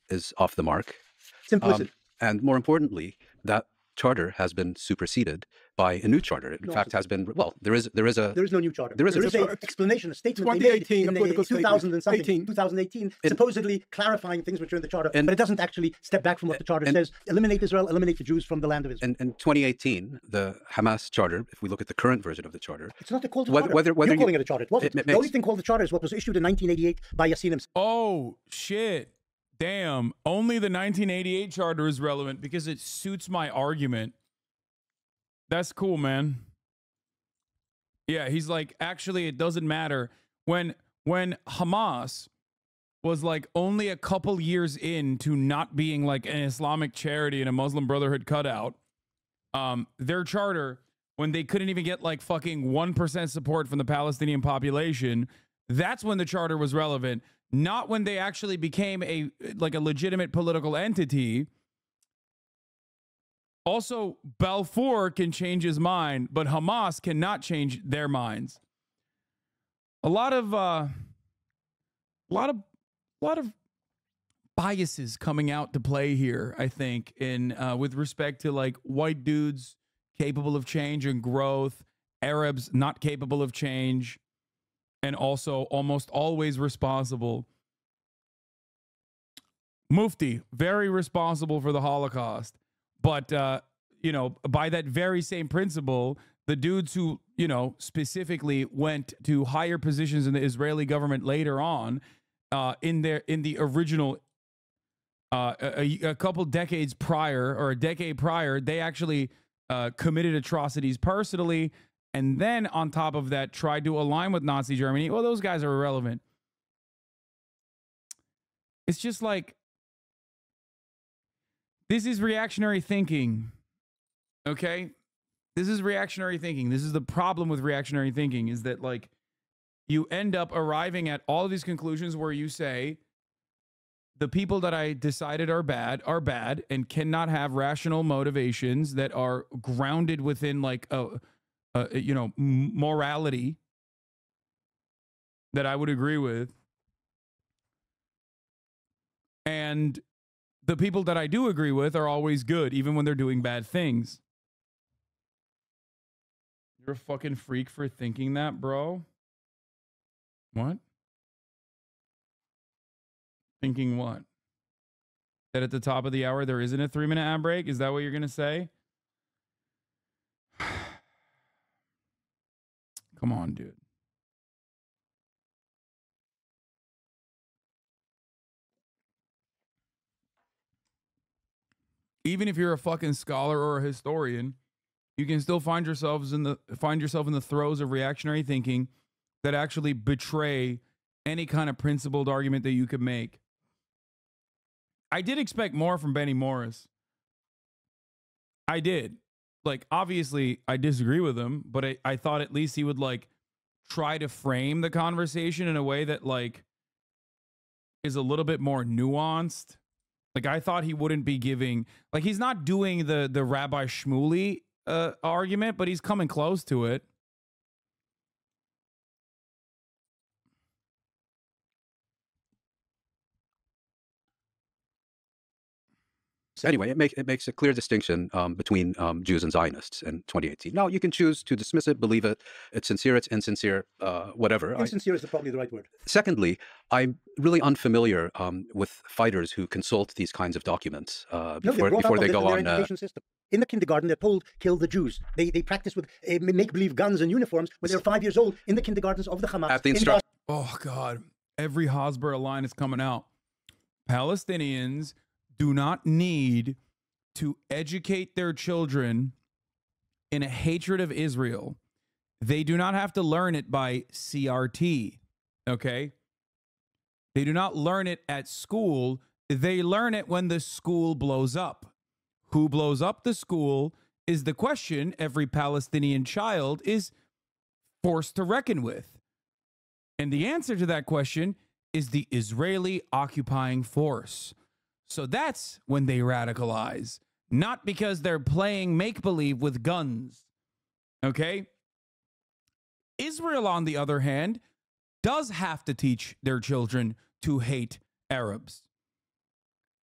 is off the mark. It's implicit. And more importantly, that charter has been superseded by a new charter. It, in fact, has been, well, there is There is no new charter. There is an explanation, a statement they made 2018, in a political 2000 and something, 18. 2018, supposedly clarifying things which are in the charter, but it doesn't actually step back from what the charter says. Eliminate Israel, eliminate the Jews from the land of Israel. In 2018, the Hamas charter, if we look at the current version of the charter, It's not called a whether- charter. whether- whether You're you- calling it a charter. It wasn't. it The only makes- thing called the charter is what was issued in 1988 by Yassin himself. Oh, shit. Damn. Only the 1988 charter is relevant because it suits my argument. That's cool, man. Yeah, he's like, actually, it doesn't matter. When Hamas was like only a couple years into not being like an Islamic charity and a Muslim Brotherhood cutout, their charter, when they couldn't even get like fucking 1% support from the Palestinian population, that's when the charter was relevant. Not when they actually became a legitimate political entity. Also, Balfour can change his mind, but Hamas cannot change their minds. A lot of biases coming out to play here, I think, in with respect to like white dudes capable of change and growth, Arabs not capable of change, and also almost always responsible. Mufti, very responsible for the Holocaust. But, by that very same principle, the dudes who, specifically went to higher positions in the Israeli government later on, in the original, a couple decades prior or a decade prior, they actually committed atrocities personally. And then on top of that, tried to align with Nazi Germany. Well, those guys are irrelevant. It's just like, this is reactionary thinking, okay? This is reactionary thinking. This is the problem with reactionary thinking, is that, like, you end up arriving at all of these conclusions where you say, the people that I decided are bad and cannot have rational motivations that are grounded within, like, morality that I would agree with. And the people that I do agree with are always good, even when they're doing bad things. You're a fucking freak for thinking that, bro. What? Thinking what? That at the top of the hour there isn't a 3-minute ad break? Is that what you're going to say? Come on, dude. Even if you're a fucking scholar or a historian, you can still find yourself in the throes of reactionary thinking that actually betray any kind of principled argument that you could make. I did expect more from Benny Morris. I did. Like, obviously, I disagree with him, but I thought at least he would, like, try to frame the conversation in a way that, like, is a little bit more nuanced. Like, I thought he wouldn't be giving, like, he's not doing the Rabbi Shmuley argument, but he's coming close to it. Anyway, it makes a clear distinction between Jews and Zionists in 2018. Now, you can choose to dismiss it, believe it, it's sincere, it's insincere, whatever. Insincere is probably the right word. Secondly, I'm really unfamiliar with fighters who consult these kinds of documents before they go on. In the kindergarten, they're told, kill the Jews. They practice with make-believe guns and uniforms when they're 5 years old in the kindergartens of the Hamas. At the Oh, God. Every Hasbara line is coming out. Palestinians do not need to educate their children in a hatred of Israel. They do not have to learn it by CRT, okay? They do not learn it at school. They learn it when the school blows up. Who blows up the school is the question every Palestinian child is forced to reckon with. And the answer to that question is the Israeli occupying force. So that's when they radicalize, not because they're playing make-believe with guns. Okay? Israel, on the other hand, does have to teach their children to hate Arabs.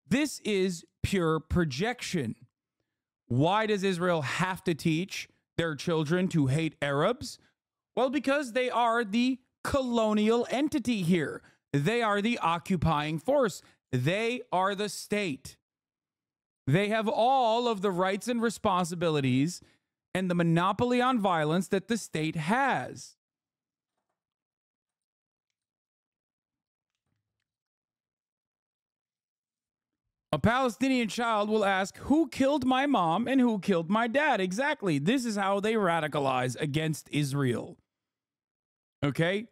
This is pure projection. Why does Israel have to teach their children to hate Arabs? Well, because they are the colonial entity here. They are the occupying force. They are the state. They have all of the rights and responsibilities and the monopoly on violence that the state has. A Palestinian child will ask, who killed my mom and who killed my dad? Exactly. This is how they radicalize against Israel. Okay?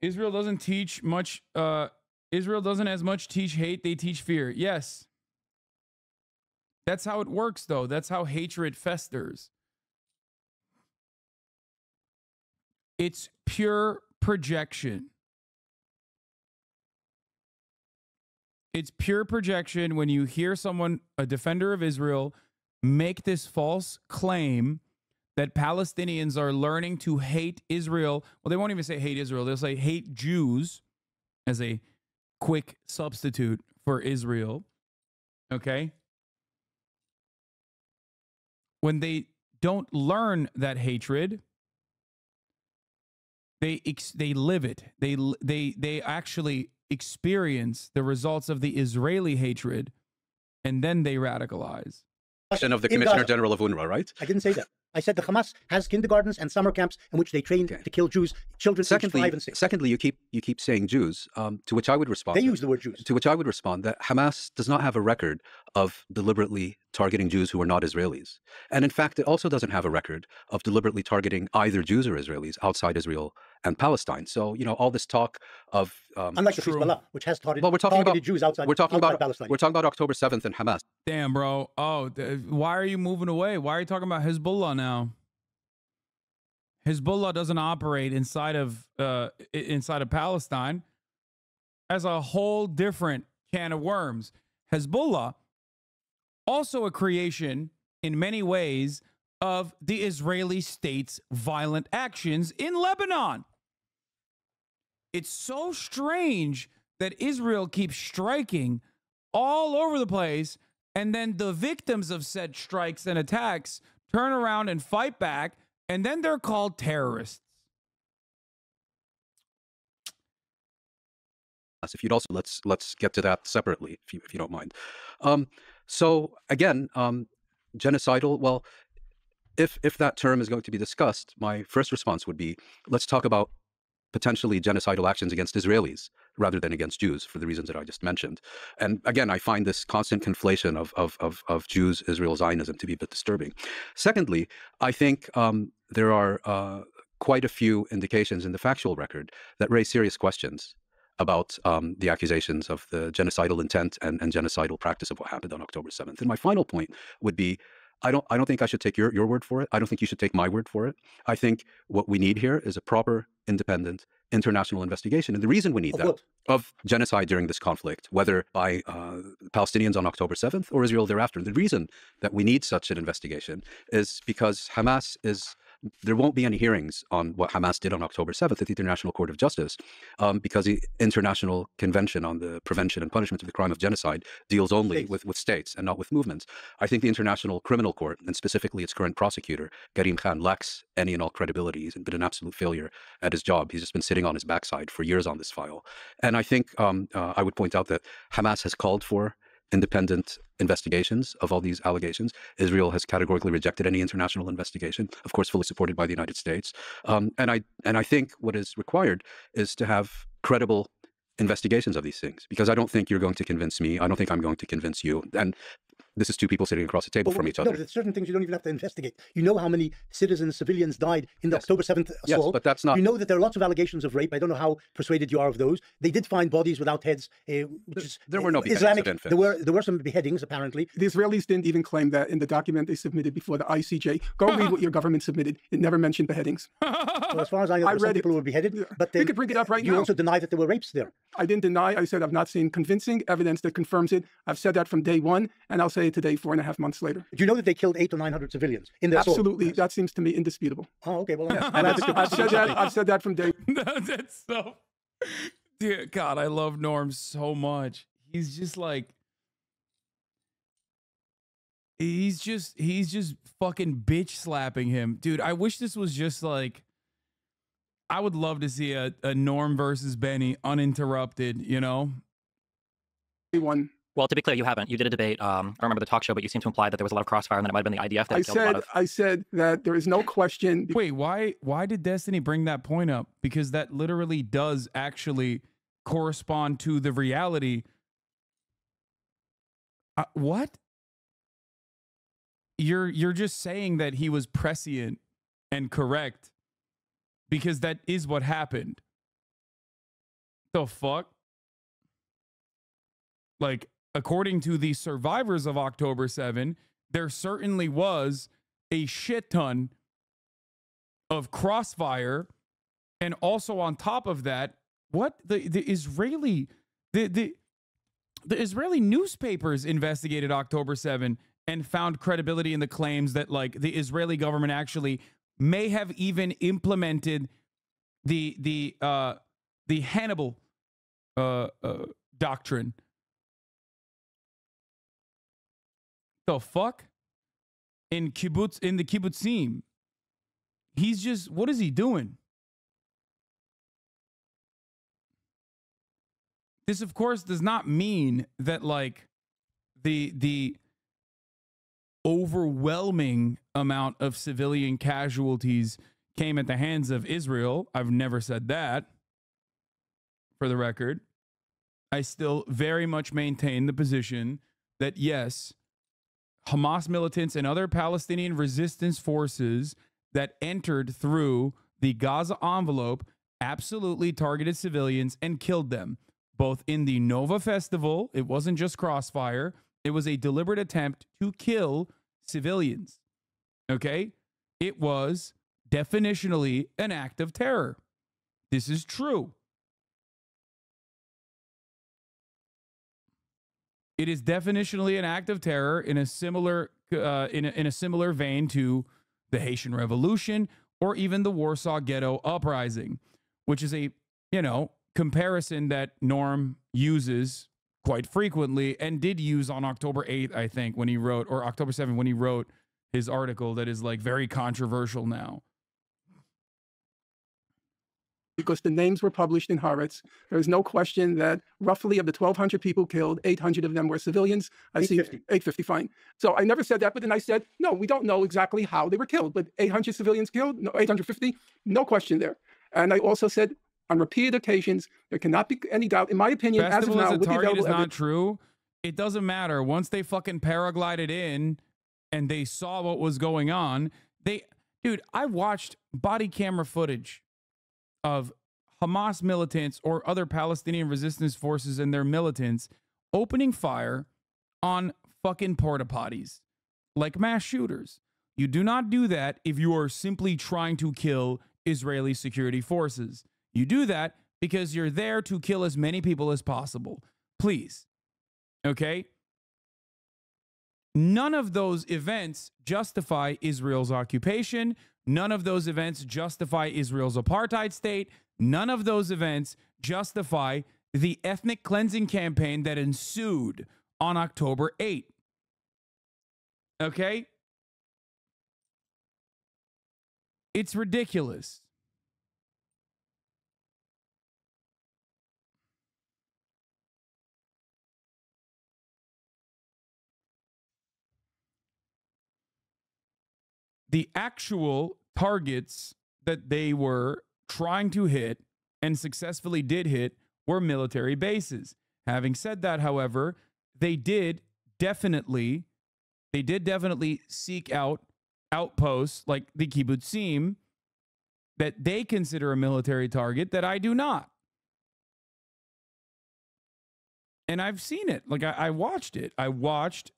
Israel doesn't teach much, Israel doesn't as much teach hate, they teach fear. Yes. That's how it works, though. That's how hatred festers. It's pure projection. It's pure projection when you hear someone, a defender of Israel, make this false claim that Palestinians are learning to hate Israel. Well, they won't even say hate Israel. They'll say hate Jews as a quick substitute for Israel. Okay? When they don't learn that hatred, they live it. They actually experience the results of the Israeli hatred, and then they radicalize. Of the Commissioner General of UNRWA, right? I didn't say that. I said the Hamas has kindergartens and summer camps in which they train to kill Jews, children aged 5 and 6. Secondly, you keep saying Jews, to which I would respond. They use the word Jews. To which I would respond that Hamas does not have a record of deliberately targeting Jews who are not Israelis. And in fact, it also doesn't have a record of deliberately targeting either Jews or Israelis outside Israel and Palestine. So, all this talk of... unlike the Hezbollah, which has targeted Jews outside Palestine. We're talking about October 7th and Hamas. Damn, bro. Oh, why are you moving away? Why are you talking about Hezbollah now? Hezbollah doesn't operate inside of Palestine. As a whole different can of worms. Hezbollah, also a creation in many ways of the Israeli state's violent actions in Lebanon. It's so strange that Israel keeps striking all over the place, and then the victims of said strikes and attacks turn around and fight back, and then they're called terrorists. If you'd also let's get to that separately, if you don't mind. So again, genocidal. Well, if that term is going to be discussed, my first response would be, let's talk about potentially genocidal actions against Israelis rather than against Jews, for the reasons that I just mentioned. And again, I find this constant conflation of Jews, Israel, Zionism to be a bit disturbing. Secondly, I think there are quite a few indications in the factual record that raise serious questions about the accusations of the genocidal intent and genocidal practice of what happened on October 7th. And my final point would be, I don't think I should take your word for it. I don't think you should take my word for it. I think what we need here is a proper, independent, international investigation. And the reason we need of genocide during this conflict, whether by Palestinians on October 7th or Israel thereafter, the reason that we need such an investigation is because Hamas is there won't be any hearings on what Hamas did on October 7th at the International Court of Justice, because the International Convention on the Prevention and Punishment of the Crime of Genocide deals only with states and not with movements. I think the International Criminal Court, and specifically its current prosecutor, Karim Khan, lacks any and all credibility. He's been an absolute failure at his job. He's just been sitting on his backside for years on this file. And I think I would point out that Hamas has called for independent investigations of all these allegations. Israel has categorically rejected any international investigation, of course, fully supported by the United States. And I think what is required is to have credible investigations of these things, because I don't think you're going to convince me. I don't think I'm going to convince you. And this is two people sitting across the table from each other. No, there's certain things you don't even have to investigate. You know how many citizens, civilians died in the October 7th assault. Yes, but that's not... You know that there are lots of allegations of rape. I don't know how persuaded you are of those. They did find bodies without heads, which is there were no Islamic. Of infants. There were some beheadings, apparently. The Israelis didn't even claim that in the document they submitted before the ICJ. Go read what your government submitted. It never mentioned beheadings. So as far as I know, some people were beheaded. But we could bring it up right now. You also deny that there were rapes there. I didn't deny. I said I've not seen convincing evidence that confirms it. I've said that from day one, and I'll say it today, 4.5 months later. Do you know that they killed 800 or 900 civilians in their assault? Absolutely. That seems to me indisputable. Oh, okay. Well, I've said that from day one. That's so... Dear God, I love Norm so much. He's just like... He's just fucking bitch slapping him. Dude, I wish this was just like... I would love to see a Norm versus Benny uninterrupted, you know? One. Well, to be clear, you haven't. You did a debate. I don't remember the talk show, but you seem to imply that there was a lot of crossfire and that it might have been the IDF that killed a lot of... I said that there is no question... Wait, why did Destiny bring that point up? Because that literally does actually correspond to the reality. What? You're just saying that he was prescient and correct because that is what happened. The fuck? Like, according to the survivors of October 7, there certainly was a shit ton of crossfire. And also on top of that, what the Israeli newspapers investigated October 7 and found credibility in the claims that like the Israeli government actually may have even implemented the Hannibal doctrine. The fuck? In the kibbutzim. He's just, what is he doing? This, of course, does not mean that like the overwhelming amount of civilian casualties came at the hands of Israel. I've never said that, for the record. I still very much maintain the position that, yes, Hamas militants and other Palestinian resistance forces that entered through the Gaza envelope absolutely targeted civilians and killed them. Both in the Nova Festival, it wasn't just crossfire, it was a deliberate attempt to kill civilians. Okay? It was definitionally an act of terror. This is true. It is definitionally an act of terror in a similar in a similar vein to the Haitian Revolution or even the Warsaw Ghetto Uprising, which is a, comparison that Norm uses quite frequently and did use on October 8th, I think, when he wrote, or October 7th, when he wrote his article that is like very controversial now. Because the names were published in Haaretz. There is no question that roughly of the 1,200 people killed, 800 of them were civilians. 850, fine. So I never said that, but then I said, no, we don't know exactly how they were killed, but 800 civilians killed, no, 850, no question there. And I also said, on repeated occasions, there cannot be any doubt, in my opinion, as of now, with the available is not true. It doesn't matter. Once they fucking paraglided in and they saw what was going on, dude, I watched body camera footage of Hamas militants or other Palestinian resistance forces and their militants opening fire on fucking porta potties like mass shooters. You do not do that if you are simply trying to kill Israeli security forces. You do that because you're there to kill as many people as possible. Please. Okay? None of those events justify Israel's occupation, None of those events justify Israel's apartheid state. None of those events justify the ethnic cleansing campaign that ensued on October 8th. Okay? It's ridiculous. The actual targets that they were trying to hit and successfully did hit were military bases. Having said that, however, they did definitely seek out outposts like the kibbutzim that they consider a military target that I do not. And I've seen it. Like I watched it. I watched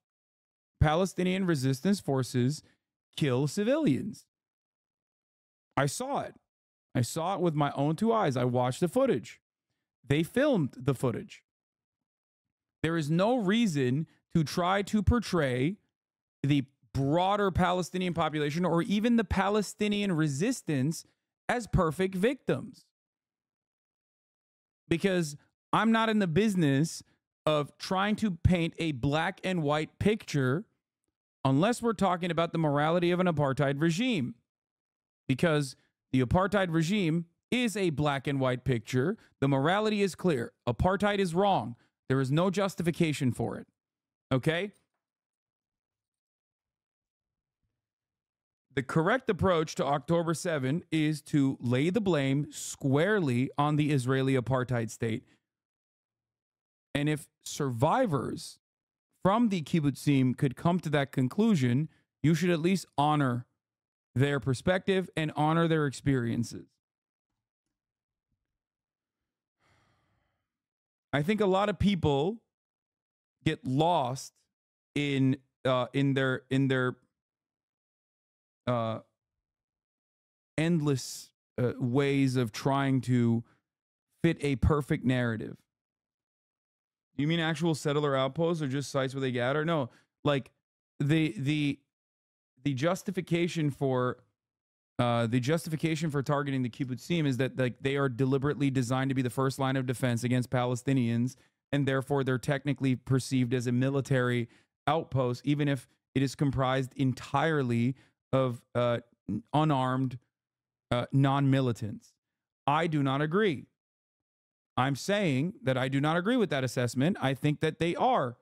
Palestinian resistance forces kill civilians. I saw it. I saw it with my own two eyes. I watched the footage. They filmed the footage. There is no reason to try to portray the broader Palestinian population or even the Palestinian resistance as perfect victims. Because I'm not in the business of trying to paint a black and white picture unless we're talking about the morality of an apartheid regime. Because the apartheid regime is a black and white picture. The morality is clear. Apartheid is wrong. There is no justification for it. Okay? The correct approach to October 7 is to lay the blame squarely on the Israeli apartheid state. And if survivors from the kibbutzim could come to that conclusion, you should at least honor their perspective and honor their experiences. I think a lot of people get lost in their endless ways of trying to fit a perfect narrative. You mean actual settler outposts or just sites where they gather? No, like the justification for targeting the kibbutzim is that like they are deliberately designed to be the first line of defense against Palestinians, and therefore they're technically perceived as a military outpost, even if it is comprised entirely of unarmed non-militants. I do not agree. I'm saying that I do not agree with that assessment. I think that they are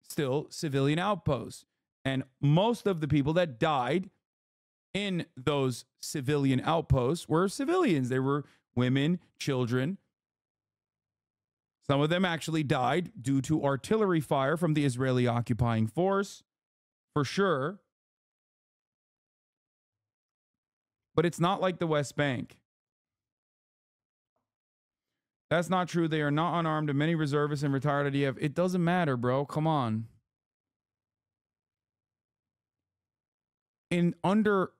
still civilian outposts. And most of the people that died in those civilian outposts were civilians. They were women, children. Some of them actually died due to artillery fire from the Israeli occupying force, for sure. But it's not like the West Bank. That's not true. They are not unarmed, and many reservists and retired IDF. It doesn't matter, bro. Come on. Under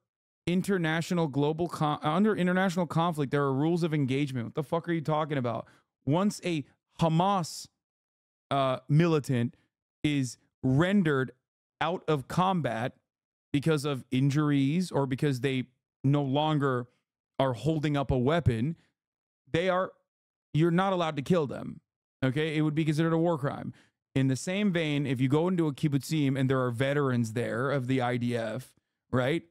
international conflict, there are rules of engagement. What the fuck are you talking about? Once a Hamas militant is rendered out of combat because of injuries or because they no longer are holding up a weapon, you're not allowed to kill them. Okay? It would be considered a war crime. In the same vein, if you go into a kibbutzim and there are veterans there of the IDF, right?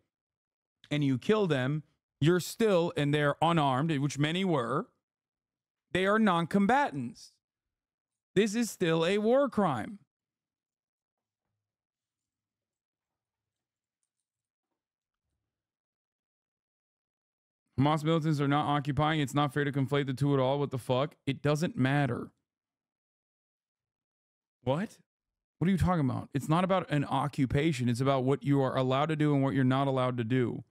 And you kill them, you're still, and they're unarmed, which many were, they are non-combatants. This is still a war crime. Hamas militants are not occupying. It's not fair to conflate the two at all. What the fuck? It doesn't matter. What? What are you talking about? It's not about an occupation. It's about what you are allowed to do and what you're not allowed to do.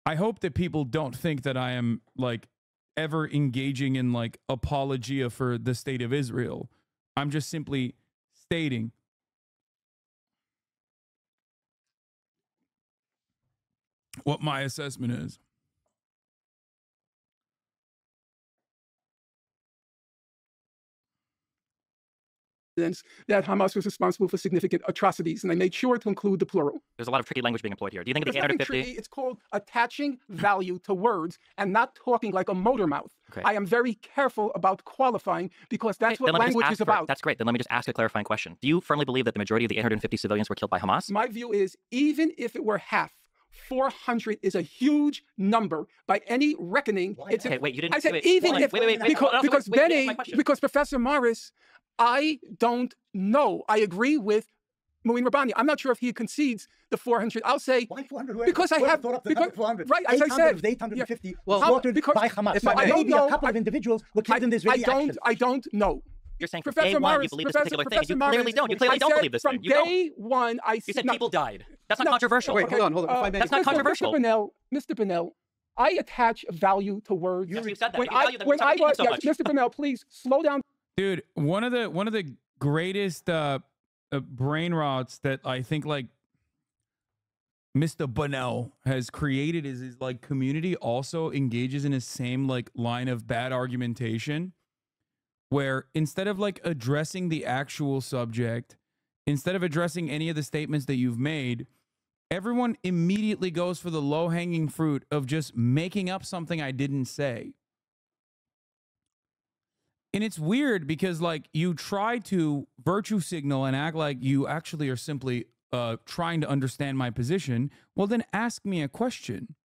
I hope that people don't think that I am like ever engaging in like apologia for the state of Israel. I'm just simply stating what my assessment is. that Hamas was responsible for significant atrocities, and I made sure to include the plural. There's a lot of tricky language being employed here. Do you think There's the nothing 850? tricky. It's called attaching value to words and not talking like a motor mouth. Okay. I am very careful about qualifying because that's Okay, what then let me just language ask is for- about. That's great. Then let me just ask a clarifying question. Do you firmly believe that the majority of the 850 civilians were killed by Hamas? My view is even if it were half, 400 is a huge number by any reckoning. It's Okay, wait, you didn't. I said wait, even wait, if wait, because wait, Benny, my question. because Professor Morris, I don't know. I agree with Moeen Rabbani. I'm not sure if he concedes the 400. I'll say Why 400? because I have thought up the because, number 400. right as I 800 said of the 850 yeah. were How- slaughtered because- by Hamas. if I don't maybe know, a couple of individuals were killed in the Israeli action. I don't know. You're saying from Professor day one you Morris, believe this Professor- particular thing. You Professor clearly Morris, don't. You clearly I don't said believe this from thing. You don't. day one, I You said no, people died. That's not no, controversial. Wait, hold on. If I may. That's not controversial. Mr. Bennell, I attach value to words. Yes, you said that. When You value them. when Stop I repeating was, so yes, much. Mr. Bennell, please slow down. Dude, one of the greatest brain rots that I think like Mr. Bunnell has created is his like community also engages in the same like line of bad argumentation where instead of like addressing the actual subject, instead of addressing any of the statements that you've made, everyone immediately goes for the low-hanging fruit of just making up something I didn't say. And it's weird because like you try to virtue signal and act like you actually are simply trying to understand my position. Well, then ask me a question.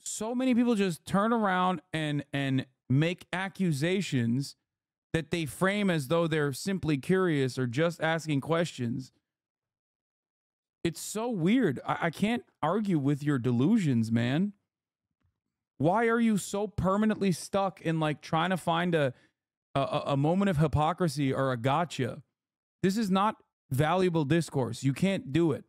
So many people just turn around and make accusations that they frame as though they're simply curious or just asking questions. It's so weird. I can't argue with your delusions, man. Why are you so permanently stuck in like trying to find a moment of hypocrisy or a gotcha? This is not valuable discourse. You can't do it.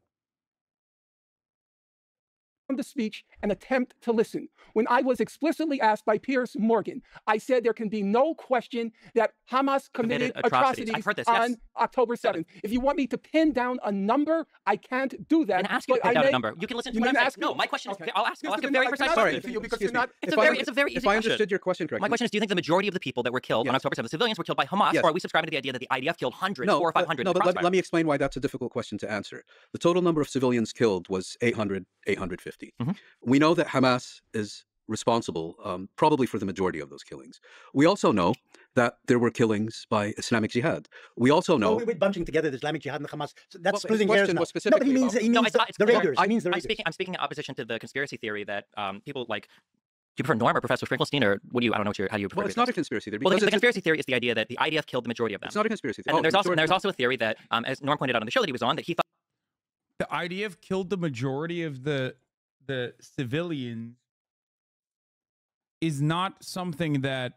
The speech and attempt to listen. When I was explicitly asked by Piers Morgan, I said there can be no question that Hamas committed atrocities I've heard this, on yes. October 7th. If you want me to pin down a number, I can't do that. And ask you to but pin I down a may- number. You can listen to You what I'm mean saying. ask No, me? my question is, Okay. I'll ask Mr. a Bennell, very I precise cannot question. listen to you because Excuse you're me. not. It's a very easy If I question. understood your question correctly. My question is, do you think the majority of the people that were killed on Yes. October 7th, civilians, were killed by Hamas, Yes. or are we subscribing to the idea that the IDF killed hundreds, No, 400 or 500? no, in the but let crossfire? me explain why that's a difficult question to answer. The total number of civilians killed was 800, 850. Mhm. We know that Hamas is responsible probably for the majority of those killings. We also know that there were killings by Islamic Jihad. We also know... We're bunching together the Islamic Jihad and the Hamas. So that's Well, splitting his hairs question now. was No, but he specifically means, about- he No, means it's the clear. Raiders. He means the I'm Raiders. speaking in opposition to the conspiracy theory that people like. Do you prefer Norm or Professor Finkelstein, or what do you? I don't know how you prefer. Well, it's not a conspiracy theory. Well, the because conspiracy theory is the idea that the IDF killed the majority of them. it's not a conspiracy theory. And then there's also a theory that, as Norm pointed out on the show that he was on, that he thought The IDF killed the majority of the civilians is not something that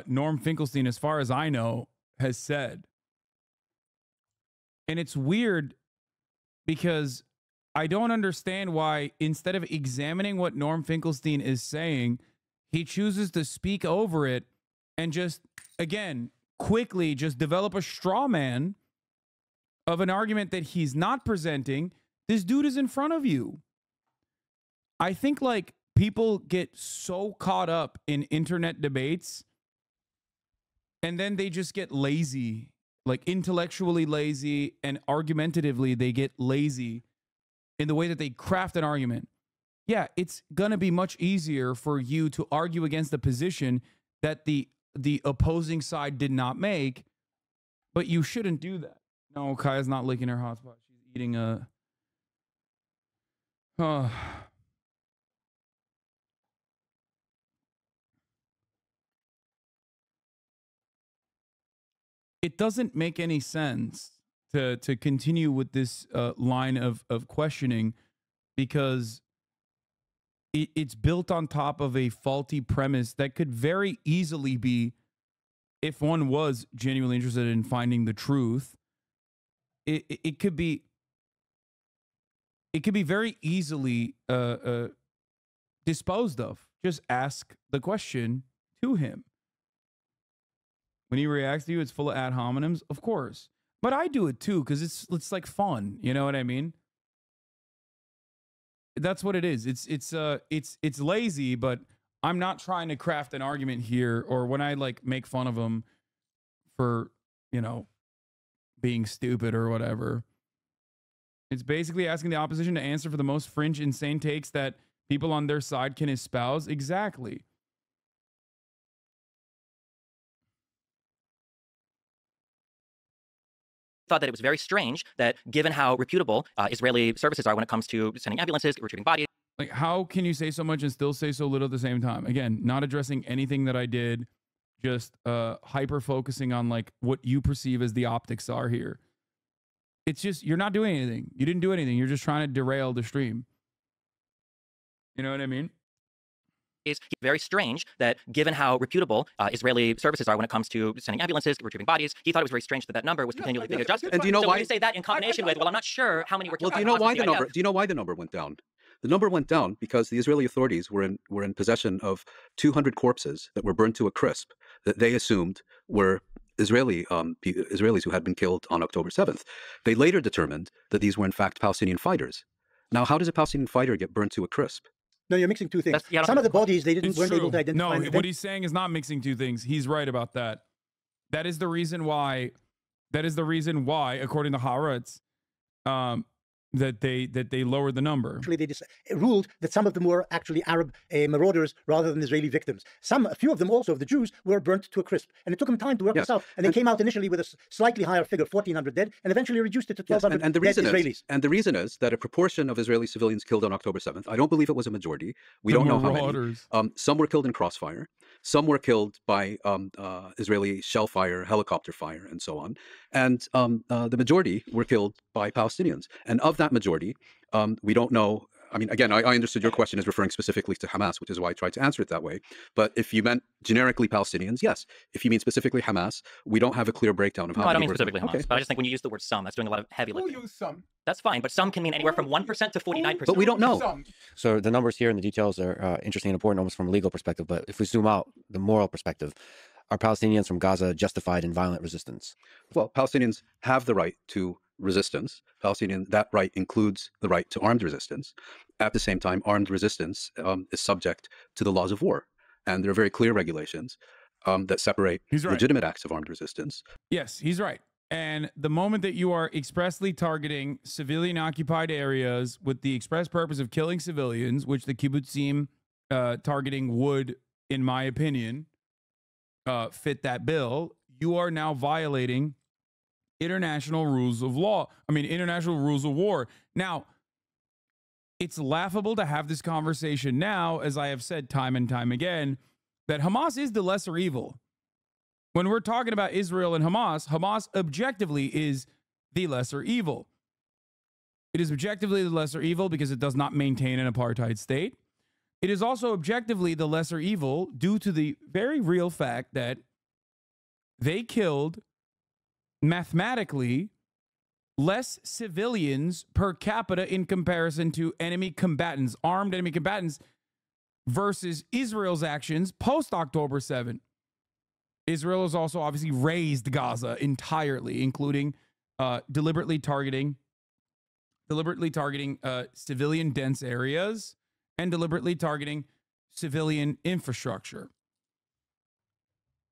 Norm Finkelstein, as far as I know, has said. And it's weird because I don't understand why instead of examining what Norm Finkelstein is saying, he chooses to speak over it and just, again, quickly just develop a straw man of an argument that he's not presenting. This dude is in front of you. I think like people get so caught up in internet debates and then they just get lazy, like intellectually lazy and argumentatively they get lazy in the way that they craft an argument. Yeah, it's going to be much easier for you to argue against the position that the opposing side did not make, but you shouldn't do that. No, Kaya's not licking her hotspot. She's eating a... It doesn't make any sense to continue with this line of questioning because it's built on top of a faulty premise that could very easily be, if one was genuinely interested in finding the truth, it could be very easily disposed of. Just ask the question to him. When he reacts to you, it's full of ad hominems, of course. But I do it too because it's like fun. You know what I mean? That's what it is. It's lazy, but I'm not trying to craft an argument here. Or when I like make fun of him, for, you know, being stupid or whatever. It's basically asking the opposition to answer for the most fringe, insane takes that people on their side can espouse. Exactly. Thought that it was very strange that, given how reputable Israeli services are when it comes to sending ambulances, retrieving bodies. Like, how can you say so much and still say so little at the same time? Again, not addressing anything that I did, just hyper focusing on like what you perceive as the optics are here. It's just, you're not doing anything. You didn't do anything. You're just trying to derail the stream. You know what I mean? Is very strange that, given how reputable Israeli services are when it comes to sending ambulances, retrieving bodies, he thought it was very strange that that number was continually being adjusted. And do you know so why? When you say that in combination with, well, I'm not sure how many were killed. Well, do you know why the number? Do you know why the number went down? The number went down because the Israeli authorities were in possession of 200 corpses that were burned to a crisp that they assumed were Israelis who had been killed on October 7th. They later determined that these were in fact Palestinian fighters. Now, how does a Palestinian fighter get burned to a crisp? No, you're mixing two things. Some of the bodies they weren't able to identify. No, what he's saying is not mixing two things. He's right about that. That is the reason why. That is the reason why, according to Haaretz, that they lowered the number. Actually, they ruled that some of them were actually Arab marauders rather than Israeli victims. A few of them also, of the Jews, were burnt to a crisp. And it took them time to work this out. And they came out initially with a slightly higher figure, 1,400 dead, and eventually reduced it to 1,200 and the dead reason Israelis. And the reason is that a proportion of Israeli civilians killed on October 7th, I don't believe it was a majority. We don't know how many. Some were killed in crossfire. Some were killed by Israeli shell fire, helicopter fire, and so on. And the majority were killed by Palestinians. And of that majority, we don't know. I mean, again, I understood your question is referring specifically to Hamas, which is why I tried to answer it that way. But if you meant generically Palestinians, yes. If you mean specifically Hamas, we don't have a clear breakdown of how many. No, I don't mean specifically Hamas, but I just think when you use the word some, that's doing a lot of heavy lifting. We'll use some. That's fine, but some can mean anywhere from 1% to 49%. But we don't know. So the numbers here and the details are interesting and important almost from a legal perspective. But if we zoom out, the moral perspective, are Palestinians from Gaza justified in violent resistance? Well, Palestinians have the right to resistance. That right includes the right to armed resistance. At the same time, armed resistance is subject to the laws of war. And there are very clear regulations that separate legitimate acts of armed resistance. Yes, he's right. And the moment that you are expressly targeting civilian occupied areas with the express purpose of killing civilians, which the kibbutzim targeting would, in my opinion, fit that bill, you are now violating international rules of law. I mean, international rules of war. Now, it's laughable to have this conversation now, as I have said time and time again, that Hamas is the lesser evil. When we're talking about Israel and Hamas, Hamas objectively is the lesser evil. It is objectively the lesser evil because it does not maintain an apartheid state. It is also objectively the lesser evil due to the very real fact that they killed mathematically less civilians per capita in comparison to enemy combatants, armed enemy combatants, versus Israel's actions post-October 7. Israel has also obviously razed Gaza entirely, including deliberately targeting civilian dense areas and deliberately targeting civilian infrastructure.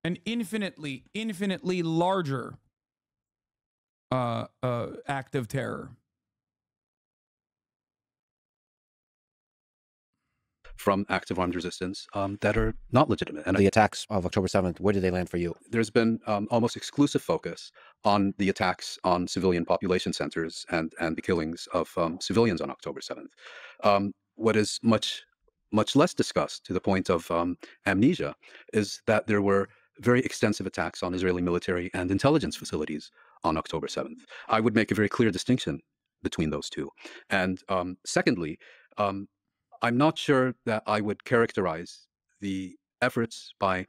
An infinitely larger act of terror. From acts of armed resistance that are not legitimate. And the attacks of October 7th, where did they land for you? There's been almost exclusive focus on the attacks on civilian population centers and the killings of civilians on October 7th. What is much less discussed, to the point of amnesia, is that there were very extensive attacks on Israeli military and intelligence facilities on October 7th. I would make a very clear distinction between those two. And secondly, I'm not sure that I would characterize the efforts by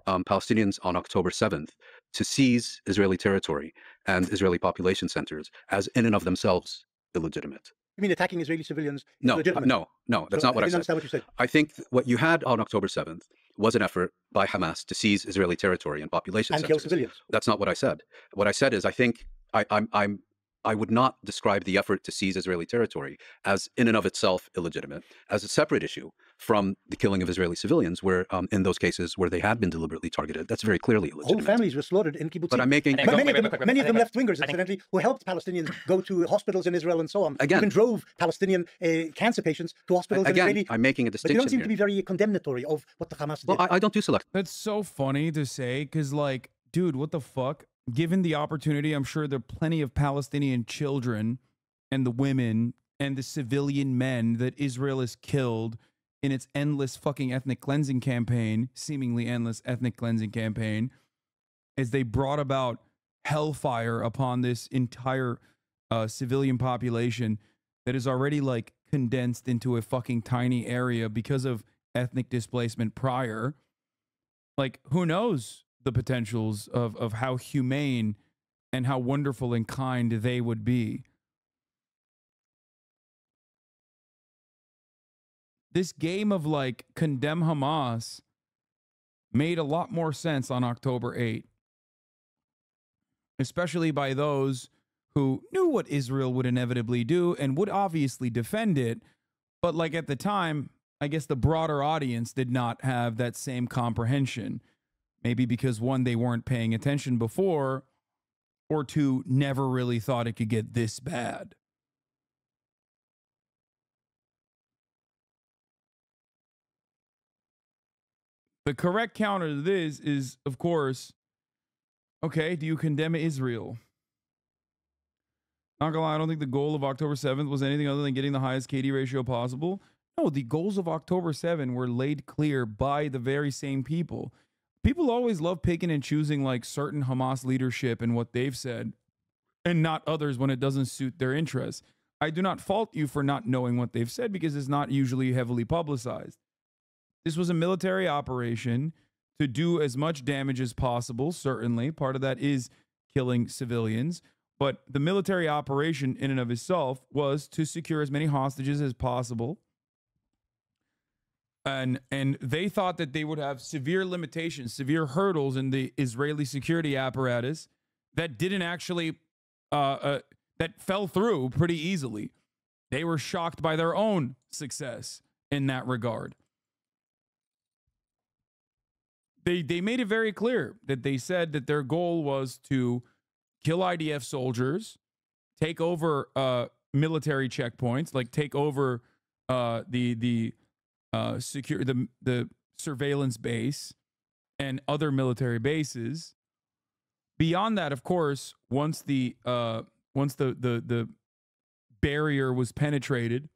Palestinians on October 7th to seize Israeli territory and Israeli population centers as in and of themselves illegitimate. You mean attacking Israeli civilians? No, legitimate? no, that's not what I said. Understand what you said. I think what you had on October 7th was an effort by Hamas to seize Israeli territory and population centers. And kill civilians. That's not what I said. What I said is I think I would not describe the effort to seize Israeli territory as in and of itself illegitimate, as a separate issue from the killing of Israeli civilians, where in those cases where they had been deliberately targeted, that's very clearly illegitimate. Whole families were slaughtered in kibbutzim. But I'm making many of them left-wingers, incidentally, who helped Palestinians go to hospitals in Israel and so on. Again, even drove Palestinian cancer patients to hospitals in Israeli. I'm making a distinction. But you don't seem here to be very condemnatory of what the Hamas did. Well, I don't do select. That's so funny to say, because, like, dude, what the fuck? Given the opportunity, I'm sure there are plenty of Palestinian children and the women and the civilian men that Israel has killed in its endless fucking ethnic cleansing campaign, seemingly endless ethnic cleansing campaign, as they brought about hellfire upon this entire civilian population that is already, like, condensed into a fucking tiny area because of ethnic displacement prior. Like, who knows the potentials of how humane and how wonderful and kind they would be. This game of, like, condemn Hamas made a lot more sense on October 8th, especially by those who knew what Israel would inevitably do and would obviously defend it. But, like, at the time, I guess the broader audience did not have that same comprehension. Maybe because, one, they weren't paying attention before, or two, never really thought it could get this bad. The correct counter to this is, of course, okay, do you condemn Israel? Not gonna lie, I don't think the goal of October 7th was anything other than getting the highest KD ratio possible. No, the goals of October 7 were laid clear by the very same people. People always love picking and choosing, like, certain Hamas leadership and what they've said, and not others when it doesn't suit their interests. I do not fault you for not knowing what they've said because it's not usually heavily publicized. This was a military operation to do as much damage as possible. Certainly, part of that is killing civilians. But the military operation in and of itself was to secure as many hostages as possible. And they thought that they would have severe limitations, severe hurdles in the Israeli security apparatus that didn't actually, that fell through pretty easily. They were shocked by their own success in that regard. They made it very clear that they said that their goal was to kill IDF soldiers, take over military checkpoints, like take over the surveillance base and other military bases. Beyond that, of course, once the barrier was penetrated,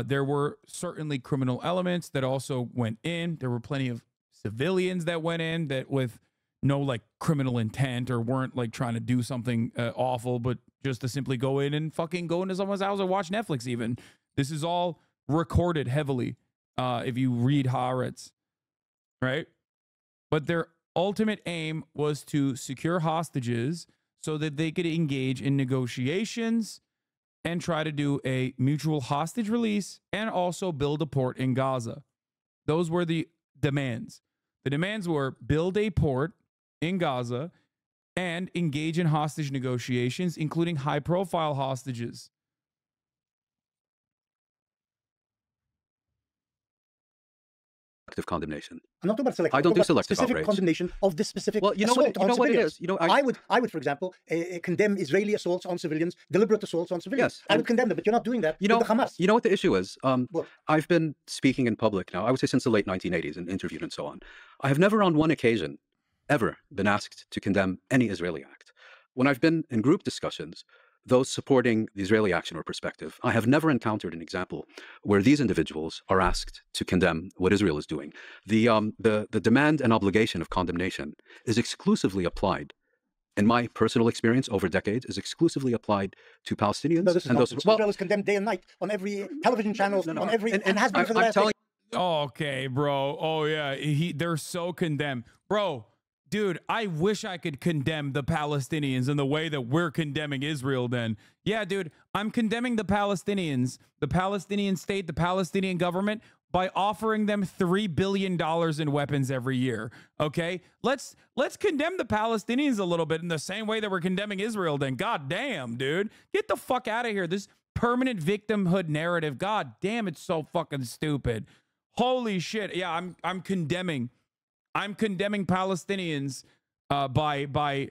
there were certainly criminal elements that also went in. There were plenty of civilians that went in that with no, like, criminal intent or weren't, like, trying to do something awful, but just to simply go in and fucking go into someone's house or watch Netflix even. This is all recorded heavily if you read Haaretz, right? But their ultimate aim was to secure hostages so that they could engage in negotiations and try to do a mutual hostage release and also build a port in Gaza. Those were the demands. The demands were build a port in Gaza and engage in hostage negotiations, including high-profile hostages. Selective condemnation. I'm not talking about selective. I don't do selective specific outrage. Condemnation of this specific Well, you know assault what? You know on what it civilians. is. You know, I would, for example, condemn Israeli assaults on civilians, deliberate assaults on civilians. Yes, I would condemn them, but you're not doing that. You know, with the Hamas. You know what the issue is? What? I've been speaking in public now, I would say since the late 1980s and interviewed and so on. I have never on one occasion ever been asked to condemn any Israeli act. When I've been in group discussions, those supporting the Israeli action or perspective, I have never encountered an example where these individuals are asked to condemn what Israel is doing. The demand and obligation of condemnation is exclusively applied, in my personal experience over decades, is exclusively applied to Palestinians. No, this is and not. those, Israel is condemned day and night on every television channel, on every, and has been for the last decade. Okay, bro. Oh, yeah. They're so condemned. Bro, dude, I wish I could condemn the Palestinians in the way that we're condemning Israel then. Yeah, dude, I'm condemning the Palestinians, the Palestinian state, the Palestinian government by offering them $3 billion in weapons every year. Okay? Let's condemn the Palestinians a little bit in the same way that we're condemning Israel then. God damn, dude. Get the fuck out of here. permanent victimhood narrative. God damn, it's so fucking stupid. Holy shit. Yeah, I'm condemning Palestinians by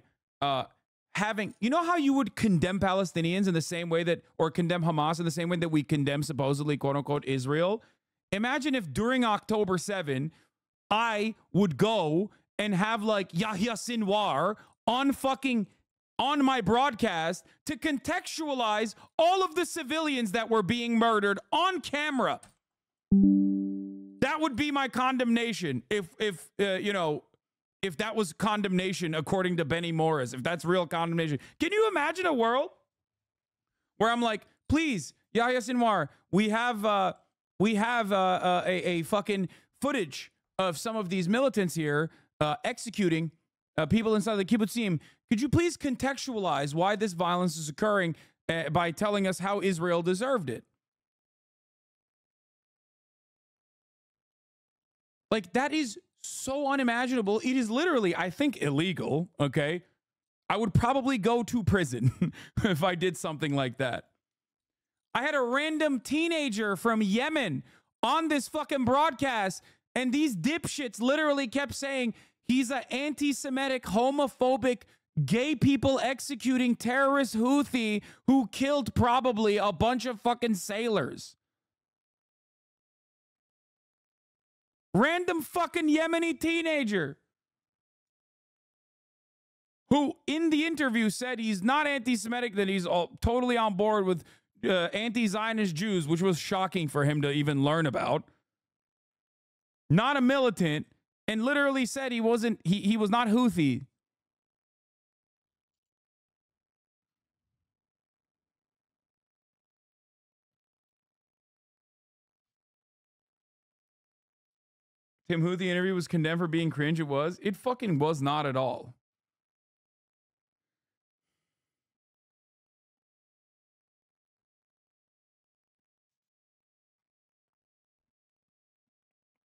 having, you know how you would condemn Palestinians in the same way that, or condemn Hamas in the same way that we condemn supposedly quote unquote Israel? Imagine if during October 7, I would go and have like Yahya Sinwar on my broadcast to contextualize all of the civilians that were being murdered on camera. That would be my condemnation if that was condemnation according to Benny Morris, if that's real condemnation. Can you imagine a world where I'm like, please, Yahya Sinwar, we have a fucking footage of some of these militants here executing people inside the kibbutzim. Could you please contextualize why this violence is occurring by telling us how Israel deserved it? Like, that is so unimaginable. It is literally, I think, illegal, okay? I would probably go to prison if I did something like that. I had a random teenager from Yemen on this fucking broadcast, and these dipshits literally kept saying he's an anti-Semitic, homophobic, gay people executing terrorist Houthi who killed probably a bunch of fucking sailors. Random fucking Yemeni teenager who in the interview said he's not anti-Semitic, that he's totally on board with anti-Zionist Jews, which was shocking for him to even learn about. Not a militant, and literally said he was not Houthi. Tim Houthi interview was condemned for being cringe. It was. It fucking was not at all.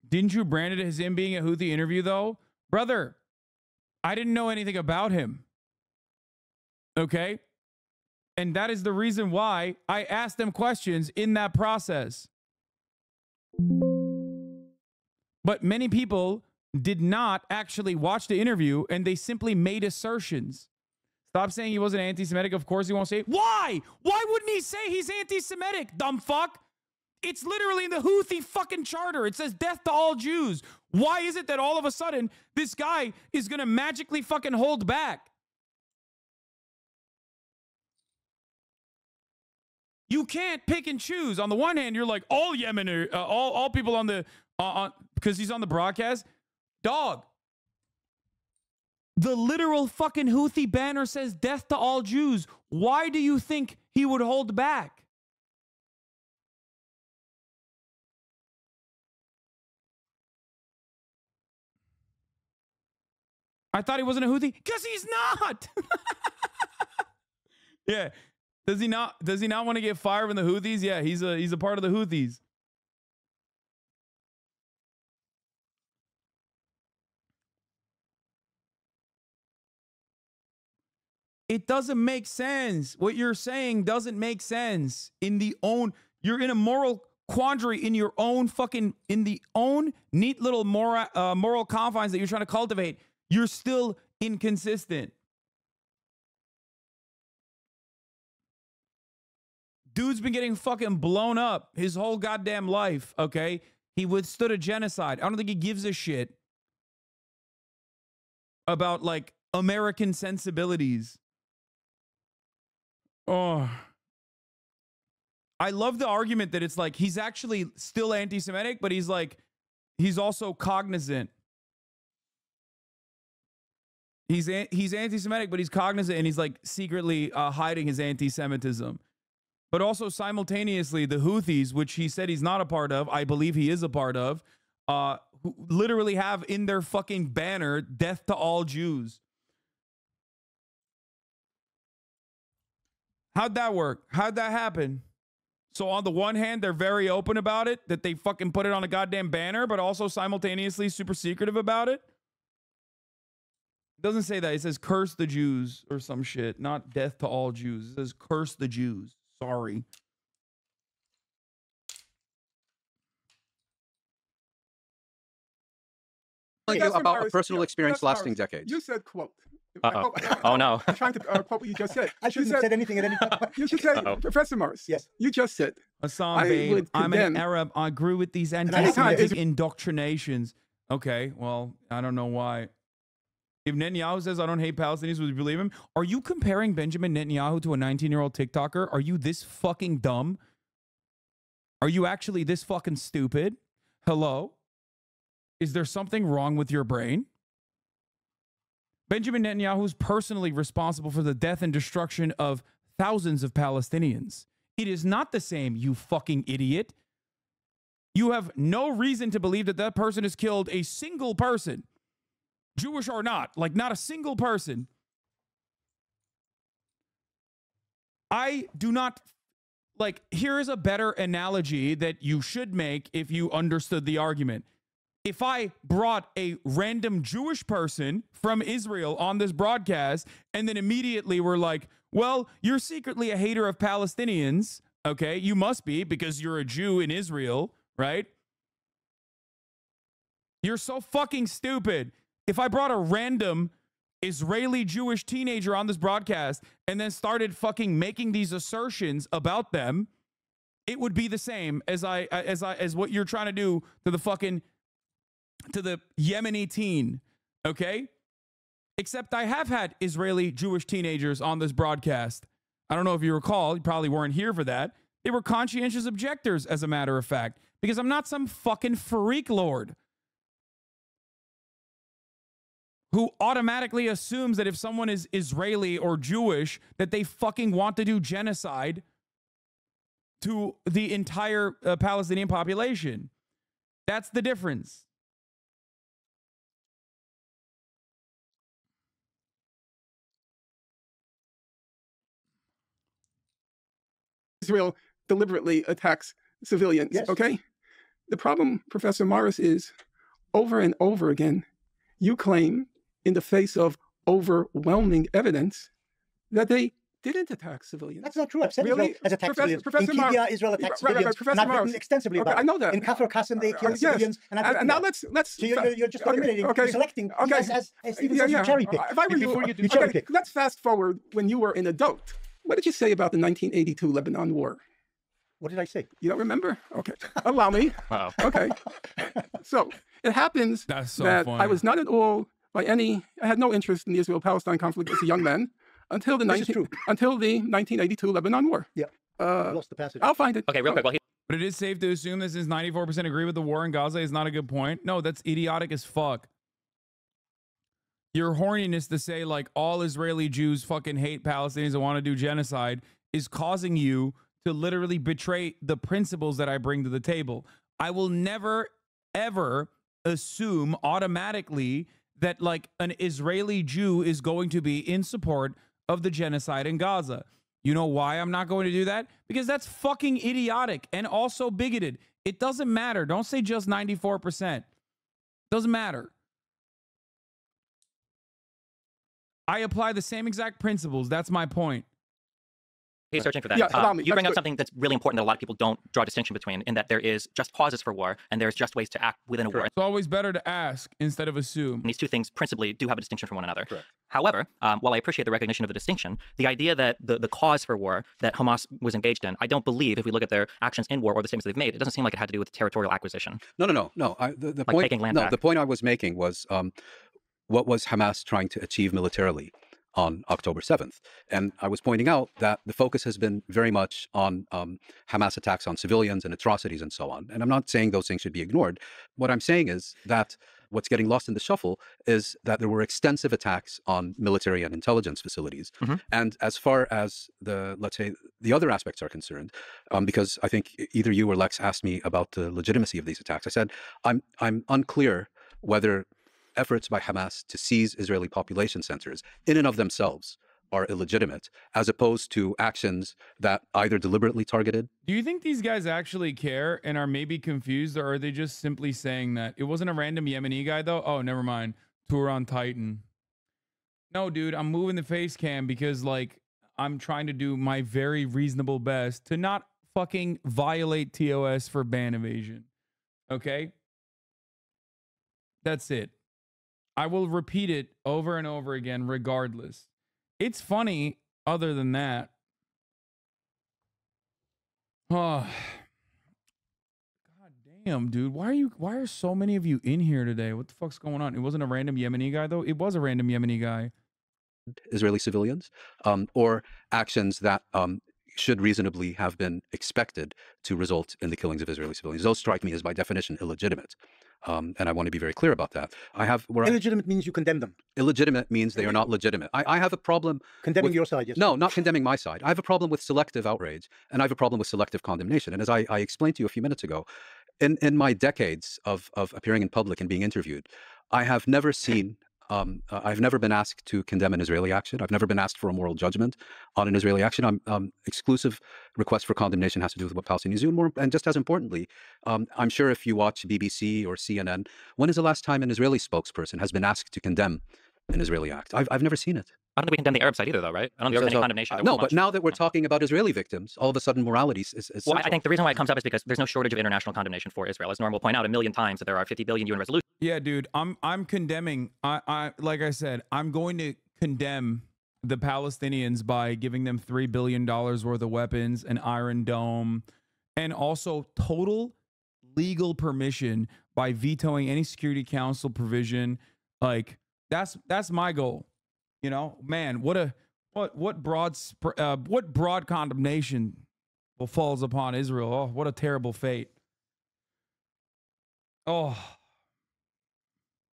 Didn't you brand it as him being a Houthi interview, though? Brother, I didn't know anything about him. Okay? And that is the reason why I asked them questions in that process. But many people did not actually watch the interview, and they simply made assertions. Stop saying he wasn't anti-Semitic. Of course he won't say it. Why? Why wouldn't he say he's anti-Semitic, dumb fuck? It's literally in the Houthi fucking charter. It says death to all Jews. Why is it that all of a sudden this guy is going to magically fucking hold back? You can't pick and choose. On the one hand, you're like, all Yemen are, all people on the, because he's on the broadcast. Dog. The literal fucking Houthi banner says death to all Jews. Why do you think he would hold back? I thought he wasn't a Houthi because he's not. Yeah. Does he not want to get fired from the Houthis? Yeah, he's a part of the Houthis. It doesn't make sense. What you're saying doesn't make sense. You're in a moral quandary in your own in the own neat little moral confines that you're trying to cultivate. You're still inconsistent. Dude's been getting fucking blown up his whole goddamn life, okay? He withstood a genocide. I don't think he gives a shit about, like, American sensibilities. Oh. I love the argument that it's like he's actually still anti-Semitic, but he's also cognizant. He's anti-Semitic, but he's cognizant, and he's like secretly hiding his anti-Semitism. But also simultaneously, the Houthis, which he said he's not a part of, I believe he is a part of, who literally have in their fucking banner, death to all Jews. How'd that work? How'd that happen? So on the one hand, they're very open about it, that they fucking put it on a goddamn banner, but also simultaneously super secretive about it. It doesn't say that. It says curse the Jews or some shit, not death to all Jews. It says curse the Jews. Sorry. telling you about a personal experience lasting decades. You said, quote. Uh-oh. Oh, no. I'm trying to quote what you just said. I shouldn't have said anything at any time. You should say, Professor Morris. Yes. You just said. Hassan, I babe, would I'm an condemn- Arab. I grew with these anytime anti-Semitic indoctrinations. Okay, well, I don't know why. If Netanyahu says I don't hate Palestinians, would you believe him? Are you comparing Benjamin Netanyahu to a 19-year-old TikToker? Are you this fucking dumb? Are you actually this fucking stupid? Hello? Is there something wrong with your brain? Benjamin Netanyahu is personally responsible for the death and destruction of thousands of Palestinians. It is not the same, you fucking idiot. You have no reason to believe that that person has killed a single person, Jewish or not, like not a single person. I do not, like, here is a better analogy that you should make if you understood the argument. If I brought a random Jewish person from Israel on this broadcast and then immediately were like, well, you're secretly a hater of Palestinians, okay? You must be because you're a Jew in Israel, right? You're so fucking stupid. If I brought a random Israeli Jewish teenager on this broadcast and then started fucking making these assertions about them, it would be the same as what you're trying to do to the Yemeni teen, okay? Except I have had Israeli Jewish teenagers on this broadcast. I don't know if you recall, you probably weren't here for that. They were conscientious objectors, as a matter of fact, because I'm not some fucking freak lord who automatically assumes that if someone is Israeli or Jewish, that they fucking want to do genocide to the entire Palestinian population. That's the difference. Israel deliberately attacks civilians, Yes. okay? The problem, Professor Morris, is over and over again, you claim in the face of overwhelming evidence that they didn't attack civilians. That's not true. I've said Really? Israel has attacked Professor- civilians. Professor In Mar- Kibya, Israel attacked Right, civilians. Professor And I've written Morris. extensively Okay, about I know it. that. In Kafr Qasim, they killed Yes. civilians. And I've written now that. let's. So you're just eliminating, okay, you're selecting. Okay. As Stephen says, you cherry pick. If I were Before you, you do cherry pick. let's fast forward when you were an adult. What did you say about the 1982 Lebanon War? What did I say? You don't remember? Okay. Allow me. Wow. Okay. So it happens That's so that funny. I was not at all I had no interest in the Israel-Palestine conflict as a young man until the 1982 Lebanon War. Yeah. I lost the passage. I'll find it. Okay, real quick. Well, But it is safe to assume that since 94% agree with the war in Gaza is not a good point. No, that's idiotic as fuck. Your horniness to say like all Israeli Jews fucking hate Palestinians and want to do genocide is causing you to literally betray the principles that I bring to the table. I will never, ever assume automatically that like an Israeli Jew is going to be in support of the genocide in Gaza. You know why I'm not going to do that? Because that's fucking idiotic and also bigoted. It doesn't matter. Don't say just 94%. Doesn't matter. I apply the same exact principles. That's my point. he's searching for that. Yeah, allow me. You bring That's up good. something that's really important that a lot of people don't draw a distinction between, in that there is just causes for war and there's just ways to act within a war. It's always better to ask instead of assume. And these two things principally do have a distinction from one another. Correct. However, while I appreciate the recognition of the distinction, the idea that the cause for war that Hamas was engaged in, I don't believe, if we look at their actions in war or the statements they've made, it doesn't seem like it had to do with territorial acquisition. No. The Like taking land back. the point I was making was what was Hamas trying to achieve militarily on October 7th. And I was pointing out that the focus has been very much on Hamas attacks on civilians and atrocities and so on. And I'm not saying those things should be ignored. What I'm saying is that what's getting lost in the shuffle is that there were extensive attacks on military and intelligence facilities. Mhm. And as far as let's say, the other aspects are concerned, because I think either you or Lex asked me about the legitimacy of these attacks, I said, I'm unclear whether efforts by Hamas to seize Israeli population centers in and of themselves are illegitimate, as opposed to actions that either deliberately targeted. Do you think these guys actually care and are maybe confused, or are they just simply saying that it wasn't a random Yemeni guy though? Oh, never mind. Tour on Titan. No, dude, I'm moving the face cam because like I'm trying to do my very reasonable best to not fucking violate TOS for ban evasion. Okay? That's it. I will repeat it over and over again, regardless. It's funny, other than that. Oh, God damn, dude. Why are so many of you in here today? What the fuck's going on? It wasn't a random Yemeni guy, though. It was a random Yemeni guy. Israeli civilians, or actions that should reasonably have been expected to result in the killings of Israeli civilians. Those strike me as, by definition, illegitimate. And I want to be very clear about that. Illegitimate means you condemn them. Illegitimate means they are not legitimate. I have a problem condemning with, your side. Yes. No, not condemning my side. I have a problem with selective outrage, and I have a problem with selective condemnation. And as I explained to you a few minutes ago, in my decades of appearing in public and being interviewed, I have never seen. I've never been asked to condemn an Israeli action. I've never been asked for a moral judgment on an Israeli action. Exclusive request for condemnation has to do with what Palestinians do. And just as importantly, I'm sure if you watch BBC or CNN, when is the last time an Israeli spokesperson has been asked to condemn an Israeli act? I've never seen it. I don't think we condemn the Arab side either, though, right? I don't think there's any condemnation. No, but now that we're talking about Israeli victims, all of a sudden morality is well, I think the reason why it comes up is because there's no shortage of international condemnation for Israel. As Norm will point out 1,000,000 times that there are 50 billion UN resolutions. Yeah, dude, I'm condemning. I like I said, I'm going to condemn the Palestinians by giving them $3 billion worth of weapons, an Iron Dome, and also total legal permission by vetoing any Security Council provision. Like that's my goal. You know, man, what broad condemnation falls upon Israel? Oh, what a terrible fate. Oh.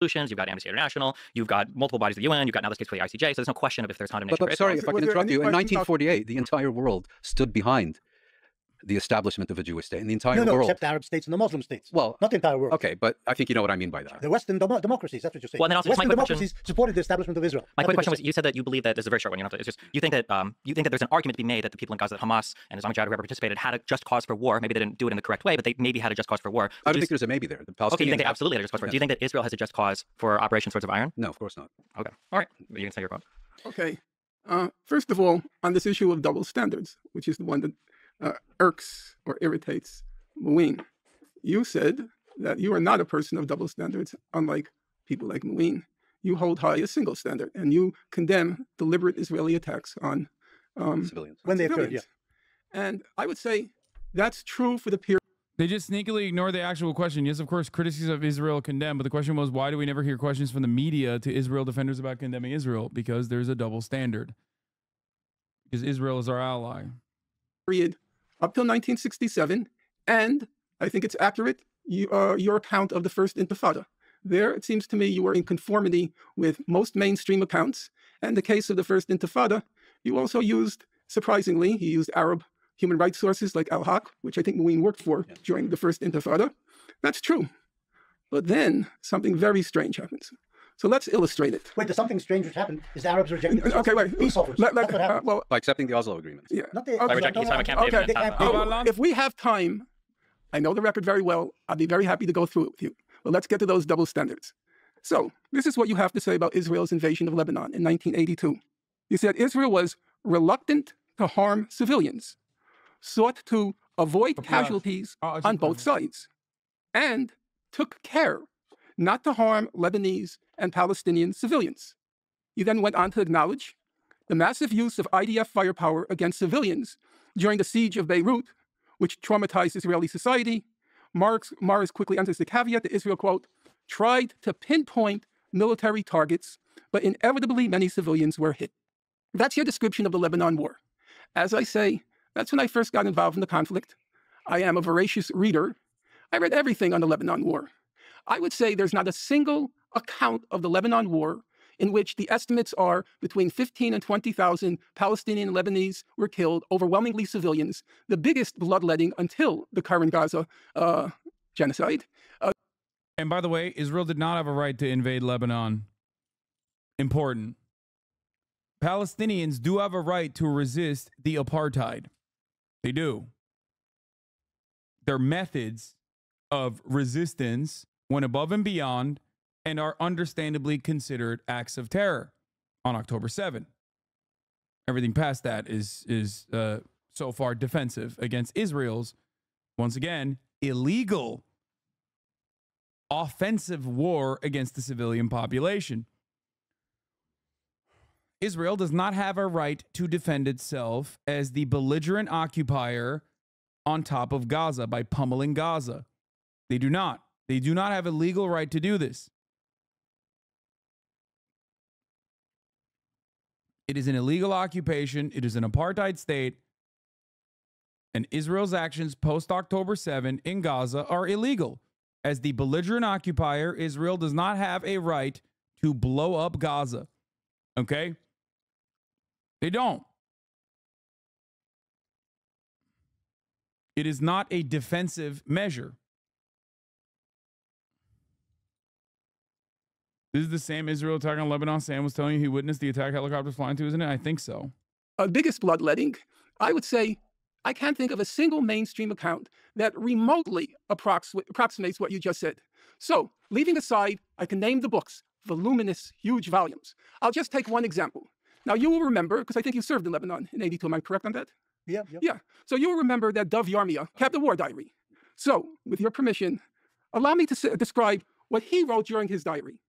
You've got Amnesty International, you've got multiple bodies of the UN, you've got now this case for the ICJ, so there's no question of if there's condemnation. But sorry, if I can interrupt you, in 1948, the entire world stood behind the establishment of a Jewish state in the entire world. No, except the Arab states and the Muslim states. Well, not the entire world. Okay, but I think you know what I mean by that. The Western democracies, that's what you're saying. Well, then also, Western democracies supported the establishment of Israel. My quick question was, you said that you believe that, this is a very short one, you know, it's just, you think that there's an argument to be made that the people in Gaza, that Hamas and Islamic Jihad, whoever participated, had a just cause for war. Maybe they didn't do it in the correct way, but they maybe had a just cause for war. I don't think there's a maybe there. The Palestinians okay, you think they absolutely had a just cause for war. Do you think that Israel has a just cause for Operation Swords of Iron? No, of course not. Okay, all right, you can say your quote. Okay. First of all, on this issue of double standards, which is the one that irks or irritates Muin, you said that you are not a person of double standards, unlike people like Muin. You hold high a single standard, and you condemn deliberate Israeli attacks on civilians. When they occur, yeah. And I would say that's true for the period. They just sneakily ignore the actual question. Yes, of course, criticisms of Israel condemned, but the question was, why do we never hear questions from the media to Israel defenders about condemning Israel? Because there's a double standard. Because Israel is our ally. Period up till 1967, and I think it's accurate, your account of the First Intifada. There, it seems to me, you were in conformity with most mainstream accounts. And in the case of the First Intifada, you also used, surprisingly, you used Arab human rights sources like Al-Haq, which I think Muin worked for during the First Intifada. That's true. But then something very strange happens. So let's illustrate it. Wait, there's something strange which happened. Is the Arabs rejecting okay, wait. peace offers? Well, by accepting the Oslo Agreement. Yeah. Not the, by rejecting Islamic campaign. If we have time, I know the record very well. I'd be very happy to go through it with you. But let's get to those double standards. So this is what you have to say about Israel's invasion of Lebanon in 1982. You said Israel was reluctant to harm civilians, sought to avoid casualties on both sides, and took care not to harm Lebanese and Palestinian civilians. You then went on to acknowledge the massive use of IDF firepower against civilians during the siege of Beirut, which traumatized Israeli society. Mars quickly enters the caveat that Israel, quote, tried to pinpoint military targets, but inevitably many civilians were hit. That's your description of the Lebanon war. As I say, that's when I first got involved in the conflict. I am a voracious reader. I read everything on the Lebanon war. I would say there's not a single account of the Lebanon war in which the estimates are between 15 and 20,000 Palestinian and Lebanese were killed, overwhelmingly civilians, the biggest bloodletting until the current Gaza genocide. And by the way, Israel did not have a right to invade Lebanon. Important. Palestinians do have a right to resist the apartheid. They do. Their methods of resistance went above and beyond and are understandably considered acts of terror on October 7. Everything past that is so far defensive against Israel's, once again, illegal offensive war against the civilian population. Israel does not have a right to defend itself as the belligerent occupier on top of Gaza by pummeling Gaza. They do not. They do not have a legal right to do this. It is an illegal occupation. It is an apartheid state. And Israel's actions post-October 7 in Gaza are illegal. As the belligerent occupier, Israel does not have a right to blow up Gaza. Okay? They don't. It is not a defensive measure. This is the same Israel attack on Lebanon Sam was telling you he witnessed the attack helicopters flying to, isn't it? I think so. Biggest bloodletting, I would say, I can't think of a single mainstream account that remotely approximates what you just said. So, leaving aside, I can name the books, voluminous, huge volumes. I'll just take one example. Now, you will remember, because I think you served in Lebanon in 82, am I correct on that? Yeah. Yeah. So you will remember that Dov Yarmia kept a war diary. So, with your permission, allow me to describe what he wrote during his diary.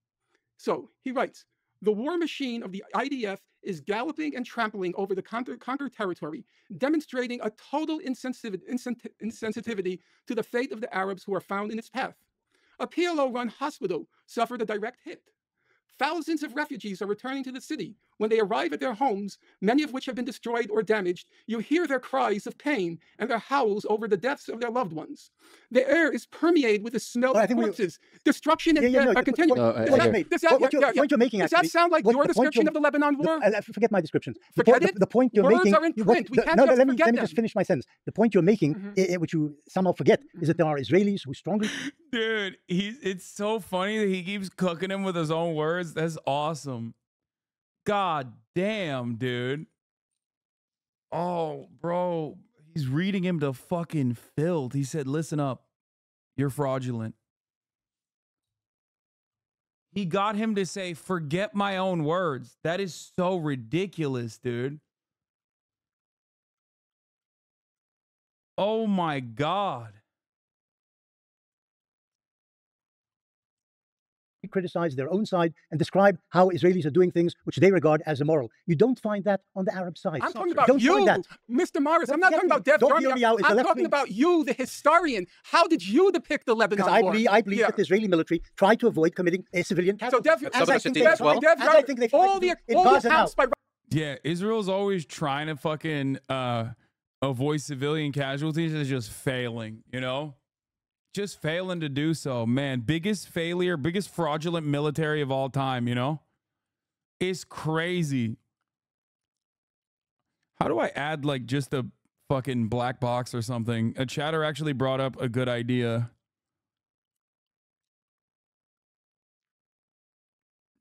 So, he writes, the war machine of the IDF is galloping and trampling over the conquered territory, demonstrating a total insensitivity to the fate of the Arabs who are found in its path. A PLO-run hospital suffered a direct hit. Thousands of refugees are returning to the city. When they arrive at their homes, many of which have been destroyed or damaged, you hear their cries of pain and their howls over the deaths of their loved ones. The air is permeated with the smell of corpses. Destruction and death are continuing. Does that sound like your description of the Lebanon war? Forget my description. Forget it? The point you're Words making... are in print. We can't let me forget just finish my sentence. The point you're making, which you somehow forget, is that there are Israelis who strongly... Dude, it's so funny that he keeps cooking him with his own words. That's awesome. God damn, dude. Oh, bro. He's reading him to fucking filth. He said, listen up. You're fraudulent. He got him to say, forget my own words. That is so ridiculous, dude. Oh my God. Criticize their own side and describe how Israelis are doing things which they regard as immoral. You don't find that on the Arab side. I'm talking about you, Mr. Morris. I'm not talking about Dev Yarmia. I'm talking about you, the historian. How did you depict the Lebanon war? Because I believe that the Israeli military tried to avoid committing a civilian casualty. Yeah, Israel's always trying to fucking avoid civilian casualties is just failing, you know? Just failing to do so, man. Biggest failure, biggest fraudulent military of all time, you know? It's crazy. How do I add like just a fucking black box or something? A chatter actually brought up a good idea.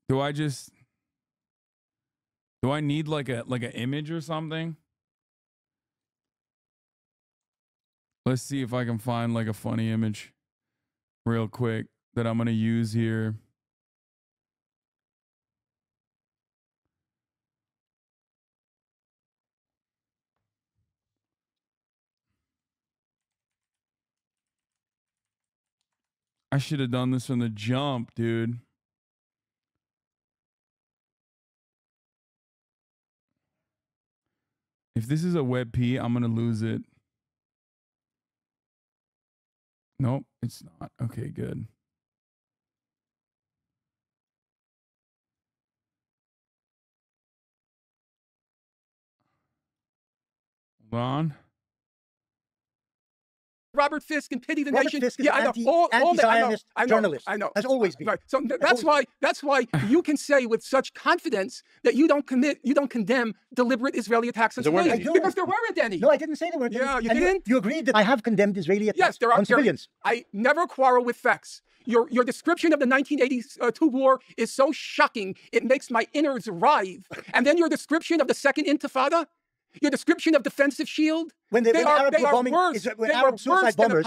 Do I need like an image or something? Let's see if I can find like a funny image real quick that I'm going to use here. I should have done this from the jump, dude. If this is a WebP, I'm going to lose it. Nope, it's not. Okay, good. Hold on. Robert Fisk and Pity the Robert Nation. Fisk is I know. anti-Zionist journalist. I know. Has always been. Right. So that's why you can say with such confidence that you don't condemn deliberate Israeli attacks on civilians. Because there weren't any. No, I didn't say there weren't any. Yeah, you didn't? You agreed that I have condemned Israeli attacks on civilians. I never quarrel with facts. Your description of the 1982 war is so shocking, it makes my innards writhe. And then your description of the Second Intifada, your description of defensive shield, when Arab suicide bombers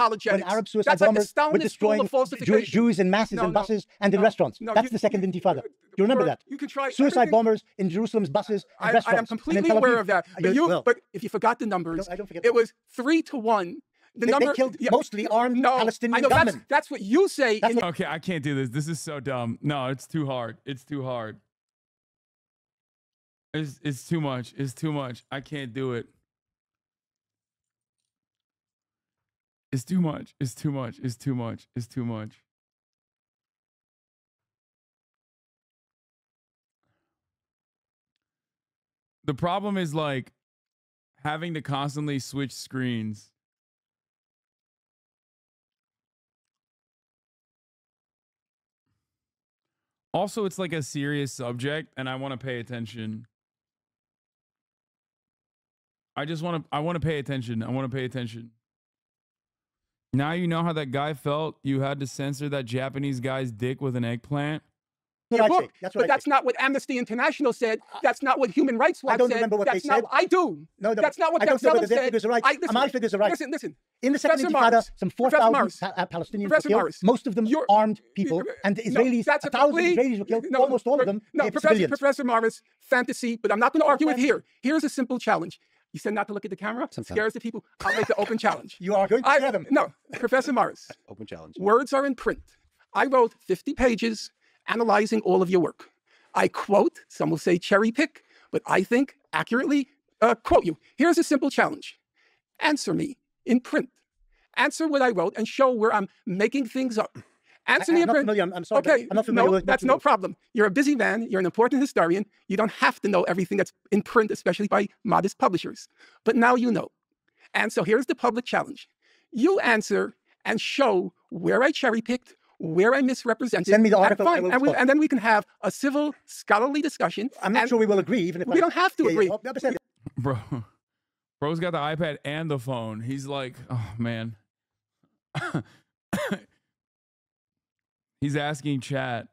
would destroy Jews in masses in buses and in restaurants. That's the Second Intifada. Do you remember that? You can try suicide bombers in Jerusalem's buses and restaurants. I am completely aware of that. But if you forgot the numbers, I don't forget. It was 3 to 1 They killed mostly armed Palestinian I know gunmen. that's what you say. Okay, I can't do this. This is so dumb. No, it's too hard. It's too hard. It's too much. It's too much. I can't do it. It's too much. It's too much. It's too much. It's too much. The problem is like having to constantly switch screens. Also, it's like a serious subject and I want to pay attention. I want to pay attention. I want to pay attention. Now you know how that guy felt. You had to censor that Japanese guy's dick with an eggplant. That's not what Amnesty International said. That's not what Human Rights Watch said. I don't remember what they said. I do. No, that's not what I don't know whether their said. figures are right. My figures are right. Listen. In the Second Intifada, some 4,000 Palestinians were killed. Most of them armed people, and the Israelis, 1,000 Israelis were killed. Almost all of them civilians. Professor Morris, fantasy, but I'm not going to argue it here. Here's a simple challenge. You said not to look at the camera. Scares the people. I'll make the open challenge. You are going to scare them. No, Professor Morris. Open challenge. Words are in print. I wrote 50 pages analyzing all of your work. I quote, some will say cherry pick, but I think accurately quote you. Here's a simple challenge. Answer me in print. Answer what I wrote and show where I'm making things up. Answer me in print. I'm sorry. Okay, I'm not familiar with that's no problem. You're a busy man. You're an important historian. You don't have to know everything that's in print, especially by modest publishers. But now you know. And so here's the public challenge. You answer and show where I cherry-picked, where I misrepresented. Send me the article. And then we can have a civil, scholarly discussion. I'm not sure we will agree, even if we don't have to agree. Bro's got the iPad and the phone. He's like, oh man. He's asking chat.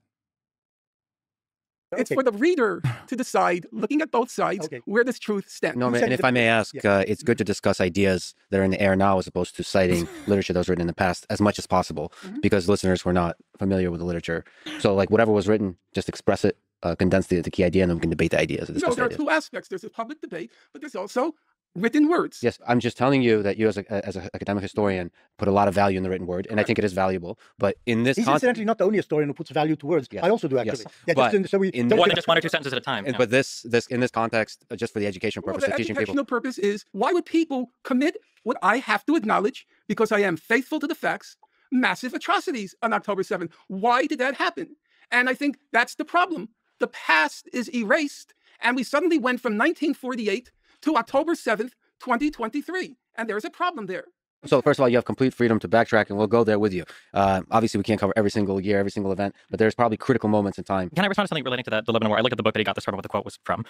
It's for the reader to decide, looking at both sides, where does truth stand. No, and if I may ask, it's good to discuss ideas that are in the air now as opposed to citing literature that was written in the past as much as possible, because listeners were not familiar with the literature. So like whatever was written, just express it, condense the key idea, and then we can debate the ideas. No, there are two aspects. There's a public debate, but there's also written words. Yes, I'm just telling you that you as an academic historian put a lot of value in the written word, and I think it is valuable. But in this He's incidentally not the only historian who puts value to words. I also do, actually. Yes. But more than just one or two sentences at a time. But this in this context, just for the educational purpose of teaching people. The educational purpose is, why would people commit what I have to acknowledge, because I am faithful to the facts, massive atrocities on October 7th? Why did that happen? And I think that's the problem. The past is erased, and we suddenly went from 1948 to October 7th, 2023. And there's a problem there. So first of all, you have complete freedom to backtrack, and we'll go there with you. Obviously, we can't cover every single year, every single event, but there's probably critical moments in time. Can I respond to something relating to the Lebanon War? I looked at the book that he got this from, what the quote was from.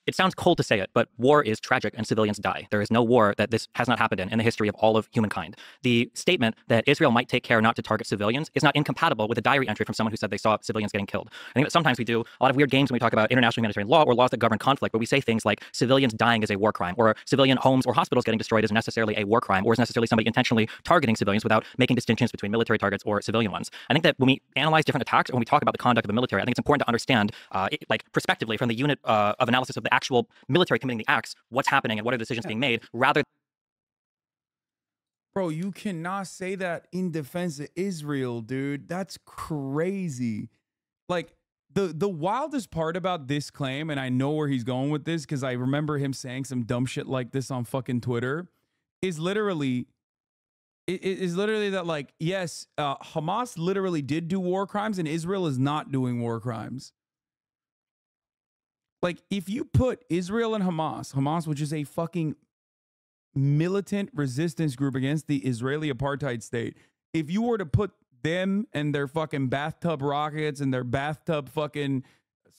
It sounds cold to say it, but war is tragic and civilians die. There is no war that this has not happened in the history of all of humankind. The statement that Israel might take care not to target civilians is not incompatible with a diary entry from someone who said they saw civilians getting killed. I think that sometimes we do a lot of weird games when we talk about international humanitarian law or laws that govern conflict, but we say things like civilians dying is a war crime, or civilian homes or hospitals getting destroyed is necessarily a war crime, or is necessarily somebody intentionally targeting civilians without making distinctions between military targets or civilian ones. I think that when we analyze different attacks, or when we talk about the conduct of the military, I think it's important to understand, like prospectively from the unit of analysis of the actual military committing the acts, what's happening and what are the decisions being made, rather. Bro, you cannot say that in defense of Israel, dude. That's crazy. Like the wildest part about this claim, and I know where he's going with this because I remember him saying some dumb shit like this on fucking Twitter, is literally that, like, yes, Hamas literally did do war crimes and Israel is not doing war crimes. Like, if you put Israel and Hamas, which is a fucking militant resistance group against the Israeli apartheid state, if you were to put them and their fucking bathtub rockets and their bathtub fucking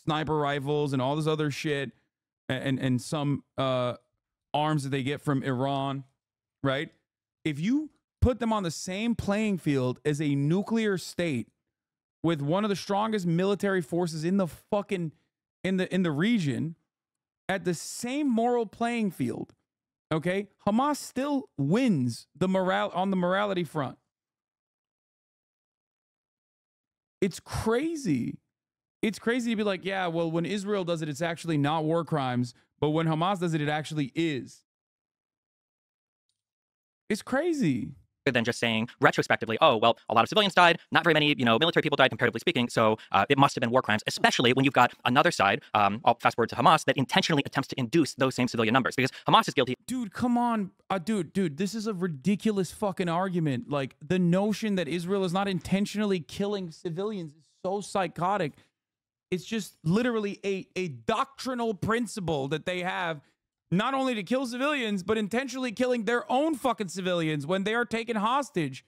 sniper rifles and all this other shit and some arms that they get from Iran, right? If you put them on the same playing field as a nuclear state with one of the strongest military forces in the fucking in the region at the same moral playing field, okay, Hamas still wins the morality front. It's crazy. It's crazy to be like, yeah, well, when Israel does it, it's actually not war crimes, but when Hamas does it, it actually is. It's crazy. Than just saying retrospectively, oh, well, a lot of civilians died, not very many, military people died, comparatively speaking, so it must have been war crimes, especially when you've got another side, I'll fast forward to Hamas, that intentionally attempts to induce those same civilian numbers, because Hamas is guilty. Dude, come on. Dude, this is a ridiculous fucking argument. Like, the notion that Israel is not intentionally killing civilians is so psychotic. It's just literally a doctrinal principle that they have, not only to kill civilians, but intentionally killing their own fucking civilians when they are taken hostage.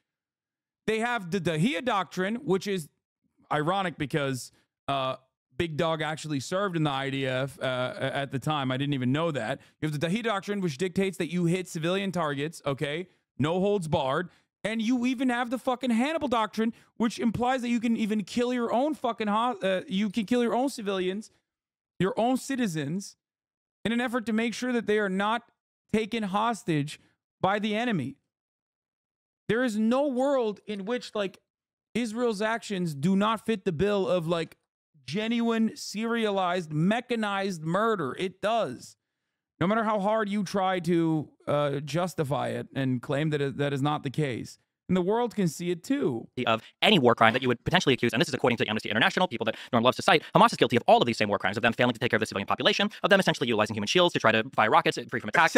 They have the Dahia Doctrine, which is ironic because Big Dog actually served in the IDF at the time. I didn't even know that. You have the Dahia Doctrine, which dictates that you hit civilian targets, okay? No holds barred. And you even have the fucking Hannibal Doctrine, which implies that you can even kill your own fucking, you can kill your own civilians, your own citizens, in an effort to make sure that they are not taken hostage by the enemy. There is no world in which, like, Israel's actions do not fit the bill of, like, genuine, serialized, mechanized murder. It does. No matter how hard you try to justify it and claim that that is not the case. And the world can see it too. Of any war crime that you would potentially accuse, and this is according to Amnesty International, people that Norm loves to cite, Hamas is guilty of all of these same war crimes, of them failing to take care of the civilian population, of them essentially utilizing human shields to try to fire rockets free from attack.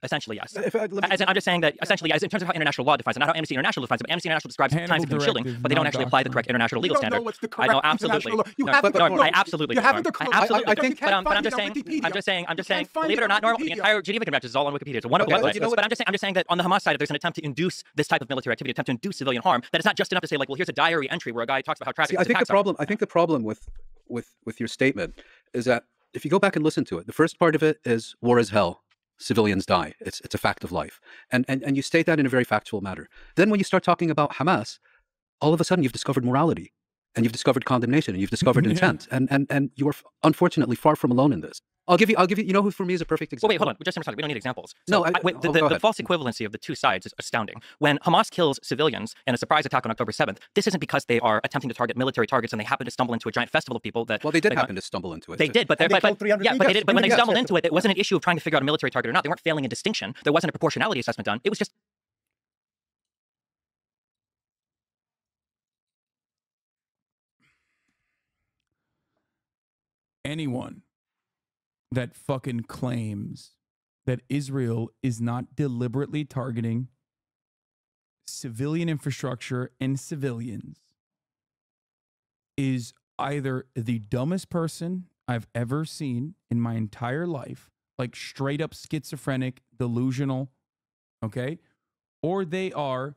Essentially, yes. I'm just saying that essentially, as in terms of how international law defines it, not how Amnesty International defines it, but Amnesty International describes times of human shielding, but they don't actually apply the correct international legal standard. I know, absolutely. You haven't the clue. I absolutely. You haven't the clue. I think, but I'm just saying. Believe it or not, Norm, the entire Geneva Convention is all on Wikipedia. It's one of but I'm just saying that on the Hamas side, if there's an attempt to induce this type of military activity, attempt to induce civilian harm, that it's not just enough to say, like, well, here's a diary entry where a guy talks about how tragic. I think the problem with your statement is that if you go back and listen to it, the first part of it is war is hell. Civilians die. It's a fact of life. And you state that in a very factual manner. Then when you start talking about Hamas, all of a sudden you've discovered morality and you've discovered condemnation and you've discovered intent. And you are unfortunately far from alone in this. I'll give you, you know who for me is a perfect example? Well, wait, hold on. Just we don't need examples. So, no, the false equivalency of the two sides is astounding. When Hamas kills civilians in a surprise attack on October 7th, this isn't because they are attempting to target military targets and they happen to stumble into a giant festival of people that... Well, they did happen to stumble into it. They did, but when they stumbled into it, it wasn't an issue of trying to figure out a military target or not. They weren't failing in distinction. There wasn't a proportionality assessment done. It was just... Anyone that fucking claims that Israel is not deliberately targeting civilian infrastructure and civilians is either the dumbest person I've ever seen in my entire life, like straight up schizophrenic, delusional, okay? Or they are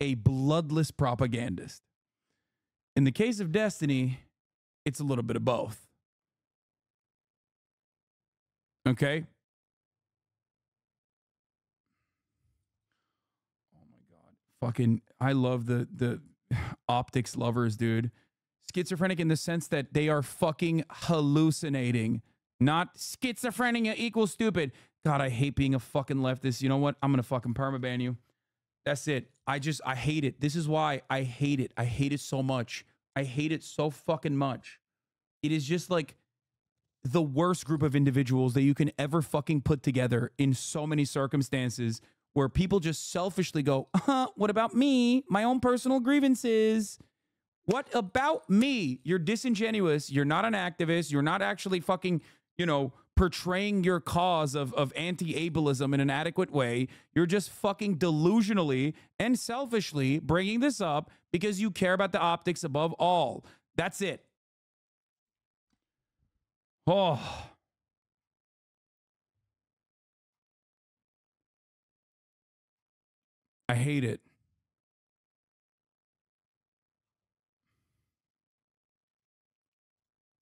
a bloodless propagandist. In the case of Destiny, it's a little bit of both. Okay. Oh my God. Fucking, I love the optics lovers, dude. Schizophrenic in the sense that they are fucking hallucinating. Not schizophrenic equals stupid. God, I hate being a fucking leftist. You know what? I'm going to fucking permaban you. That's it. I hate it. This is why I hate it. I hate it so much. I hate it so fucking much. It is just like the worst group of individuals that you can ever fucking put together in so many circumstances where people just selfishly go, what about me? My own personal grievances. What about me? You're disingenuous. You're not an activist. You're not actually fucking, portraying your cause of anti-ableism in an adequate way. You're just fucking delusionally and selfishly bringing this up because you care about the optics above all. That's it. Oh. I hate it.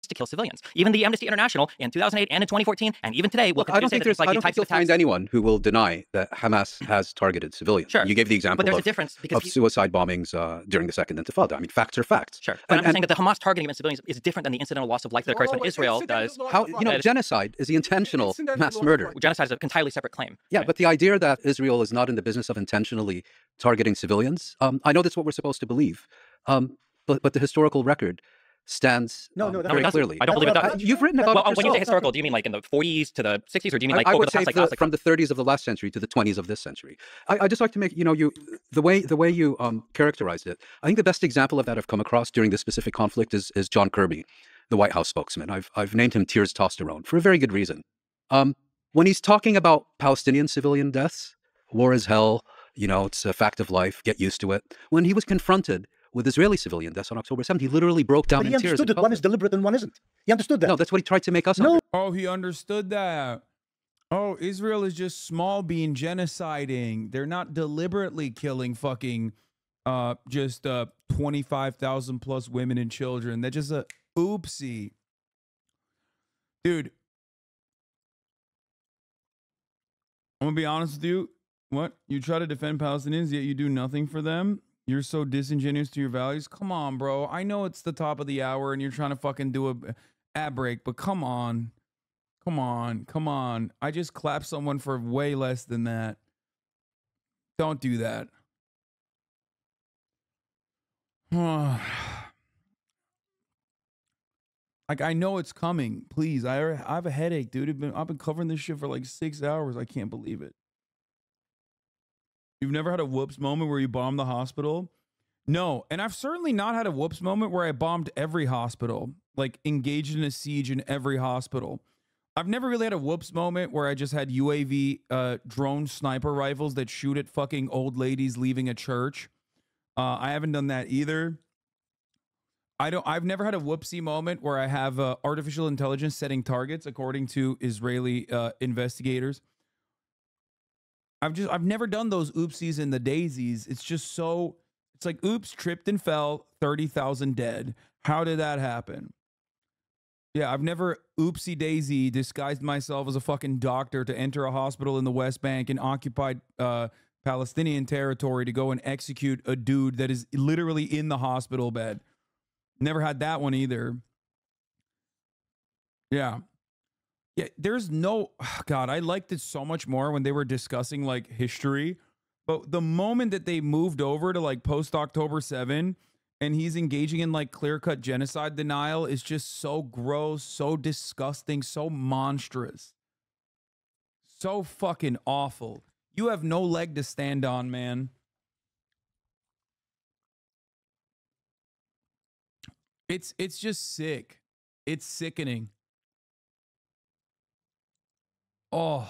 To kill civilians. Even the Amnesty International in 2008 and in 2014 and even today will I don't think you'll find anyone who will deny that Hamas has targeted civilians. Sure. You gave the example a difference of suicide bombings during the Second Intifada. I mean, facts are facts. Sure. But I'm saying that the Hamas targeting of civilians is different than the incidental loss of life that occurs when Israel does. How, genocide is the intentional mass murder. Genocide is a entirely separate claim. Yeah, right? But the idea that Israel is not in the business of intentionally targeting civilians, I know that's what we're supposed to believe. But the historical record stands very clearly. I don't believe it does. You've written about it when you say yourself. historical, do you mean like in the 40s to the 60s, or do you mean like I over would the past say like last from the 30s of the last century to the 20s of this century. I just like to make the way you characterized it. I think the best example of that I've come across during this specific conflict is John Kirby, the White House spokesman. I've named him Tears Tosterone for a very good reason. When he's talking about Palestinian civilian deaths, war is hell. It's a fact of life. Get used to it. When he was confronted with Israeli civilian deaths on October 7th, he literally broke down in tears. But he understood that one is deliberate and one isn't. He understood that. No, that's what he tried to make us understand. Oh, he understood that. Oh, Israel is just small being genociding. They're not deliberately killing fucking just 25,000 plus women and children. They're just a oopsie. Dude, I'm gonna be honest with you. What? You try to defend Palestinians, yet you do nothing for them? You're so disingenuous to your values? Come on, bro. I know it's the top of the hour and you're trying to fucking do a ad break, but come on. Come on. Come on. I just clapped someone for way less than that. Don't do that. Like, I know it's coming. Please. I have a headache, dude. I've been covering this shit for like 6 hours. I can't believe it. You've never had a whoops moment where you bombed the hospital? No. And I've certainly not had a whoops moment where I bombed every hospital, like engaged in a siege in every hospital. I've never really had a whoops moment where I just had UAV drone sniper rifles that shoot at fucking old ladies leaving a church. I haven't done that either. I've never had a whoopsie moment where I have artificial intelligence setting targets according to Israeli investigators. I've never done those oopsies and the daisies. It's just it's like, oops, tripped and fell, 30,000 dead. How did that happen? Yeah, I've never oopsie daisy disguised myself as a fucking doctor to enter a hospital in the West Bank in occupied Palestinian territory to go and execute a dude that is literally in the hospital bed. Never had that one either. Yeah. Yeah, there's no, God, I liked it so much more when they were discussing like history. But the moment that they moved over to like post-October 7 and he's engaging in like clear-cut genocide denial is just so gross, so disgusting, so monstrous. So fucking awful. You have no leg to stand on, man. It's just sick. It's sickening. Oh.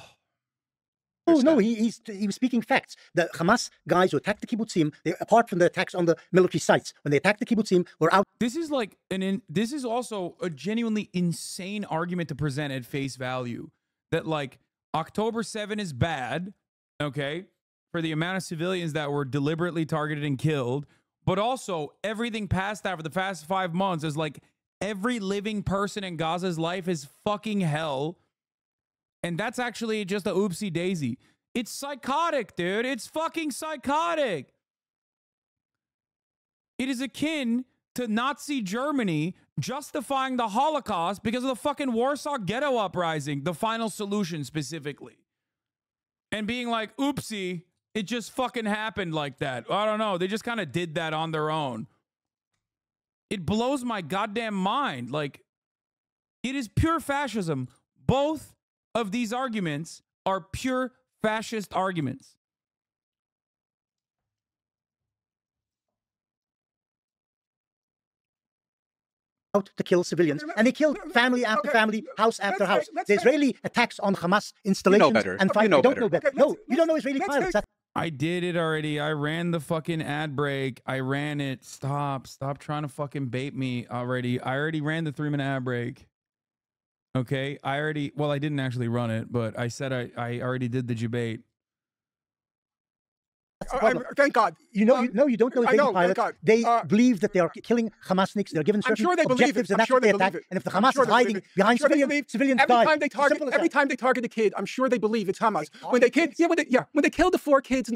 Oh, no, he was speaking facts. The Hamas guys who attacked the kibbutzim, apart from the attacks on the military sites, when they attacked the kibbutzim, were out. This is like this is also a genuinely insane argument to present at face value. That like October 7 is bad, okay, for the amount of civilians that were deliberately targeted and killed, but also everything past that for the past 5 months is like every living person in Gaza's life is fucking hell. And that's actually just a oopsie daisy. It's psychotic, dude. It's fucking psychotic. It is akin to Nazi Germany justifying the Holocaust because of the fucking Warsaw Ghetto Uprising, the final solution specifically. And being like, oopsie, it just fucking happened like that. I don't know. They just kind of did that on their own. It blows my goddamn mind. Like, it is pure fascism. Both of these arguments are pure fascist arguments. Out to kill civilians, and they killed family after family, house after house. The Israeli attacks on Hamas installations and fight. You don't know better. No, you don't know Israeli pilots. I did it already. I ran the fucking ad break. I ran it. Stop trying to fucking bait me already. I already ran the 3-minute ad break. Okay, well, I didn't actually run it, but I said I already did the debate. Thank God. You don't know Israeli pilots. They believe that they are killing Hamasniks. They're given certain objectives, and that's what they attack. And if the Hamas is hiding behind civilians die. Every time they target a kid, I'm sure they believe it's Hamas. When they killed the 4 kids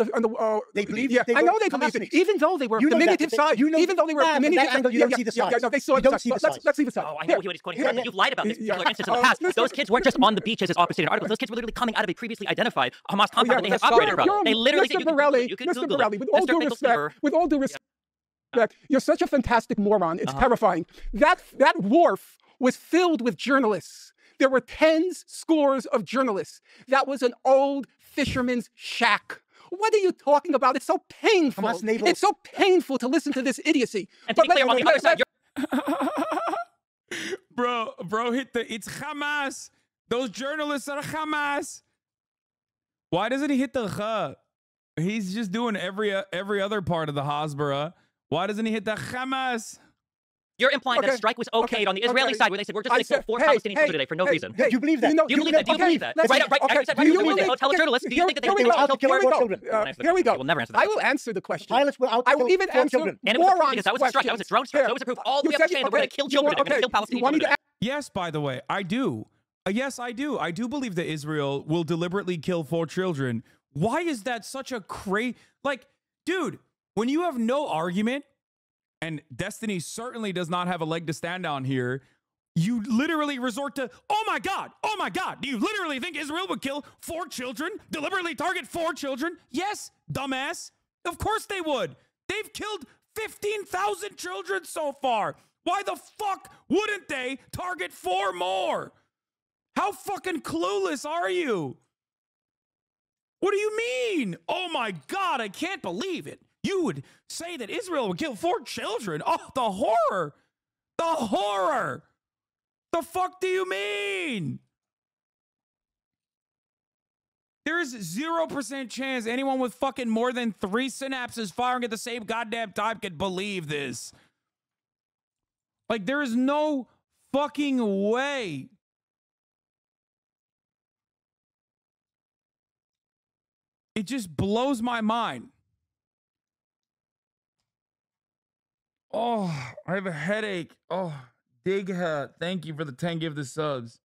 they believe. Yeah, I know they believe it. Even though they were diminutive size. Even though they were diminutive size. You don't see the size. No, they saw it. Let's leave it aside. Oh, I know what he's quoting from, but you've lied about this particular instance in the past. Those kids weren't just on the beaches as opposite articles. Those kids were literally coming out of a previously identified Hamas compound that they have operated from. They literally said you can Google it. With all due respect, that you're such a fantastic moron. It's terrifying. That wharf was filled with journalists. There were tens, scores of journalists. That was an old fisherman's shack. What are you talking about? It's so painful. It's so painful to listen to this idiocy. And to be clear, on the other side, bro, hit the, it's Hamas. Those journalists are Hamas. Why doesn't he hit the Ch? He's just doing every other part of the Hasbara. Why doesn't he hit the Hamas? you're implying that a strike was okayed on the Israeli side where they said we're just going to kill 4 Palestinian children today for no reason. Do you believe that? Do you believe that? Do you believe that? Right, I said, do you believe that? Tell a journalist, do you think that they will kill 4 children? Here we go. We'll never answer that. I will answer the question. Pilots will I will even answer children. And it was because that was a strike. That was a drone strike. That was a proof all the way up the chain that we're going to kill children. We're going to kill Palestinian children. Yes, by the way, I do. Yes, I do. I do believe that Israel will deliberately kill 4 children. Why is that such a like, dude, when you have no argument, and Destiny certainly does not have a leg to stand on here, you literally resort to, oh my God, do you literally think Israel would kill 4 children? Deliberately target 4 children? Yes, dumbass. Of course they would. They've killed 15,000 children so far. Why the fuck wouldn't they target 4 more? How fucking clueless are you? What do you mean? Oh my God, I can't believe it. You would say that Israel would kill 4 children. Oh, the horror. The horror. The fuck do you mean? There is 0% chance anyone with fucking more than 3 synapses firing at the same goddamn time could believe this. Like, there is no fucking way. It just blows my mind. Oh, I have a headache. Oh, Digha, thank you for the 10 gifted subs.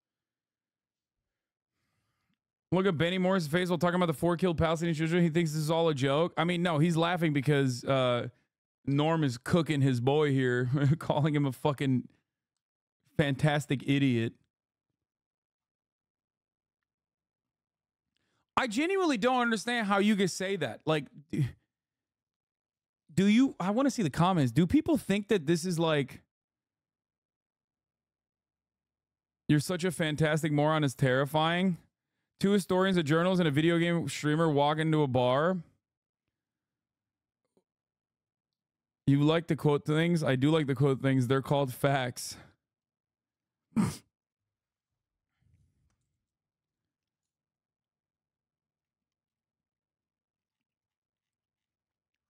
Look at Benny Moore's face while talking about the 4 killed Palestinian children. He thinks this is all a joke. I mean, no, he's laughing because Norm is cooking his boy here, calling him a fucking fantastic idiot. I genuinely don't understand how you could say that. Like, do you, I want to see the comments. Do people think that this is like, you're such a fantastic moron is terrifying? 2 historians, a journalist, and a video game streamer walk into a bar. You like to quote things? I do like to quote things. They're called facts.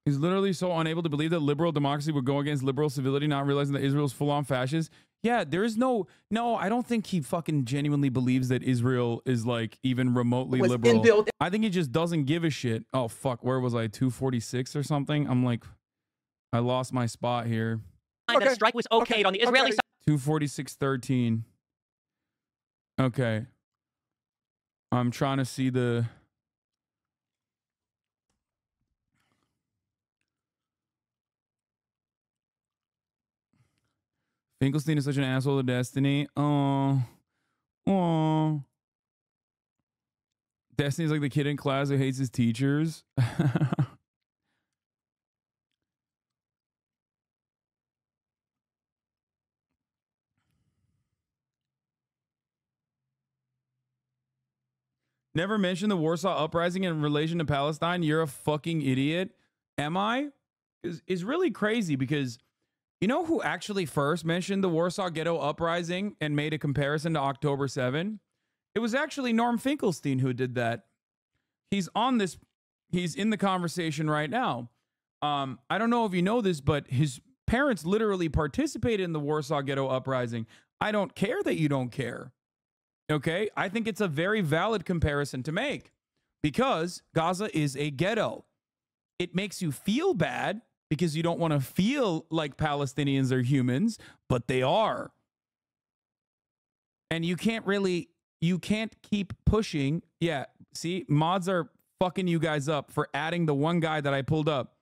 He's literally so unable to believe that liberal democracy would go against liberal civility, not realizing that Israel's full-on fascist. Yeah, there is no, I don't think he fucking genuinely believes that Israel is like even remotely liberal. I think he just doesn't give a shit. Oh, fuck, where was I? 246 or something? I'm like, I lost my spot here. The strike was okayed on the Israeli side. 246.13. Okay. I'm trying to see the... Finkelstein is such an asshole to Destiny. Oh. Destiny's like the kid in class who hates his teachers. Never mentioned the Warsaw Uprising in relation to Palestine. You're a fucking idiot. Am I? It's really crazy because you know who actually first mentioned the Warsaw Ghetto Uprising and made a comparison to October 7? It was actually Norm Finkelstein who did that. He's on this. He's in the conversation right now. I don't know if you know this, but his parents literally participated in the Warsaw Ghetto Uprising. I don't care that you don't care. Okay? I think it's a very valid comparison to make because Gaza is a ghetto. It makes you feel bad because you don't want to feel like Palestinians are humans, but they are. And you can't keep pushing. Yeah, see, mods are fucking you guys up for adding the one guy that I pulled up.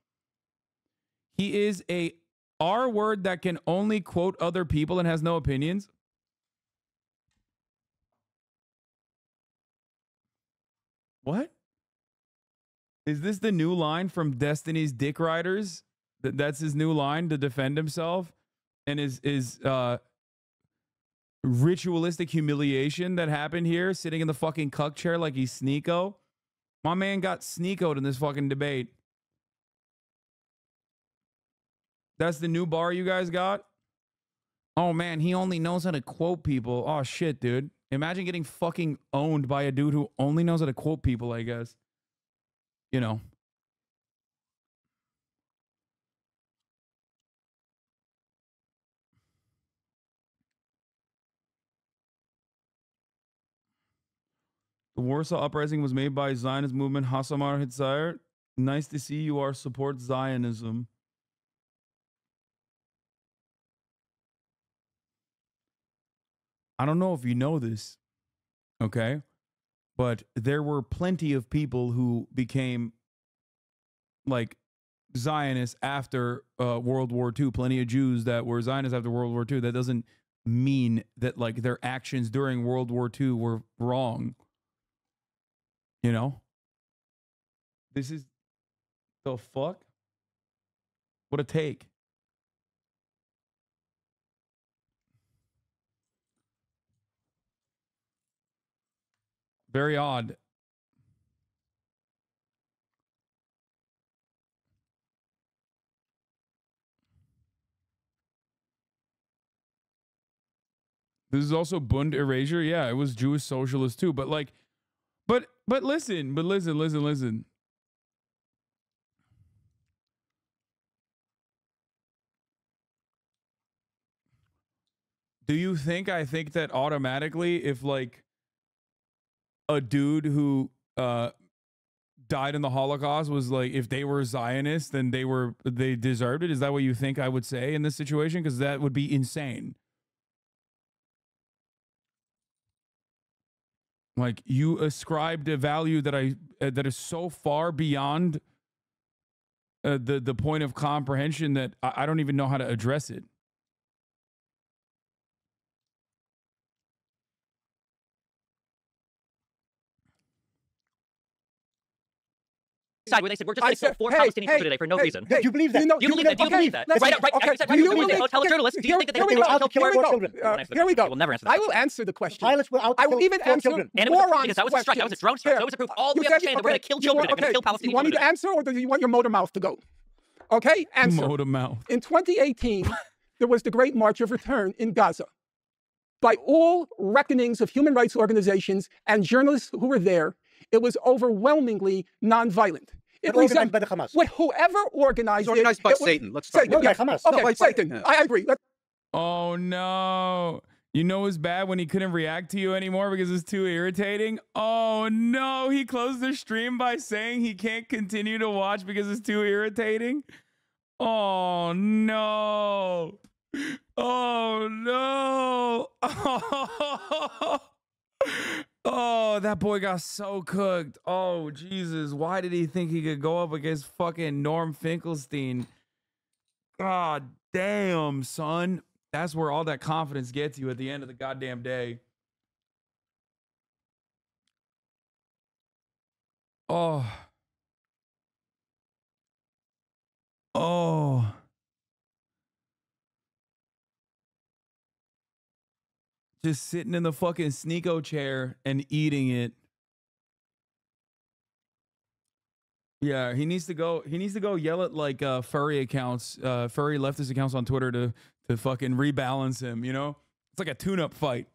He is a R word that can only quote other people and has no opinions. What? Is this the new line from Destiny's Dick Riders? That's his new line to defend himself, and his ritualistic humiliation that happened here, sitting in the fucking cuck chair like he's Sneeko. My man got Sneeko'd in this fucking debate. That's the new bar you guys got? Oh man, he only knows how to quote people. Oh shit, dude. Imagine getting fucking owned by a dude who only knows how to quote people, I guess. You know. The Warsaw Uprising was made by Zionist movement Hasan Hitzair. Nice to see you are support Zionism. I don't know if you know this, okay? But there were plenty of people who became like Zionists after World War II. Plenty of Jews that were Zionists after World War II. That doesn't mean that like their actions during World War II were wrong. You know? This is the fuck? What a take. Very odd. This is also Bund erasure. Yeah, it was Jewish socialist too. But like, but listen. Do you think I think that automatically if like a dude who died in the Holocaust was like, if they were Zionists, then they deserved it? Is that what you think I would say in this situation? Because that would be insane. Like, you ascribed a value that that is so far beyond the point of comprehension that I don't even know how to address it. Side where they said we're just going to kill 4 Palestinian people today for no reason. Do you believe that? You believe that? Do you believe that? Right. I said, Do you believe believe that? Tell a journalist. Do you think that they Here we will go. kill Here we 4 go. children? Here we go. I will never answer that. I will answer the question. Pilots will I will even answer children. And it was morons' because that was a strike. That was a drone strike. Here. That was a proof all the You way up said- the chain that we're going to kill children today. We're going to kill Palestinian You want me children to answer, or do you want your motor mouth to go? Okay, answer. Motor mouth. In 2018, there was the Great March of Return in Gaza. By all reckonings of human rights organizations and journalists who were there, it was overwhelmingly nonviolent. It organized by the Hamas. Whoever organized It's organized it, by it was Satan. Let's start Satan. with Yeah, that. Hamas. Okay, No, by Satan. Satan. I agree. Oh no. You know it's bad when he couldn't react to you anymore because it's too irritating? Oh no, he closed the stream by saying he can't continue to watch because it's too irritating? Oh no. Oh no. Oh, that boy got so cooked. Oh, Jesus. Why did he think he could go up against fucking Norm Finkelstein? God damn, son. That's where all that confidence gets you at the end of the goddamn day. Oh. Oh. Just sitting in the fucking Sneeko chair and eating it. Yeah, he needs to go yell at like furry accounts, furry leftist accounts on Twitter to fucking rebalance him, you know? It's like a tune-up fight.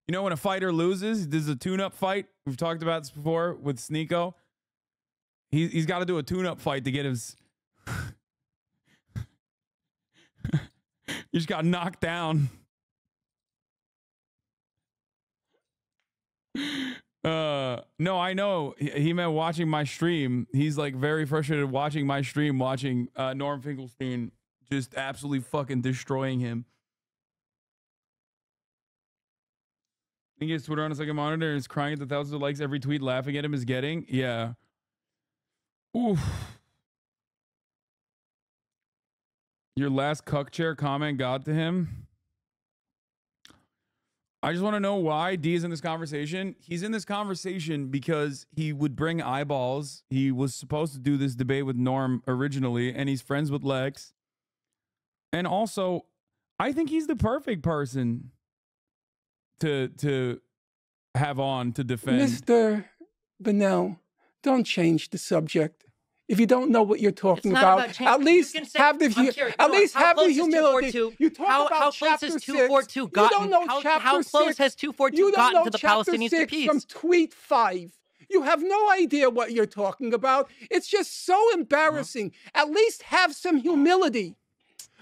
You know when a fighter loses, this is a tune-up fight. We've talked about this before with Sneeko. He's got to do a tune-up fight to get his he just got knocked down. No, I know he meant watching my stream. He's like very frustrated watching my stream, watching Norm Finkelstein just absolutely fucking destroying him. He gets Twitter on a second monitor and is crying at the thousands of likes every tweet laughing at him is getting. Yeah. Oof. Your last cuck chair comment got to him. I just want to know why D is in this conversation. He's in this conversation because he would bring eyeballs. He was supposed to do this debate with Norm originally, and he's friends with Lex. And also, I think he's the perfect person to have on to defend. Mr. Bennell, don't change the subject. If you don't know what you're talking It's not about, about change. at least You can say- have the I'm curious. at least How have the close is humility. 242? You talk How about close chapter has 6. 242 You gotten? don't know chapter How close 6. has 242 You don't gotten know to the chapter Palestinians to 6 peace? from tweet 5. You have no idea what you're talking about. It's just so embarrassing. At least have some humility.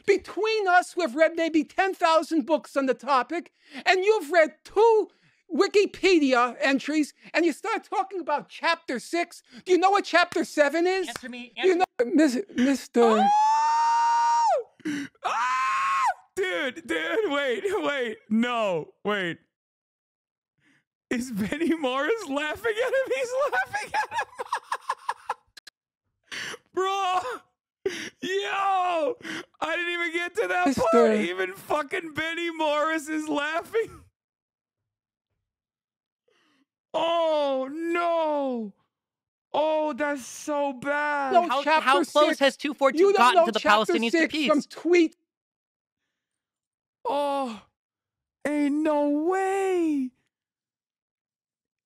Between us, we've read maybe 10,000 books on the topic, and you've read 2 Wikipedia entries, and you start talking about chapter 6. Do you know what chapter 7 is? Answer me. Do you know, Mr. Dude, wait. No, wait. Is Benny Morris laughing at him? He's laughing at him. Bro. Yo. I didn't even get to that part. Even fucking Benny Morris is laughing. Oh, no. Oh, that's so bad. No, How chapter close 6. has 242 You don't gotten know to the chapter Palestinians to 6 peace? from tweet. Oh, ain't no way.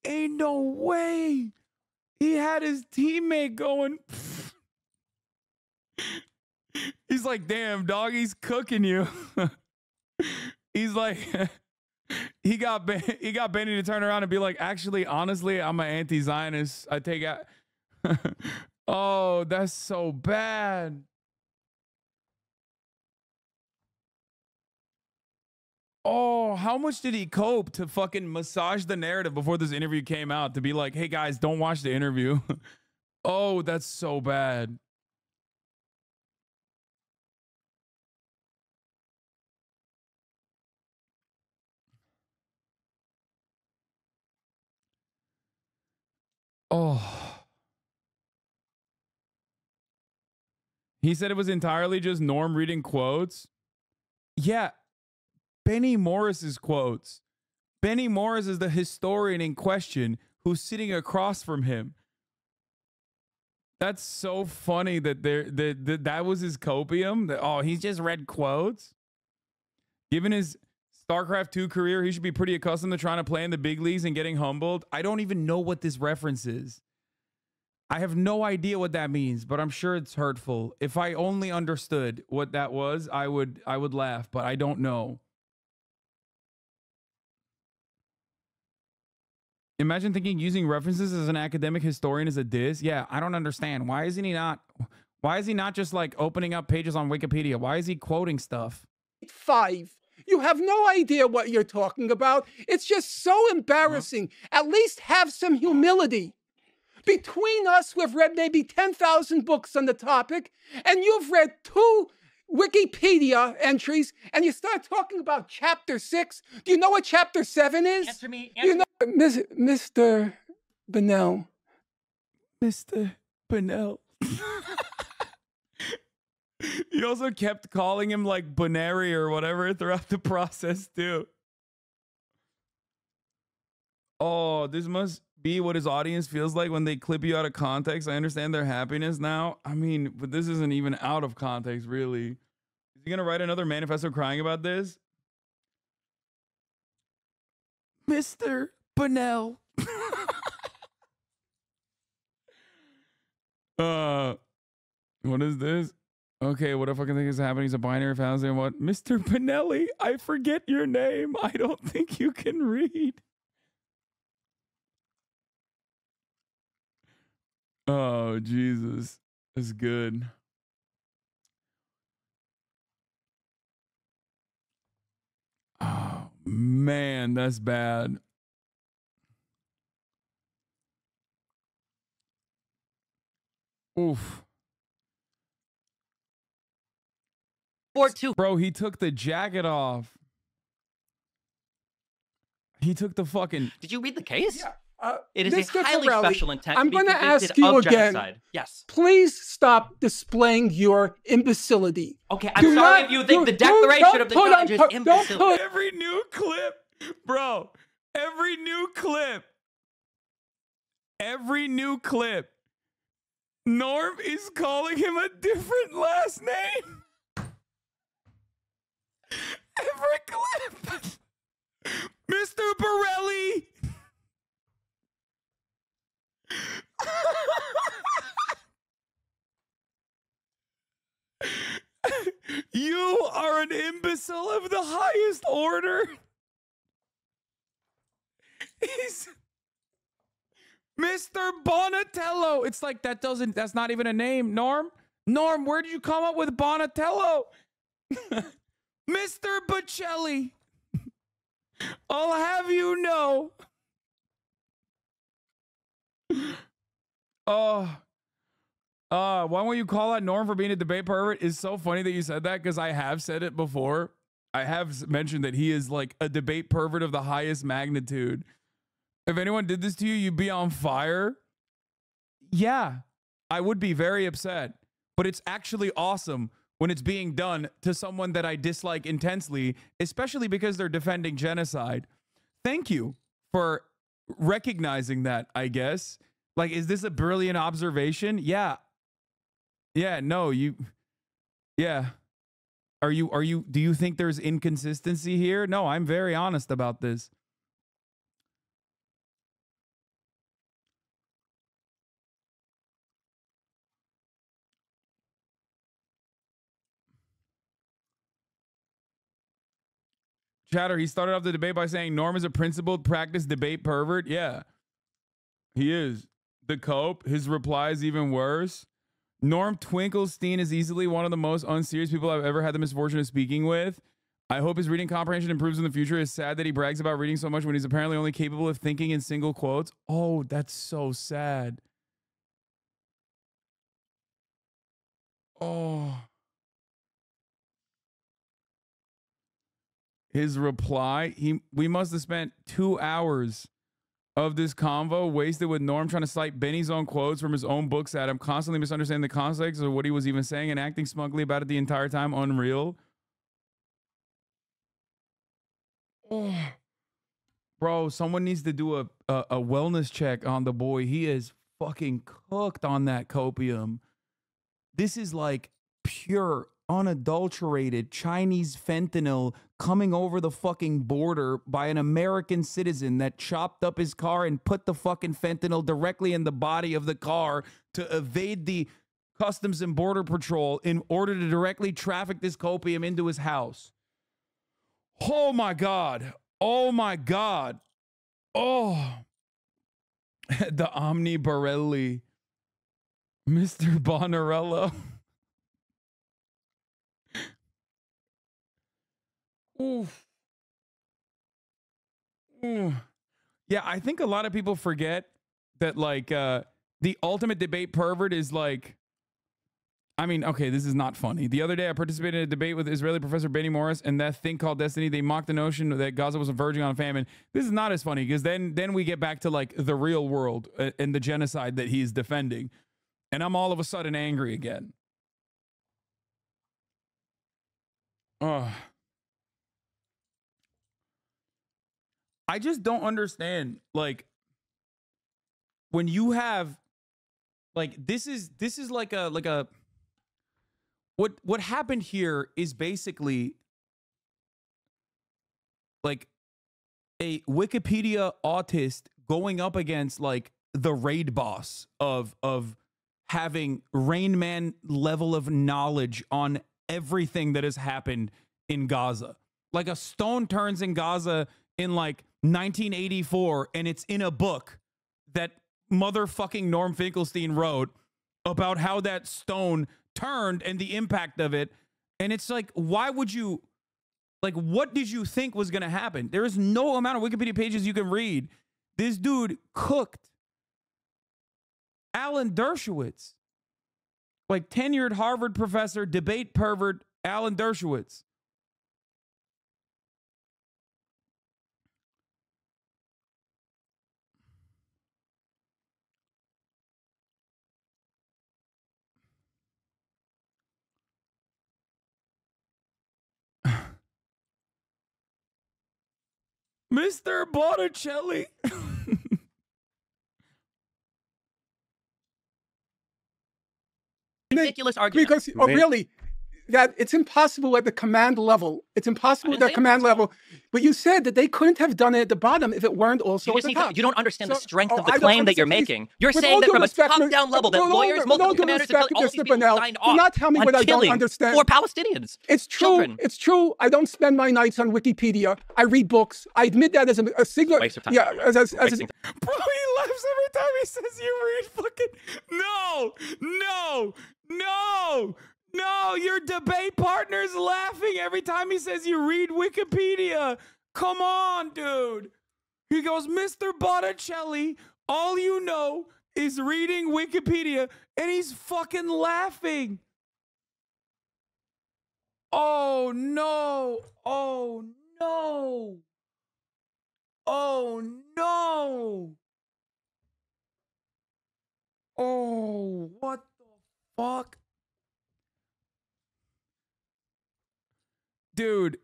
Ain't no way. He had his teammate going. He's like, damn, dog, he's cooking you. He's like, he got Benny to turn around and be like, actually, honestly, I'm an anti-Zionist. I take out. Oh, that's so bad. Oh, how much did he cope to fucking massage the narrative before this interview came out to be like, hey guys, don't watch the interview. Oh, that's so bad. Oh. He said it was entirely just Norm reading quotes. Yeah. Benny Morris's quotes. Benny Morris is the historian in question who's sitting across from him. That's so funny that that was his copium. Oh, he's just read quotes. Given his StarCraft 2 career, he should be pretty accustomed to trying to play in the big leagues and getting humbled. I don't even know what this reference is. I have no idea what that means, but I'm sure it's hurtful. If I only understood what that was, I would laugh, but I don't know. Imagine thinking using references as an academic historian is a diss. Yeah, I don't understand. Why is he not just like opening up pages on Wikipedia? Why is he quoting stuff? 5. You have no idea what you're talking about. It's just so embarrassing. At least have some humility. Between us, we've read maybe 10,000 books on the topic, and you've read 2 Wikipedia entries, and you start talking about chapter 6. Do you know what chapter 7 is? Answer me. Do you know, Mr. Bennell? Mr. Bennell. He also kept calling him like Bonary or whatever throughout the process too. Oh, this must be what his audience feels like when they clip you out of context. I understand their happiness now. I mean, but this isn't even out of context, really. Is he gonna write another manifesto crying about this? Mr. Bennell. What is this? Okay, what the fucking thing is happening? He's a binary thousand. What? Mr. Pinelli, I forget your name. I don't think you can read. Oh, Jesus. That's good. Oh, man, that's bad. Oof. Bro, he took the jacket off. He took the fucking... Did you read the case? Yeah. It is Mr. a highly Corelli, special intent. I'm going to ask you again. Genocide. Yes. Please stop displaying your imbecility. Okay, I'm sorry if you think the declaration of the judge is imbecile. Every new clip Bro, every new clip, Norm is calling him a different last name. Every clip. Mr. Borelli. You are an imbecile of the highest order. He's Mr. Bonatello. It's like that's not even a name, Norm. Norm, where did you come up with Bonatello? Mr. Bocelli. I'll have you know. Why won't you call out Norm for being a debate pervert? It's so funny that you said that because I have said it before. I have mentioned that he is like a debate pervert of the highest magnitude. If anyone did this to you, you'd be on fire. Yeah, I would be very upset. But it's actually awesome when it's being done to someone that I dislike intensely, especially because they're defending genocide. Thank you for recognizing that, I guess. Like, is this a brilliant observation? Yeah. Yeah, no, yeah. Do you think there's inconsistency here? No, I'm very honest about this. Chatter, he started off the debate by saying Norm is a principled practice debate pervert. Yeah, he is. The cope, his reply is even worse. Norm Twinklestein is easily one of the most unserious people I've ever had the misfortune of speaking with. I hope his reading comprehension improves in the future. It's sad that he brags about reading so much when he's apparently only capable of thinking in single quotes. Oh, that's so sad. Oh. His reply, we must have spent 2 hours of this convo wasted with Norm trying to cite Benny's own quotes from his own books at him, constantly misunderstanding the context of what he was even saying and acting smugly about it the entire time. Unreal. Oh. Bro, someone needs to do a wellness check on the boy. He is fucking cooked on that copium. This is like pure, unadulterated Chinese fentanyl coming over the fucking border by an American citizen that chopped up his car and put the fucking fentanyl directly in the body of the car to evade the Customs and Border Patrol in order to directly traffic this copium into his house. Oh my God. Oh my God. Oh. The Omni Borelli. Mr. Bonarello. Oof. Ooh. Yeah, I think a lot of people forget that, like, the ultimate debate pervert is like, I mean, okay, this is not funny. The other day, I participated in a debate with Israeli professor Benny Morris and that thing called Destiny. They mocked the notion that Gaza was verging on famine. This is not as funny because then we get back to like the real world and the genocide that he's defending. And I'm all of a sudden angry again. Oh. I just don't understand. Like, when you have, like, this is like a what happened here is basically like a Wikipedia autist going up against like the raid boss of having Rain Man level of knowledge on everything that has happened in Gaza. Like, a stone turns in Gaza in like 1984 and it's in a book that motherfucking Norm Finkelstein wrote about how that stone turned and the impact of it. And it's like, why would you, like, what did you think was going to happen? There is no amount of Wikipedia pages you can read. This dude cooked Alan Dershowitz, like tenured Harvard professor, debate pervert Alan Dershowitz. Mr. Botticelli. Ridiculous argument. Because, oh, really, that it's impossible at the command level. It's impossible at the command level. But you said that they couldn't have done it at the bottom if it weren't also You at the top. you don't understand the So- strength of the I don't claim that you're understand. making. You're With saying all that due from a respect, top-down level, that with all- lawyers, with multiple all due commanders, respect, all these Mr. people Bonnell, signed do off not tell me on what I don't killing understand. for Palestinians. It's true. Children. It's true. I don't spend my nights on Wikipedia. I read books. I admit that as a single. Waste of time. Yeah, Wasting as time. Bro, he laughs every time he says you read fucking. No, your debate partner's laughing every time he says you read Wikipedia. Come on, dude. He goes, Mr. Botticelli, all you know is reading Wikipedia, and he's fucking laughing. Oh, no. Oh, no. Oh, no. Oh, what the fuck? Dude.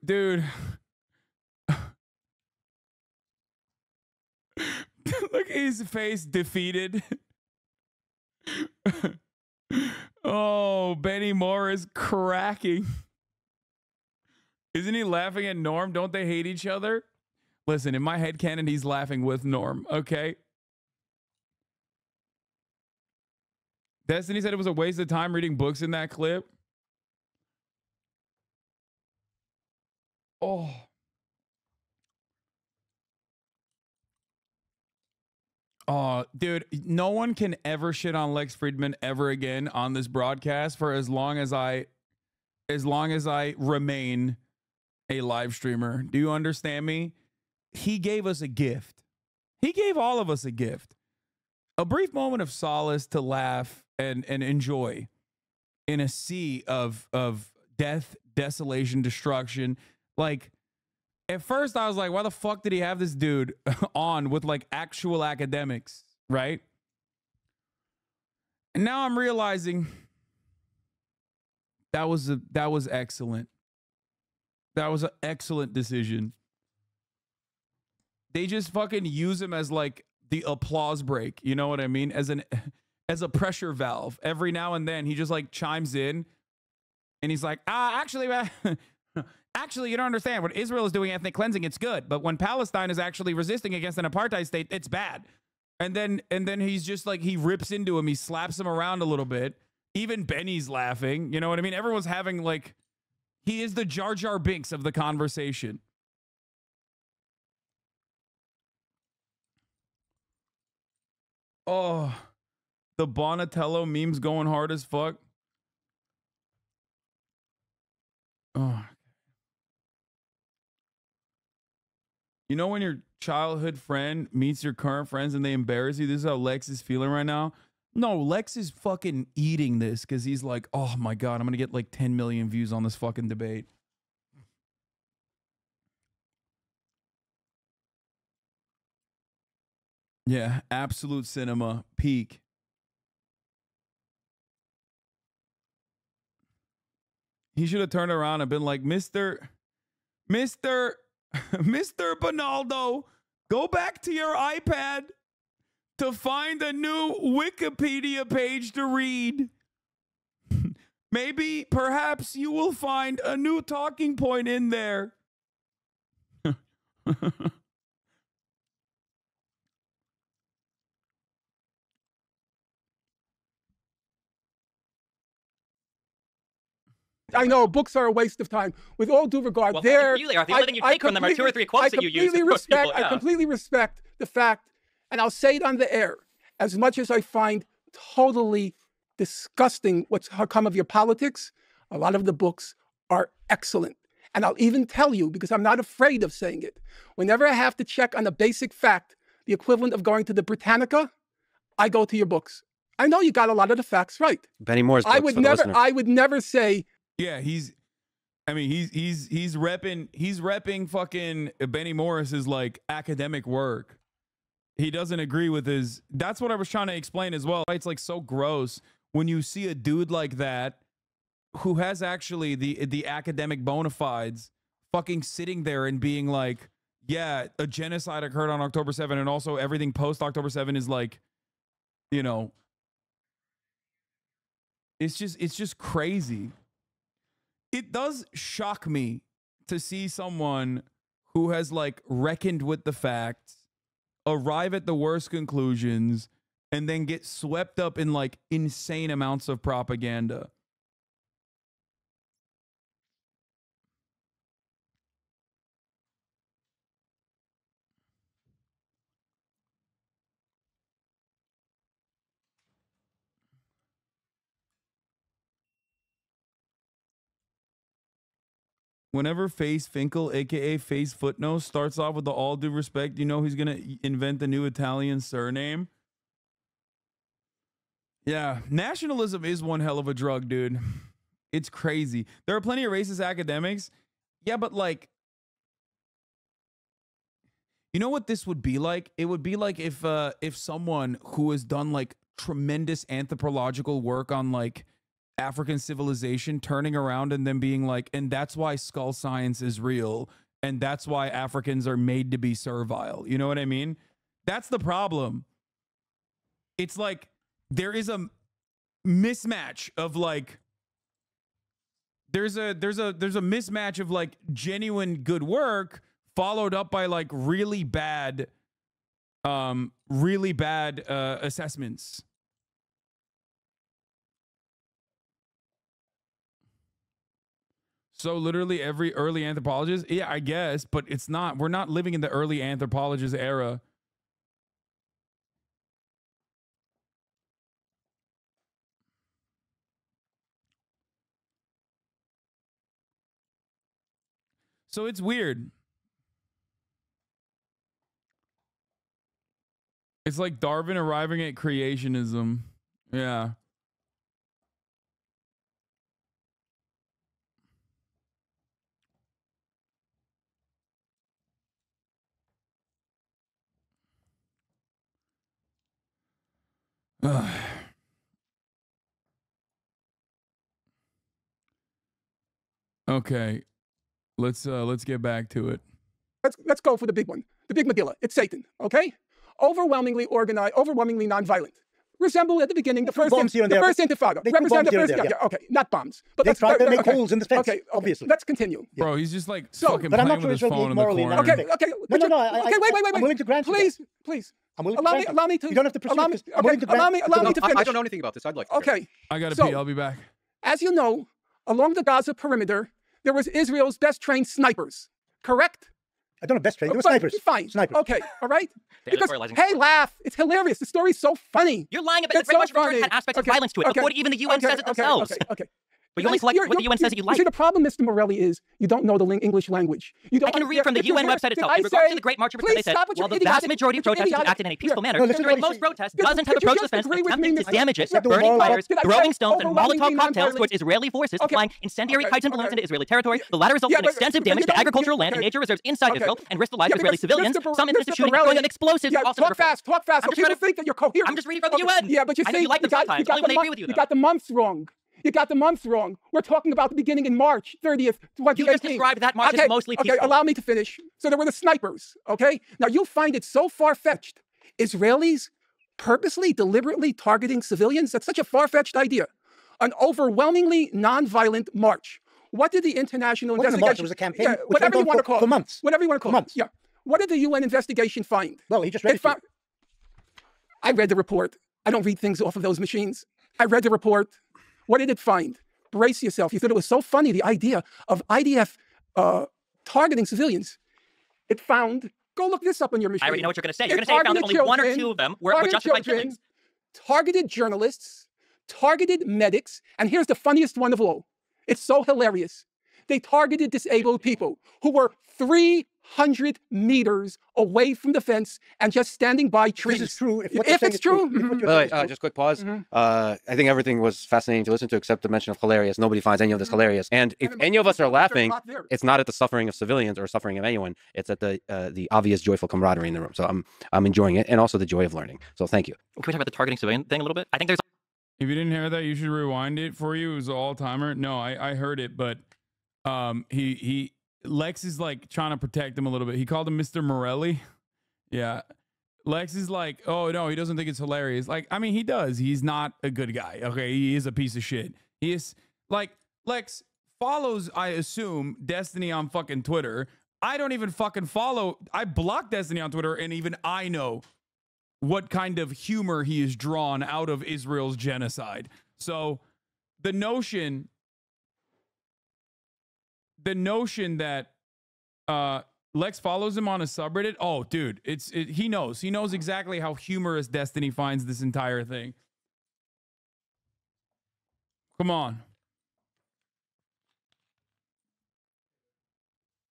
Look at his face, defeated. Oh, Benny Moore is cracking. Isn't he laughing at Norm? Don't they hate each other? Listen, in my headcanon, he's laughing with Norm, okay? Destiny said it was a waste of time reading books in that clip. Oh. Oh, dude, no one can ever shit on Lex Fridman ever again on this broadcast for as long as I remain a live streamer. Do you understand me? He gave us a gift. He gave all of us a gift. A brief moment of solace to laugh and enjoy in a sea of death, desolation, destruction. Like, at first I was like, why the fuck did he have this dude on with like actual academics, right? And now I'm realizing that was excellent. That was an excellent decision. They just fucking use him as like the applause break, you know what I mean? As a pressure valve. Every now and then he just like chimes in and he's like, actually, you don't understand. What Israel is doing ethnic cleansing, it's good. But when Palestine is actually resisting against an apartheid state, it's bad. And then he's just like, he rips into him. He slaps him around a little bit. Even Benny's laughing. You know what I mean? Everyone's having like, he is the Jar Jar Binks of the conversation. Oh, the Bonatello meme's going hard as fuck. Oh. You know when your childhood friend meets your current friends and they embarrass you? This is how Lex is feeling right now. No, Lex is fucking eating this because he's like, oh my God, I'm going to get like 10 million views on this fucking debate. Yeah, absolute cinema, peak. He should have turned around and been like, Mr. Bonaldo, go back to your iPad to find a new Wikipedia page to read. Maybe, perhaps you will find a new talking point in there. I know books are a waste of time. With all due regard, Well, they're. the only thing you take from them are 2 or 3 quotes that you use. I completely respect the fact, and I'll say it on the air, as much as I find totally disgusting what's come of your politics, a lot of the books are excellent. And I'll even tell you, because I'm not afraid of saying it, whenever I have to check on a basic fact, the equivalent of going to the Britannica, I go to your books. I know you got a lot of the facts right. Benny Moore's books I would for the never. listener. I would never say. Yeah, he's repping fucking Benny Morris's like academic work. He doesn't agree with his. That's what I was trying to explain as well. It's like so gross when you see a dude like that who has actually the academic bona fides fucking sitting there and being like, yeah, a genocide occurred on October 7, and also everything post October 7 is like, you know, it's just crazy. It does shock me to see someone who has like reckoned with the facts, arrive at the worst conclusions, and then get swept up in like insane amounts of propaganda. Whenever Face Finkel, aka Face Footnote, starts off with the all due respect, you know he's gonna invent a new Italian surname. Yeah, nationalism is one hell of a drug, dude. It's crazy. There are plenty of racist academics. Yeah, but like, you know what this would be like? It would be like if someone who has done like tremendous anthropological work on like African civilization turning around and then being like, and that's why skull science is real, and that's why Africans are made to be servile. You know what I mean? That's the problem. It's like there is a mismatch of like there's a mismatch of like genuine good work followed up by like really bad assessments. So literally every early anthropologist, yeah, I guess, but it's not. We're not living in the early anthropologist era. So it's weird. It's like Darwin arriving at creationism. Yeah. Okay. Let's get back to it. Let's go for the big one. The big Megillah. It's Satan, okay? Overwhelmingly organized, overwhelmingly nonviolent. Resemble at the beginning the first intifada. Represent the first, yeah, okay, not bombs. But they try to make holes in the fence. Okay, obviously. Let's continue. Bro, he's just like fucking playing with his phone in the corner. Okay. No, wait. I'm willing to grant you Please. I'm willing to allow me to. You don't have to pursue it. I'm willing to grant. Allow me to finish. I don't know anything about this. I'd like to. Okay. I gotta pee. I'll be back. As you know, along the Gaza perimeter, there was Israel's best trained snipers. Correct? I don't know best trained. They were snipers. Fine. Snipers. Okay. All right. Because, hey, laugh. It's hilarious. The story's so funny. You're lying about it. The British return had aspects of violence to it. Look what even the UN says it themselves. Okay. But you only collect what the UN says that you like. See, the problem, Mr. Morelli, is you don't know the English language. I can read from the UN website itself. In regards to the Great March of Return, they said, while the vast majority of protesters acted in a peaceful manner, during most protests, dozens have approached the fence, attempting to damage it, burning tires, throwing stones, and Molotov cocktails towards Israeli forces, applying incendiary kites and balloons into Israeli territory. The latter resulted in extensive damage to agricultural land and nature reserves inside Israel, and risked the lives of Israeli civilians. Some instances of shooting and throwing of explosives. Talk fast. People think that you're coherent. I'm just reading from the UN. Yeah, but you see, you like them sometimes. Only when they agree with you, you got the months wrong. You got the months wrong. We're talking about the beginning in March 30th, 2018. You just described that March as mostly peaceful. Okay, allow me to finish. So there were the snipers, okay? Now, you'll find it so far-fetched. Israelis purposely, deliberately targeting civilians? That's such a far-fetched idea. An overwhelmingly nonviolent march. What did the international investigation... It was a campaign. Yeah, whatever you want to call it. For months. Whatever you want to call it. Yeah. What did the UN investigation find? Well, he just read it. I read the report. I don't read things off of those machines. I read the report. What did it find? Brace yourself. You thought it was so funny, the idea of IDF targeting civilians. It found, go look this up on your machine. I already know what you're going to say. You're going to say it found that only one or two of them were justified killings. Targeted journalists, targeted medics, and here's the funniest one of all. It's so hilarious. They targeted disabled people who were 300 meters away from the fence and just standing by trees. This is true. If it's true. By the way, just quick pause. I think everything was fascinating to listen to except the mention of hilarious. Nobody finds any of this hilarious. And if any of us are laughing, it's not at the suffering of civilians or suffering of anyone. It's at the obvious joyful camaraderie in the room. So I'm enjoying it, and also the joy of learning. So thank you. Can we talk about the targeting civilian thing a little bit? I think there's... If you didn't hear that, you should rewind it for you. It was an all-timer. No, I heard it, but he Lex is like trying to protect him a little bit. He called him Mr. Morelli. Yeah. Lex is like, oh no, he doesn't think it's hilarious. Like, I mean, he does. He's not a good guy. Okay, he is a piece of shit. He is like Lex follows, I assume, Destiny on fucking Twitter. I don't even fucking follow. I blocked Destiny on Twitter, and even I know what kind of humor he is drawn out of Israel's genocide. So the notion that Lex follows him on a subreddit, oh dude, he knows exactly how humorous Destiny finds this entire thing. Come on.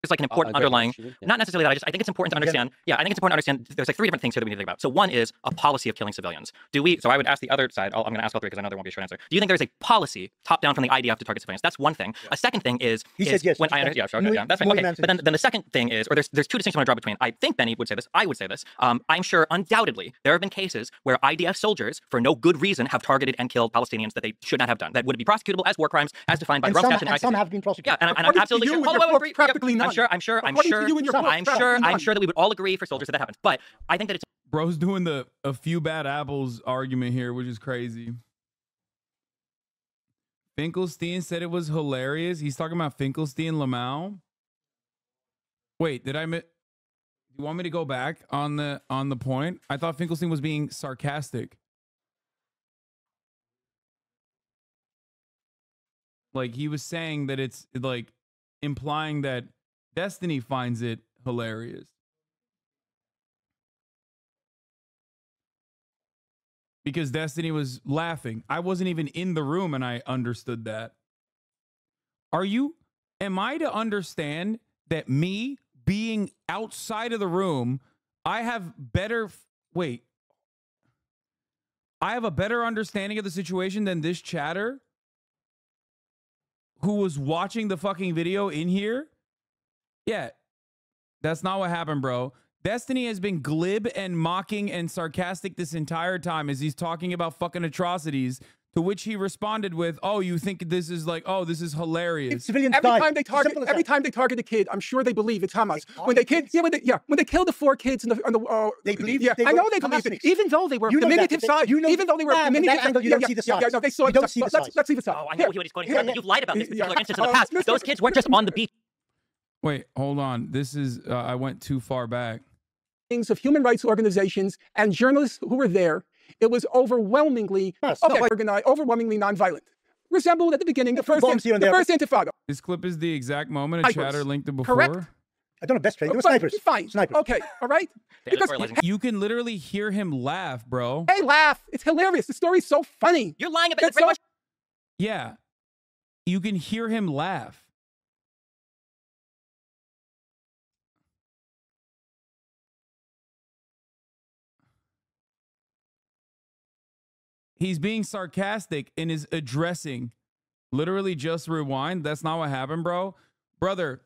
It's like an important underlying, not necessarily that. I think it's important to understand. Yeah, I think it's important to understand. There's like three different things here that we need to think about. So one is a policy of killing civilians. So I would ask the other side. I'm going to ask all three because I know there won't be a short answer. Do you think there's a policy top down from the IDF to target civilians? That's one thing. A second thing is he said yes. When yeah, sure, okay, yeah, that's fine. Okay, but then the second thing is, or there's two distinctions I want to draw between. I think Benny would say this. I would say this. I'm sure undoubtedly there have been cases where IDF soldiers, for no good reason, have targeted and killed Palestinians that they should not have done. That would be prosecutable as war crimes, as defined by the Rome Statute. And some have been prosecuted. Yeah, and I'm absolutely sure. Practically none. I'm sure that we would all agree for soldiers that happens. But I think that it's bro's doing a few bad apples argument here, which is crazy. Finkelstein said it was hilarious. He's talking about Finkelstein Lamau. Wait, did I miss? You want me to go back on the point? I thought Finkelstein was being sarcastic. Like he was saying that it's like implying that Destiny finds it hilarious. Because Destiny was laughing. I wasn't even in the room and I understood that. Am I to understand that me being outside of the room, I have a better understanding of the situation than this chatter who was watching the fucking video in here? Yeah, that's not what happened, bro. Destiny has been glib and mocking and sarcastic this entire time as he's talking about fucking atrocities, to which he responded with, oh, you think this is like, oh, this is hilarious. Every time they target a kid, I'm sure they believe it's Hamas. When they killed the 4 kids on the they believe. Yeah, I know they believe it, even though they were diminutive side. Even though they were diminutive. You don't see the size. Yeah, they saw it. Let's see the size. Oh, I know what he's quoting. You've lied about this particular instance in the past. Those kids weren't just on the beach. Wait, hold on. This is, I went too far back. Things of human rights organizations and journalists who were there, it was overwhelmingly organized, overwhelmingly nonviolent. Resembled at the beginning the first intifada. This clip is the exact moment a chatter linked it before. Correct. I don't know best trade. It was snipers. Fine. Snipers. Okay. All right. Because you can literally hear him laugh, bro. Hey, laugh. It's hilarious. The story's so funny. You're lying about it. Yeah. You can hear him laugh. He's being sarcastic and is addressing. Literally just rewind. That's not what happened, bro. Brother,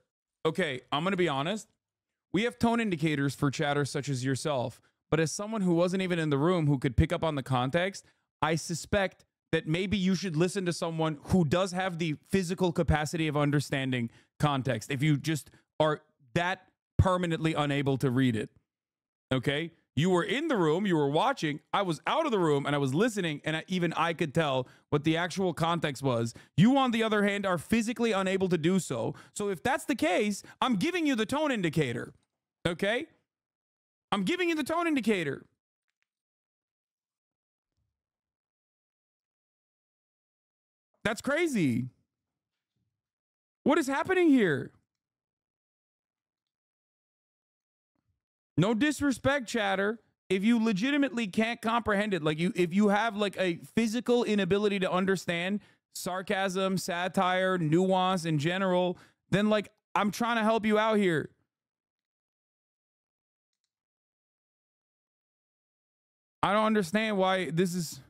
okay, I'm going to be honest. We have tone indicators for chatters such as yourself. But as someone who wasn't even in the room who could pick up on the context, I suspect that maybe you should listen to someone who does have the physical capacity of understanding context. If you just are that permanently unable to read it. Okay? You were in the room, you were watching, I was out of the room, and I was listening, and even I could tell what the actual context was. You, on the other hand, are physically unable to do so. So if that's the case, I'm giving you the tone indicator, okay? I'm giving you the tone indicator. That's crazy. What is happening here? No disrespect, chatter. If you legitimately can't comprehend it, like if you have like a physical inability to understand sarcasm, satire, nuance in general, then like I'm trying to help you out here. I don't understand why this is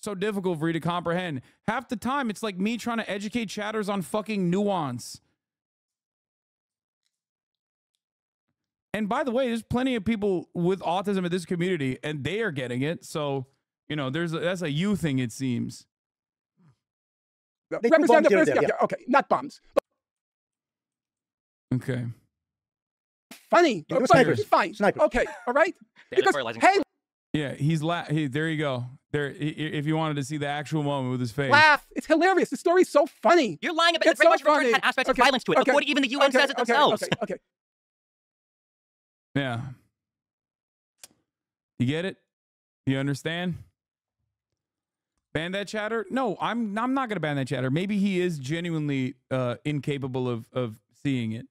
so difficult for you to comprehend. Half the time, it's like me trying to educate chatters on fucking nuance. And by the way, there's plenty of people with autism in this community, and they are getting it. So, you know, that's a you thing, it seems. Representative, okay, not bombs. Okay. Funny. Yeah, it was But snipers. fine. Snipers. Okay. All right. The Because editorializing hey, Yeah, he's there you go. If you wanted to see the actual moment with his face. laugh. It's hilarious. The story's so funny. You're lying about it. It's Very so much referred funny. to had aspects Okay, of violence to it. okay, According, even the UN says it themselves. Okay. Yeah. You get it? You understand? Ban that chatter? No, I'm not gonna ban that chatter. Maybe he is genuinely incapable of seeing it.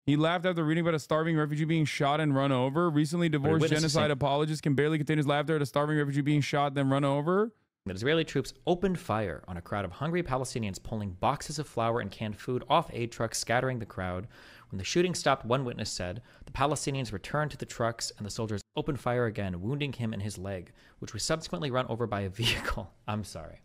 He laughed after reading about a starving refugee being shot and run over. Recently divorced witness the genocide same- apologist can barely contain his laughter at a starving refugee being shot then run over. that Israeli troops opened fire on a crowd of hungry Palestinians pulling boxes of flour and canned food off aid trucks, scattering the crowd. When the shooting stopped, one witness said, the Palestinians returned to the trucks and the soldiers opened fire again, wounding him in his leg, which was subsequently run over by a vehicle. I'm sorry.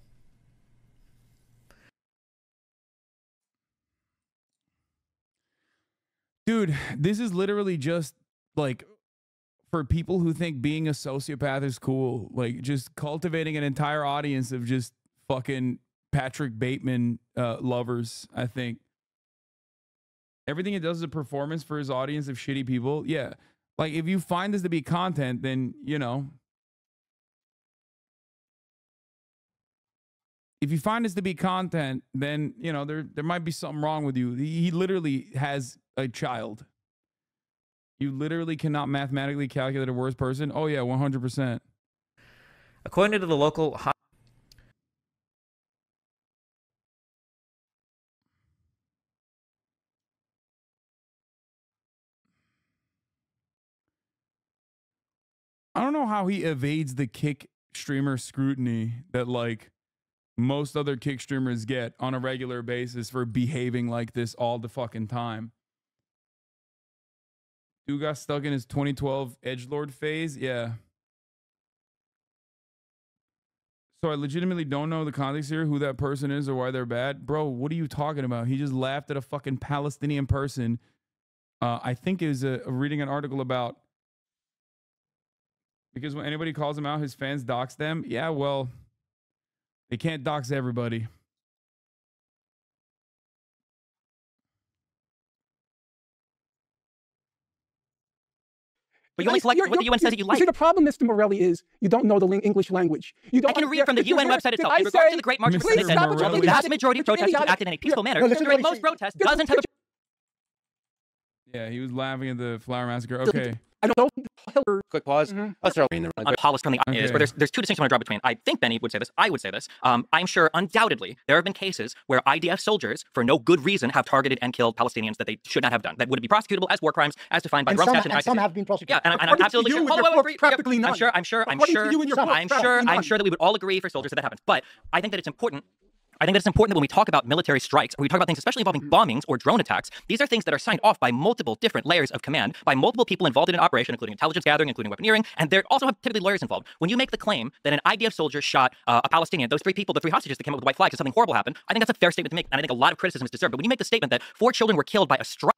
Dude, this is literally just like for people who think being a sociopath is cool, like just cultivating an entire audience of just fucking Patrick Bateman lovers, I think. Everything it does is a performance for his audience of shitty people. Yeah. Like if you find this to be content, then, you know. If you find this to be content, then, you know, there might be something wrong with you. He literally has a child. You literally cannot mathematically calculate a worse person. Oh, yeah, 100%. According to the local I don't know how he evades the kick streamer scrutiny that, like, most other kick streamers get on a regular basis for behaving like this all the fucking time. Dude got stuck in his 2012 edgelord phase. Yeah. So I legitimately don't know the context here, who that person is or why they're bad. Bro, what are you talking about? He just laughed at a fucking Palestinian person. I think it was reading an article about, because when anybody calls him out, his fans dox them. Yeah, well, they can't dox everybody. But you only select what the UN says that you like. See, the problem, Mr. Morelli, is you don't know the English language. You don't I can read from the if you're UN here- website did itself. I In regards say- to the Great March of Please Protest, stop the with vast the majority of protesters who acted in a peaceful manner, No, listen to considering what most he's saying. protests doesn't have Yeah, he was laughing at the flower massacre. Okay. I don't know Hitler. Quick pause. Let's throw in the polished from the Okay. is where there's two distinctions I want to draw between. I think Benny would say this. I would say this. I'm sure undoubtedly there have been cases where IDF soldiers, for no good reason, have targeted and killed Palestinians that they should not have done. That would be prosecutable as war crimes, as defined by And the Rome some, Statute. and some have been prosecuted. Yeah, and I'm According to absolutely you sure. and Hold your on, book, wait, practically none. I'm sure According to you and your book, I'm practically sure that we would all agree for soldiers that happens. But I think that it's important. I think that it's important that when we talk about military strikes, or we talk about things especially involving bombings or drone attacks, these are things that are signed off by multiple different layers of command, by multiple people involved in an operation, including intelligence gathering, including weaponeering, and there also have typically lawyers involved. When you make the claim that an IDF soldier shot a Palestinian, those three people, the three hostages that came up with white flags, and something horrible happened, I think that's a fair statement to make, and I think a lot of criticism is deserved. But when you make the statement that 4 children were killed by a strike,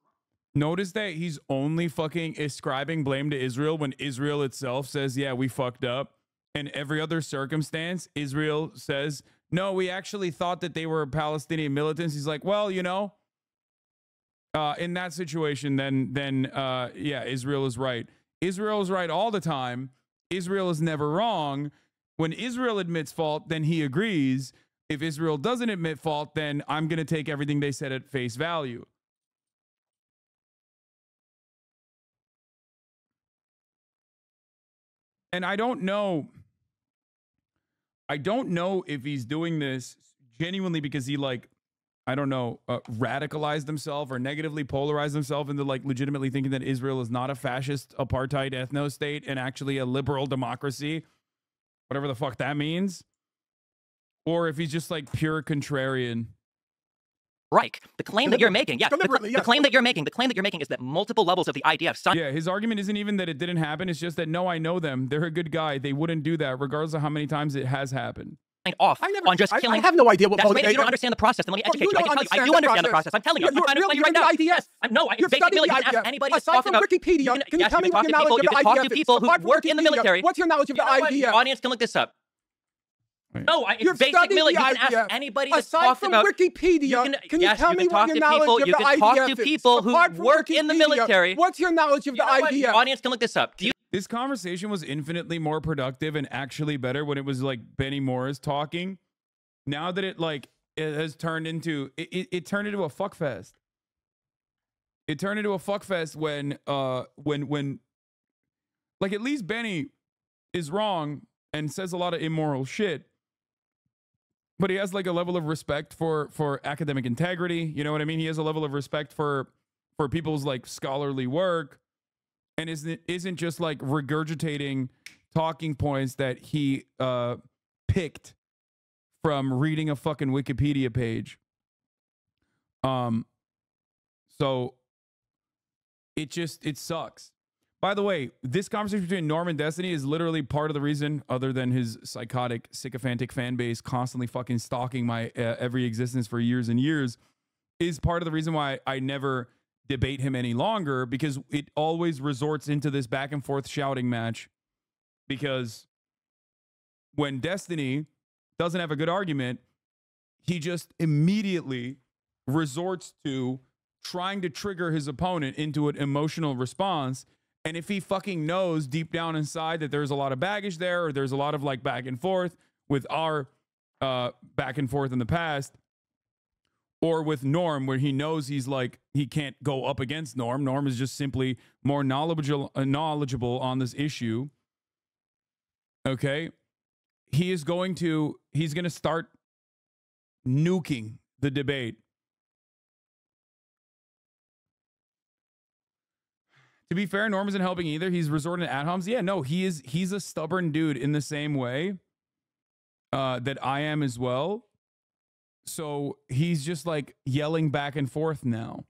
Notice that he's only fucking ascribing blame to Israel when Israel itself says, yeah, we fucked up. In every other circumstance, Israel says, no, we actually thought that they were Palestinian militants. He's like, well, you know, in that situation, then yeah, Israel is right. Israel is right all the time. Israel is never wrong. When Israel admits fault, then he agrees. If Israel doesn't admit fault, then I'm going to take everything they said at face value. And I don't know if he's doing this genuinely because he, like, I don't know, radicalized himself or negatively polarized himself into, like, legitimately thinking that Israel is not a fascist apartheid ethno state and actually a liberal democracy, whatever the fuck that means, or if he's just, like, pure contrarian. strike. The claim that you're making, Deliberately, the claim that you're making is that multiple levels of the IDF signed Yeah, his argument isn't even that it didn't happen. It's just that, no, I know them. They're a good guy. They wouldn't do that, regardless of how many times it has happened. off I never, on just I killing. have no idea what That's right. If motivated you don't them. understand the process, then let me educate you. I don't can tell you. I understand do understand the process. I'm telling you. You're I'm trying to tell you really right now. the Yes. No, You've basically, studied you the can ask IDF. anybody that's Aside talking from about. Wikipedia, can you tell me what your knowledge of the You can talk IDF to is? people who Apart from work in the Wikipedia, military. What's your knowledge of the You know what? IDF? Audience can look this up. No, it's You've basic studied millet. the You can ask IDF. anybody that's Aside talked from about Wikipedia, can you yes, tell you me can what talk your to knowledge people. of You the can talk IDF to is? people who Apart from work in the Wikipedia, military. What's your knowledge of You the know what? IDF? Your audience can look this up. Do you This conversation was infinitely more productive and actually better when it was like Benny Morris talking. Now that it has turned into it turned into a fuck fest. It turned into a fuck fest when like at least Benny is wrong and says a lot of immoral shit, but he has like a level of respect for academic integrity. You know what I mean? He has a level of respect for people's like scholarly work, and isn't just like regurgitating talking points that he picked from reading a fucking Wikipedia page. So it sucks. By the way, this conversation between Norm and Destiny is literally part of the reason, other than his psychotic, sycophantic fan base constantly fucking stalking my every existence for years and years, is part of the reason why I never debate him any longer, because it always resorts into this back and forth shouting match. Because when Destiny doesn't have a good argument, he just immediately resorts to trying to trigger his opponent into an emotional response. And if he fucking knows deep down inside that there's a lot of baggage there, or there's a lot of like back and forth with our back and forth in the past, or with Norm, where he knows he's like, he can't go up against Norm. Norm is just simply more knowledgeable on this issue. Okay. He's going to start nuking the debate. To be fair, Norm isn't helping either. He's resorting to ad homs. Yeah, no, he's a stubborn dude in the same way that I am as well. So he's just like yelling back and forth now.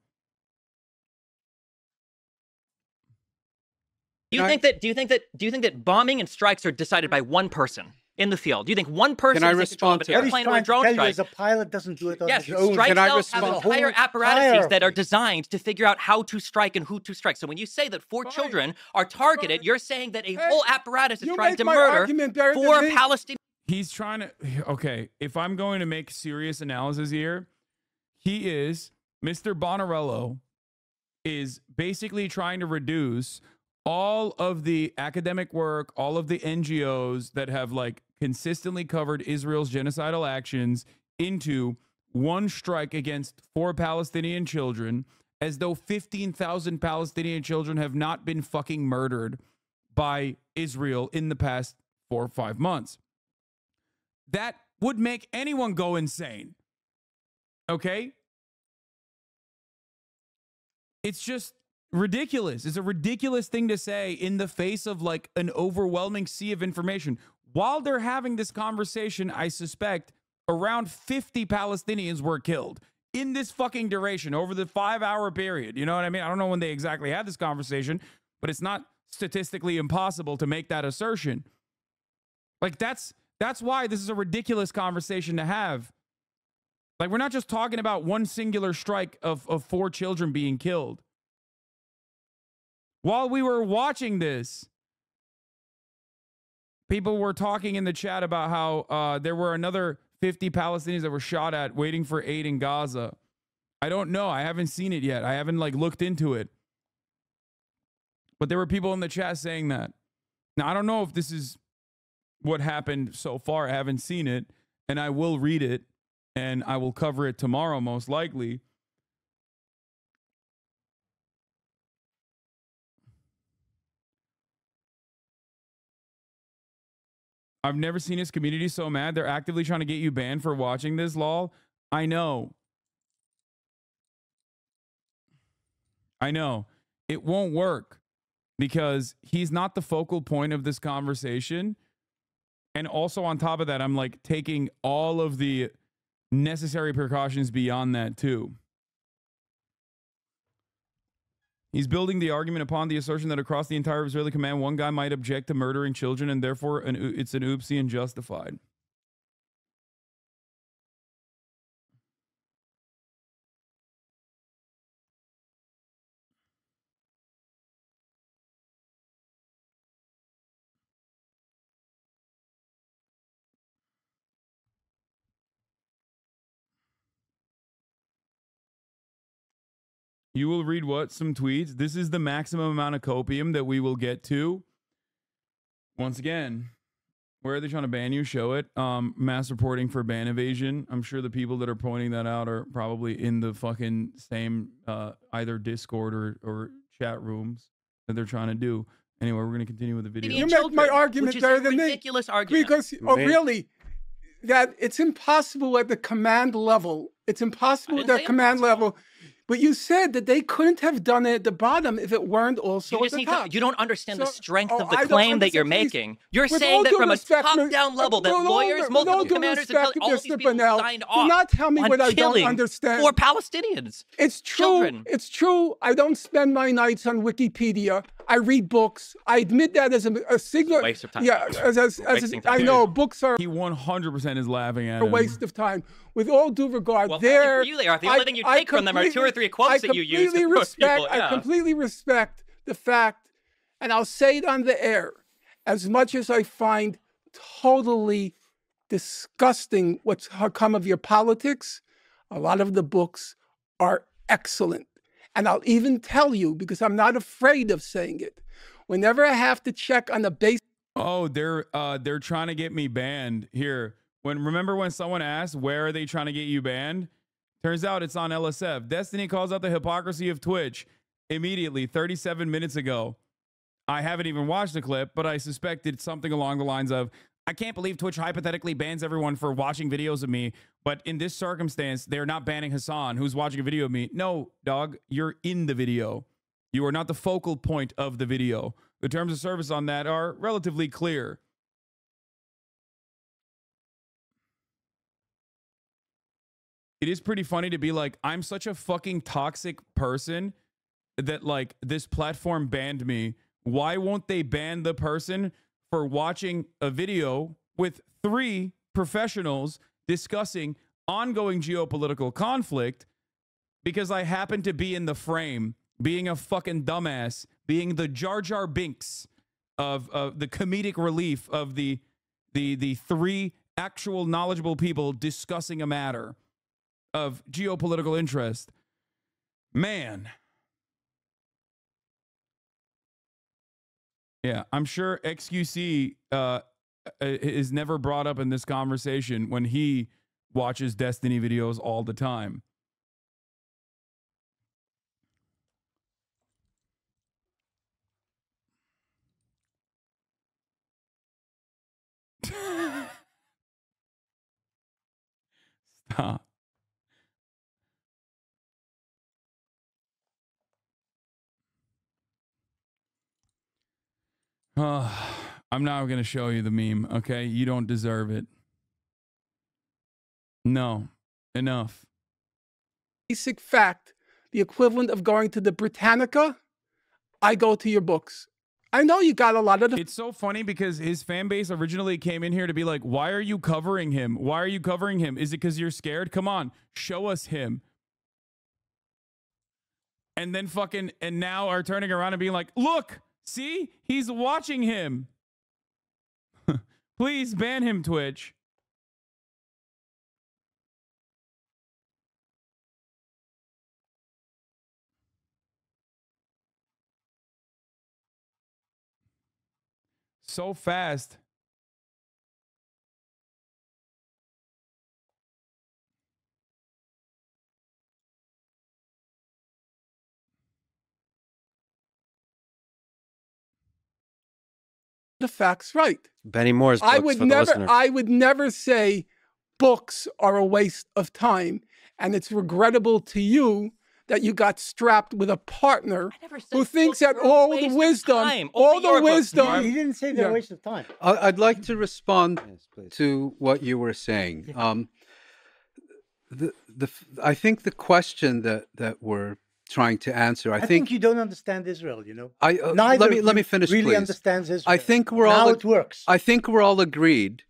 Do you think that bombing and strikes are decided by one person in the field? Do you think one person Can I is in control of respond an to that? airplane or a drone strike? As a pilot doesn't do it on Yes, his own. strike Can I cells have respond? entire Whole apparatuses that are hierarchy. designed to figure out how to strike and who to strike. So when you say that four children are targeted, you're saying that a whole apparatus is you trying make to my murder argument better than four me. Palestinians. He's trying to, okay, if I'm going to make serious analysis here, Mr. Bonarello is basically trying to reduce all of the academic work, all of the NGOs that have like consistently covered Israel's genocidal actions into one strike against 4 Palestinian children, as though 15,000 Palestinian children have not been fucking murdered by Israel in the past 4 or 5 months. That would make anyone go insane. Okay? It's just ridiculous. It's a ridiculous thing to say in the face of like an overwhelming sea of information. While they're having this conversation, I suspect around 50 Palestinians were killed in this fucking duration over the 5-hour period. You know what I mean? I don't know when they exactly had this conversation, but it's not statistically impossible to make that assertion. Like that's why this is a ridiculous conversation to have. Like, we're not just talking about one singular strike of 4 children being killed. While we were watching this, people were talking in the chat about how there were another 50 Palestinians that were shot at waiting for aid in Gaza. I don't know. I haven't seen it yet. I haven't like looked into it. But there were people in the chat saying that. Now, I don't know if this is what happened so far. I haven't seen it, and I will read it, and I will cover it tomorrow, most likely. I've never seen his community so mad. They're actively trying to get you banned for watching this, lol. I know. It won't work because he's not the focal point of this conversation. And also on top of that, I'm like taking all of the necessary precautions beyond that too. He's building the argument upon the assertion that across the entire Israeli command, one guy might object to murdering children, and therefore it's an oopsie and justified. You will read what? Some tweets? This is the maximum amount of copium that we will get to. Once again, where are they trying to ban you? Show it. Mass reporting for ban evasion. I'm sure the people that are pointing that out are probably in the fucking same either Discord or chat rooms that they're trying to do. Anyway, we're going to continue with the video. You make my argument better than me. Ridiculous argument. Because, really, that it's impossible at the command level. It's impossible at the command level. But you said that they couldn't have done it at the bottom if it weren't also at the top. You don't understand the strength of the claim that you're making. You're With saying all that due from respect, a top-down level, that lawyers, multiple commanders, and all these people signed off do not tell me on what I don't killing understand. for Palestinians. It's true. Children. It's true. I don't spend my nights on Wikipedia. I read books. I admit that as a signal. Waste of time. Yeah, I know books are He 100% is laughing at a him. waste of time. With all due regard, Well, there. for you they are. The only thing you take from them are 2 or 3 quotes that you use. I completely respect the fact, and I'll say it on the air, as much as I find totally disgusting what's come of your politics, a lot of the books are excellent. And I'll even tell you, because I'm not afraid of saying it, whenever I have to check on the base. Oh, they're trying to get me banned here. Remember when someone asked, where are they trying to get you banned? Turns out it's on LSF. Destiny calls out the hypocrisy of Twitch immediately 37 minutes ago. I haven't even watched the clip, but I suspect it's something along the lines of, I can't believe Twitch hypothetically bans everyone for watching videos of me, but in this circumstance, they're not banning Hasan, who's watching a video of me. No, dog, you're in the video. You are not the focal point of the video. The terms of service on that are relatively clear. It is pretty funny to be like, I'm such a fucking toxic person that, like, this platform banned me. Why won't they ban the person for watching a video with 3 professionals discussing ongoing geopolitical conflict because I happen to be in the frame, being a fucking dumbass, being the Jar Jar Binks of the comedic relief of the 3 actual knowledgeable people discussing a matter of geopolitical interest. Man. Yeah, I'm sure XQC is never brought up in this conversation when he watches Destiny videos all the time. Stop. I'm not going to show you the meme, okay? You don't deserve it. No. Enough. Basic fact, the equivalent of going to the Britannica, I go to your books. I know you got a lot of the... It's so funny because his fan base originally came in here to be like, why are you covering him? Why are you covering him? Is it because you're scared? Come on, show us him. And then and now are turning around and being like, look, see, he's watching him. Please ban him, Twitch. So fast. The facts right. Benny Moore's books I would for the listener. I would never say books are a waste of time, and it's regrettable to you that you got strapped with a partner who thinks that all the wisdom, He didn't say they're a waste of time. I'd like to respond to what you were saying. I think the question that we're trying to answer, I think you don't understand Israel, you know. Let me finish, really please. understands Israel. I think it works. I think we're all agreed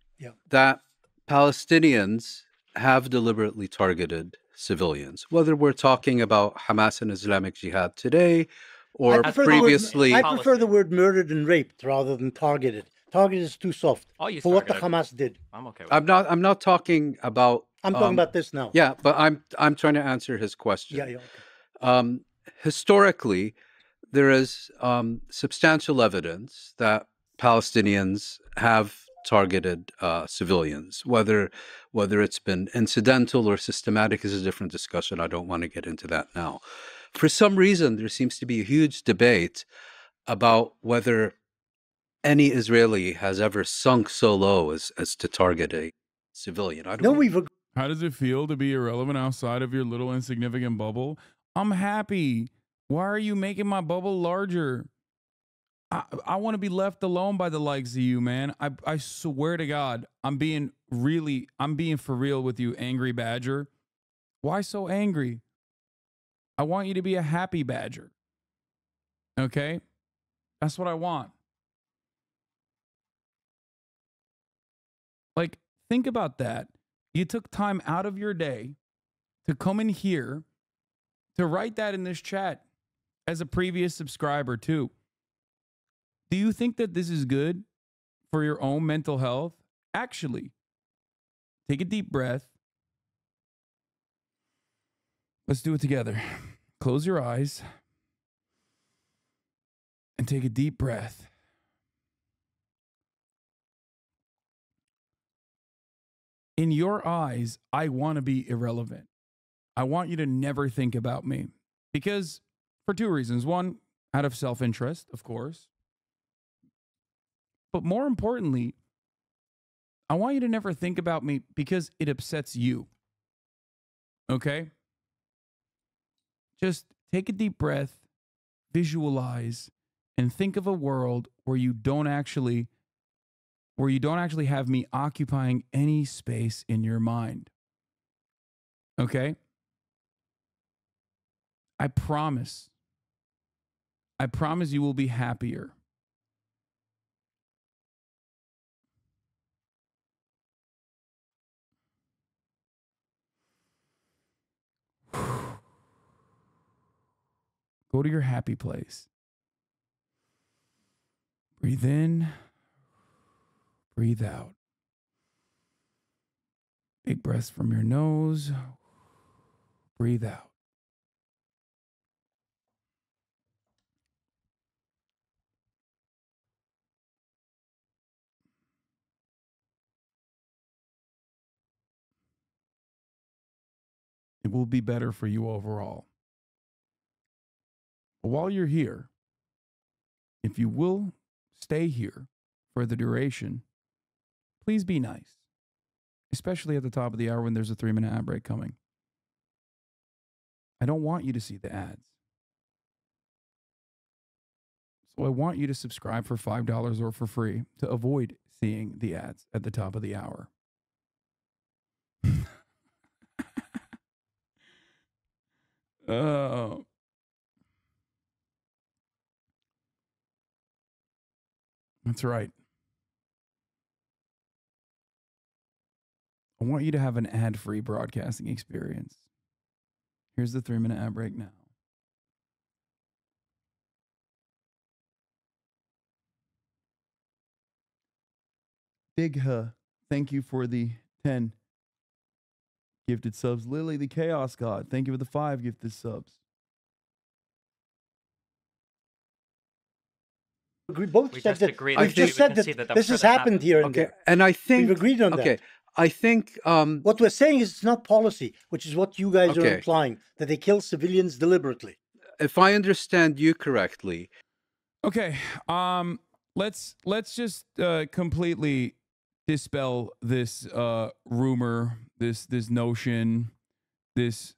that Palestinians have deliberately targeted civilians, whether we're talking about Hamas and Islamic Jihad today or previously. I prefer the word murdered and raped rather than targeted. Targeted is too soft for what the Hamas did. I'm okay with I'm not talking about. I'm talking about this now. Yeah, but I'm trying to answer his question. Yeah. Okay. historically, there is substantial evidence that Palestinians have targeted civilians. Whether it's been incidental or systematic is a different discussion. I don't want to get into that now. For some reason, there seems to be a huge debate about whether any Israeli has ever sunk so low as to target a civilian. I don't How does it feel to be irrelevant outside of your little insignificant bubble? I'm happy. Why are you making my bubble larger? I want to be left alone by the likes of you, man. I swear to God, I'm being for real with you, angry badger. Why so angry? I want you to be a happy badger. Okay? That's what I want. Like, think about that. You took time out of your day to come in here to write that in this chat as a previous subscriber too. Do you think that this is good for your own mental health? Actually, take a deep breath. Let's do it together. Close your eyes and take a deep breath. In your eyes, I want to be irrelevant. I want you to never think about me. Because for two reasons. One, out of self-interest, of course. But more importantly, I want you to never think about me because it upsets you. Okay? Just take a deep breath, visualize, and think of a world where you don't actually have me occupying any space in your mind. Okay? I promise you will be happier. Go to your happy place. Breathe in. Breathe out. Big breaths from your nose. Breathe out. It will be better for you overall. But while you're here, if you will stay here for the duration, please be nice, especially at the top of the hour when there's a 3-minute ad break coming. I don't want you to see the ads. So I want you to subscribe for $5 or for free to avoid seeing the ads at the top of the hour. Oh. That's right. I want you to have an ad-free broadcasting experience. Here's the 3-minute ad break now. Digha, thank you for the 10 gifted subs. Lily, the Chaos God, thank you for the 5 gifted subs. Both We said just that. agreed We've that just we said can see that that this has happened here and there. And I think we've agreed on that. I think what we're saying is it's not policy, which is what you guys are Okay. implying, that they kill civilians deliberately. if I understand you correctly, Okay, let's just completely dispel this rumor, this notion, this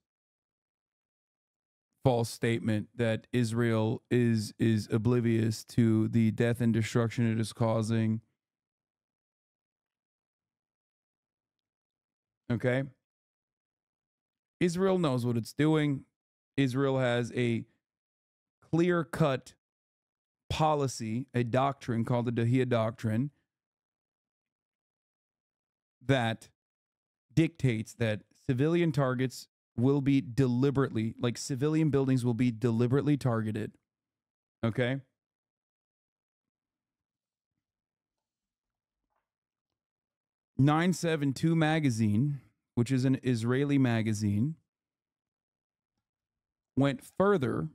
false statement that Israel is oblivious to the death and destruction it is causing. Okay? Israel knows what it's doing. Israel has a clear-cut policy, a doctrine called the Dahia Doctrine that dictates that civilian targets will be deliberately, like civilian buildings will be deliberately targeted. Okay? "972 magazine, which is an Israeli magazine, went further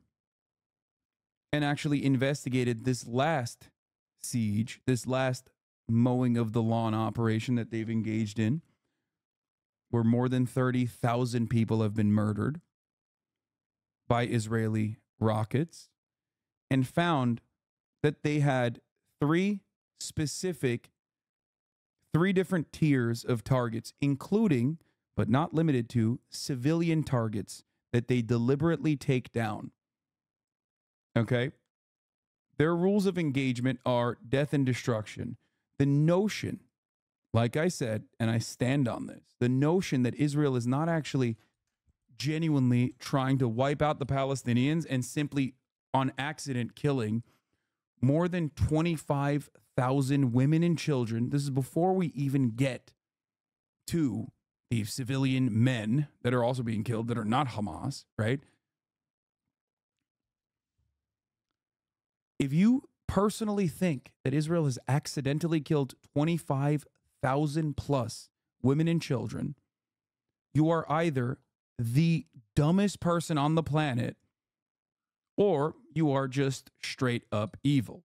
and actually investigated this last siege, this last mowing of the lawn operation that they've engaged in, where more than 30,000 people have been murdered by Israeli rockets, and found that they had three different tiers of targets, including, but not limited to, civilian targets that they deliberately take down. Okay? Their rules of engagement are death and destruction. The notion, like I said, and I stand on this, the notion that Israel is not actually genuinely trying to wipe out the Palestinians and simply on accident killing more than 25,000 women and children. This is before we even get to the civilian men that are also being killed that are not Hamas, right? If you personally think that Israel has accidentally killed 25,000 plus women and children, you are either the dumbest person on the planet or you are just straight up evil.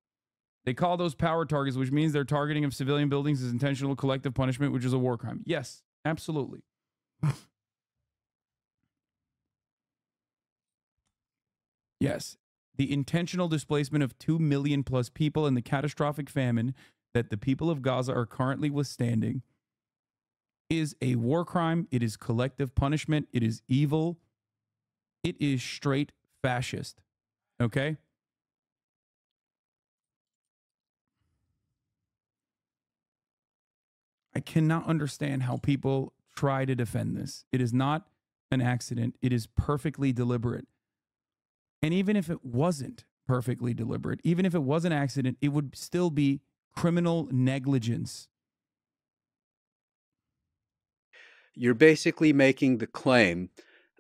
They call those power targets, which means their targeting of civilian buildings is intentional collective punishment, which is a war crime. Yes, absolutely. Yes. The intentional displacement of 2 million plus people and the catastrophic famine that the people of Gaza are currently withstanding is a war crime. It is collective punishment. It is evil. It is straight fascist. Okay? I cannot understand how people try to defend this. It is not an accident. It is perfectly deliberate. And even if it wasn't perfectly deliberate, even if it was an accident, it would still be criminal negligence. You're basically making the claim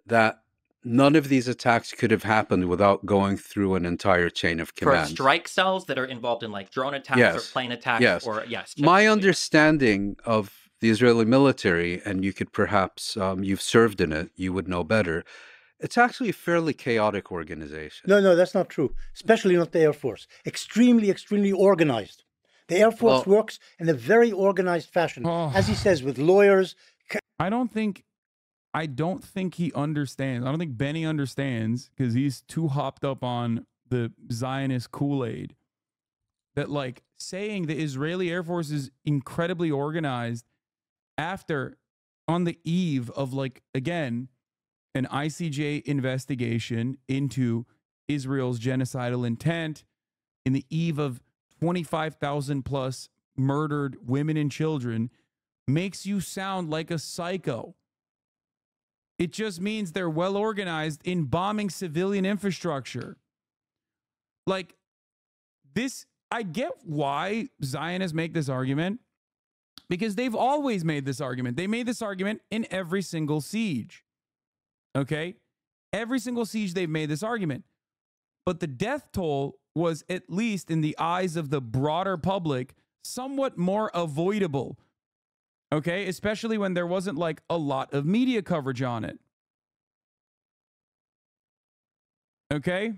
that none of these attacks could have happened without going through an entire chain of command. For strike cells that are involved in like drone attacks or plane attacks or My understanding of the Israeli military, and you could perhaps, you've served in it, you would know better, it's actually a fairly chaotic organization. No, that's not true. Especially not the Air Force. Extremely, extremely organized. The Air Force works in a very organized fashion. As he says, with lawyers. I don't think he understands. I don't think Benny understands, because he's too hopped up on the Zionist Kool-Aid, that like saying the Israeli Air Force is incredibly organized after, on the eve of, like, again, an ICJ investigation into Israel's genocidal intent, in the eve of 25,000 plus murdered women and children, makes you sound like a psycho. It just means they're well organized in bombing civilian infrastructure. Like this, I get why Zionists make this argument, because they've always made this argument. They made this argument in every single siege. Okay? Every single siege they've made this argument. But the death toll was, at least in the eyes of the broader public, somewhat more avoidable. Okay? Especially when there wasn't like a lot of media coverage on it. Okay?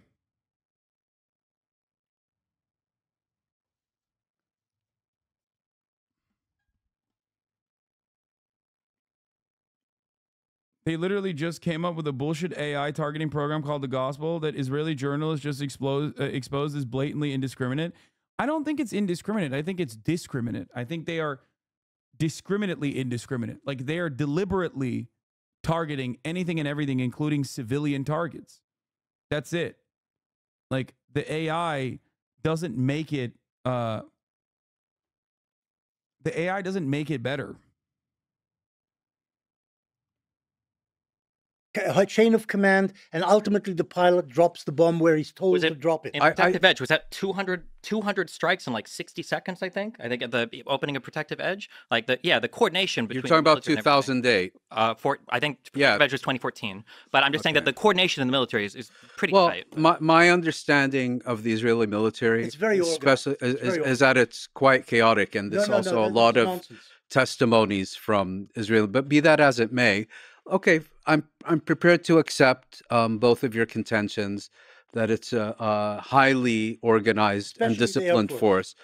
They literally just came up with a bullshit AI targeting program called The Gospel that Israeli journalists just exposed as blatantly indiscriminate. I don't think it's indiscriminate. I think it's discriminate. I think they are discriminately indiscriminate. Like they are deliberately targeting anything and everything, including civilian targets. That's it. Like the AI doesn't make it, the AI doesn't make it better. A chain of command, and ultimately the pilot drops the bomb where he's told to drop it. In Protective Edge, was that 200 strikes in like 60 seconds, I think? I think at the opening of Protective Edge. Like the coordination between... You're talking about 2008. I think Protective Edge was 2014. But I'm just saying that the coordination in the military is pretty tight. My understanding of the Israeli military is very organized. Is that it's quite chaotic, and there's also a lot of testimonies from Israel. But be that as it may, okay, I'm prepared to accept both of your contentions that it's a highly organized and Especially the Air disciplined force.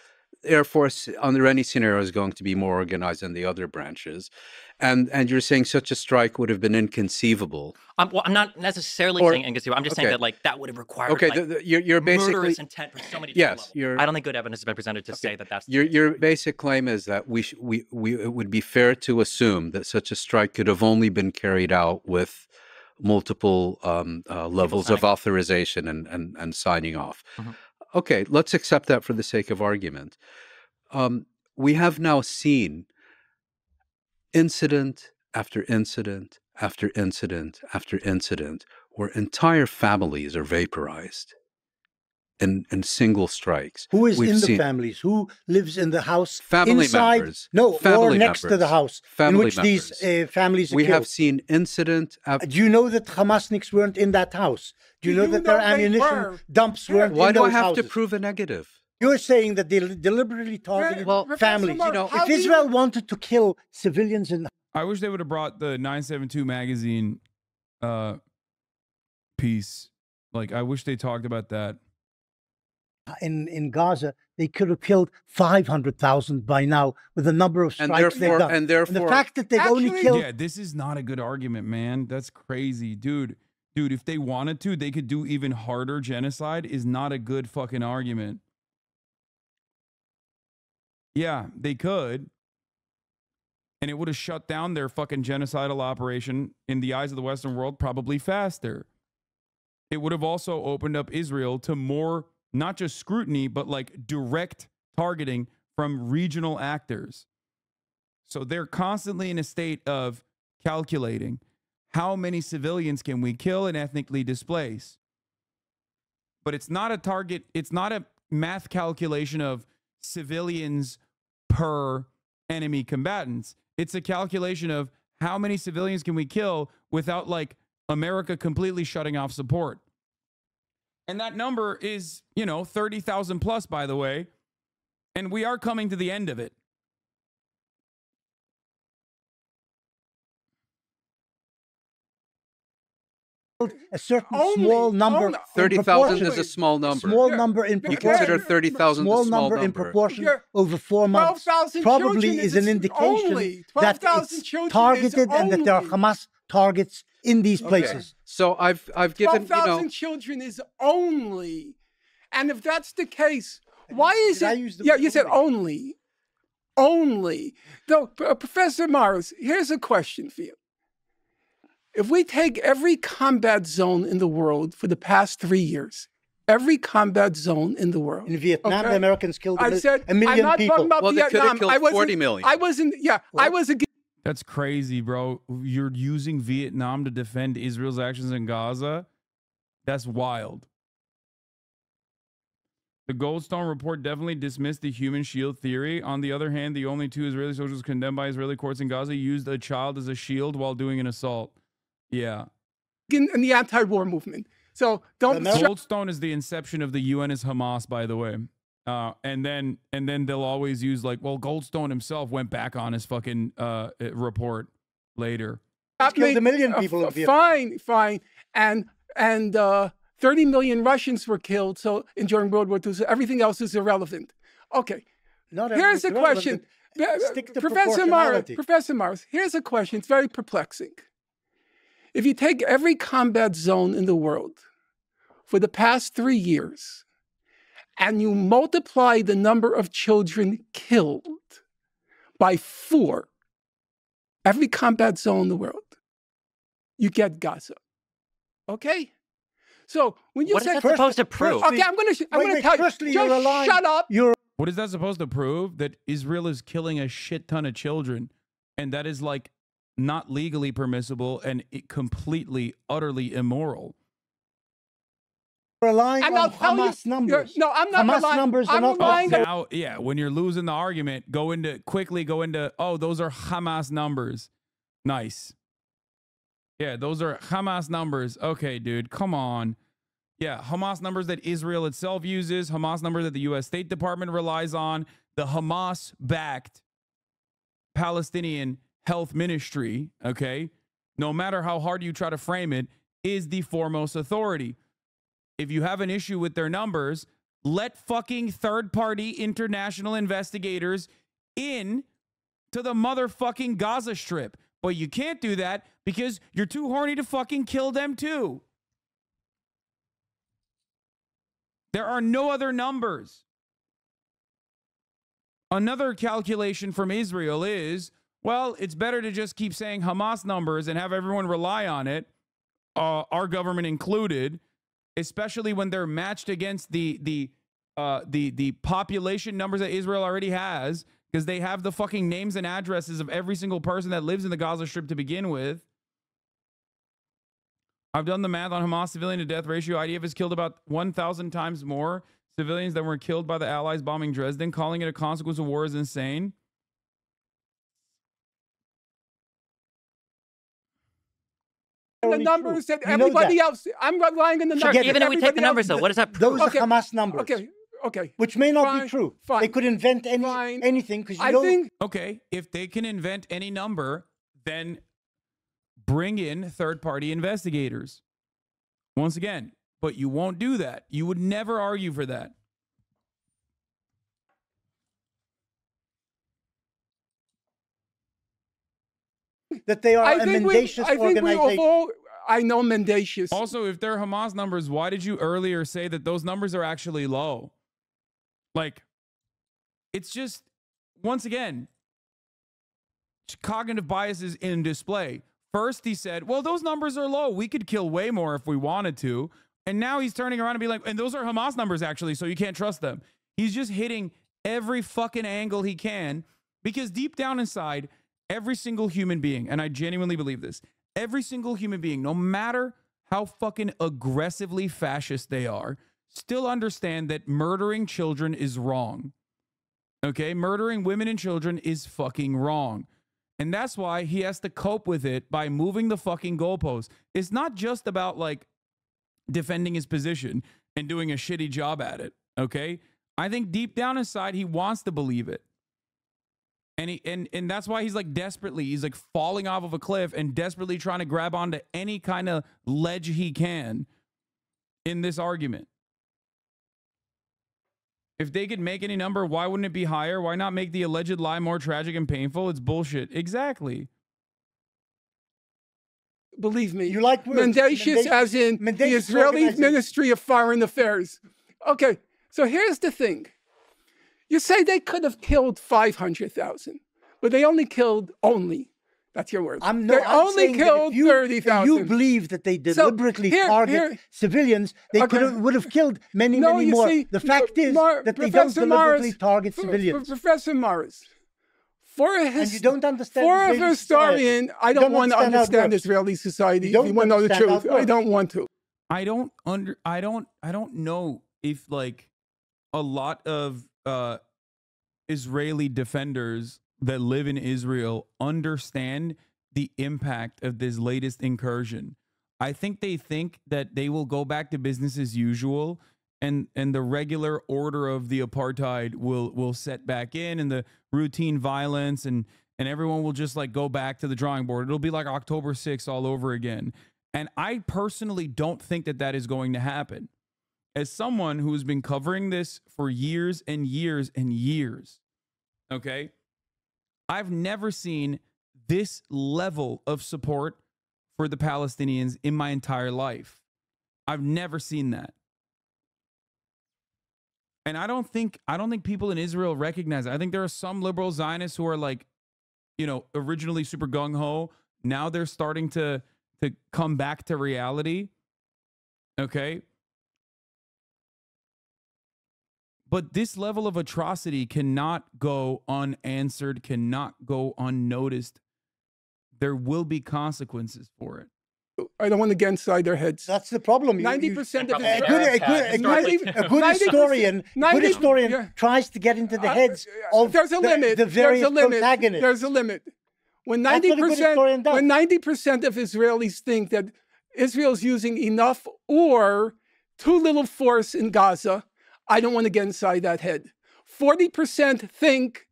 Air Force, under any scenario, is going to be more organized than the other branches, and you're saying such a strike would have been inconceivable. Well, I'm not necessarily saying inconceivable. I'm just saying that like that would have required you're basically murderous intent for so many different levels. I don't think good evidence has been presented to say that that's your basic claim is that it would be fair to assume that such a strike could have only been carried out with multiple levels of authorization and signing off. Okay, let's accept that for the sake of argument. We have now seen incident after incident after incident after incident where entire families are vaporized in single strikes. Who is in the families? Who lives in the house? Family inside, members. No, family or next members, to the house in which these families are we killed. have seen incident after... Do you know that Hamasniks weren't in that house? Do you know that their ammunition dumps weren't in those houses? Why do I have to prove a negative? You're saying that they deliberately targeted families. You know, if Israel wanted to kill civilians in... I wish they would have brought the 972 magazine piece. Like, I wish they talked about that. In Gaza, they could have killed 500,000 by now with the number of strikes they've done. And therefore, the fact that they've only killed... Yeah, this is not a good argument, man. That's crazy. Dude, if they wanted to, they could do even harder genocide is not a good fucking argument. Yeah, they could. And it would have shut down their fucking genocidal operation in the eyes of the Western world probably faster. It would have also opened up Israel to more, not just scrutiny, but like direct targeting from regional actors. So they're constantly in a state of calculating how many civilians can we kill and ethnically displace. But it's not a target, it's not a math calculation of civilians per enemy combatants. It's a calculation of how many civilians can we kill without like America completely shutting off support. And that number is, 30,000 plus, by the way. And we are coming to the end of it. A certain small number. 30,000 is a small number. Small number in proportion. You consider 30,000 small a small number in proportion over 4 months. Probably is an indication that it's targeted and that there are Hamas targets in these places. So I've given 12,000 children is only, and if that's the case, why is it? Yeah, you said only. Though, Professor Morris, here's a question for you. If we take every combat zone in the world for the past 3 years, every combat zone in the world. In Vietnam, the Americans killed a million I'm not people. talking about well, Vietnam. they could have killed 40 million. I wasn't, I was against. That's crazy, bro. You're using Vietnam to defend Israel's actions in Gaza? That's wild. The Goldstone report definitely dismissed the human shield theory. On the other hand, the only 2 Israeli soldiers condemned by Israeli courts in Gaza used a child as a shield while doing an assault. Yeah. In the anti-war movement. So don't... Goldstone is the inception of the UN as Hamas, by the way. And then they'll always use like, well, Goldstone himself went back on his fucking report later. Killed a million people in Vietnam. Fine. And 30 million Russians were killed during World War II, so everything else is irrelevant. Okay. Here's the question. Professor Morris, here's a question. It's very perplexing. If you take every combat zone in the world for the past 3 years and you multiply the number of children killed by 4, every combat zone in the world, you get Gaza. Okay? So when you what say... What is that supposed to prove? Okay, I'm going to tell you. Just shut up. What is that supposed to prove? That Israel is killing a shit ton of children. And that is like not legally permissible and completely, utterly immoral. Relying on Hamas numbers. No, I'm not Hamas relying. numbers are I'm not relying on... Now, yeah, when you're losing the argument, quickly go into, oh, those are Hamas numbers. Nice. Yeah, those are Hamas numbers. Okay, dude, come on. Yeah, Hamas numbers that Israel itself uses, Hamas numbers that the U.S. State Department relies on, the Hamas-backed Palestinian Health Ministry, okay, no matter how hard you try to frame it, is the foremost authority. If you have an issue with their numbers, let fucking third-party international investigators in to the motherfucking Gaza Strip. But you can't do that because you're too horny to fucking kill them too. There are no other numbers. Another calculation from Israel is, well, it's better to just keep saying Hamas numbers and have everyone rely on it, our government included, especially when they're matched against the population numbers that Israel already has, because they have the fucking names and addresses of every single person that lives in the Gaza Strip to begin with. I've done the math on Hamas civilian to death ratio. IDF has killed about 1,000 times more civilians than were killed by the Allies bombing Dresden. Calling it a consequence of war is insane. The numbers that everybody else, I'm relying on the numbers. Even if we take the numbers, though, what does that prove? Those are Hamas numbers. Okay. Which may not be true. Fine. They could invent anything because you think. Okay, if they can invent any number, then bring in third-party investigators. Once again, but you won't do that. You would never argue for that. That they are a mendacious organization. I know mendacious. Also, if they're Hamas numbers, why did you earlier say that those numbers are actually low? Like, it's just, once again, cognitive biases in display. First, he said, well, those numbers are low. We could kill way more if we wanted to. And now he's turning around and be like, and those are Hamas numbers, actually, so you can't trust them. He's just hitting every fucking angle he can, because deep down inside, every single human being, and I genuinely believe this, every single human being, no matter how fucking aggressively fascist they are, still understand that murdering children is wrong. Okay? Murdering women and children is fucking wrong. And that's why he has to cope with it by moving the fucking goalposts. It's not just about, like, defending his position and doing a shitty job at it. Okay? I think deep down inside, he wants to believe it. And that's why he's like he's like falling off of a cliff and desperately trying to grab onto any kind of ledge he can in this argument. If they could make any number, why wouldn't it be higher? Why not make the alleged lie more tragic and painful? It's bullshit. Exactly. Believe me. You like mendacious as in the Israeli Ministry of Foreign Affairs. Okay, so here's the thing. You say they could have killed 500,000, but they only killed that's your word. They only killed 30,000. You believe that they deliberately target civilians. They would have killed many more. The fact is that they don't deliberately target civilians. Professor Morris, and you don't understand. For a historian, I don't want to understand Israeli society. You want to know the truth. I don't want to. I don't know if, like, a lot of Israeli defenders that live in Israel understand the impact of this latest incursion. I think they think that they will go back to business as usual, and the regular order of the apartheid will set back in, and the routine violence, and everyone will just, like, go back to the drawing board. It'll be like October 6th all over again. And I personally don't think that that is going to happen. As someone who has been covering this for years and years and years, okay, I've never seen this level of support for the Palestinians in my entire life. I've never seen that. And I don't think people in Israel recognize it. I think there are some liberal Zionists who are, like, you know, originally super gung-ho. Now they're starting to come back to reality. Okay? But this level of atrocity cannot go unanswered, cannot go unnoticed. There will be consequences for it. I don't want to get inside their heads. That's the problem. 90% of a good historian tries to get into the heads of the various protagonists. There's a limit. When 90% of Israelis think that Israel's using enough or too little force in Gaza, I don't want to get inside that head. 40% think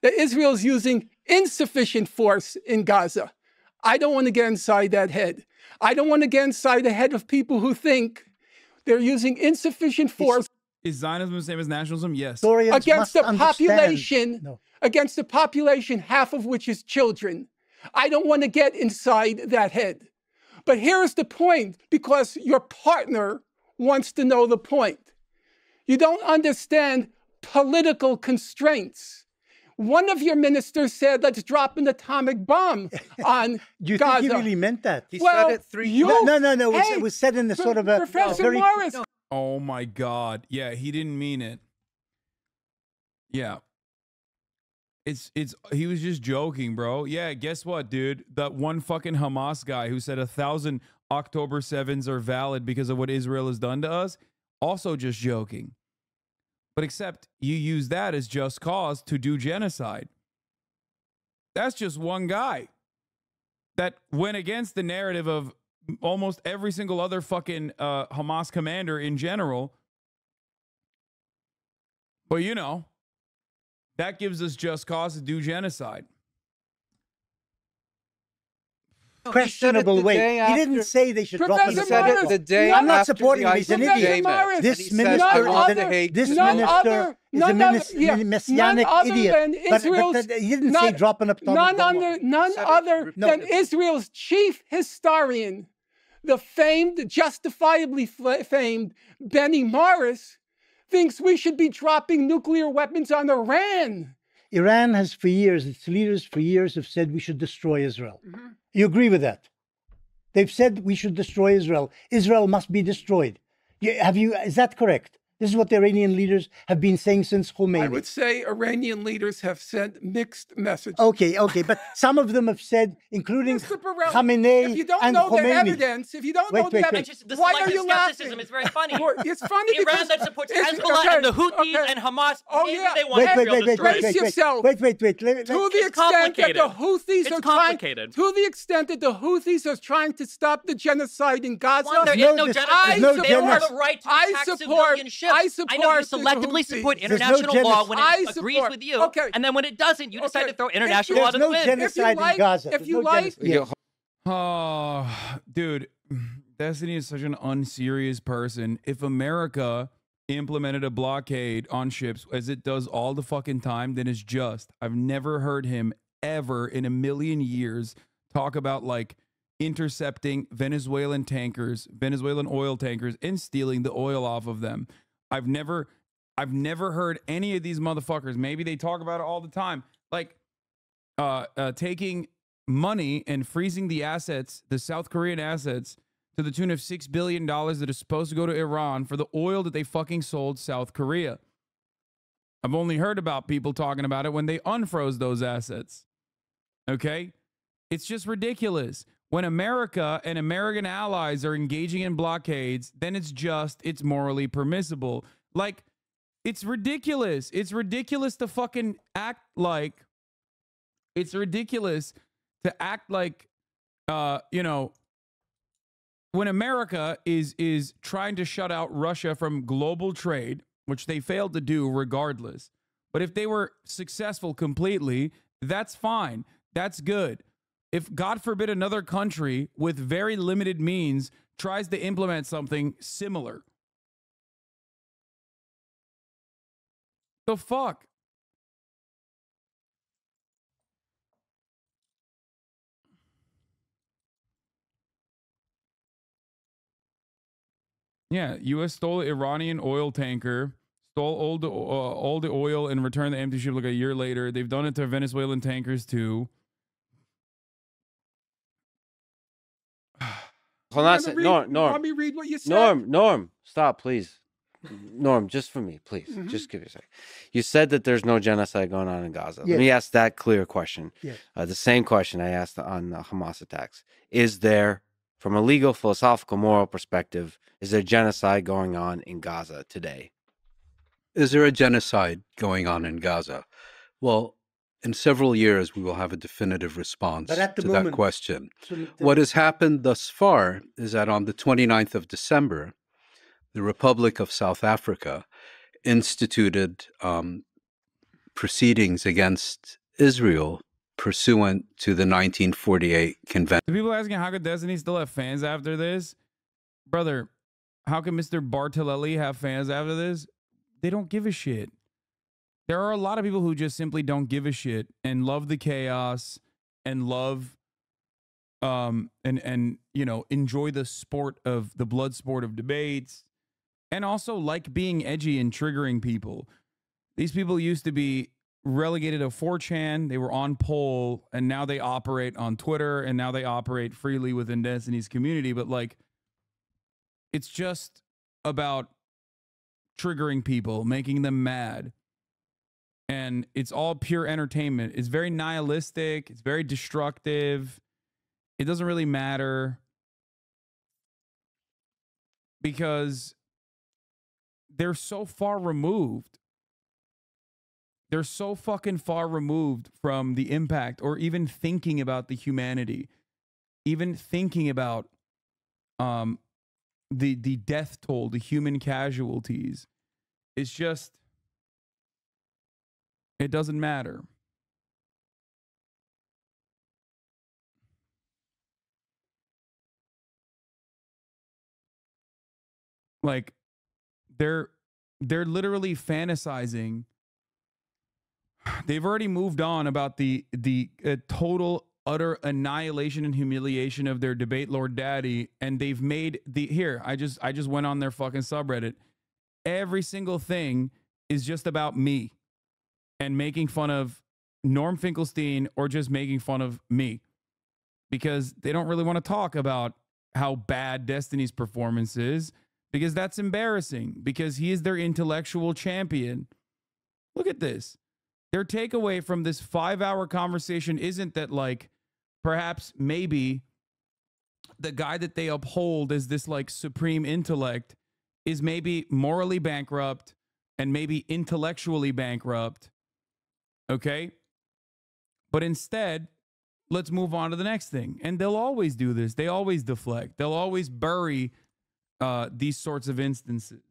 that Israel's using insufficient force in Gaza. I don't want to get inside that head. I don't want to get inside the head of people who think they're using insufficient force Is Zionism the same as nationalism? Yes. Historians against must the understand- population, No. against the population, half of which is children. I don't want to get inside that head. But here's the point, because your partner wants to know the point. You don't understand political constraints. One of your ministers said, let's drop an atomic bomb on Do you Gaza. think he really meant that? He Well, said it 3 you- No. Hey, It was said in a sort of a Professor very. Morris, Oh my God. Yeah, he didn't mean it. Yeah. He was just joking, bro. Yeah, guess what, dude? That one fucking Hamas guy who said 1,000 October 7s are valid because of what Israel has done to us, also just joking. But except you use that as just cause to do genocide. That's just one guy that went against the narrative of almost every single other fucking Hamas commander in general. But you know, that gives us just cause to do genocide. Questionable way. He didn't say they should drop Professor an He said atomic it bomb. the day I'm not after supporting the him. He's an ICJ Professor idiot. met. Morris, And he This said, minister "I is want an- the Hague this Treaty." minister is a messianic none other idiot. than But Israel's- he didn't none- say drop an atomic None bomb. other No. than Israel's chief historian, the famed, justifiably famed Benny Morris, thinks we should be dropping nuclear weapons on Iran. Iran has for years, its leaders for years have said we should destroy Israel. You agree with that? They've said we should destroy Israel. Israel must be destroyed. Is that correct? This is what the Iranian leaders have been saying since Khomeini. I would say Iranian leaders have sent mixed messages. Okay, but some of them have said, including Mr. Burrell, Khamenei if you don't and know the Khomeini. evidence, if you don't Wait, know the wait, evidence, wait. This why is like are you skepticism. laughing? It's very funny. It's funny Iran because that supports it's- Hezbollah okay, and the Houthis okay. and Hamas. Oh, Maybe yeah. they want Israel destroyed. Brace yourself. Wait. To the extent that the Houthis It's are complicated. to the extent that the Houthis are trying to stop the genocide in Gaza, One, there is no genocide. They don't have the right to attack civilian ships. I know you selectively support international law when it agrees with you, and then when it doesn't, you decide to throw international law to the wind. genocide in Gaza. If you like, Oh, dude, Destiny is such an unserious person. If America implemented a blockade on ships as it does all the fucking time, then it's just. I've never heard him ever in a million years talk about like intercepting Venezuelan oil tankers and stealing the oil off of them. I've never heard any of these motherfuckers. Maybe they talk about it all the time. Like taking money and freezing the assets, the South Korean assets, to the tune of $6 billion that is supposed to go to Iran for the oil that they fucking sold South Korea. I've only heard about people talking about it when they unfroze those assets. Okay? It's just ridiculous. When America and American allies are engaging in blockades, then it's morally permissible. Like, it's ridiculous. It's ridiculous to fucking act like, when America is trying to shut out Russia from global trade, which they failed to do regardless. But if they were successful completely, that's fine. That's good. If, God forbid, another country with very limited means tries to implement something similar, the fuck? Yeah, U.S. stole an Iranian oil tanker, stole all the oil, and returned the empty ship like a year later. They've done it to Venezuelan tankers too. Hold on a second. Norm. Let me read what you said. Norm, stop, please. Norm, just for me, please. Just give me a second. You said that there's no genocide going on in Gaza. Yes. Let me ask that clear question. Yes. The same question I asked on Hamas attacks. Is there, from a legal, philosophical, moral perspective, is there genocide going on in Gaza today? Is there a genocide going on in Gaza? Well, in several years, we will have a definitive response But at the to moment- that question. What has happened thus far is that on the 29th of December, the Republic of South Africa instituted proceedings against Israel pursuant to the 1948 convention. The people asking how could Destiny still have fans after this? Brother, how can Mr. Bartolelli have fans after this? They don't give a shit. There are a lot of people who just simply don't give a shit and love the chaos and love and you know, enjoy the sport of the blood sport of debates, and also like being edgy and triggering people. These people used to be relegated to 4chan, they were on poll, and now they operate on Twitter, and now they operate freely within Destiny's community. But like, it's just about triggering people, making them mad. And it's all pure entertainment. It's very nihilistic. It's very destructive. It doesn't really matter because they're so far removed. They're so fucking far removed from the impact or even thinking about the humanity, even thinking about the death toll, the human casualties. It's just, it doesn't matter. Like, they're literally fantasizing. They've already moved on about the total utter annihilation and humiliation of their debate lord daddy, and they've made the here. I just went on their fucking subreddit. Every single thing is just about me and making fun of Norm Finkelstein or just making fun of me, because they don't really want to talk about how bad Destiny's performance is, because that's embarrassing, because he is their intellectual champion. Look at this. Their takeaway from this 5-hour conversation isn't that, like, perhaps maybe the guy that they uphold as this, like, supreme intellect is maybe morally bankrupt and maybe intellectually bankrupt. Okay? But instead, let's move on to the next thing. And they'll always do this. They always deflect. They'll always bury these sorts of instances.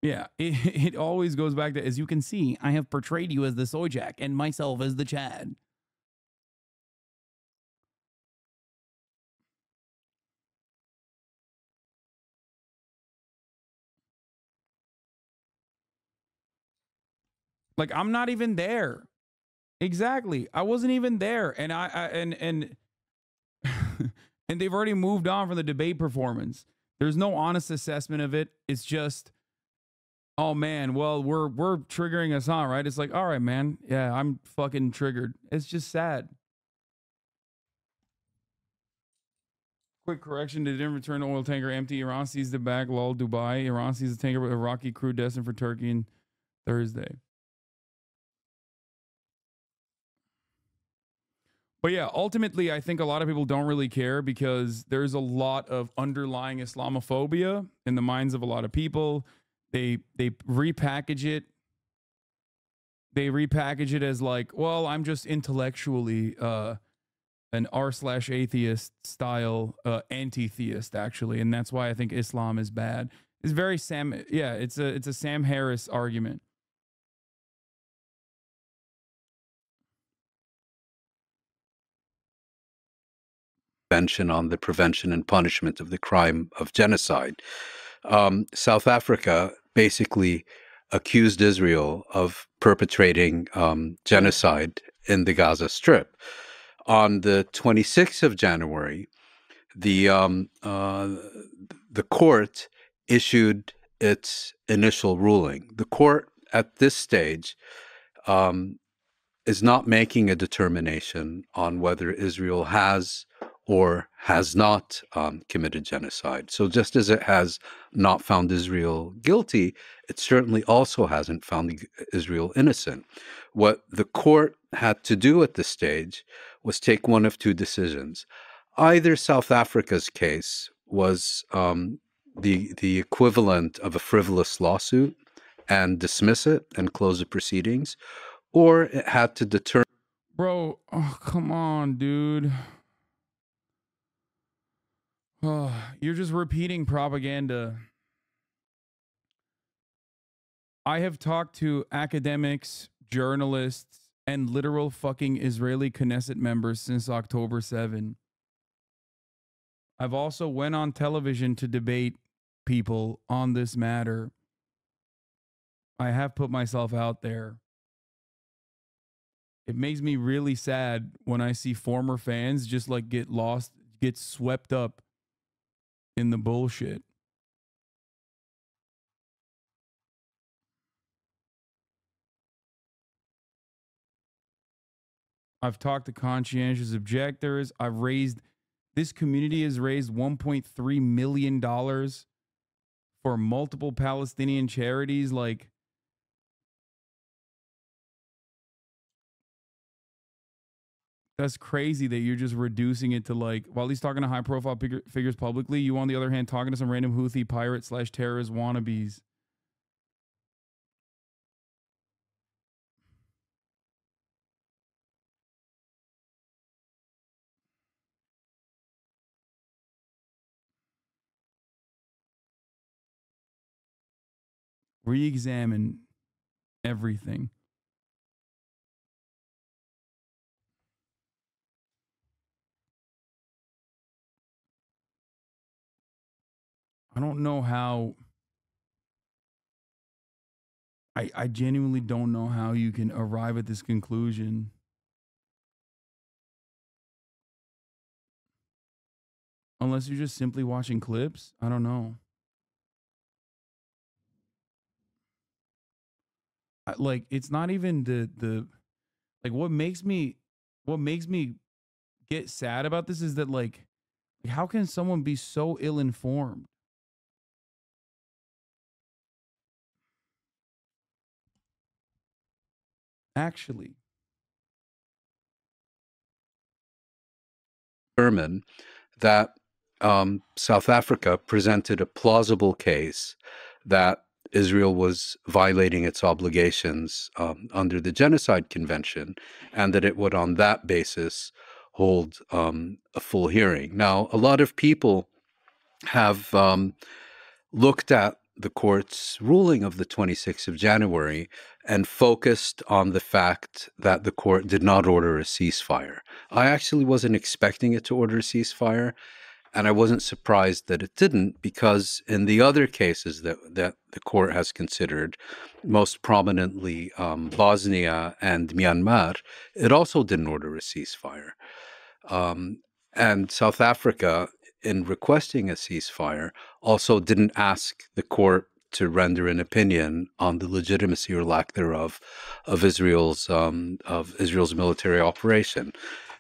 Yeah, it always goes back to, as you can see, I have portrayed you as the Sojak and myself as the Chad. Like, I'm not even there. Exactly. I wasn't even there. And and they've already moved on from the debate performance. There's no honest assessment of it. It's just, oh man, well, we're triggering Hasan, right? It's like, all right, man. Yeah, I'm fucking triggered. It's just sad. Quick correction, they didn't return the oil tanker empty. Iran sees the bag, lol, Dubai. Iran sees the tanker with a Iraqi crew destined for Turkey on Thursday. But yeah, ultimately, I think a lot of people don't really care because there's a lot of underlying Islamophobia in the minds of a lot of people. They repackage it. They repackage it as like, well, I'm just intellectually an r/atheist style anti-theist, actually, and that's why I think Islam is bad. It's very it's a Sam Harris argument. On the prevention and punishment of the crime of genocide. South Africa basically accused Israel of perpetrating genocide in the Gaza Strip. On the 26th of January, the court issued its initial ruling. The court at this stage is not making a determination on whether Israel has or has not committed genocide. So just as it has not found Israel guilty, it certainly also hasn't found Israel innocent. What the court had to do at this stage was take one of two decisions. Either South Africa's case was the equivalent of a frivolous lawsuit and dismiss it and close the proceedings, or it had to determine... Bro, oh, come on, dude. You're just repeating propaganda. I have talked to academics, journalists, and literal fucking Israeli Knesset members since October 7. I've also went on television to debate people on this matter. I have put myself out there. It makes me really sad when I see former fans just like get lost, get swept up in the bullshit. I've talked to conscientious objectors. This community has raised $1.3 million for multiple Palestinian charities. Like, that's crazy that you're just reducing it to like, while he's talking to high profile figures publicly, you on the other hand talking to some random Houthi pirate / terrorist wannabes. Re-examine everything. I don't know how. I genuinely don't know how you can arrive at this conclusion. Unless you're just simply watching clips. I don't know. Like, it's not even the like what makes me get sad about this is that like how can someone be so ill-informed? Actually, determine that South Africa presented a plausible case that Israel was violating its obligations under the Genocide Convention, and that it would, on that basis, hold a full hearing. Now, a lot of people have looked at the court's ruling of the 26th of January and focused on the fact that the court did not order a ceasefire. I actually wasn't expecting it to order a ceasefire, and I wasn't surprised that it didn't, because in the other cases that the court has considered, most prominently Bosnia and Myanmar, it also didn't order a ceasefire. And South Africa, in requesting a ceasefire, also didn't ask the court to render an opinion on the legitimacy or lack thereof of Israel's military operation.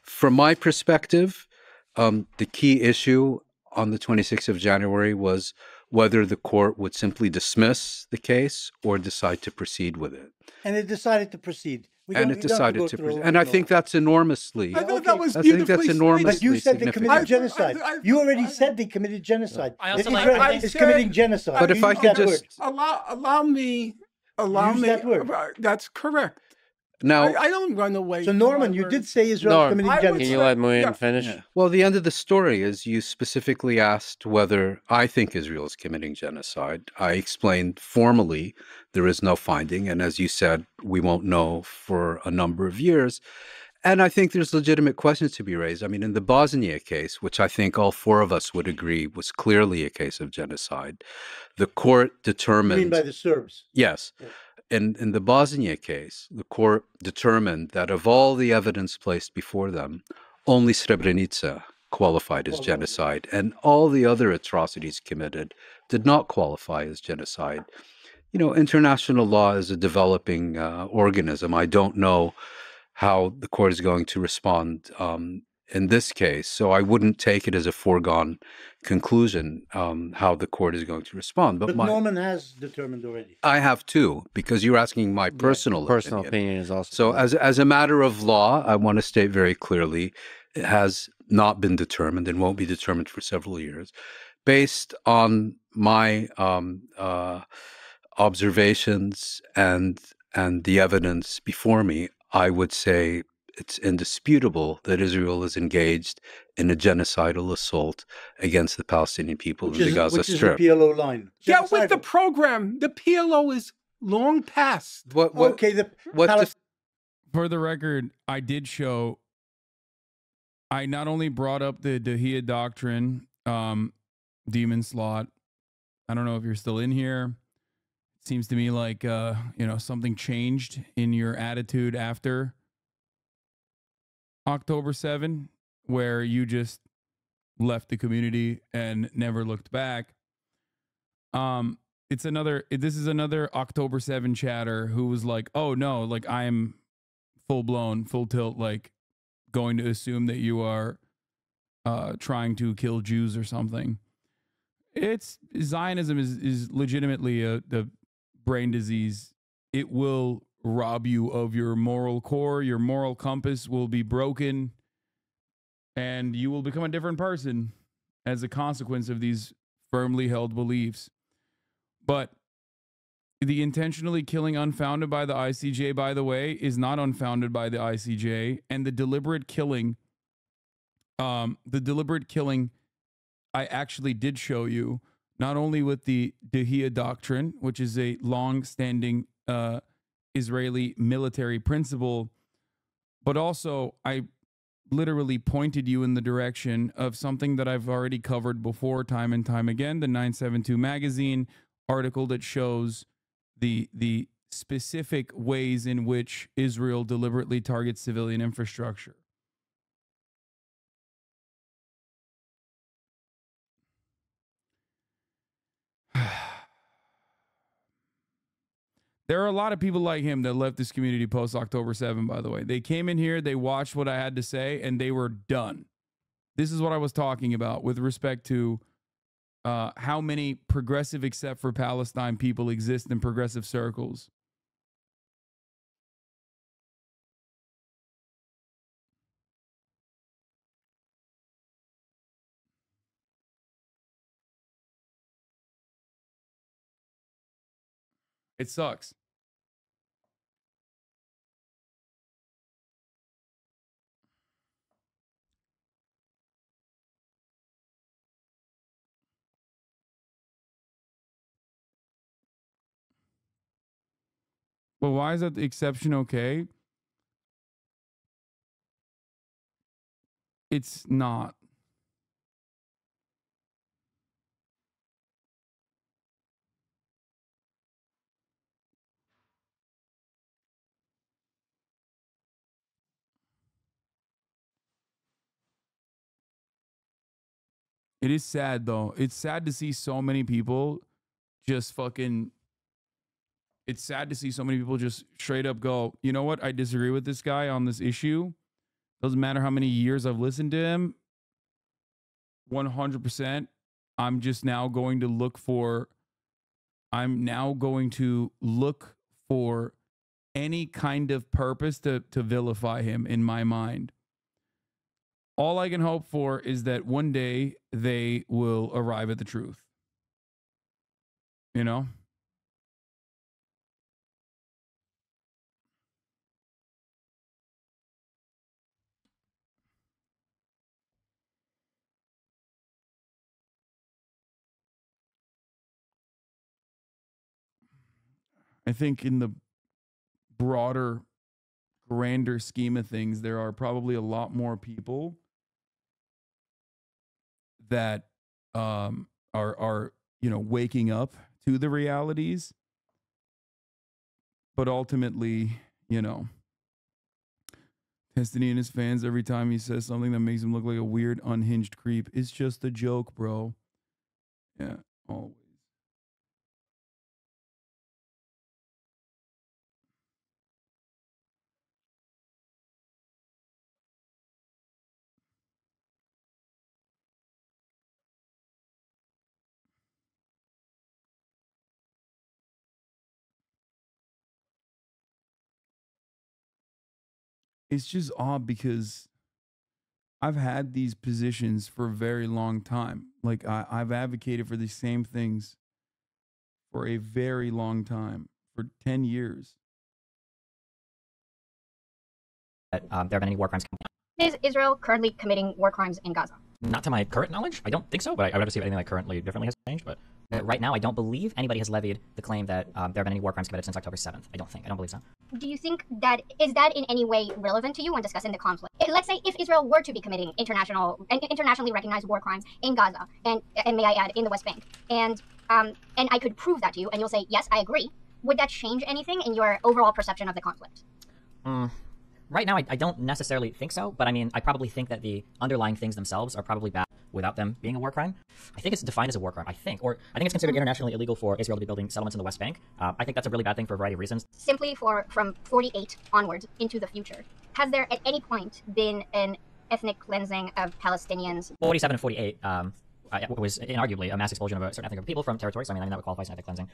From my perspective, the key issue on the 26th of January was whether the court would simply dismiss the case or decide to proceed with it. And it decided to proceed. And it decided to proceed. And I think that's enormously. I thought that was I think that's enormously. But you said they committed genocide. You already said they committed genocide. I also Israel like. is committing genocide. But if I could just allow me. That word. That's correct. Now, I don't run away. So Norman, you did say Israel committing genocide. Can you let Muin finish? Yeah. Well, the end of the story is you specifically asked whether I think Israel is committing genocide. I explained formally there is no finding, and as you said, we won't know for a number of years. And I think there's legitimate questions to be raised. I mean, in the Bosnia case, which I think all four of us would agree was clearly a case of genocide, the court determined. You mean by the Serbs? Yes. Yeah. In the Bosnia case, the court determined that of all the evidence placed before them, only Srebrenica qualified as genocide, and all the other atrocities committed did not qualify as genocide. You know, international law is a developing organism. I don't know how the court is going to respond in this case, so I wouldn't take it as a foregone conclusion how the court is going to respond. But Norman has determined already. I have too, because you're asking my personal opinion is also. So as a matter of law, I want to state very clearly, it has not been determined and won't be determined for several years. Based on my observations and the evidence before me, I would say it's indisputable that Israel is engaged in a genocidal assault against the Palestinian people in the Gaza Strip. Which is the PLO line. Get with the program. The PLO is long past. For the record, I did show. I not only brought up the Dahiyya doctrine, demon slot. I don't know if you're still in here. It seems to me like something changed in your attitude after October 7, where you just left the community and never looked back. This is another October 7 chatter who was like, oh no, like I'm full blown, full tilt, like going to assume that you are trying to kill Jews or something. Zionism is legitimately a brain disease. It will rob you of your moral core. Your moral compass will be broken, and you will become a different person as a consequence of these firmly held beliefs. But the intentionally killing unfounded by the ICJ, by the way, is not unfounded by the ICJ. And the deliberate killing, I actually did show you, not only with the Dahiyya doctrine, which is a long-standing Israeli military principle, but also I literally pointed you in the direction of something that I've already covered before time and time again, the 972 magazine article that shows the specific ways in which Israel deliberately targets civilian infrastructure. There are a lot of people like him that left this community post October 7, by the way. They came in here, they watched what I had to say, and they were done. This is what I was talking about with respect to how many progressive except for Palestine people exist in progressive circles. It sucks. But why is that the exception okay? It's not. It is sad, though. It's sad to see so many people just fucking... It's sad to see so many people just straight up go, you know what? I disagree with this guy on this issue. Doesn't matter how many years I've listened to him. 100%. I'm just now going to look for... I'm now going to look for any kind of purpose to vilify him in my mind. All I can hope for is that one day they will arrive at the truth. You know? I think in the broader, grander scheme of things, there are probably a lot more people that are waking up to the realities, but ultimately, Destiny and his fans, every time he says something that makes him look like a weird, unhinged creep, it's just a joke, bro. Yeah, always. It's just odd because I've had these positions for a very long time. Like I've advocated for the same things for a very long time, for 10 years. there have been any war crimes. Is Israel currently committing war crimes in Gaza? Not to my current knowledge, I don't think so, but I would have to see if anything like currently differently has changed. But right now, I don't believe anybody has levied the claim that there have been any war crimes committed since October 7th. I don't believe so. Do you think that is that in any way relevant to you when discussing the conflict? Let's say if Israel were to be committing internationally recognized war crimes in Gaza, and may I add, in the West Bank, and I could prove that to you, and you'll say, yes, I agree. Would that change anything in your overall perception of the conflict? Right now, I don't necessarily think so, but I mean, I probably think that the underlying things themselves are probably bad without them being a war crime. I think it's defined as a war crime, I think it's considered internationally illegal for Israel to be building settlements in the West Bank. I think that's a really bad thing for a variety of reasons. Simply from 48 onwards into the future, has there at any point been an ethnic cleansing of Palestinians? 47 and 48 was inarguably a mass expulsion of a certain ethnic group of people from territories. So, I mean, that would qualify as ethnic cleansing.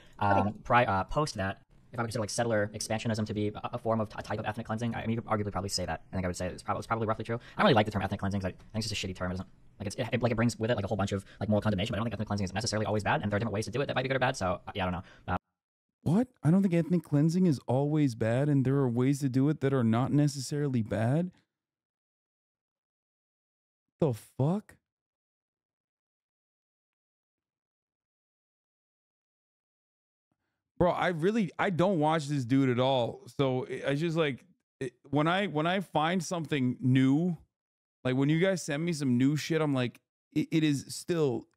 Post that, if I would consider like settler expansionism to be a form of a type of ethnic cleansing, I mean, you could arguably probably say that. I think I would say it's probably roughly true. I don't really like the term ethnic cleansing. I think it's just a shitty term. It doesn't it brings with it like a whole bunch of like moral condemnation. But I don't think ethnic cleansing is necessarily always bad, and there are different ways to do it that might be good or bad. So yeah, I don't know. What? I don't think ethnic cleansing is always bad, and there are ways to do it that are not necessarily bad. The fuck? Bro, I don't watch this dude at all. So I just like when I find something new, like when you guys send me some new shit, I'm like, it is still,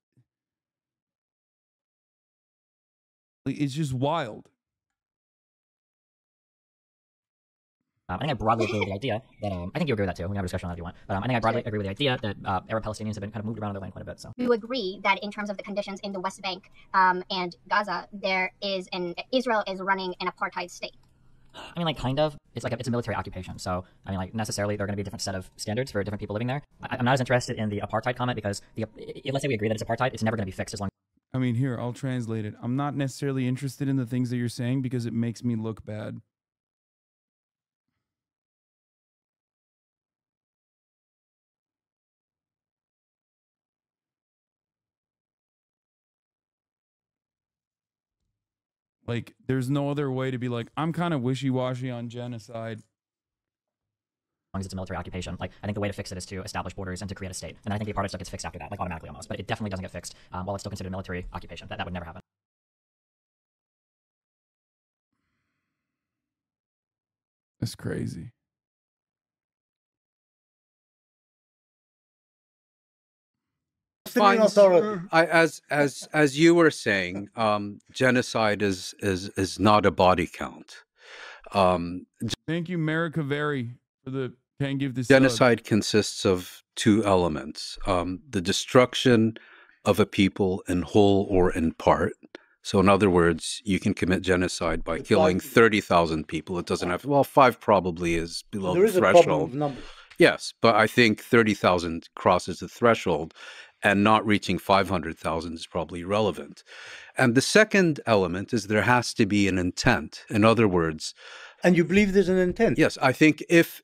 like, it's just wild. I think I broadly agree with the idea that, I think you agree with that too. We can have a discussion on that if you want. But I think I broadly agree with the idea that Arab Palestinians have been kind of moved around their land quite a bit. So you agree that in terms of the conditions in the West Bank and Gaza, Israel is running an apartheid state. I mean, like, kind of. It's like it's a military occupation. So, I mean, like, necessarily there are going to be a different set of standards for different people living there. I'm not as interested in the apartheid comment because let's say we agree that it's apartheid, it's never going to be fixed as long. I mean, here, I'll translate it. I'm not necessarily interested in the things that you're saying because it makes me look bad. Like, there's no other way to be like, I'm kind of wishy-washy on genocide. As long as it's a military occupation, like, I think the way to fix it is to establish borders and to create a state. And I think the apartheid stuff gets fixed after that, like automatically almost. But it definitely doesn't get fixed while it's still considered a military occupation. That would never happen. That's crazy. As you were saying, genocide is not a body count. Thank you, America Very, for the can't give this. Genocide consists of two elements: the destruction of a people in whole or in part. So, in other words, you can commit genocide by killing 30,000 people. It doesn't have, well, 5 probably is below the threshold. Yes, but I think 30,000 crosses the threshold, and not reaching 500,000 is probably irrelevant. And the second element is there has to be an intent. In other words, and you believe there's an intent? Yes, I think if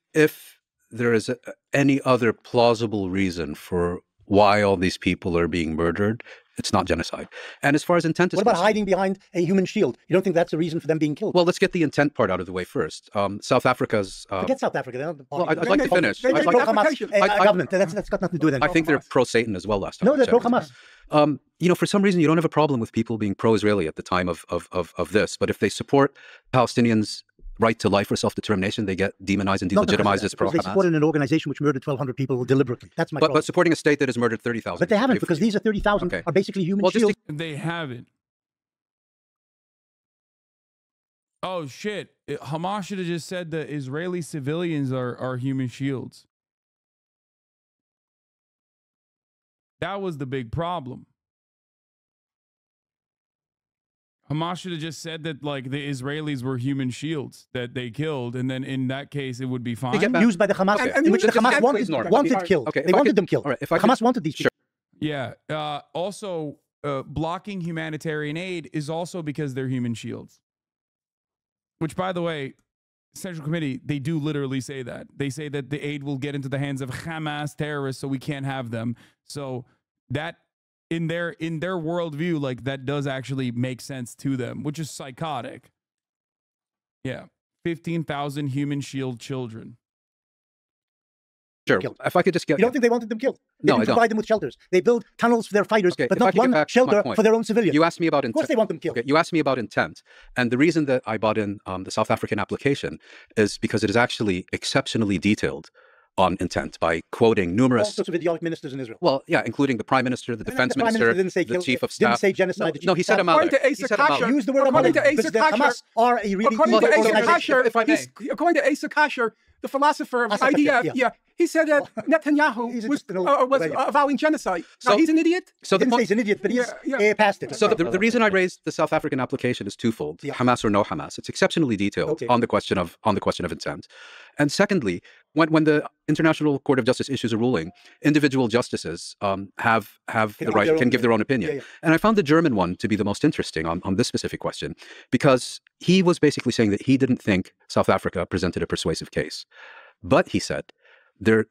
there is any other plausible reason for why all these people are being murdered, it's not genocide. And as far as intent is concerned, what about hiding behind a human shield? You don't think that's a reason for them being killed? Well, let's get the intent part out of the way first. South Africa's... Forget South Africa. They're not the party. Well, I'd like to finish. They're pro-Hamas government. That's got nothing to do with it. I think they're pro-Satan as well last time. No, they're pro-Hamas. You know, for some reason, you don't have a problem with people being pro-Israeli at the time of this. But if they support Palestinians' right to life or self-determination, they get demonized and delegitimized as pro-Hamas. They supported an organization which murdered 1,200 people deliberately. That's my problem. But supporting a state that has murdered 30,000. But they haven't, because these are 30,000 are basically human shields. They haven't. Oh, shit. Hamas should have just said that Israeli civilians are human shields. That was the big problem. Hamas should have just said that, like, the Israelis were human shields that they killed, and then in that case, it would be fine. They get used by the Hamas, in which the Hamas wanted killed. Okay, they wanted them killed. Right, Hamas wanted these people. Yeah. Also, blocking humanitarian aid is also because they're human shields. Which, by the way, Central Committee, they do literally say that. They say that the aid will get into the hands of Hamas terrorists, so we can't have them. So that... In their worldview, like, that does actually make sense to them, which is psychotic. Yeah. 15,000 human shield children. Sure. killed. If I could just get... You don't think they wanted them killed? They No, I didn't don't. provide them with shelters. They build tunnels for their fighters, Okay, but if I not could get one back to my shelter point. for their own civilians. You asked me about Of course they want them killed. Okay, you asked me about intent. And the reason that I bought in the South African application is because it is actually exceptionally detailed on intent by quoting numerous... All sorts of idiotic ministers in Israel. Well, yeah, including the Prime Minister, the Defense Prime Minister, didn't say the Chief of Staff. Didn't say genocide. No, he said According to Asa Kasher, Use the word according to because Asa the Kasher, Hamas are a really according to evil Asa organization. Kasher, according to Asa Kasher, the philosopher of Asa Kasher, IDF, yeah. he said that Netanyahu was avowing genocide. So- Now, he's an idiot? So Didn't say he's an idiot, but he's past it. So the reason I raised the South African application is twofold: Hamas or no Hamas. It's exceptionally detailed on the question of intent, and secondly, when the International Court of Justice issues a ruling, individual justices can give their own opinion. And I found the German one to be the most interesting on this specific question, because he was basically saying that he didn't think South Africa presented a persuasive case, but he said their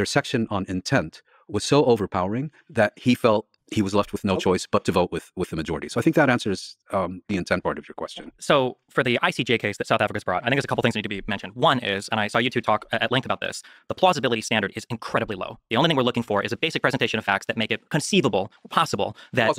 section on intent was so overpowering that he felt he was left with no choice but to vote with the majority. So I think that answers the intent part of your question. So for the ICJ case that South Africa's brought, I think there's a couple things that need to be mentioned. One is, and I saw you two talk at length about this, the plausibility standard is incredibly low. The only thing we're looking for is a basic presentation of facts that make it conceivable, possible, that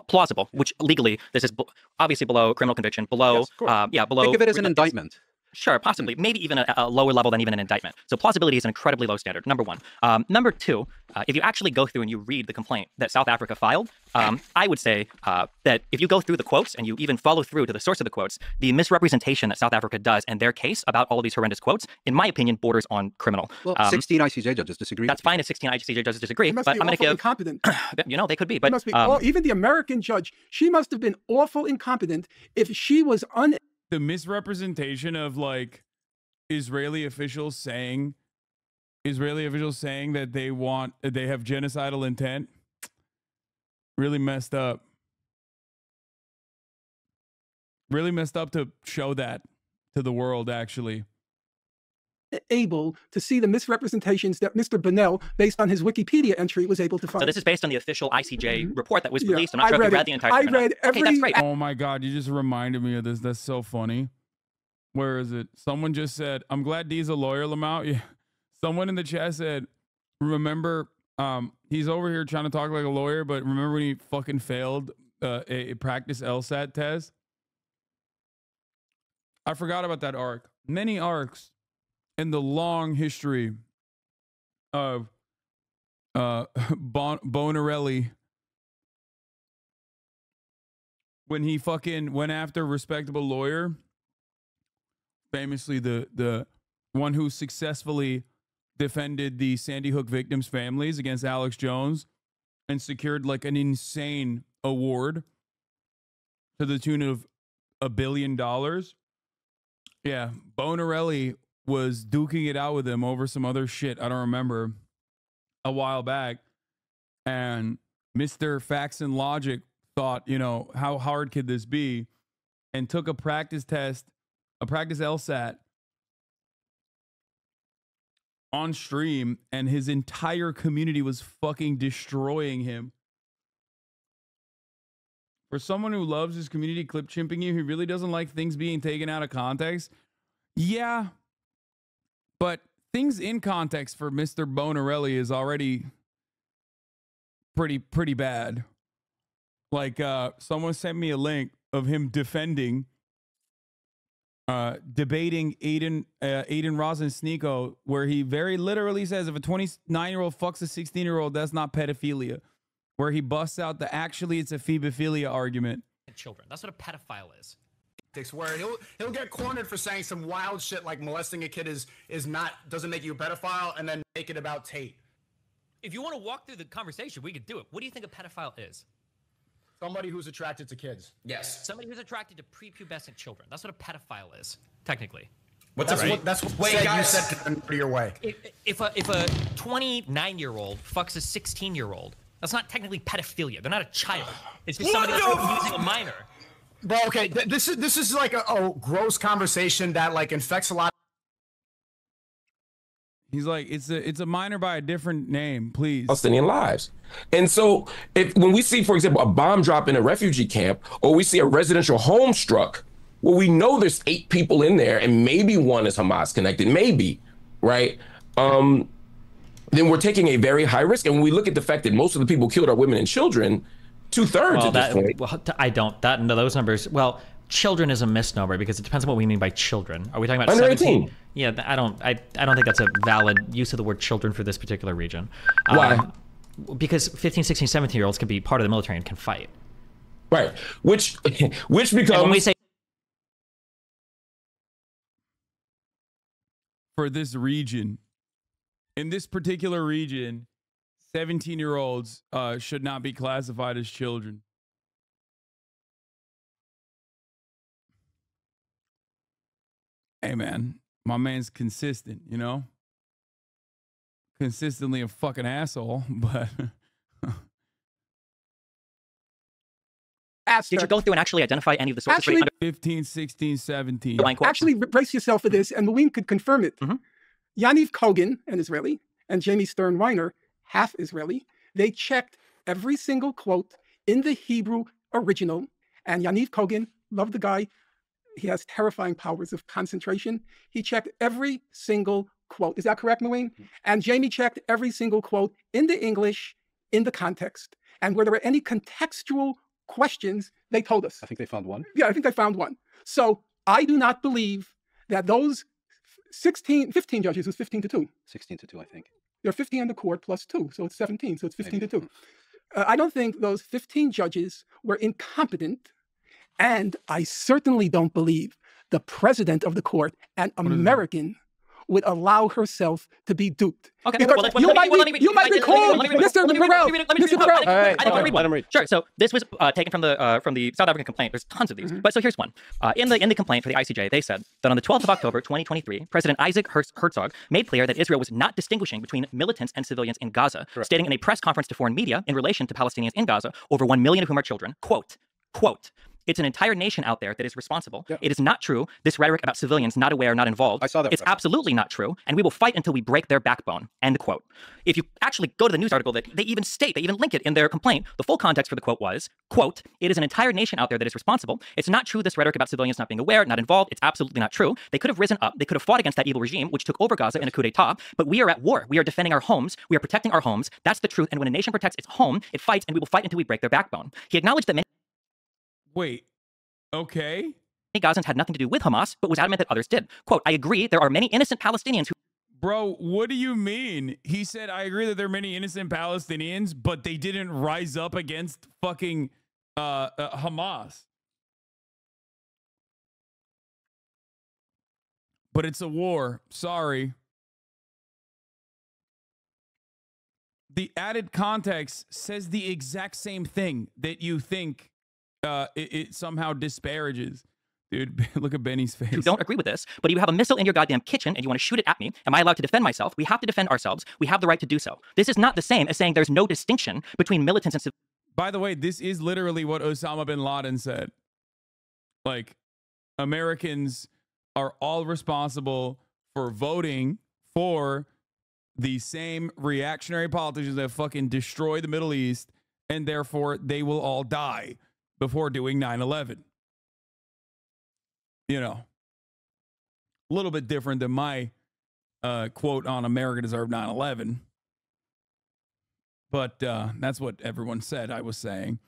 plausible, which legally this is obviously below criminal conviction, below, below. Think of it as an indictment. Sure, possibly. Maybe even a lower level than even an indictment. So plausibility is an incredibly low standard, number one. Number two, if you actually go through and you read the complaint that South Africa filed, I would say that if you go through the quotes and you even follow through to the source of the quotes, the misrepresentation that South Africa does and their case about all of these horrendous quotes, in my opinion, borders on criminal. Well, 16 ICJ judges disagree. That's fine if 16 ICJ judges disagree, Must but be I'm going to give... incompetent. You know, they could be, but... Must be even the American judge, she must have been awful incompetent if she was The misrepresentation of, like, Israeli officials saying that they have genocidal intent, really messed up. Really messed up to show that to the world, actually. able to see the misrepresentations that Mr. Bonnell, based on his Wikipedia entry, was able to find. So this is based on the official ICJ report that was released. I'm not sure if you read the entire thing. I read every... Okay, that's great. Oh my God, you just reminded me of this. That's so funny. Where is it? Someone just said, I'm glad D's a lawyer, Lamau. Yeah. Someone in the chat said, remember, he's over here trying to talk like a lawyer, but remember when he fucking failed a practice LSAT test? I forgot about that arc. Many arcs in the long history of Bonarelli, when he fucking went after a respectable lawyer, famously the one who successfully defended the Sandy Hook victims' families against Alex Jones and secured like an insane award to the tune of $1 billion. Yeah, Bonarelli was duking it out with him over some other shit I don't remember a while back, and Mr. Facts and Logic thought, you know, how hard could this be, and took a practice test, a practice LSAT on stream, and his entire community was fucking destroying him. For someone who loves his community clip chimping you, he really doesn't like things being taken out of context. Yeah, but things in context for Mr. Bonarelli is already pretty bad. Like, someone sent me a link of him defending, debating Aiden Rosen-Sneeko, where he very literally says if a 29-year-old fucks a 16-year-old, that's not pedophilia. Where he busts out the actually it's a phebophilia argument. Children. That's what a pedophile is. Where he'll get cornered for saying some wild shit like molesting a kid doesn't make you a pedophile, and then make it about Tate. If you want to walk through the conversation, we could do it. What do you think a pedophile is? Somebody who's attracted to kids. Yes. Somebody who's attracted to prepubescent children. That's what a pedophile is, technically. That's what you said to your way. If a 29-year-old fucks a 16-year-old, that's not technically pedophilia. They're not a child. It's just somebody that's using a minor. Bro, okay, this is like a gross conversation that like infects a lot. He's like, it's a minor by a different name, please. Palestinian lives. And so when we see, for example, a bomb drop in a refugee camp, or we see a residential home struck, well, we know there's 8 people in there and maybe one is Hamas connected, maybe, right? then we're taking a very high risk. And when we look at the fact that most of the people killed are women and children, 2/3 at this point. Well, I don't. Those numbers. Well, children is a misnomer because it depends on what we mean by children. Are we talking about under 17? 18? Yeah, I don't think that's a valid use of the word children for this particular region. Why? Because 15, 16, 17-year-olds can be part of the military and can fight. Right. Which becomes, and when we say for this region, in this particular region, 17-year-olds should not be classified as children. Hey, man, my man's consistent, you know? Consistently a fucking asshole, but... Did you go through and actually identify any of the sources? Actually, 15, 16, 17. Actually, brace yourself for this, and Moeen could confirm it. Yaniv Kogan, an Israeli, and Jamie Stern Reiner, half Israeli, they checked every single quote in the Hebrew original. And Yaniv Kogan, love the guy. He has terrifying powers of concentration. He checked every single quote. Is that correct, Moeen? And Jamie checked every single quote in the English, in the context. And where there were any contextual questions, they told us. I think they found one. Yeah, I think they found one. So I do not believe that those 15 judges, it was 15-2. 16-2, I think. There are 15 on the court plus 2, so it's 17, so it's 15-2. I don't think those 15 judges were incompetent, and I certainly don't believe the president of the court, an American, would allow herself to be duped. Okay, because you might recall, Mr. Burrell. Let him read. Sure. So this was taken from the South African complaint. There's tons of these, but so here's one. In the complaint for the ICJ, they said that on the 12th of October, 2023, President Isaac Herzog made clear that Israel was not distinguishing between militants and civilians in Gaza, stating in a press conference to foreign media in relation to Palestinians in Gaza, over 1 million of whom are children, quote, "It's an entire nation out there that is responsible. Yeah. It is not true. This rhetoric about civilians not aware, not involved. I saw that. It's absolutely not true. And we will fight until we break their backbone." End quote. If you actually go to the news article, that they even link it in their complaint. The full context for the quote was, quote, "It is an entire nation out there that is responsible. It's not true. This rhetoric about civilians not being aware, not involved. It's absolutely not true. They could have risen up. They could have fought against that evil regime, which took over Gaza in a coup d'etat. But we are at war. We are defending our homes. We are protecting our homes. That's the truth. And when a nation protects its home, it fights, and we will fight until we break their backbone." He acknowledged that many Okay. Gazans had nothing to do with Hamas, but was adamant that others did. Quote, "I agree, there are many innocent Palestinians who..." Bro, what do you mean? He said, I agree that there are many innocent Palestinians, but they didn't rise up against fucking Hamas. But it's a war. Sorry. The added context says the exact same thing that you think it somehow disparages. Dude, look at Benny's face. Who don't agree with this, but you have a missile in your goddamn kitchen and you want to shoot it at me. Am I allowed to defend myself? We have to defend ourselves. We have the right to do so. This is not the same as saying there's no distinction between militants and civilians. By the way, this is literally what Osama bin Laden said. Like, Americans are all responsible for voting for the same reactionary politicians that fucking destroy the Middle East, and therefore they will all die before doing 9/11. You know, a little bit different than my quote on America deserved 9/11. But that's what everyone said I was saying.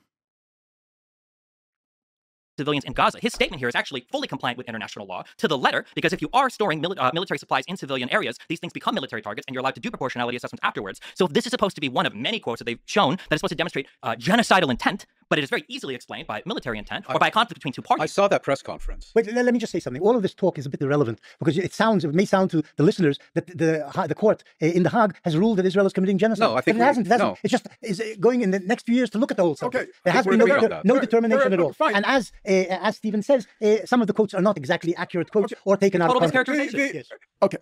Civilians in Gaza. His statement here is actually fully compliant with international law to the letter, because if you are storing military supplies in civilian areas, these things become military targets, and you're allowed to do proportionality assessments afterwards. So this is supposed to be one of many quotes that they've shown that is supposed to demonstrate genocidal intent, but it is very easily explained by military intent or by a conflict between two parties. I saw that press conference. Wait, let me just say something. All of this talk is a bit irrelevant because it may sound to the listeners that the court in The Hague has ruled that Israel is committing genocide. No, I think it hasn't. No. It's just going in the next few years to look at the whole subject. Okay. There has been no determination at all. Fine. And as Stephen says, some of the quotes are not exactly accurate quotes or taken out of context. Yes. Okay.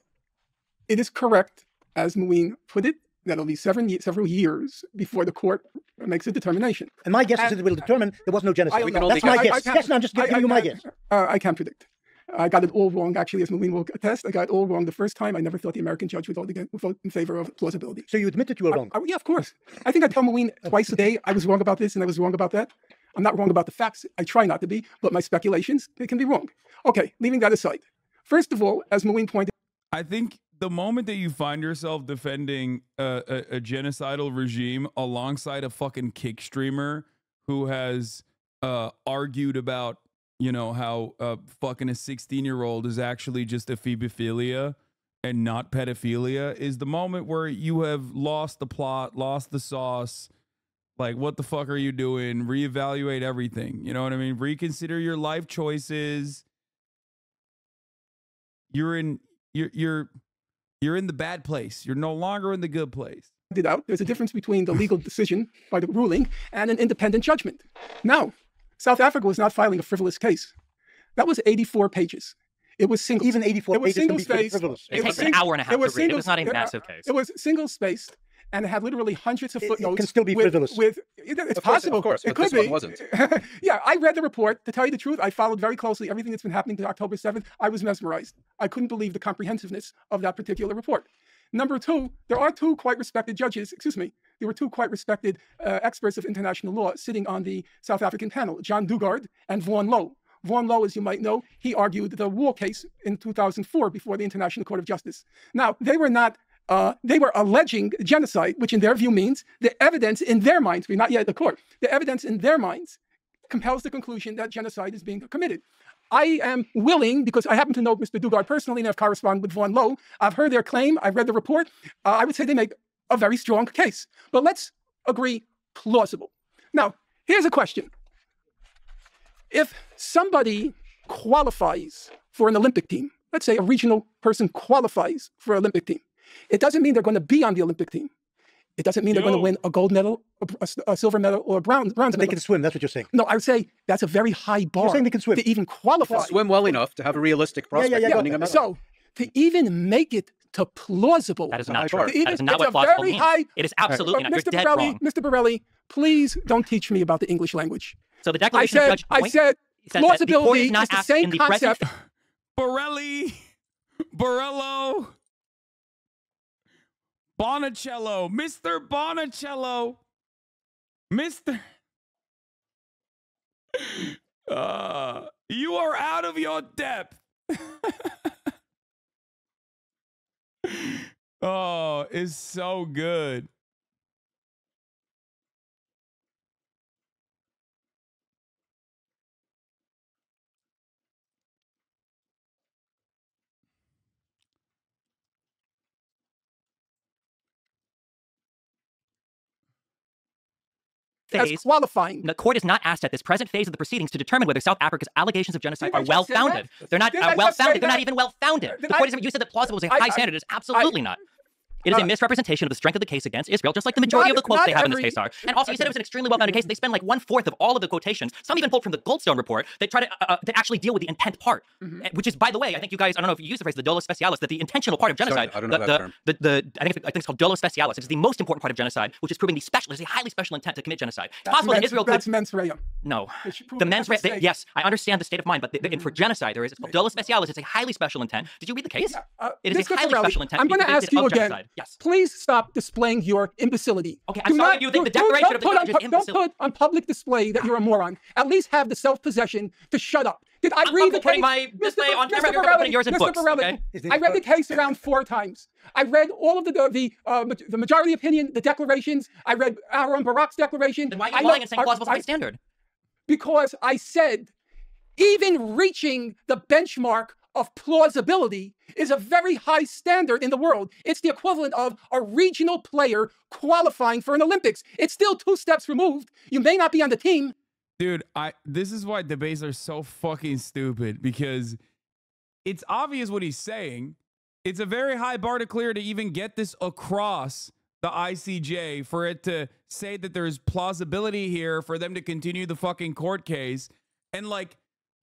It is correct, as Moeen put it, that it'll be several years before the court makes a determination. And my guess is that it will determine there was no genocide. That's my guess. Yes, no, I'm just giving you my guess. I can't predict. I got it all wrong, actually, as Moeen will attest. I got it all wrong the first time. I never thought the American judge would vote in favor of plausibility. So you admit that you were wrong? Yeah, of course. I think I tell Moeen twice a day I was wrong about this and I was wrong about that. I'm not wrong about the facts. I try not to be, but my speculations, they can be wrong. Okay, leaving that aside. First of all, as Moeen pointed I think the moment that you find yourself defending a genocidal regime alongside a fucking kick streamer who has argued about, you know, how fucking a 16-year-old is actually just ephebophilia and not pedophilia, is the moment where you have lost the plot, lost the sauce. Like, what the fuck are you doing? Reevaluate everything. You know what I mean? Reconsider your life choices. You're in the bad place. You're no longer in the good place. There's a difference between the legal decision by the ruling and an independent judgment. Now, South Africa was not filing a frivolous case. That was 84 pages. It was single. Even 84 pages can be spaced. It takes an hour and a half to read. It was not a massive case. It was single spaced. And it had literally hundreds of footnotes. It can still be frivolous. It's possible. Of course, it but could this be. one wasn't. Yeah, I read the report. To tell you the truth, I followed very closely everything that's been happening to October 7th. I was mesmerized. I couldn't believe the comprehensiveness of that particular report. Number two, there are two quite respected judges, there were two quite respected experts of international law sitting on the South African panel, John Dugard and Vaughan Lowe. Vaughan Lowe, as you might know, he argued the Wall case in 2004 before the International Court of Justice. Now, they were alleging genocide, which in their view means the evidence in their minds, we're not yet at the court, the evidence in their minds compels the conclusion that genocide is being committed. I am willing, because I happen to know Mr. Dugard personally and I've corresponded with Vaughan Lowe, I've heard their claim, I've read the report, I would say they make a very strong case. But let's agree plausible. Now, here's a question. If somebody qualifies for an Olympic team, let's say a regional person qualifies for an Olympic team, it doesn't mean they're going to be on the Olympic team. It doesn't mean they're going to win a gold medal, a silver medal, or a bronze medal. They can swim, that's what you're saying. No, I would say that's a very high bar. You're saying they can swim. To even qualify. Swim well enough to have a realistic prospect of winning a medal. So, to even make it to plausible. That is not true. That is not what plausible means. It is absolutely not. You're dead wrong. Mr. Borelli, please don't teach me about the English language. So the declaration of Judge I said plausibility is the same concept. Borelli, Borello, Bonicello, Mr. Bonicello, Mr. You are out of your depth. Oh, it's so good. As qualifying. The court is not asked at this present phase of the proceedings to determine whether South Africa's allegations of genocide are well-founded. They're not well-founded. They're not even well-founded. The court you said that plausible is a high standard. It is absolutely not. It is a misrepresentation of the strength of the case against Israel, just like the majority of the quotes they have in this case are. And also, you said it was an extremely well-founded case. They spend like 1/4 of all of the quotations. Some even pulled from the Goldstone report. They try to actually deal with the intent part, which is, by the way, I think you guys, I don't know if you use the phrase the dolo specialis, that the intentional part of genocide. Sorry, I don't know that term. I think it's called dolo specialis. It is the most important part of genocide, which is proving the special. There's a highly special intent to commit genocide. It's possible that Israel could. That's mens rea. No, the mens rea. Yes, I understand the state of mind, but for genocide, there is it's called dolo specialis. It's a highly special intent. Did you read the case? It is a highly special intent. I'm going to ask you again. Yes. Please stop displaying your imbecility. Okay, I'm sorry you think the declaration of the judge is imbecile. Don't put on public display that you're a moron. At least have the self-possession to shut up. Did I read the case? My display on camera. You're putting yours in books. Okay? I read the case around 4 times. I read all of the majority opinion, the declarations. I read Aaron Barak's declaration. Then why are you lying and saying plausible is a high standard? Because I said, even reaching the benchmark of plausibility is a very high standard in the world. It's the equivalent of a regional player qualifying for an Olympics. It's still 2 steps removed. You may not be on the team. Dude, this is why debates are so fucking stupid, because it's obvious what he's saying. It's a very high bar to clear to even get this across the ICJ, for it to say that there's plausibility here for them to continue the fucking court case. And like,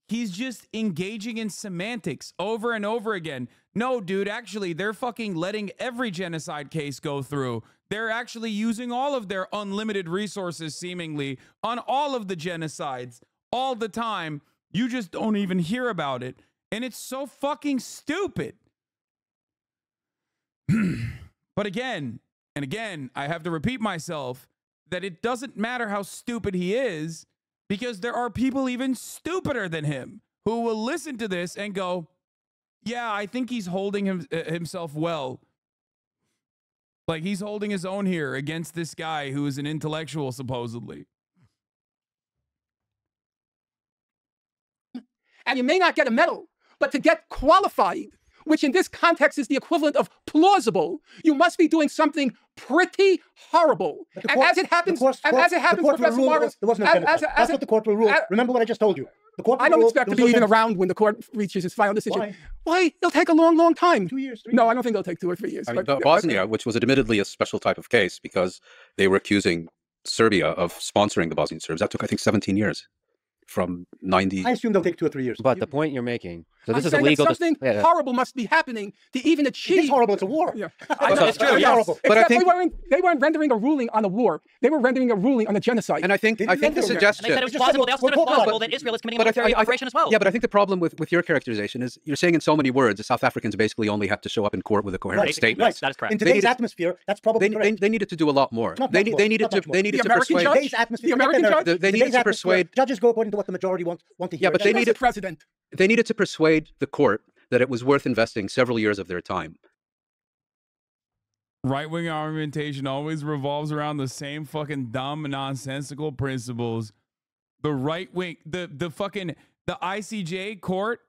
he's just engaging in semantics over and over again. No, dude, actually, they're fucking letting every genocide case go through. They're actually using all of their unlimited resources, seemingly, on all of the genocides all the time. You just don't even hear about it. And it's so fucking stupid. But again, and again, I have to repeat myself that it doesn't matter how stupid he is, because there are people even stupider than him who will listen to this and go, Yeah, I think he's holding himself well. Like, he's holding his own here against this guy who is an intellectual, supposedly. And you may not get a medal, but to get qualified, which in this context is the equivalent of plausible, you must be doing something pretty horrible. And as it happens, Professor Morris, that's what the court will rule. Remember what I just told you. The court I don't expect to be even around when the court reaches its final decision. Why? It'll take a long, long time. 2 years. 3 years. No, I don't think it'll take 2 or 3 years. I mean, Bosnia, which was admittedly a special type of case because they were accusing Serbia of sponsoring the Bosnian Serbs. That took, I think, 17 years. From 90. I assume they'll take 2 or 3 years. But the point you're making, so this I'm is illegal. Something horrible must be happening to even achieve. It's horrible. It's a war. Yeah, it's true. Yes. Horrible. But I think they weren't rendering a ruling on a war. They were rendering a ruling on a genocide. And I think the suggestion. And they said it was plausible. They also said it was plausible that Israel is committing a military operation as well. Yeah, but I think the problem with your characterization is you're saying in so many words the South Africans basically only had to show up in court with a coherent statement. Right. That is correct. In today's atmosphere, that's probably correct. They needed to do a lot more. They needed to persuade. The American judge. They needed to persuade. Judges go according to what the majority want to hear. Yeah, but they needed president. They needed to persuade the court that it was worth investing several years of their time. Right-wing argumentation always revolves around the same fucking dumb, nonsensical principles. The right wing, the ICJ court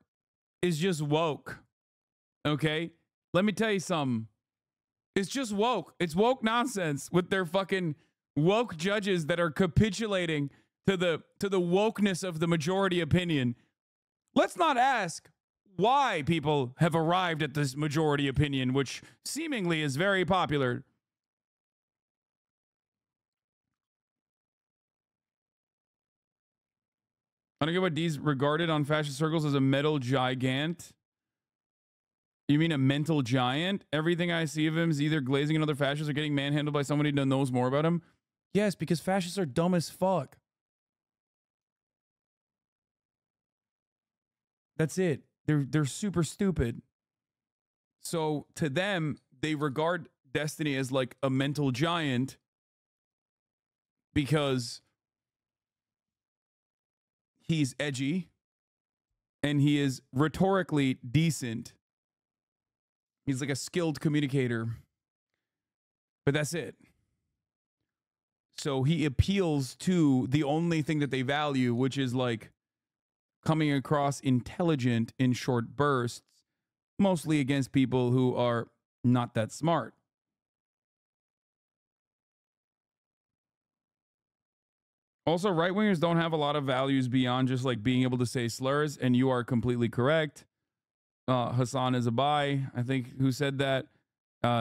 is just woke. Okay? Let me tell you something. It's just woke. It's woke nonsense with their fucking woke judges that are capitulating to the wokeness of the majority opinion. Let's not ask why people have arrived at this majority opinion, which seemingly is very popular. I don't get what D's regarded on fascist circles as a metal gigant. You mean a mental giant? Everything I see of him is either glazing another fascist or getting manhandled by somebody that knows more about him. Yes, because fascists are dumb as fuck. That's it. They're super stupid. So to them, they regard Destiny as like a mental giant because he's edgy and he is rhetorically decent. He's like a skilled communicator. But that's it. So he appeals to the only thing that they value, which is like coming across intelligent in short bursts, mostly against people who are not that smart. Also, right-wingers don't have a lot of values beyond just like being able to say slurs, and you are completely correct. HasanAbi, I think, who said that.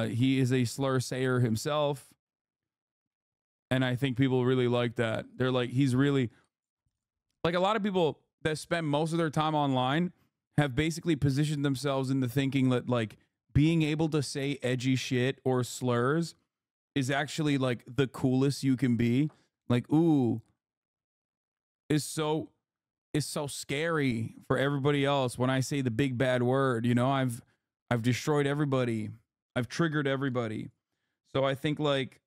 He is a slur sayer himself. And I think people really like that. They're like, he's really, like a lot of people that spend most of their time online have basically positioned themselves in the thinking that like being able to say edgy shit or slurs is actually like the coolest you can be. Like, ooh, is so scary for everybody else when I say the big bad word. You know, I've destroyed everybody. I've triggered everybody. So I think like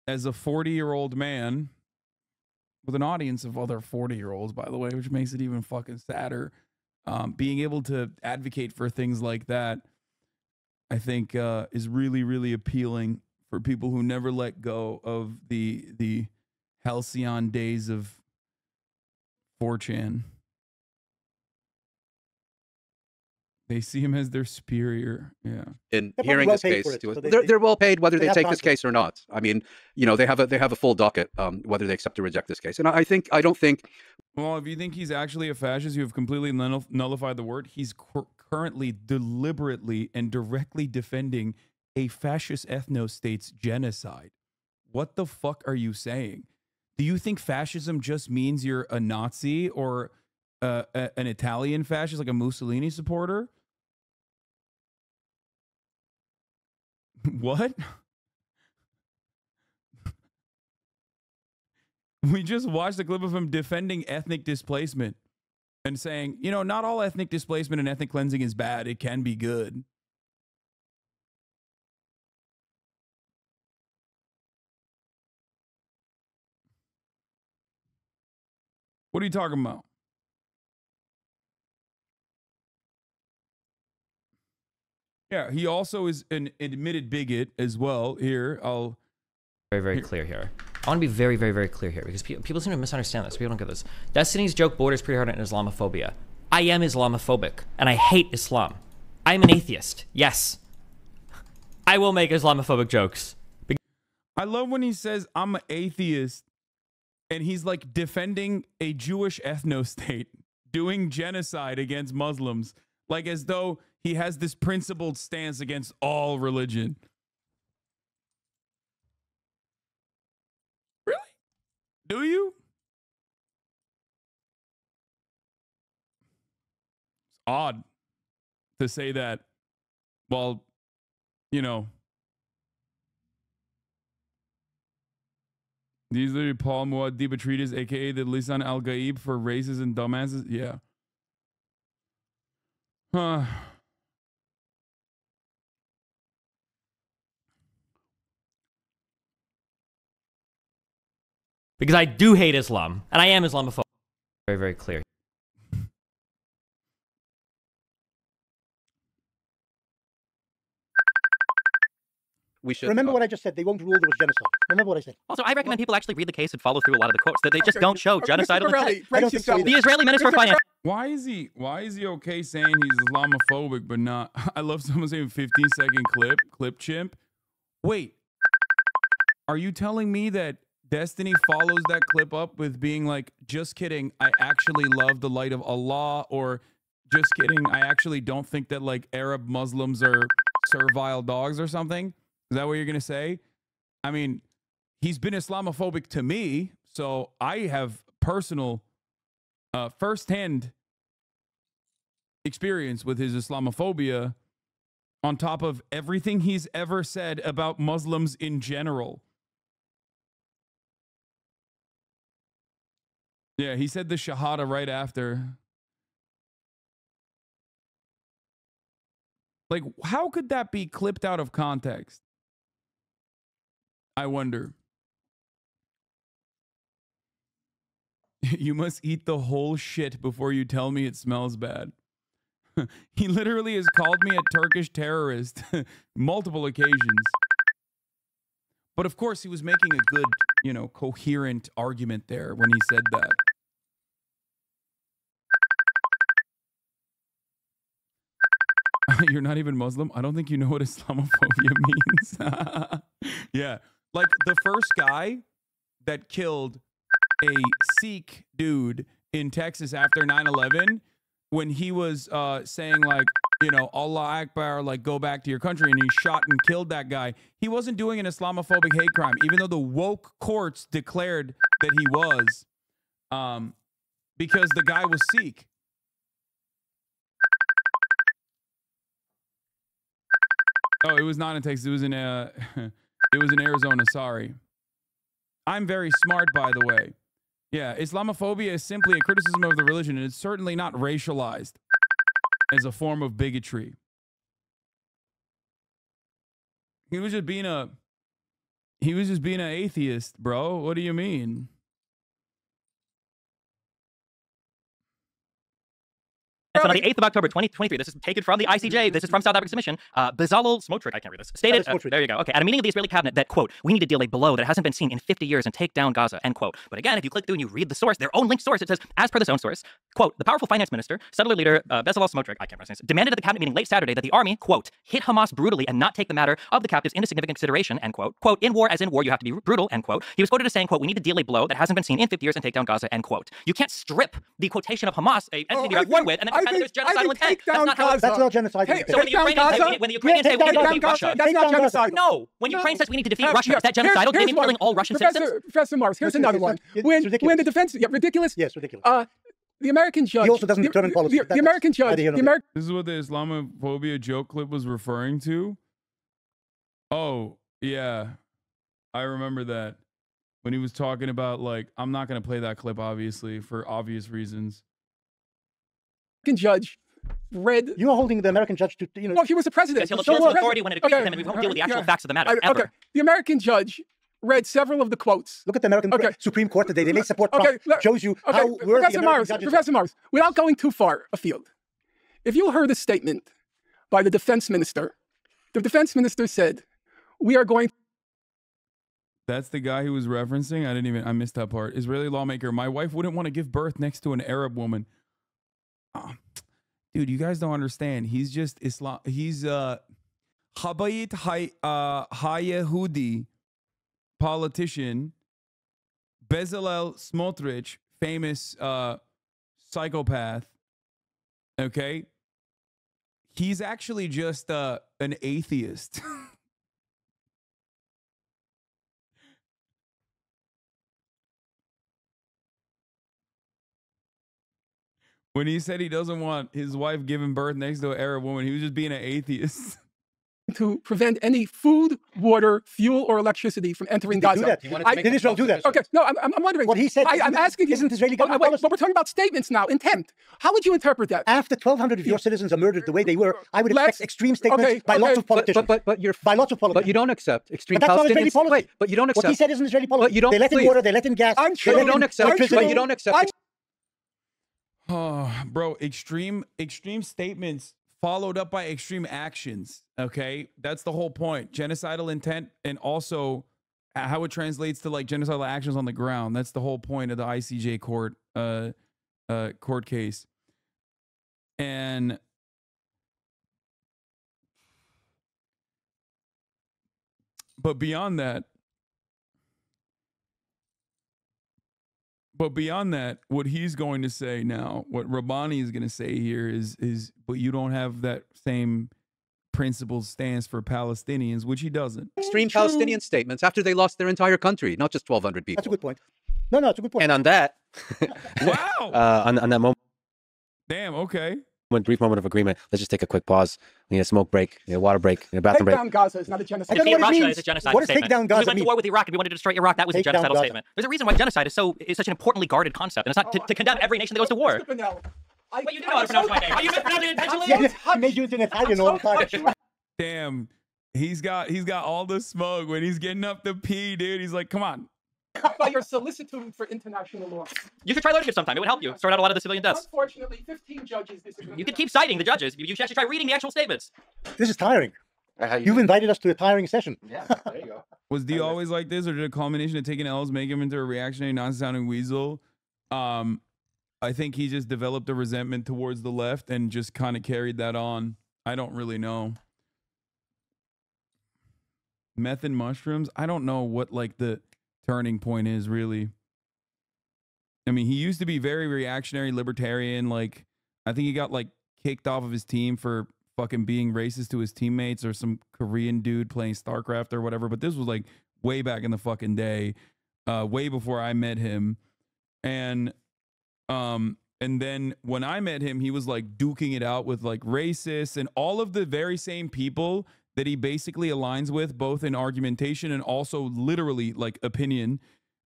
as a 40-year-old man with an audience of other 40-year-olds, by the way, which makes it even fucking sadder, being able to advocate for things like that, I think is really, really appealing for people who never let go of the halcyon days of 4chan. They see him as their superior. Yeah. In hearing this case, they're well paid whether they take this case or not. I mean, you know, they have a full docket whether they accept or reject this case. And I don't think. Well, if you think he's actually a fascist, you have completely nullified the word. He's currently deliberately and directly defending a fascist ethno-state's genocide. What the fuck are you saying? Do you think fascism just means you're a Nazi or an Italian fascist, like a Mussolini supporter? What? We just watched a clip of him defending ethnic displacement and saying, you know, not all ethnic displacement and ethnic cleansing is bad. It can be good. What are you talking about? Yeah, he also is an admitted bigot as well. Here, I'll... Very clear here. I want to be very clear here because people seem to misunderstand this. People don't get this. Destiny's joke borders pretty hard on Islamophobia. I am Islamophobic, and I hate Islam. I'm an atheist. Yes. I will make Islamophobic jokes. I love when he says, I'm an atheist, and he's like defending a Jewish ethno-state, doing genocide against Muslims, like as though he has this principled stance against all religion. Really? Do you? It's odd to say that while, you know, these are Paul Muad'Dib treatise, aka the Lisan al-Gaib for races and dumbasses. Yeah. Because I do hate Islam, and I am Islamophobic. Very clear. We should remember what I just said. They won't rule there was genocide. Remember what I said. Also, I recommend people actually read the case and follow through a lot of the quotes. That they just don't show genocidal intent. I don't think so The Israeli Minister of Finance. Why is he okay saying he's Islamophobic but not? I love someone saying 15-second clip chimp. Wait, are you telling me that Destiny follows that clip up with being like, just kidding, I actually love the light of Allah, or just kidding, I actually don't think that like Arab Muslims are servile dogs or something? Is that what you're going to say? I mean, he's been Islamophobic to me, so I have personal, firsthand experience with his Islamophobia on top of everything he's ever said about Muslims in general. Yeah, he said the Shahada right after. Like, how could that be clipped out of context? I wonder. You must eat the whole shit before you tell me it smells bad. He literally has called me a Turkish terrorist multiple occasions. But of course, he was making a good, you know, coherent argument there when he said that. You're not even Muslim? I don't think you know what Islamophobia means. Yeah. Like the first guy that killed a Sikh dude in Texas after 9/11, when he was saying like, you know, Allah Akbar, like go back to your country, and he shot and killed that guy. He wasn't doing an Islamophobic hate crime, even though the woke courts declared that he was, because the guy was Sikh. Oh, it was not in Texas. It was in it was in Arizona. Sorry. I'm very smart, by the way. Yeah, Islamophobia is simply a criticism of the religion, and it's certainly not racialized as a form of bigotry. He was just being an atheist, bro. What do you mean? On the 8th of October, 2023, this is taken from the ICJ. This is from South Africa's submission. Bezalel Smotrich, I can't read this, stated, there you go. Okay, at a meeting of the Israeli cabinet that, quote, we need to deal a blow that hasn't been seen in 50 years and take down Gaza, end quote. But again, if you click through and you read the source, their own linked source, it says, as per this own source, quote, the powerful finance minister, settler leader, Bezalel Smotrich, I can't pronounce this, demanded at the cabinet meeting late Saturday that the army, quote, hit Hamas brutally and not take the matter of the captives into significant consideration, end quote. Quote, in war, as in war, you have to be brutal, end quote. He was quoted as saying, quote, we need to deal a blow that hasn't been seen in 50 years and take down Gaza, end quote. You can't strip the quotation of Hamas, a entity you're at war with, and then pretend there's genocidal intent. That's not genocide. Hey, so when the Ukrainians say we need to defeat Russia, that's not genocide. No, when Ukraine says we need to defeat Russia, is that genocidal? They mean killing all Russian citizens? Professor Mars, here's another one. When the defense, ridiculous. Yes, ridiculous. The American judge. He also doesn't determine policy. The American judge. This is what the Islamophobia joke clip was referring to. Oh yeah, I remember that when he was talking about like, I'm not gonna play that clip obviously for obvious reasons. American judge read. You are holding the American judge to, you know. Well, he was the president. He'll appeal to authority when it agrees with him, and we won't deal with the actual facts of the matter. Okay. The American judge read several of the quotes. Look at the American Supreme Court today. They may support Trump. Shows you how worthy American judges are. Professor Mars, without going too far afield, if you heard a statement by the defense minister. The defense minister said, we are going. That's the guy who was referencing. I missed that part. Israeli lawmaker. My wife wouldn't want to give birth next to an Arab woman. Dude, you guys don't understand. He's just Islam. He's Habayit Hayehudi politician. Bezalel Smotrich, famous psychopath. Okay. He's actually just an atheist. When he said he doesn't want his wife giving birth next to an Arab woman, he was just being an atheist. To prevent any food, water, fuel, or electricity from entering Gaza. Did Israel do that? Okay, no, I'm wondering. What he said I'm asking you. Isn't Israeli government policy? But we're talking about statements now, intent. How would you interpret that? After 1,200 of your citizens are murdered the way they were, I would expect extreme statements by lots of politicians. But you don't accept extreme Palestinian policy. Wait, but you don't accept. What he said isn't Israeli policy. But you don't. They let in water, they let in gas. I'm sure you don't accept. But you don't accept. Oh, bro, extreme statements followed up by extreme actions. Okay, that's the whole point. Genocidal intent, and also how it translates to like genocidal actions on the ground. That's the whole point of the ICJ court case. And but beyond that, what he's going to say now, what Rabbani is going to say here is, but you don't have that same principle stance for Palestinians, which he doesn't. Extreme Palestinian statements after they lost their entire country, not just 1,200 people. That's a good point. No, it's a good point. And on that, wow, on that moment, damn, okay. One brief moment of agreement. Let's just take a quick pause. We need a smoke break, a water break, a bathroom break. Take down Gaza is not a genocide. Defeat Russia is a genocide What does statement. take down Gaza We went to war with Iraq and we wanted to destroy Iraq. That was a genocidal statement. There's a reason why genocide is such an importantly guarded concept, and it's not to condemn every nation that goes to war. Wait, you didn't know how to pronounce my name. Are you mispronouncing it intentionally? Yeah, I made you into an Italian all the time. Damn, he's got all the smoke when he's getting up to pee, dude. He's like, come on. By your solicitude for international law. You should try learning it sometime. It would help you sort out a lot of the civilian deaths. Unfortunately, 15 judges disagree. You could keep citing the judges. You should actually try reading the actual statements. This is tiring. You've invited us to a tiring session. Yeah, there you go. Was D always like this, or did a combination of taking L's make him into a reactionary, non-sounding weasel? I think he just developed a resentment towards the left and just kind of carried that on. I don't really know. Meth and mushrooms? I don't know what like the turning point is really. I mean, he used to be very reactionary, libertarian. Like, I think he got like kicked off of his team for fucking being racist to his teammates, or some Korean dude playing StarCraft or whatever. But this was like way back in the fucking day, way before I met him. And then when I met him, he was like duking it out with like racists and all of the very same people that he basically aligns with, both in argumentation and also literally like opinion,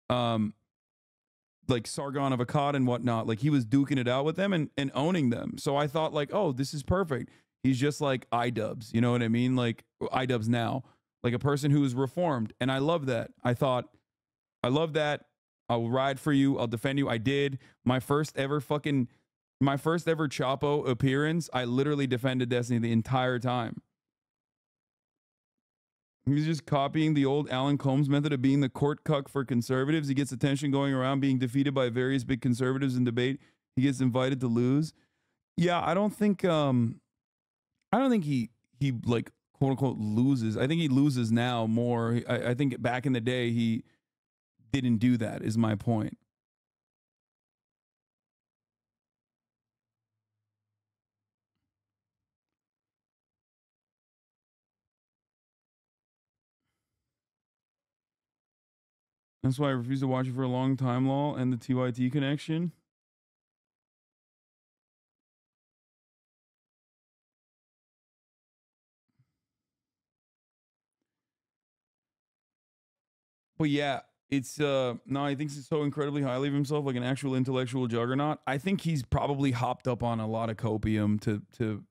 like Sargon of Akkad and whatnot. Like he was duking it out with them and owning them. So I thought like, oh, this is perfect. He's just like iDubbbz, you know what I mean? Like iDubbbz now, like a person who is reformed. And I love that. I thought, I love that. I'll ride for you. I'll defend you. I did. My first ever Chapo appearance, I literally defended Destiny the entire time. He's just copying the old Alan Combs method of being the court cuck for conservatives. He gets attention going around being defeated by various big conservatives in debate. He gets invited to lose. Yeah, I don't think he like quote unquote loses. I think he loses now more. I think back in the day he didn't do that, is my point. That's why I refused to watch it for a long time, lol, and the TYT connection. But yeah, it's no, he thinks he's so incredibly highly of himself, like an actual intellectual juggernaut. I think he's probably hopped up on a lot of copium to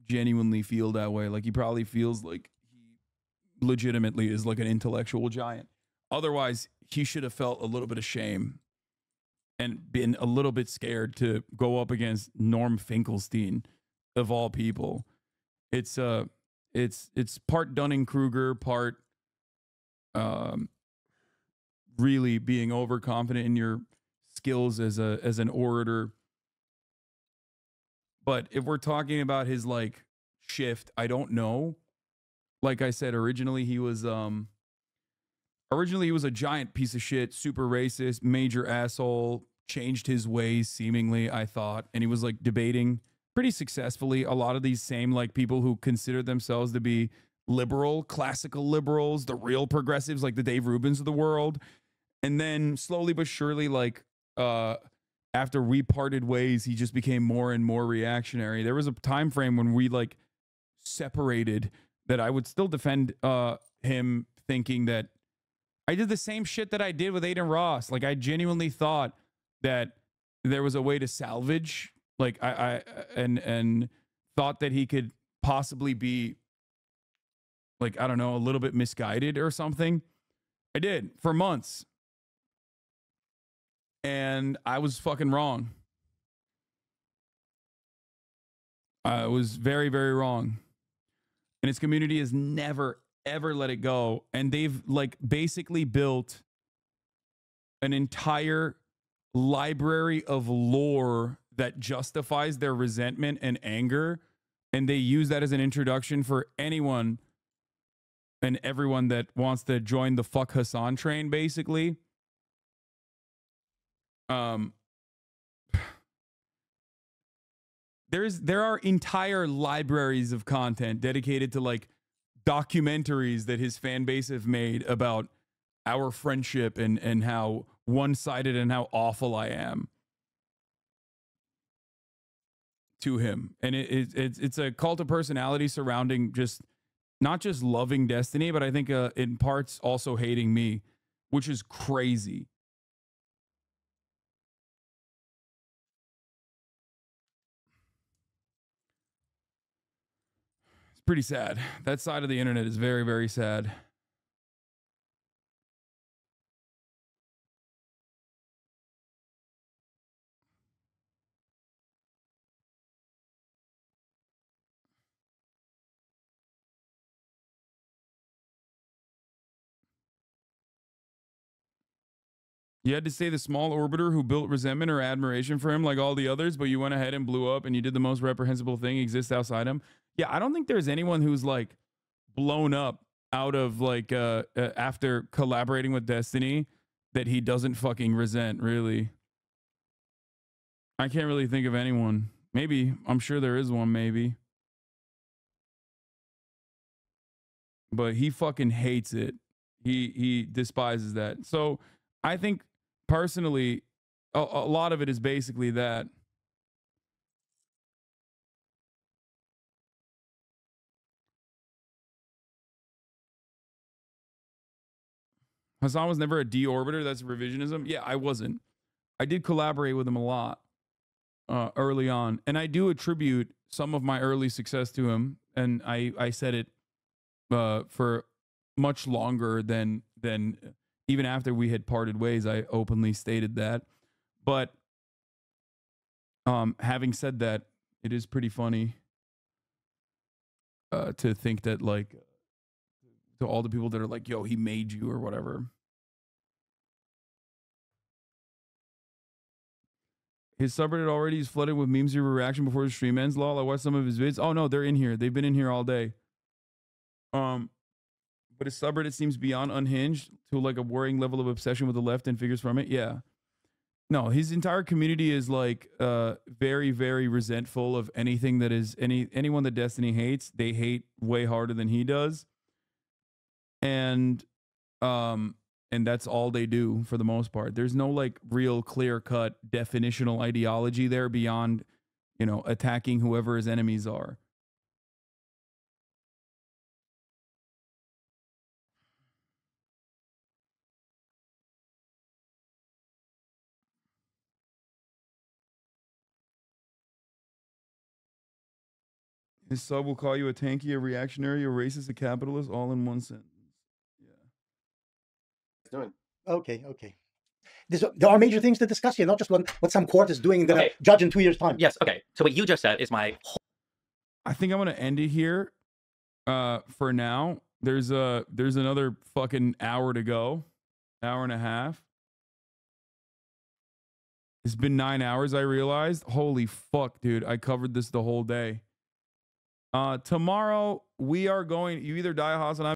genuinely feel that way. Like he probably feels like he legitimately is like an intellectual giant. Otherwise, he should have felt a little bit of shame and been a little bit scared to go up against Norm Finkelstein, of all people. It's part Dunning-Kruger, part really being overconfident in your skills as an orator. But if we're talking about his like shift, I don't know. Like I said, originally he was a giant piece of shit, super racist, major asshole, changed his ways seemingly, I thought, and he was like debating pretty successfully a lot of these same like people who consider themselves to be liberal, classical liberals, the real progressives like the Dave Rubins of the world. And then slowly but surely, like after we parted ways, he just became more and more reactionary. There was a time frame when we like separated that I would still defend him, thinking that I did the same shit that I did with Aiden Ross. Like I genuinely thought that there was a way to salvage, like and thought that he could possibly be like, I don't know, a little bit misguided or something. I did for months. And I was fucking wrong. I was very, very wrong. And his community has never, ever let it go. And they've like basically built an entire library of lore that justifies their resentment and anger. And they use that as an introduction for anyone and everyone that wants to join the fuck Hasan train, basically. There are entire libraries of content dedicated to like documentaries that his fan base have made about our friendship and how one-sided and how awful I am to him. And it's a cult of personality surrounding just not just loving Destiny, but I think in parts also hating me, which is crazy. Pretty sad. That side of the internet is very, very sad. You had to say the small orbiter who built resentment or admiration for him like all the others, but you went ahead and blew up and you did the most reprehensible thing exists outside him. Yeah, I don't think there's anyone who's like blown up out of like after collaborating with Destiny that he doesn't fucking resent, really. I can't really think of anyone. Maybe. I'm sure there is one, maybe. But he fucking hates it. He despises that. So I think personally, a lot of it is basically that. Hasan was never a deorbiter. That's revisionism. Yeah, I wasn't. I did collaborate with him a lot early on. And I do attribute some of my early success to him. And I said it for much longer than even after we had parted ways. I openly stated that. But having said that, it is pretty funny to think that like to all the people that are like, yo, he made you or whatever. His subreddit already is flooded with memes of reaction before the stream ends. Lol, I watched some of his vids. Oh no, they're in here. They've been in here all day. But his subreddit seems beyond unhinged to like a worrying level of obsession with the left and figures from it. Yeah. No, his entire community is like very, very resentful of anything that is anyone that Destiny hates. They hate way harder than he does. And that's all they do for the most part. There's no like real clear-cut definitional ideology there beyond, you know, attacking whoever his enemies are. His sub will call you a tanky, a reactionary, a racist, a capitalist, all in one sentence. Doing. Okay. There are major things to discuss here, not just what some court is doing that a judge in 2 years' time. Yes, okay. So what you just said is my whole... I think I'm gonna end it here for now. There's another fucking hour to go, hour and a half. It's been 9 hours, I realized. Holy fuck, dude. I covered this the whole day. Tomorrow, we are going... You either die, Hasan,